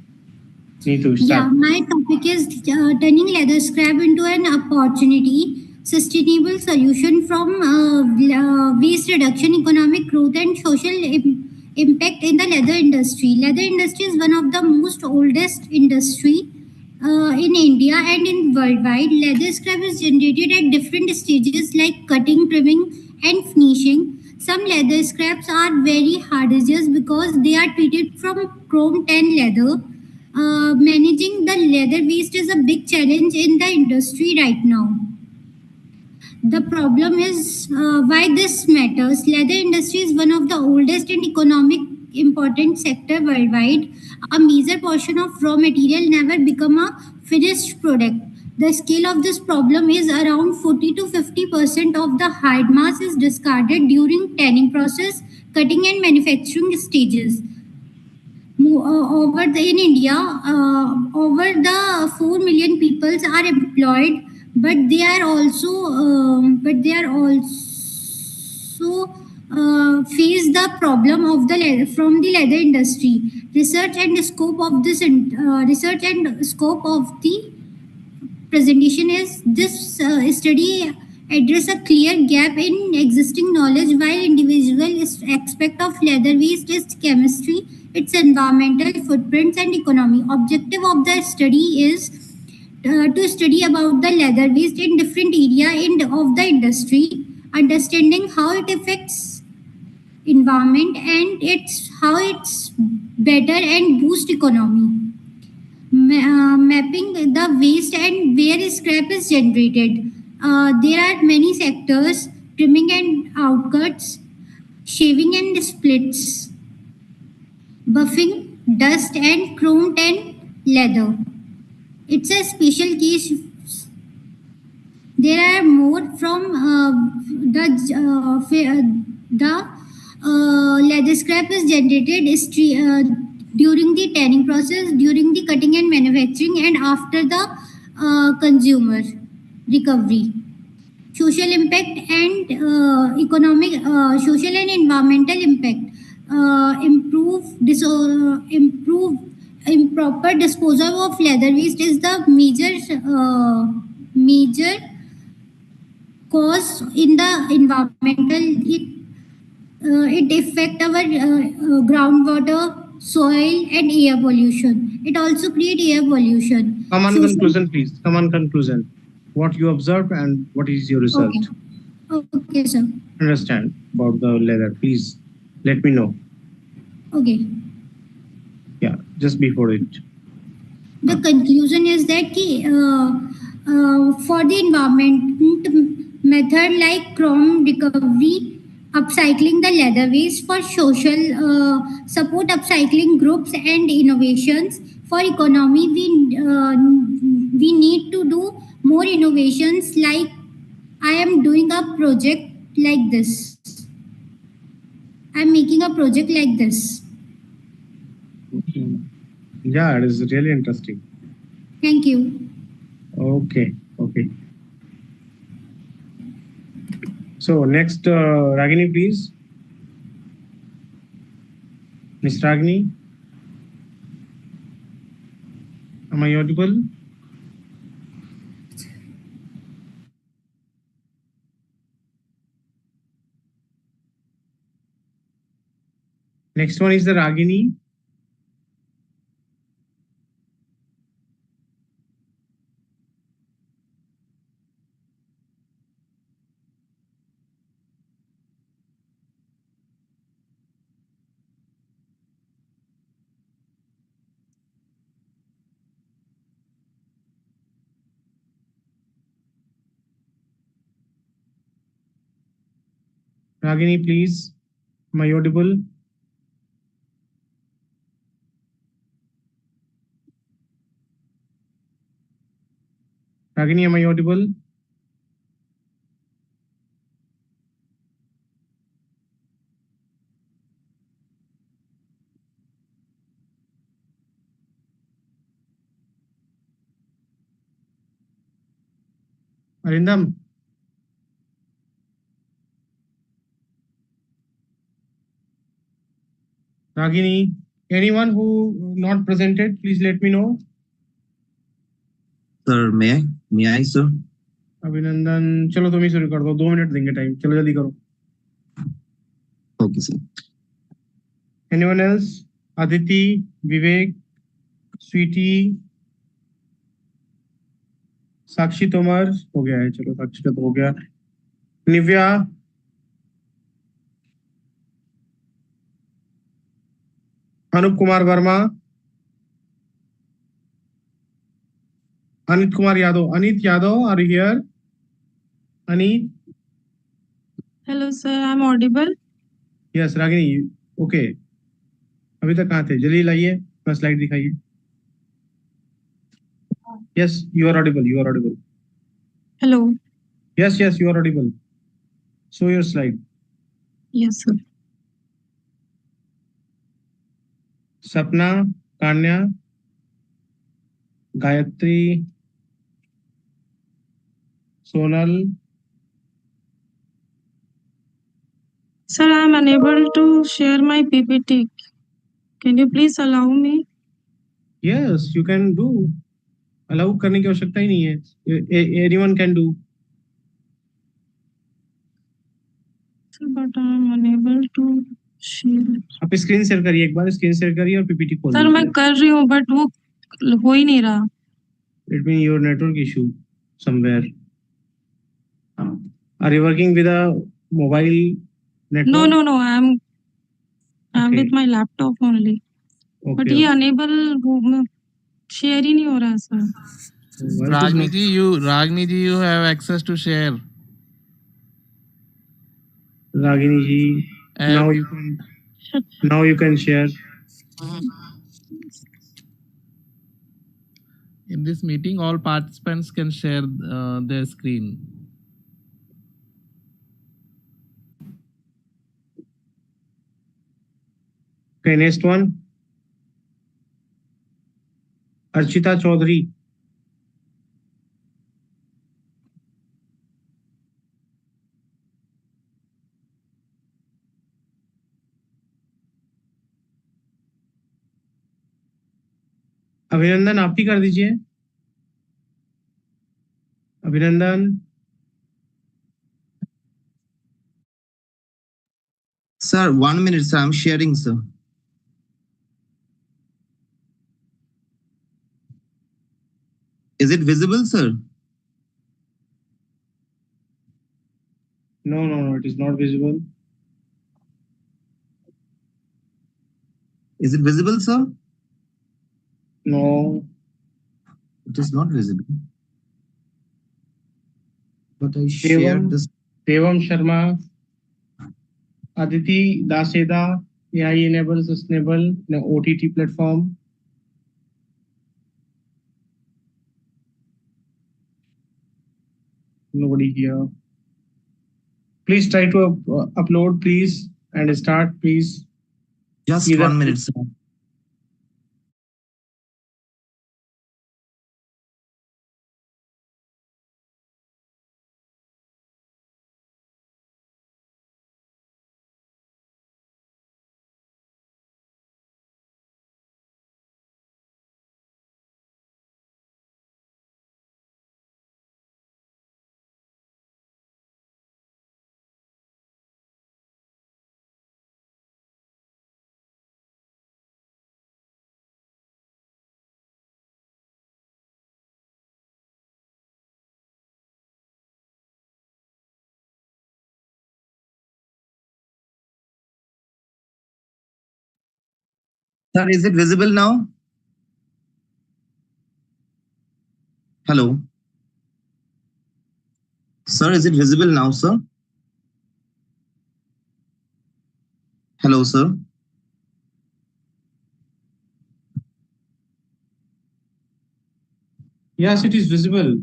Need to start. Yeah, my topic is turning leather scrap into an opportunity, sustainable solution from waste reduction, economic growth, and social impact in the leather industry. Leather industry is one of the most oldest industry in India and in worldwide. Leather scrap is generated at different stages like cutting, trimming, and finishing. Some leather scraps are very hazardous because they are treated from chrome tan leather. Managing the leather waste is a big challenge in the industry right now. The problem is why this matters. Leather industry is one of the oldest and economic important sector worldwide. A major portion of raw material never become a finished product. The scale of this problem is around 40 to 50% of the hide mass is discarded during tanning process, cutting and manufacturing stages. In India, over the 4 million people are employed, but they are also face the problem of the leather from the leather industry. Research and scope of the presentation is this study address a clear gap in existing knowledge while individual aspect of leather waste is chemistry, its environmental footprints and economy. Objective of the study is to study about the leather waste in different area of the industry, understanding how it affects environment and how it's better and boost economy. Mapping the waste and where scrap is generated. There are many sectors: trimming and outcuts, shaving and splits, buffing, dust and chrome tan leather. It's a special case There are more from leather scrap is generated during the tanning process, during the cutting and manufacturing, and after the consumer recovery. Social impact and social and environmental impact. Improve improper disposal of leather waste is the major cause in the environmental. It affect our groundwater, soil, and air pollution. It also create air pollution. Come on, conclusion, please. Come on, conclusion. What you observed and what is your result? Okay, sir. Understand about the leather, please let me know. Okay. Yeah, just before it. The conclusion is that for the environment method like chrome recovery, upcycling the leather waste for social support upcycling groups and innovations for economy, we need to do more innovations. Like I am doing a project like this. I'm making a project like this. Yeah, it is really interesting. Thank you. Okay. So next, Ragini, please. Miss Ragini, am I audible? Next one is the Ragini. Ragini, please. Am I audible? Ragini, am I audible? Arindam? Ragini, anyone who not presented, please let me know. Sir, may I, sir? अभिनंदन, चलो तुम ही शुरू कर दो, 2 minute देंगे time, चलो जल्दी करो. Okay, sir. Anyone else? Aditi, Vivek, Sweetie, साक्षी तोमर हो गया है, चलो साक्षी का तो हो गया. Nivya, Anoop Kumar Verma, Anit Kumar Yadav. Anit Yadav, are you here? Anit? Hello, sir. I'm audible. Yes, Ragini. Okay. अभी तक कहाँ थे? जल्दी लाइए, अपना स्लाइड दिखाइए. Yes, you are audible. You are audible. Hello. Yes, you are audible. Show your slide. Yes, sir. Sapna, Kanya, Gayatri, Sonal. Sir, I'm unable to share my PPT. Can you please allow me? Yes, you can do. Allow करने की आवश्यकता ही नहीं है. Anyone can do. Sir, but I'm unable to share. आप screen share करिए, एक बार screen share करिए और पीपीटी खोल सर मैं कर रही हूँ बट वो हो ही नहीं रहा. It means your network issue somewhere. Are you working with a mobile network? No. I'm with my laptop only. But Okay. ये unable share ही नहीं हो रहा sir. Ragini ji, you have access to share. Ragini ji, now you can share. In this meeting, all participants can share their screen. Okay, next one. Archita Chaudhary. अभिनंदन आप ही कर दीजिए. अभिनंदन. Sir, 1 minute, sir. I'm sharing, sir. Is it visible, sir? No, it is not visible. Is it visible, sir? No. It is not visible. But I shared this. Devam Sharma. Aditi Daseda. AI enable sustainable OTT platform. Nobody here. Please try to upload, please, and start, please. Just 1 minute, sir. Sir, is it visible now? Hello. Sir, is it visible now, sir? Hello, sir. Yes, it is visible.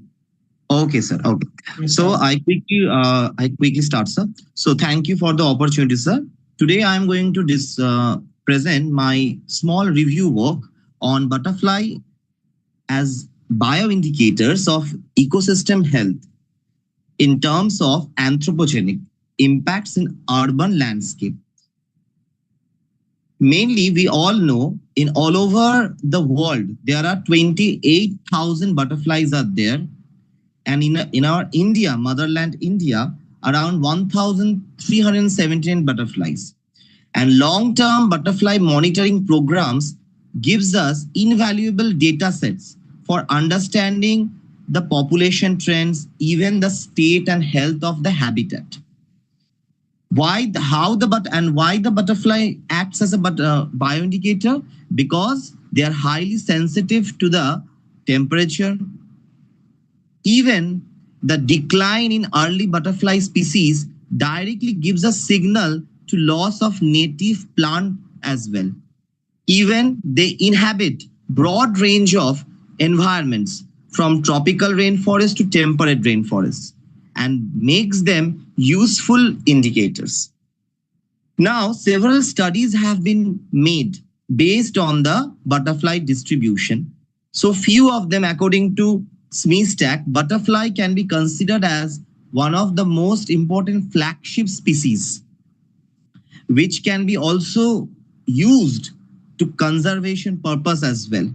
Okay, sir. Okay. So I quickly start, sir. So thank you for the opportunity, sir. Today I am going to present my small review work on butterfly as bioindicators of ecosystem health in terms of anthropogenic impacts in urban landscape. Mainly, we all know in all over the world, there are 28,000 butterflies are there. And in our India, motherland India, around 1,317 butterflies. And long-term butterfly monitoring programs gives us invaluable data sets for understanding the population trends, even the state and health of the habitat. Why the butterfly acts as a bioindicator? Because they are highly sensitive to the temperature. Even the decline in early butterfly species directly gives a signal to loss of native plant as well. Even they inhabit broad range of environments from tropical rainforest to temperate rainforests and makes them useful indicators. Now, several studies have been made based on the butterfly distribution. So few of them, according to SME-Stack, butterfly can be considered as one of the most important flagship species, which can be also used to conservation purpose as well.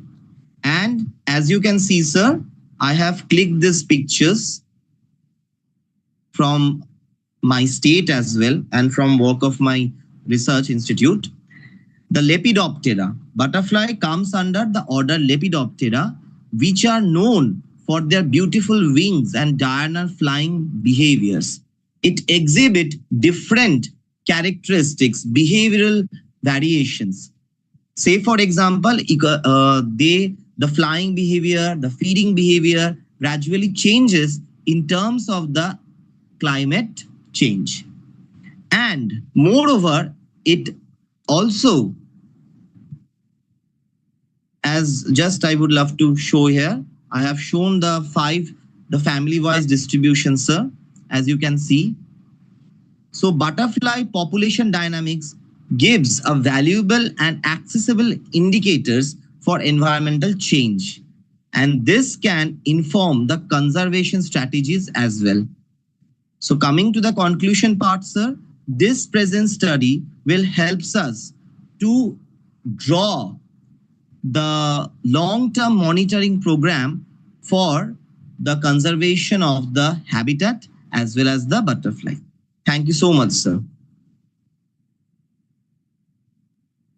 And as you can see, sir, I have clicked these pictures from my state as well and from work of my research institute. The Lepidoptera butterfly comes under the order Lepidoptera, which are known for their beautiful wings and diurnal flying behaviors. It exhibits different characteristics, behavioral variations. Say, for example, the flying behavior, the feeding behavior gradually changes in terms of the climate change. And moreover, it also, as just I would love to show here, I have shown the family-wise distribution, sir, as you can see. So butterfly population dynamics gives a valuable and accessible indicators for environmental change. And this can inform the conservation strategies as well. So coming to the conclusion part, sir, this present study will help us to draw the long-term monitoring program for the conservation of the habitat as well as the butterfly. Thank you so much, sir.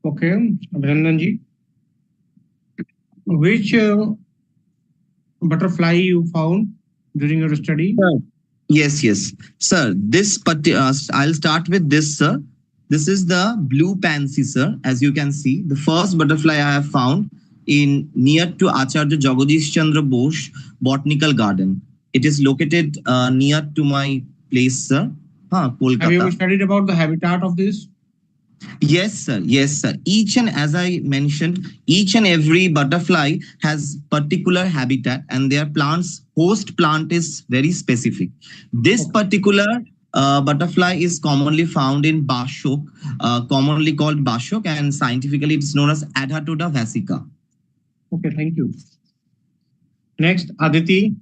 Okay, Abhinandan ji. Which butterfly you found during your study? Yes, yes. Sir, I'll start with this, sir. This is the blue pansy, sir. As you can see, the first butterfly I have found in near to Acharya Jagadish Chandra Bose Botanical Garden. It is located near to my place, sir. Kolkata. Have you studied about the habitat of this? Yes, sir. Yes, sir. Each and as I mentioned, each and every butterfly has particular habitat and their plants host plant is very specific. This particular butterfly is commonly found in Bashok, commonly called Bashok, and scientifically it's known as Adhatoda vasica. Okay, thank you. Next, Aditi.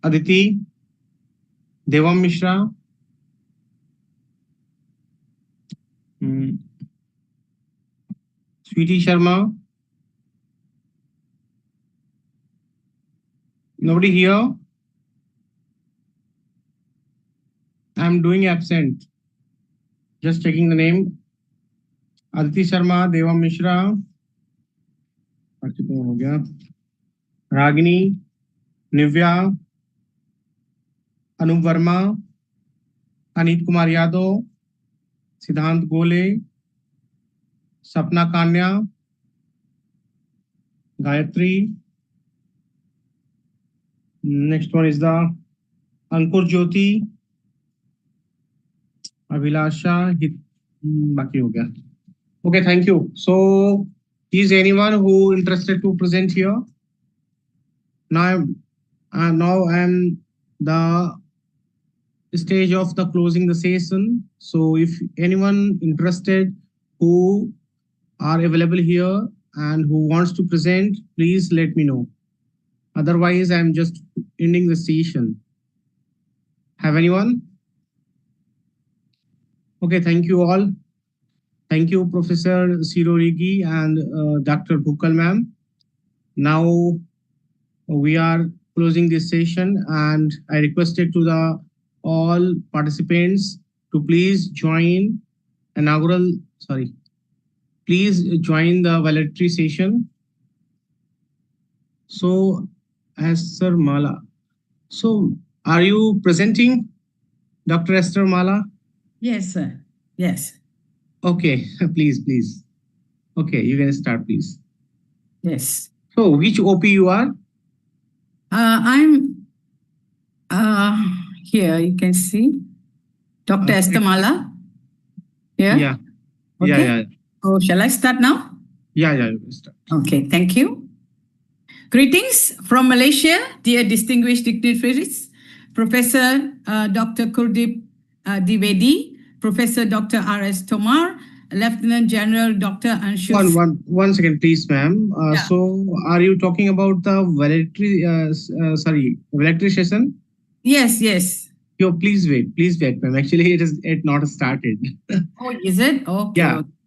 Aditi, Devam Mishra. Sweetie Sharma. Nobody here? I'm doing absent. Just checking the name. Aditi Sharma, Devam Mishra. हो गया. Ragini, Nivya, Anup Verma, Anit Kumar Yadav, Siddhant Gole, Sapna Kanya, Gayatri. Next one is the Ankur Jyoti, Abhilasha, बाकी हो गया. Okay, thank you. So, is anyone who interested to present here? Now I'm the stage of the closing the session. So, if anyone interested who are available here and who wants to present, please let me know. Otherwise, I'm just ending the session. Have anyone? Okay, thank you all. Thank you, Professor Sirorigi and Dr. Bhukal ma'am. Now we are closing this session and I requested to the all participants to please join please join the valedictory session. So Esther Mala. So are you presenting, Dr. Esther Mala? Yes, sir. Yes. Okay, please. Okay, you can start, please. Yes. So which OP you are? I'm here, you can see. Dr. Esther Mala. Here? Yeah. Okay. Yeah. So shall I start now? Yeah, you can start. Okay, thank you. Greetings from Malaysia, dear distinguished dignitaries, Professor Dr. Kurdeep Dwivedi, Professor Dr. R.S. Tomar, Lieutenant General Dr. Anshu. One second, please, ma'am. So, are you talking about the valedictory session? Yes. Yo, please wait, ma'am. Actually, it not started. Oh, is it? Okay.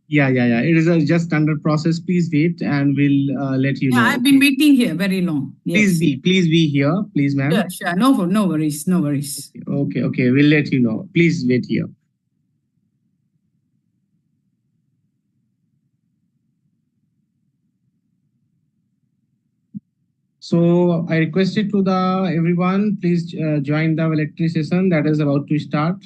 Yeah. It is just under process. Please wait, and we'll let you know. I've been waiting here very long. Yes. Please be here, please, ma'am. Yeah, sure. No worries. Okay. We'll let you know. Please wait here. So I requested to the everyone, please join the valedictory session that is about to start.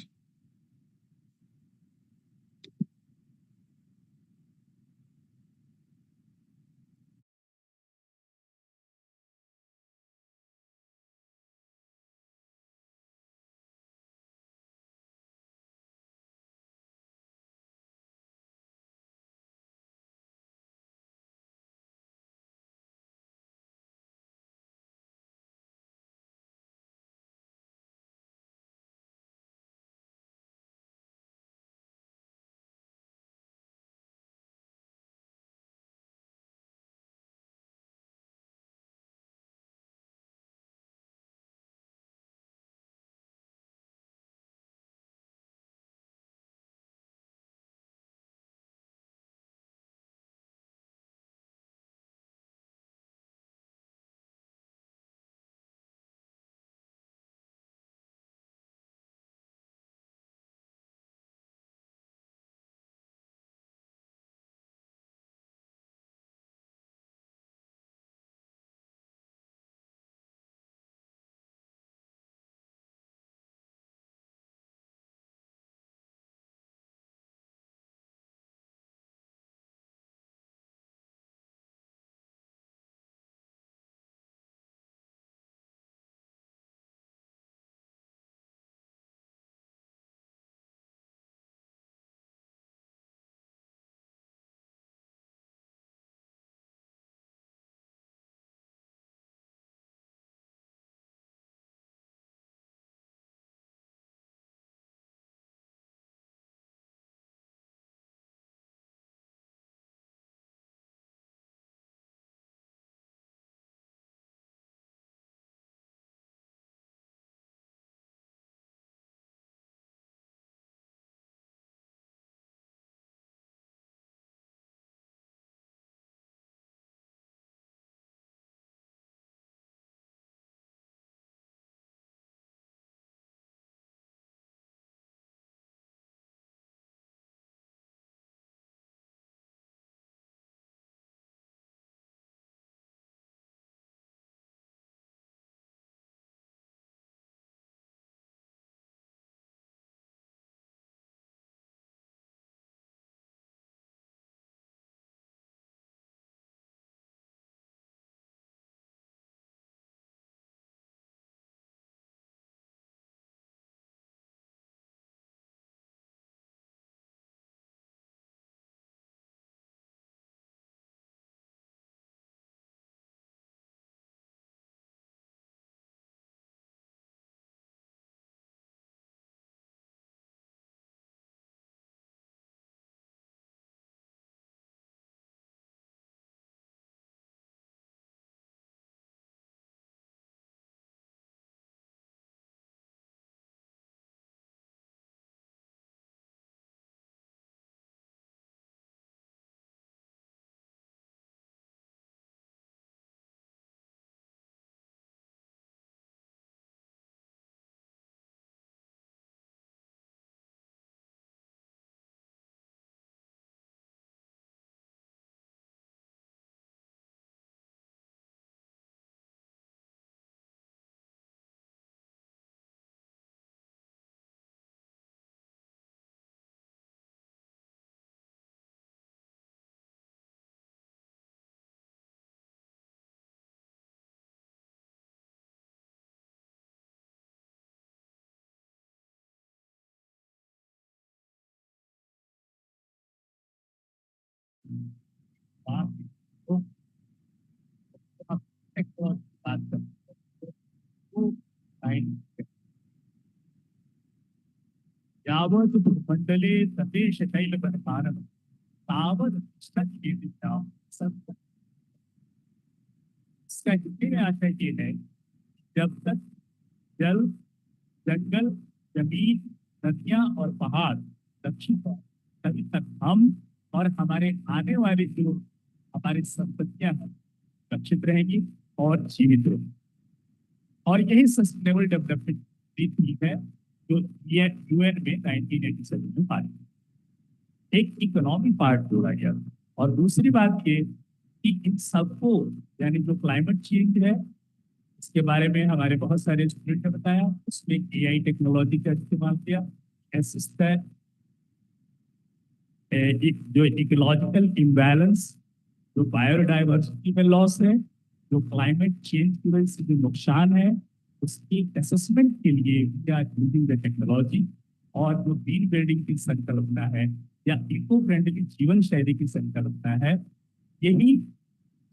यावत् भूमंडले तदेश तैलवनमानः तावत् तिष्ठत्येषां सत्त्वम्। इसका हिंदी में आशय ये है, जब तक जल, जंगल, जमीन, नदियां और पहाड़ रक्षित है, तभी तक हम और हमारे आने वाली जो हमारी संपत्तियां हैं रक्षित रहेंगी और जीवित रहेंगी। और यही सस्टेनेबल डेवलपमेंट नीति है जो यूएन में 1987 में पारित। एक इकोनॉमी पार्ट जोड़ा गया और दूसरी बात ये कि इन सबको यानी जो क्लाइमेट चेंज है इसके बारे में हमारे बहुत सारे स्टूडेंट ने बताया, उसमें एआई टेक्नोलॉजी का इस्तेमाल किया, असिस्ट है, जो इकोलॉजिकल इम्बैलेंस, जो बायोडाइवर्सिटी में लॉस है, जो क्लाइमेट चेंज की वजह से जो नुकसान है, उसकी असेसमेंट के लिए we are using the technology. और जो ग्रीन बिल्डिंग की संकल्पना है या इको फ्रेंडली जीवन शैली की संकल्पना है, यही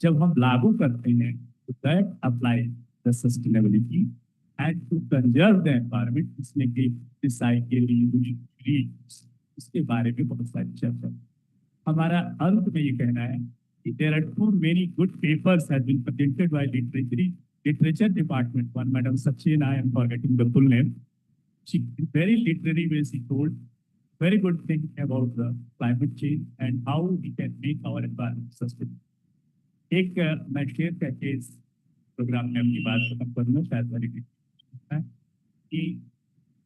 जब हम लागू करते हैं तो that apply the sustainability and to conserve the environment, जिसमें कि रिसाइकलिंग, इसके बारे में बहुत सारी चर्चा। हमारा अंत में ये कहना है कि there are too many good papers have been presented by literature department, one madam Sachin, I am forgetting the full name, she very literary way she told very good thing about the climate change and how we can make our environment sustainable. एक मैं share करके इस programme में अपनी बात खत्म करूंगा, शायद मेरी कि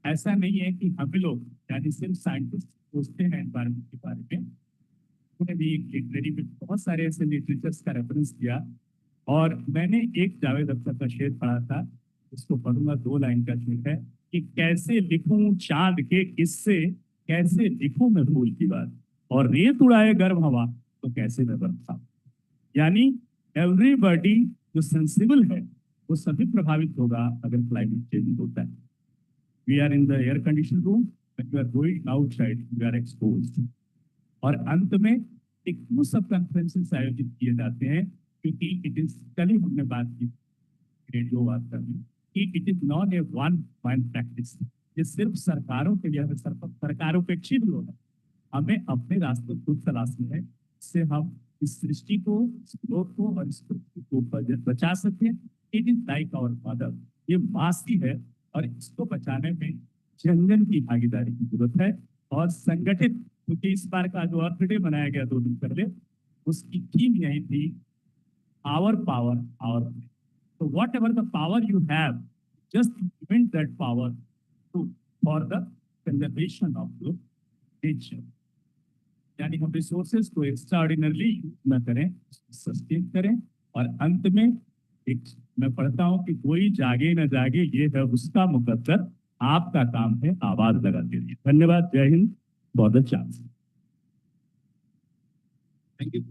ऐसा नहीं है कि हम लोग यानी सिर्फ साइंटिस्ट सोचते हैं एनवायरमेंट के बारे में। उन्होंने भी एक लिटरेरी में बहुत सारे ऐसे लिटरेचर्स का रेफरेंस किया और मैंने एक जावेद अख्तर का शेर पढ़ा था, इसको पढ़ूंगा, 2 लाइन का शेर है कि कैसे लिखूं चांद के किस्से, कैसे लिखूं मैं फूल की बात, और रेत उड़ाए गर्म हवा तो कैसे मैं बरसा। यानी एवरीबॉडी जो सेंसिबल है वो सभी प्रभावित होगा अगर क्लाइमेट चेंज होता है। We are in the air condition room, when you are going outside you are exposed. और अंत में एक वो सब कॉन्फ्रेंसेस आयोजित किए जाते हैं, क्योंकि इट इज, कल ही हमने बात की रेडियो वार्ता में कि it is not a one time practice. ये सिर्फ सरकारों के लिए, सरकारोपेक्षित लोग हैं, हमें अपने रास्ते खुद तलाशने हैं, इससे हम इस सृष्टि को, इस ग्रोथ को और इस पृथ्वी को बचा सके। It is like our mother, ये मासी है और इसको बचाने में जन जन की भागीदारी की जरूरत है और संगठित, क्योंकि इस बार का जो अर्थ डे मनाया गया 2 दिन पहले, उसकी थीम यही थी, our power hour. So whatever the power you have, just implement that power for the conservation of the nature. यानी हम रिसोर्सेज को एक्स्ट्राऑर्डिनरली यूज न करें, सस्टेन करें। और अंत में एक मैं पढ़ता हूँ कि कोई जागे न जागे ये है उसका मुकद्दर, आपका काम है आवाज लगाते रहिए। धन्यवाद, जय हिंद, बहुत अच्छा। Thank you.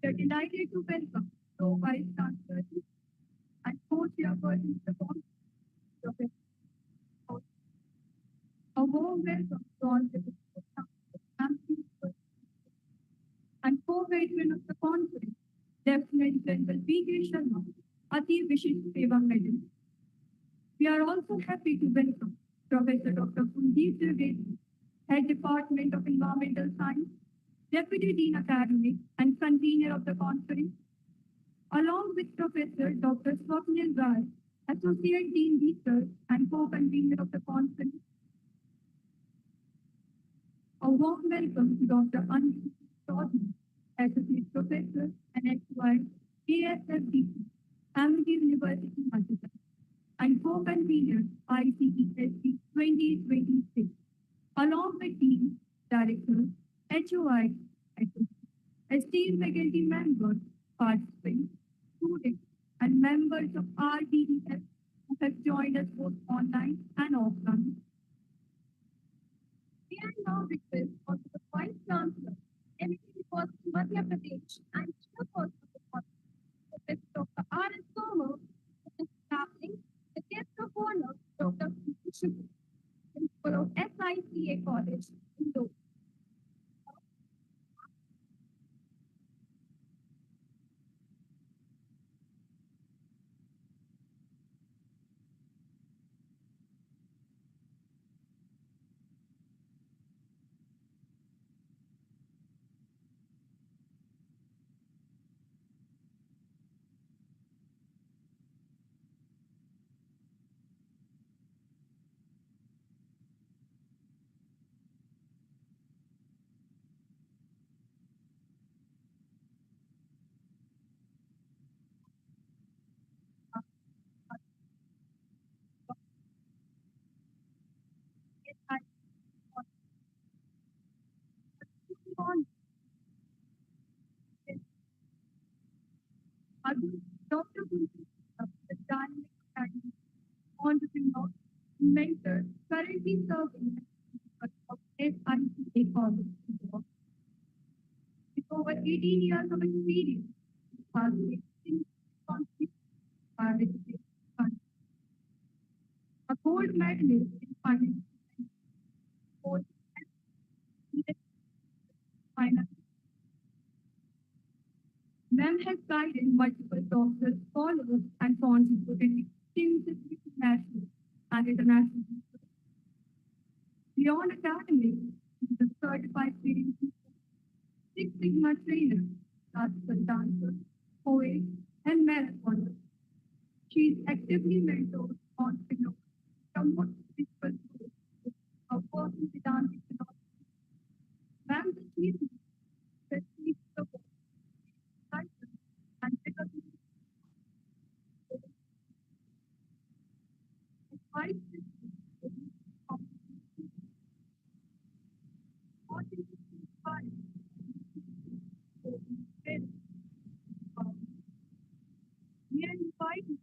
We are delighted to welcome the Vice Chancellor and Co-Chairperson of the Conference, a warm welcome to all the and co-patron of the conference, Lieutenant General V.K. Sharma, Ati Vishish Seva Medal. We are also happy to welcome Professor Dr. Kuldeep Trivedi, Head Department of Environmental Science, Deputy Dean Academic, and convener of the conference, along with Professor Dr. Swapnil Rai, Associate Dean Research and co-convener of the conference. A warm welcome to Dr. Anju Chaudhary, Associate Professor and HY, ASFDC, Amity University, Madras, and co-convener ICEST 2026, along with Dean, Director, HOI, esteemed faculty members, participants, students, and members of RDEF who have joined us both online and offline. We are now request for the Vice Chancellor, MIT University, Madhya Pradesh, and Chairperson of the conference, Professor Dr. R.S. Thomas, who is traveling the guest of honor, Dr. Principal of SICA College, Indore. Dr. Gulshan, the dynamic academic entrepreneur, mentor, currently serving as of SICA College. With over 18 years of experience, he has been conflict a gold medalist in finance, both finance. Ma'am has guided multiple doctors, scholars, and contributed extensively to national and international research. Beyond academics, she is a certified training teacher, Six Sigma trainer, classical dancer, poet, and marathoner. She is actively mentored entrepreneurs, promotes spiritual growth, a working with dancing philosophy. Ma'am's achievements especially support and recognition. We are inviting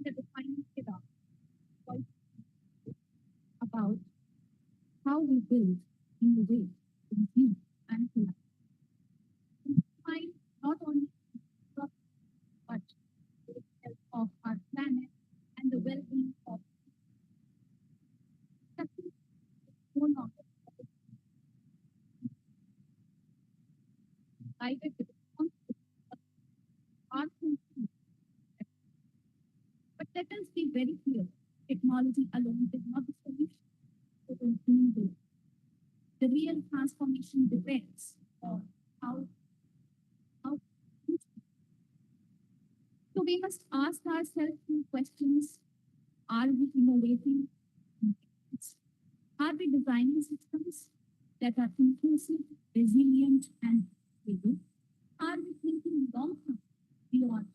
the defining killer about how we build, innovate, compete, and collaborate. Define not only but the health of our planet and the well-being of no longer guided with our consumers. But let us be very clear, technology alone is not the solution. It is needed. The real transformation depends on how. So we must ask ourselves two questions. Are we innovating? Are we designing systems that are inclusive, resilient, and stable? Are we thinking long-term beyond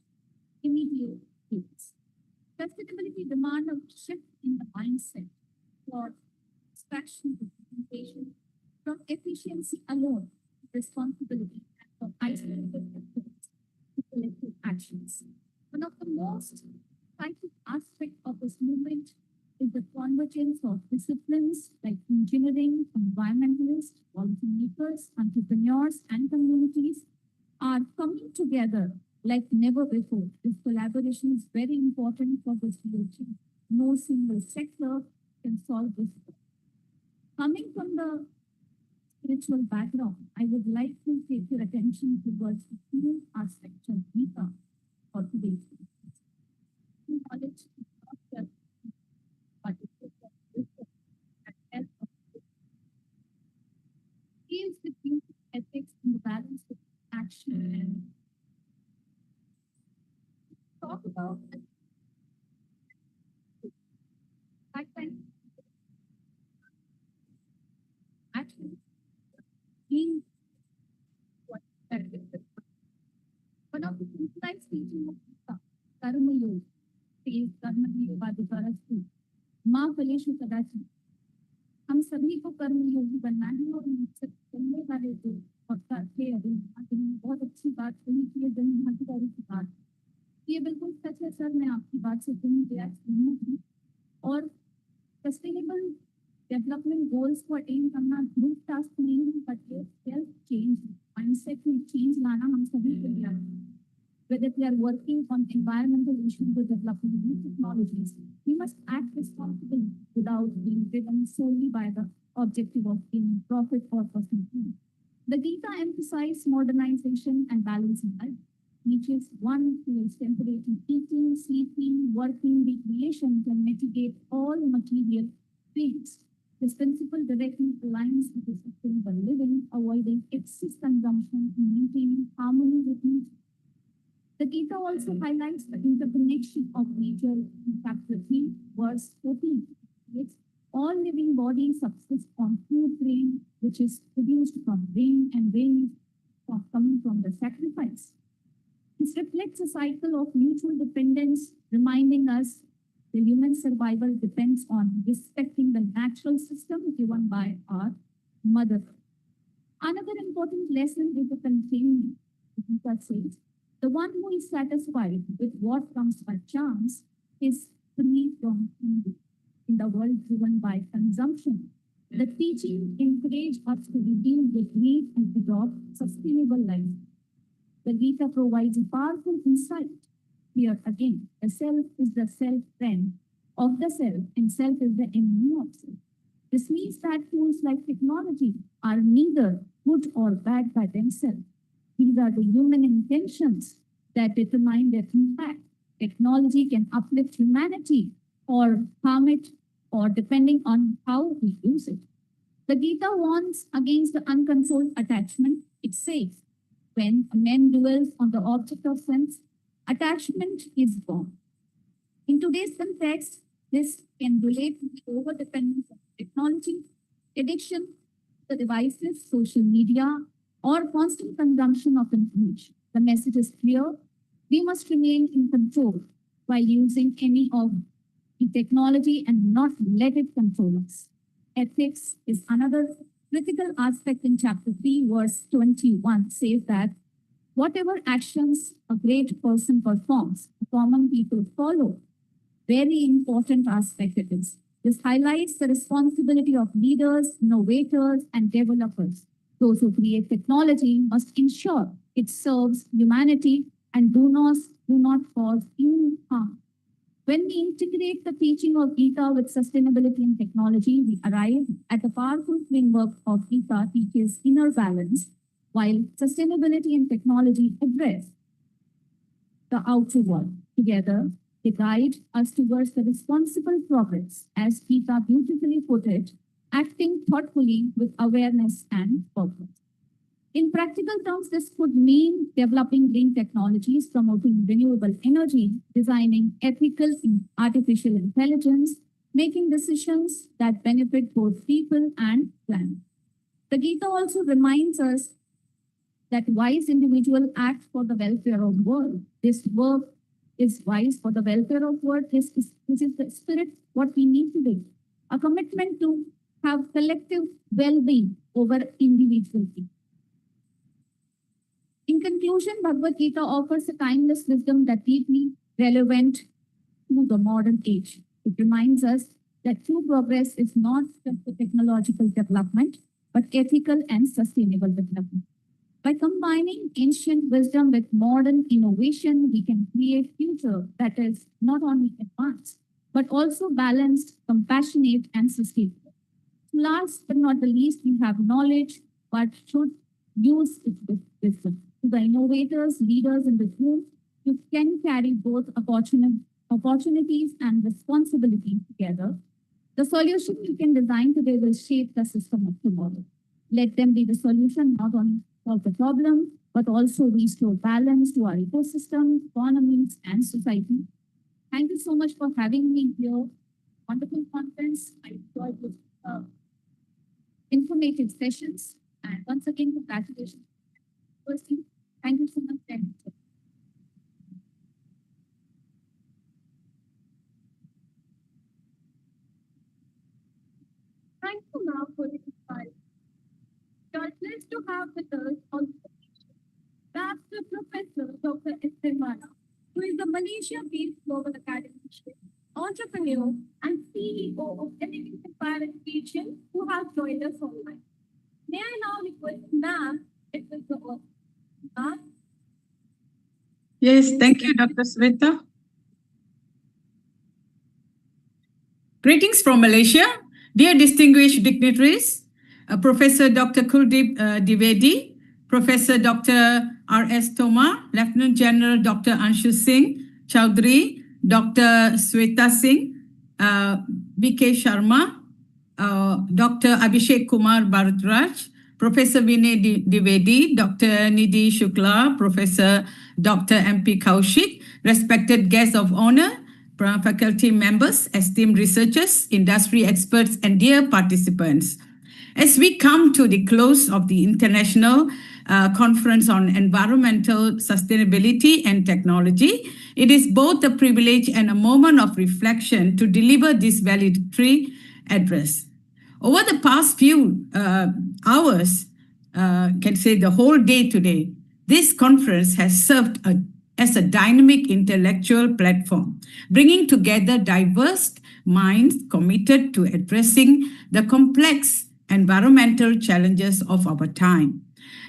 immediate gains? Sustainability demands a shift in the mindset for extraction to implementation, from efficiency alone to responsibility, and from isolated efforts to collective actions. One of the most exciting aspects of this movement is the convergence of disciplines like engineering, environmentalists, policymakers, entrepreneurs, and communities are coming together like never before. This collaboration is very important for this future. No single sector can solve this problem. Coming from the spiritual background, I would like to take your attention towards the few aspects of Gita for today's discussion. Knowledge is not just, but it is a wisdom and help of deals with beauty, ethics, and the balance of action and talk about pipeline action being what that is. One of the simplified teaching of Gita, Karma Yoga, says Karma Yogadikarastu, माँ फलेषु कदाचित्. हम सभी को कर्म योगी बनना है और मुझसे करने वाले जो और करते हैं बहुत अच्छी बात कही कि ये जन भागीदारी की बात, ये बिल्कुल सच है सर. मैं आपकी बात से पूरी तरह सहमत हूँ. और सस्टेनेबल डेवलपमेंट गोल्स को अटेन करना ग्रुप टास्क नहीं है, बट ये सेल्फ चेंज, माइंडसेट में चेंज लाना हम सभी के लिए है. Whether we are working on environmental issues or developing new technologies, we must act responsibly without being driven solely by the objective of gaining profit or personal gain. The Gita emphasizes modernization and balancing life. Teaches one who is temperate in eating, sleeping, working, recreation can mitigate all material pains. This principle directly aligns with the sustainable living, avoiding excess consumption and maintaining harmony with nature. The Gita also highlights the interconnection of nature in chapter 3, verse 14. It's all living bodies subsist on food grain, which is produced from rain, and rain is coming from the sacrifice. This reflects a cycle of mutual dependence, reminding us the human survival depends on respecting the natural system given by our mother. Another important lesson is the containment. The Gita says, the one who is satisfied with what comes by chance is free from envy. In the world driven by consumption, the teaching encourages us to redeem the greed and adopt sustainable life. The Gita provides a powerful insight. Here again, the self is the self-friend of the self, and self is the enemy of self. This means that tools like technology are neither good or bad by themselves. These are the human intentions that determine their impact. Technology can uplift humanity or harm it, or depending on how we use it. The Gita warns against the uncontrolled attachment. It says, when a man dwells on the object of sense, attachment is born. In today's context, this can relate to the overdependence on technology, addiction to the devices, social media, or constant consumption of information. The message is clear. We must remain in control while using any of the technology and not let it control us. Ethics is another critical aspect in chapter 3, verse 21, says that whatever actions a great person performs, the common people follow. Very important aspect it is. This highlights the responsibility of leaders, innovators, and developers. Those who create technology must ensure it serves humanity and do not cause any harm. When we integrate the teaching of Gita with sustainability and technology, we arrive at a powerful framework of Gita teaches inner balance, while sustainability and technology address the outer world. Together, They guide us towards the responsible progress, as Geeta beautifully put it, acting thoughtfully with awareness and purpose. In practical terms, this could mean developing green technologies, promoting renewable energy, designing ethical artificial intelligence, making decisions that benefit both people and planet. The Gita also reminds us that wise individuals act for the welfare of the world. This work is wise for the welfare of the world. This is the spirit what we need to do. A commitment to have collective well-being over individuality. In conclusion, Bhagavad Gita offers a timeless wisdom that deeply relevant to the modern age. It reminds us that true progress is not just the technological development, but ethical and sustainable development. By combining ancient wisdom with modern innovation, we can create a future that is not only advanced, but also balanced, compassionate, and sustainable. Last but not the least, we have knowledge, but should use it with wisdom. To the innovators, leaders in the room, you can carry both opportunities and responsibilities together. The solution you can design today will shape the system of tomorrow. Let them be the solution, not only solve the problem, but also restore balance to our ecosystem, economies, and society. Thank you so much for having me here. Wonderful conference. I enjoyed this informative sessions. And once again, congratulations. Firstly, thank you so much. Thank you now for the invite. We are pleased to have with us on Master Professor Dr. Estemana, who is the Malaysia-based global academician, entrepreneur, and CEO of Elegant Empire Education, who has joined us online. May I now request Ma'am, it was the Ma'am? Yes, thank you, Dr. Sweta. Greetings from Malaysia. Dear distinguished dignitaries, Professor Dr. Kuldeep Dwivedi, Professor Dr. R.S. Tomar, Lieutenant General Dr. Anshu Singh Chowdhury, Dr. Sweta Singh, B.K. Sharma, Dr. Abhishek Kumar Bharadraj, Professor Vinay Dwivedi, Dr. Nidhi Shukla, Professor Dr. M.P. Kaushik, respected guests of honor, faculty members, esteemed researchers, industry experts, and dear participants. As we come to the close of the International Conference on Environmental Sustainability and Technology, it is both a privilege and a moment of reflection to deliver this valedictory address. Over the past few hours, can say the whole day today, this conference has served as a dynamic intellectual platform, bringing together diverse minds committed to addressing the complex environmental challenges of our time.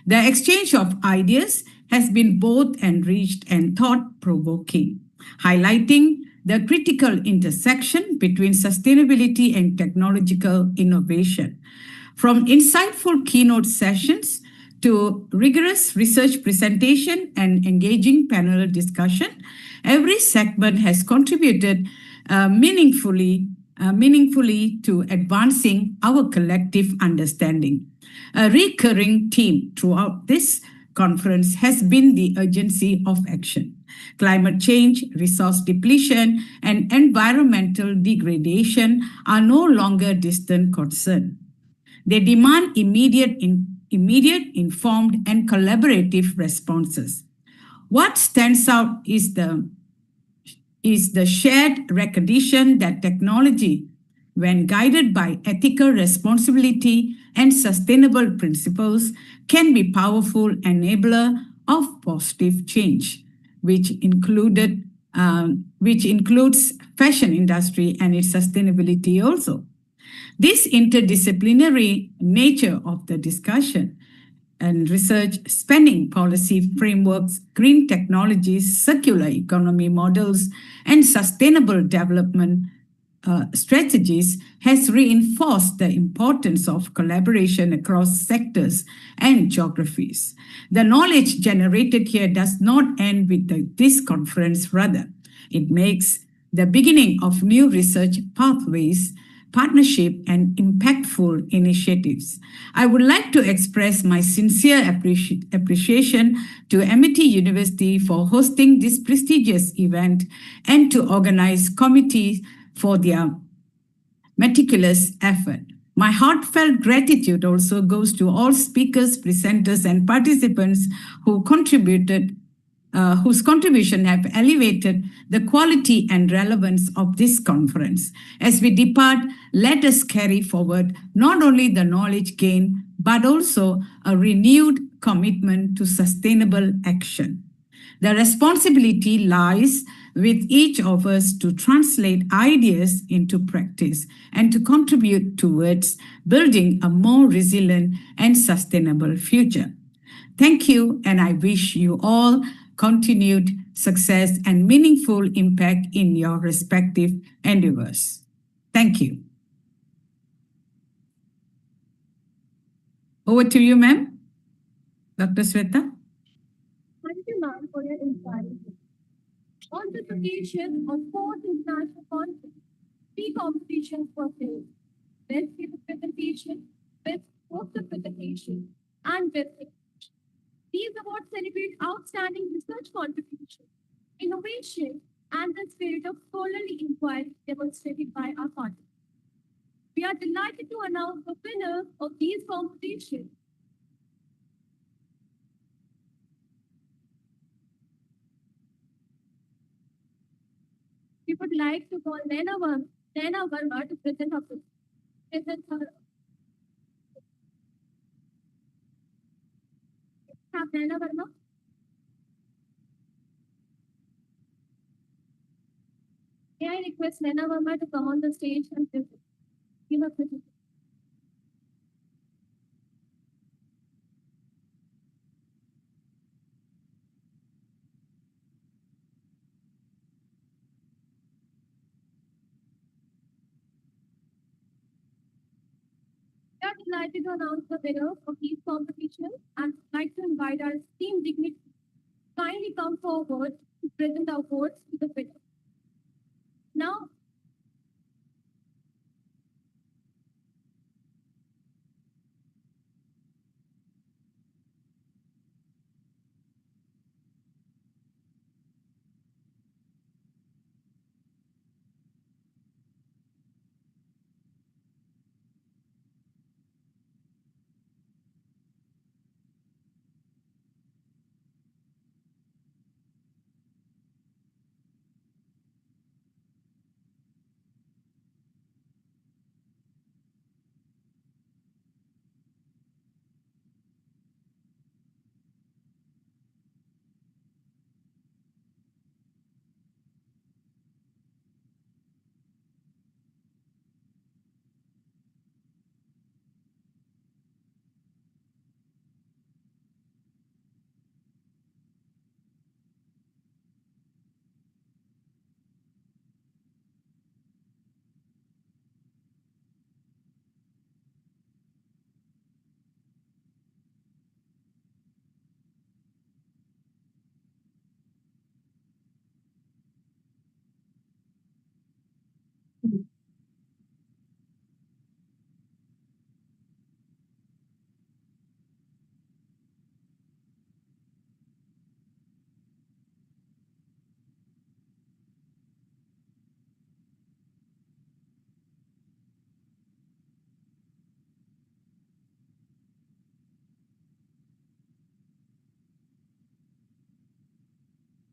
The exchange of ideas has been both enriched and thought-provoking, highlighting the critical intersection between sustainability and technological innovation. From insightful keynote sessions to rigorous research presentation and engaging panel discussion, every segment has contributed meaningfully to advancing our collective understanding. A recurring theme throughout this conference has been the urgency of action. Climate change, resource depletion, and environmental degradation are no longer distant concerns. They demand immediate, informed, and collaborative responses. What stands out is the shared recognition that technology, when guided by ethical responsibility and sustainable principles, can be powerful enabler of positive change, which includes fashion industry and its sustainability also. This interdisciplinary nature of the discussion and research spanning policy frameworks, green technologies, circular economy models, and sustainable development strategies has reinforced the importance of collaboration across sectors and geographies. The knowledge generated here does not end with this conference, rather, it makes the beginning of new research pathways, partnership, and impactful initiatives. I would like to express my sincere appreciation to Amity University for hosting this prestigious event and to organize committees for their meticulous effort. My heartfelt gratitude also goes to all speakers, presenters, and participants who contributed, whose contribution have elevated the quality and relevance of this conference. As we depart, let us carry forward not only the knowledge gained, but also a renewed commitment to sustainable action. The responsibility lies with each of us to translate ideas into practice and to contribute towards building a more resilient and sustainable future. Thank you, and I wish you all continued success and meaningful impact in your respective endeavors. Thank you. Over to you, ma'am. Dr. Sweta. Thank you, ma'am, for your insight. On this occasion of 4th International Conference, 3 competitions were held: Best Paper Presentation, Best Poster Presentation, and Best Exhibition. These awards celebrate outstanding research contribution, innovation, and the spirit of scholarly inquiry demonstrated by our partners. We are delighted to announce the winner of these competitions. We would like to call Nena Verma to present her. Have Nena Verma. May I request Nena Verma to come on the stage and give her presentation. We are delighted to announce the winner of these competitions and would like to invite our esteemed dignitaries to kindly come forward to present the awards to the winner. Now,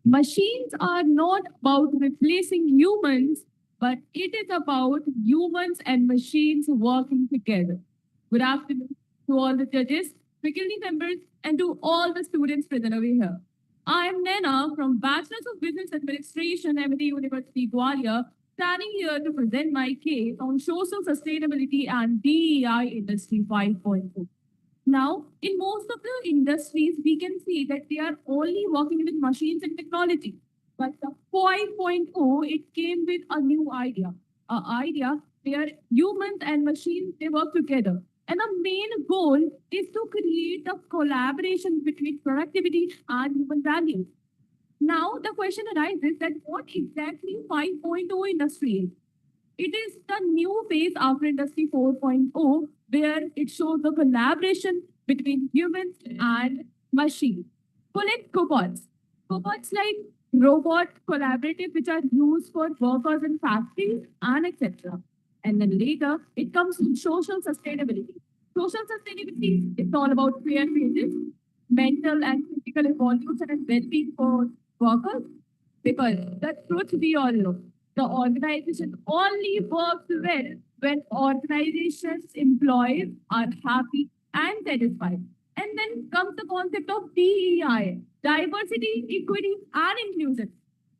machines are not about replacing humans, but it is about humans and machines working together. Good afternoon to all the judges, faculty members, and to all the students present over here. I am Nena from Bachelor's of Business Administration, Amity University, Gwalior, standing here to present my case on social sustainability and DEI Industry 5.0. Now, in most of the industries, we can see that they are only working with machines and technology. But the 5.0, it came with a new idea. An idea where humans and machines, they work together. And the main goal is to create a collaboration between productivity and human values. Now the question arises that what exactly 5.0 industry is? It is the new phase after Industry 4.0, where it shows the collaboration between humans and machines. Collect cobots. Cobots like robot collaborative, which are used for workers in factories and etc. And then later, it comes to social sustainability. Social sustainability is all about fair wages, mental and physical evolution and well-being for workers. Because the truth we all know, the organization only works well when organization's employees are happy and satisfied. And then comes the concept of DEI, diversity, equity, and inclusion.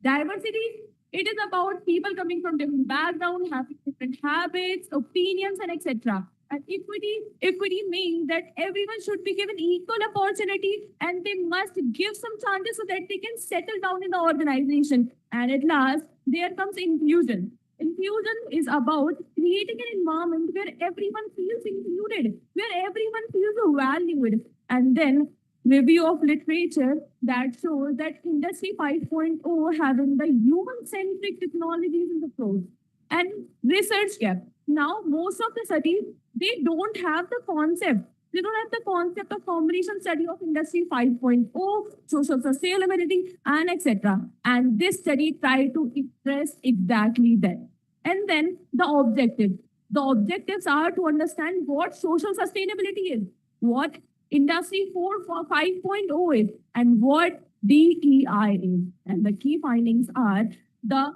Diversity, it is about people coming from different backgrounds, having different habits, opinions, and etc. And equity means that everyone should be given equal opportunity and they must give some chances so that they can settle down in the organization. And at last, there comes inclusion. Inclusion is about creating an environment where everyone feels included, where everyone feels valued. And then review of literature that shows that Industry 5.0 having the human-centric technologies in the pros and research gap. Now, most of the studies, they don't have the concept. They don't have the concept of combination study of Industry 5.0, social sustainability, and etc. And this study tried to express exactly that. And then the objective. The objectives are to understand what social sustainability is, what Industry 5.0 is, and what DEI is. And the key findings are the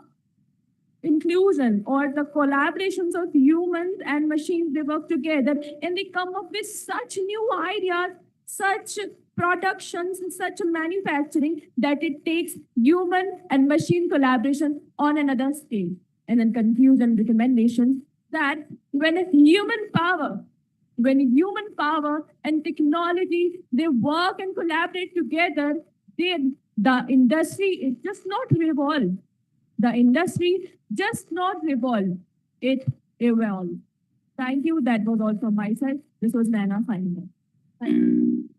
inclusion or the collaborations of humans and machines. They work together and they come up with such new ideas, such productions, such manufacturing that it takes human and machine collaboration on another scale. And then conclusion recommendations that when human power and technology, they work and collaborate together, then the industry is just not revolve. The industry just not revolve, it evolves. Thank you. That was all from my side. This was Nana signing off. Thank you.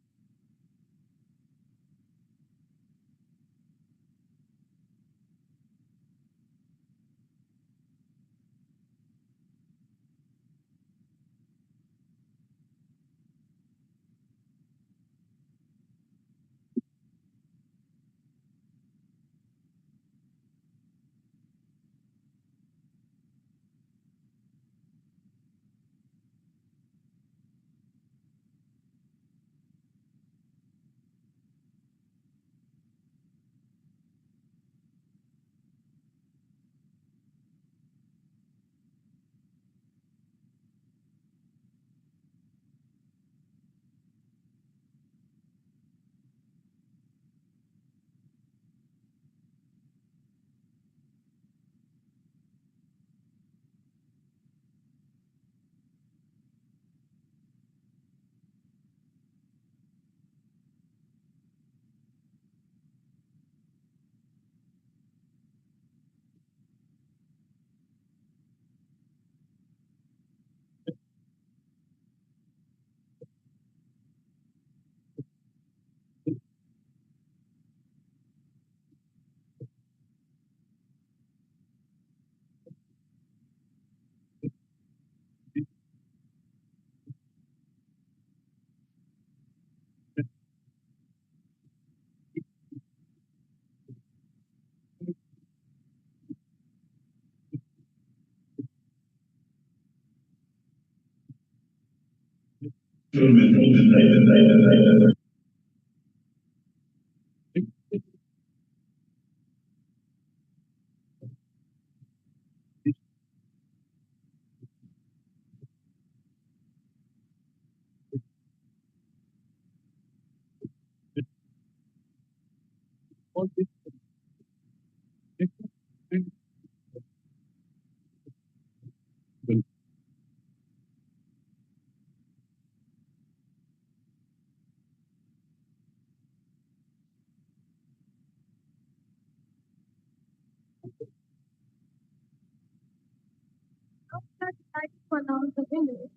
I'd like to announce the winner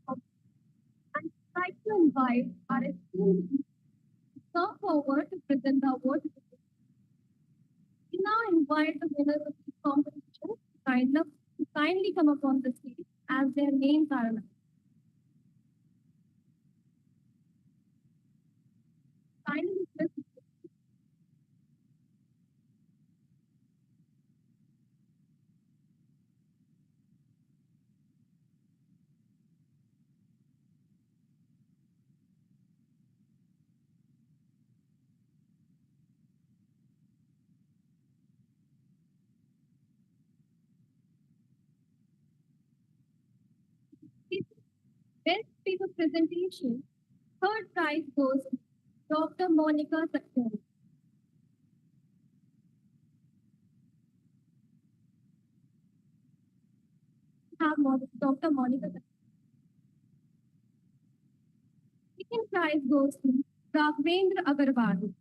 and like to invite our students to come forward to present the award. invite the winners of this competition to kindly come up on the stage as their names are announced. Kindly request. Best paper presentation. Third prize goes to Dr. Monica Saxena. Dr. Monica Saxena. Second prize goes to Raghavendra Agarwal.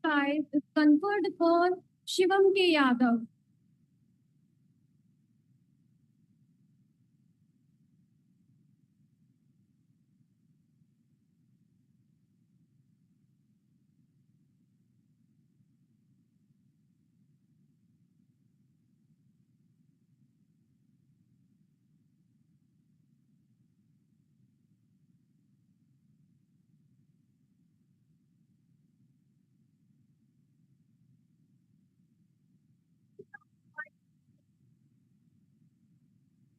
Prize is conferred upon Shivam K. Yadav.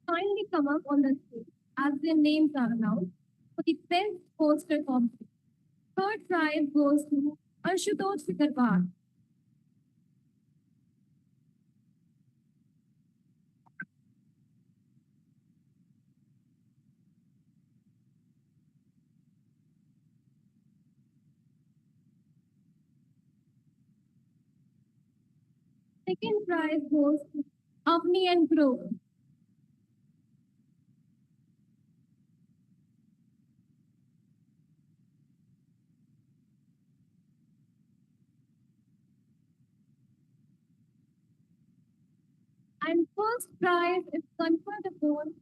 Kindly come up on the stage as their names are announced for the best poster competition. Third prize goes to Ashutosh Sikarwal. Second prize goes to Avni and Grow. And first prize is conferred upon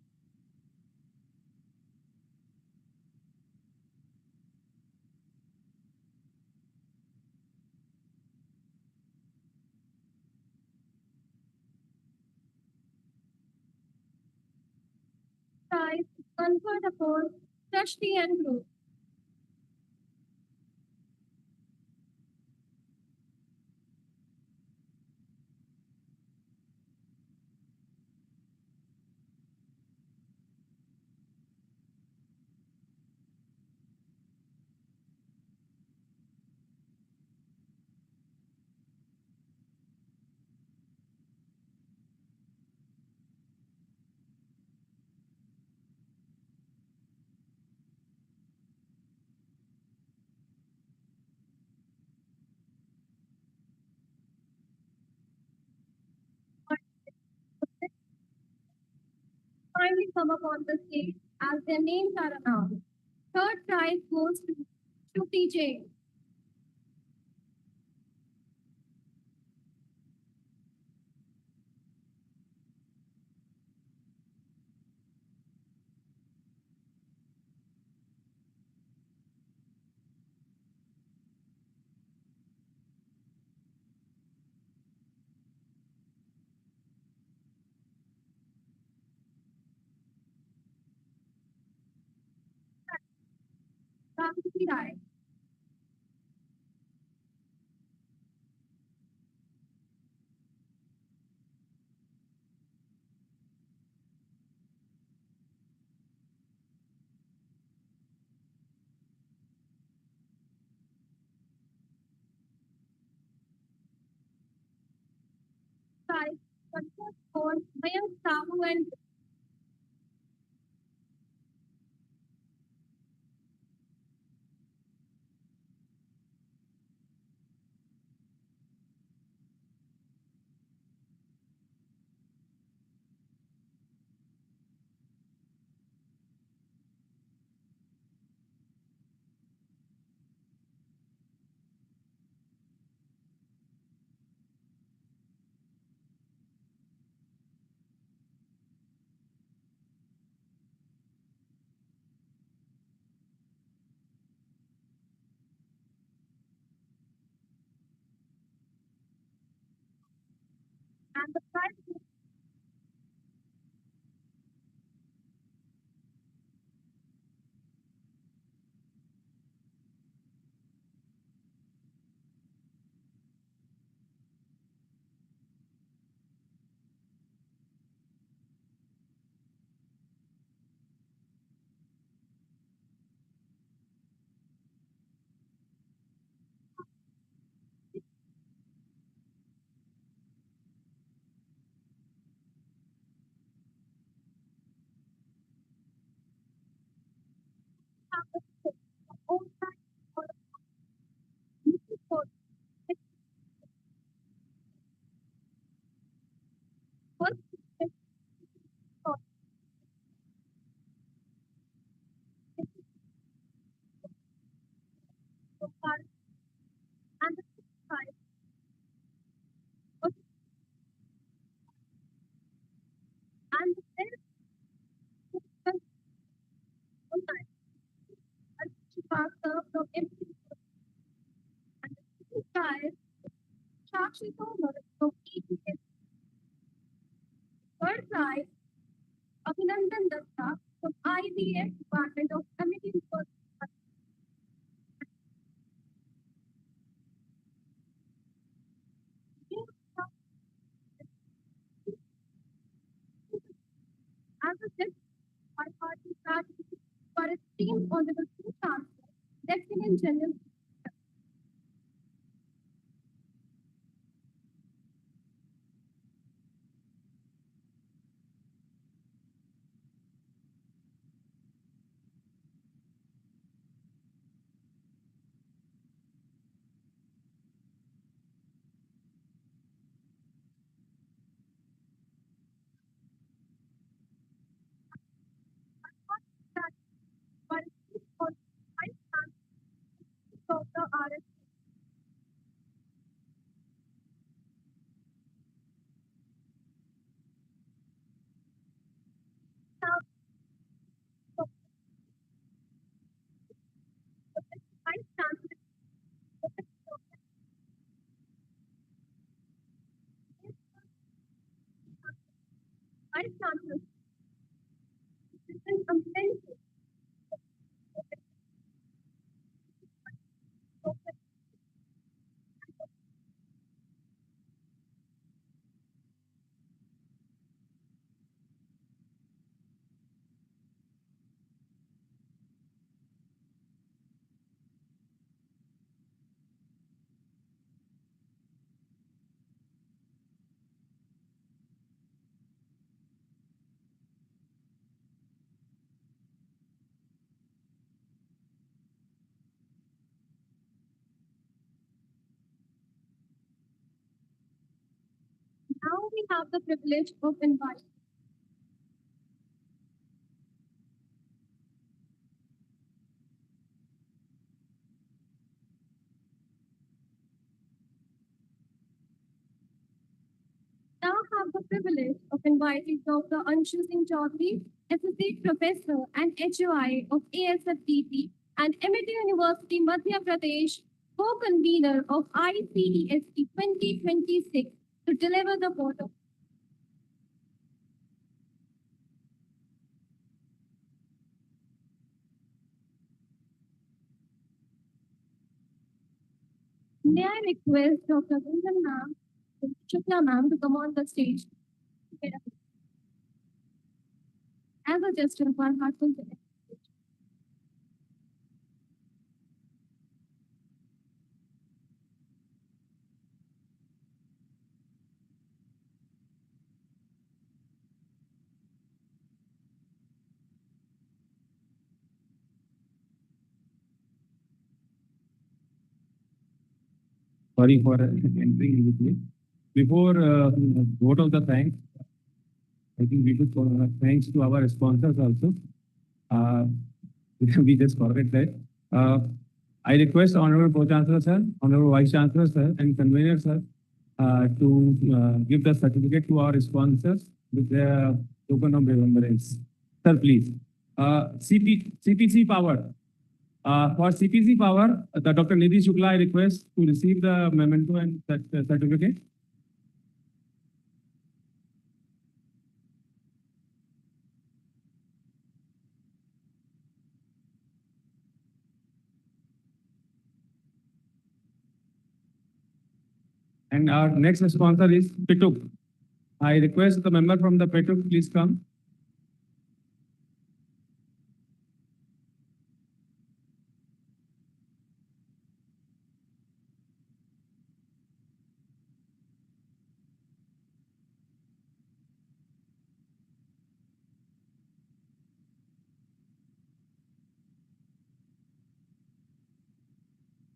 prize is conferred upon Trusty and Grow. Kindly come up on the stage as their names are announced. Third prize goes to Shruti J. Ramji Rai. Prize conferred upon Mayank Sahu and First, and the side and then faster from empty and the side Shakshi Thomas from EPS. Third side Abhinandan Datta from IDF Department of Committee for as a judge by party strategy for its team on the two chancellor, Lieutenant General. For its team on the vice chancellor of the RS. Vice chancellor. Vice chancellor. Now we have the privilege of inviting Dr. Anshu Singh Chaudhary, Associate Professor and HOI of ASFDP and MIT University, Madhya Pradesh, co-convener of ICEST 2026 to deliver the photo. May I request Dr. Gunjan ma'am, Shukla ma'am to come on the stage as a gesture of our heartfelt thanks. Sorry for entering in between. Before vote of the thanks, I think we should thanks to our sponsors also. We just forget that. I request Honorable Pro-Chancellor Sir, Honorable Vice-Chancellor Sir, and Convener Sir to give the certificate to our sponsors with the token of remembrance. Sir, please. CPC Power. For CPC Power, the Dr. Nidhi Shukla, I request to receive the memento and certificate. And our next sponsor is Petuk. I request the member from the Petuk, please come.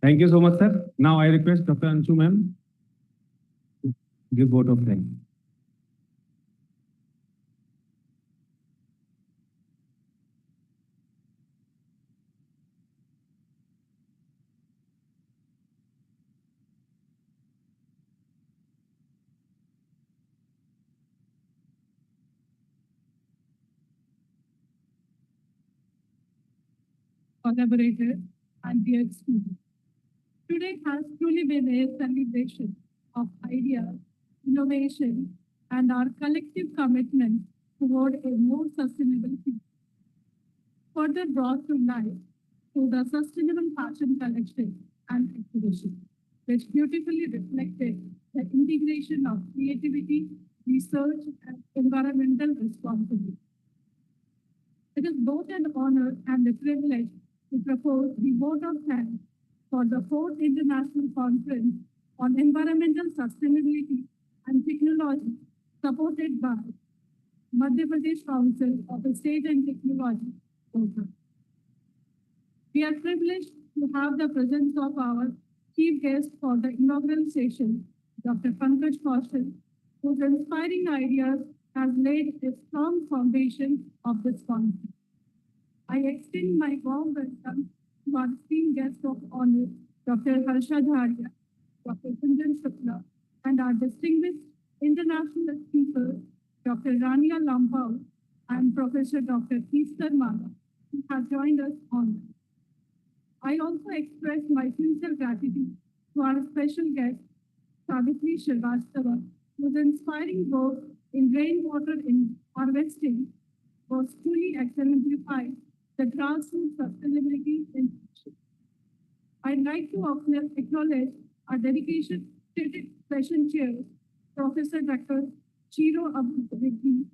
Thank you so much, sir. Now I request Dr. Anshu ma'am to give vote of thanks. collaborators, and dear students. Today has truly been a celebration of ideas, innovation, and our collective commitment toward a more sustainable future. Further brought to life through the Sustainable Fashion Collection and exhibition, which beautifully reflected the integration of creativity, research, and environmental responsibility. It is both an honor and a privilege to propose the vote of thanks for the fourth International Conference on Environmental Sustainability and Technology, supported by Madhya Pradesh Council of State and Technology. We are privileged to have the presence of our chief guest for the inaugural session, Dr. Pankaj Kaushal, whose inspiring ideas has laid a strong foundation of this conference. I extend my warm welcome to our esteemed guest of honor, Dr. Harsha Dharia, Dr. Kunjan Shukla, and our distinguished international speakers, Dr. Rania Lampau and Professor Dr. Easter Mala, who have joined us online. I also express my sincere gratitude to our special guest, Savitri Srivastava, whose inspiring work in rainwater harvesting was truly exemplified the grassroots sustainability in action. I'd like to acknowledge our dedicated session chairs, Professor Dr. Chiro Abudreddy,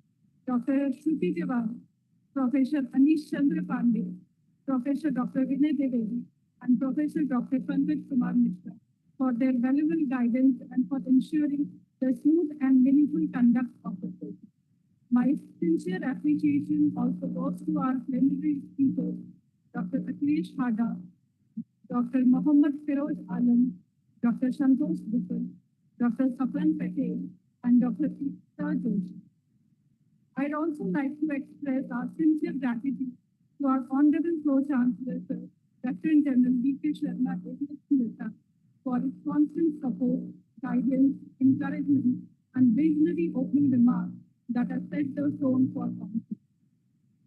Dr. Shruti Tiwari, Professor Anish Chandra Pandey, Professor Dr. Vinay Devedi, and Professor Dr. Pankaj Kumar Mishra for their valuable guidance and for ensuring the smooth and meaningful conduct of the program. My sincere appreciation also goes to our plenary speakers, Dr. Akhilesh Hada, Dr. Mohammad Feroz Alam, Dr. Santosh Dukal, Dr. Sapan Patel, and Dr. Ikta Joshi. I'd also like to express our sincere gratitude to our Honorable Pro-Chancellor, Sir, Lieutenant General B.K. Sharma, ABS for his constant support, guidance, encouragement, and visionary opening remarks that have set the tone for council.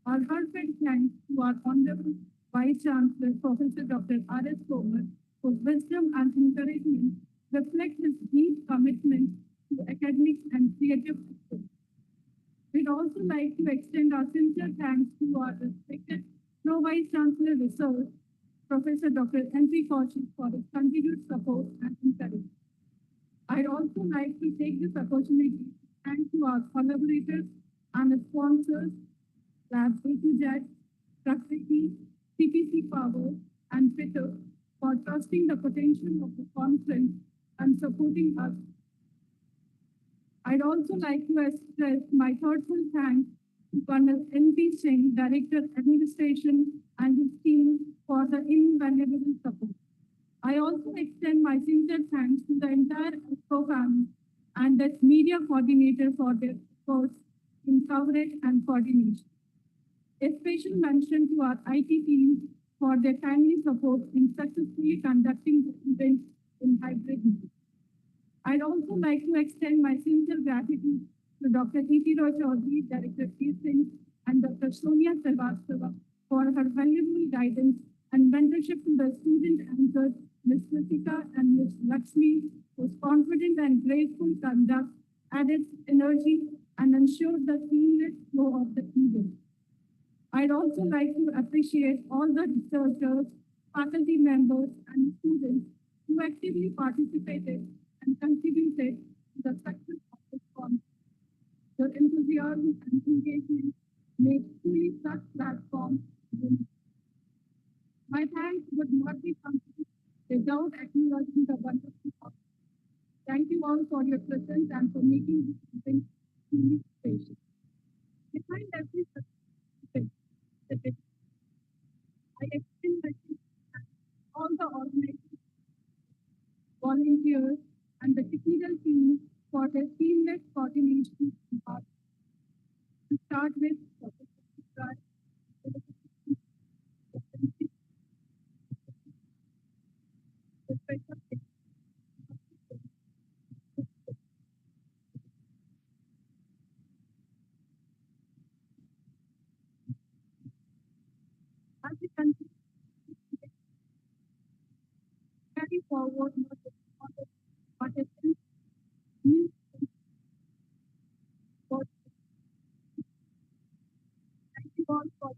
Our heartfelt thanks to our Honorable Vice Chancellor, Professor Dr. R.S. Tomar, whose wisdom and encouragement reflect his deep commitment to academics and creative excellence. We'd also like to extend our sincere thanks to our respected Pro-Vice Chancellor Research, Professor Dr. N.P. Kaushik, for his continued support and encouragement. I'd also like to take this opportunity to thank to our collaborators and sponsors, Labs A2Z, Prakriti, CPC Power, and Twitter for trusting the potential of the conference and supporting us. I'd also like to express my thoughtful thanks to Colonel N.P. Singh, Director Administration, and his team for the invaluable support. I also extend my sincere thanks to the entire EXPO family and its media coordinator for their efforts in coverage and coordination. A special mention to our IT team for their timely support in successfully conducting the event in hybrid mode. I'd also like to extend my sincere gratitude to Dr. E.T. Roy Chaudhary, Director Teaching, and Dr. Sonia Srivastava for her valuable guidance and mentorship to the student anchors, Ms. Kritika and Ms. Lakshmi, whose confident and graceful conduct added energy and ensured the seamless flow of the event. I'd also like to appreciate all the researchers, faculty members, and students who actively participated and contributed to the success of this conference. Your enthusiasm and engagement make truly such platforms unique. My thanks would not be complete without acknowledging the wonderful work. Thank you all for your presence and for making this event truly special. Behind every success, I extend my thanks to all the organizers, volunteers, and the technical team for their seamless coordination and hard work. To start with, as we continue forward what is thank you all for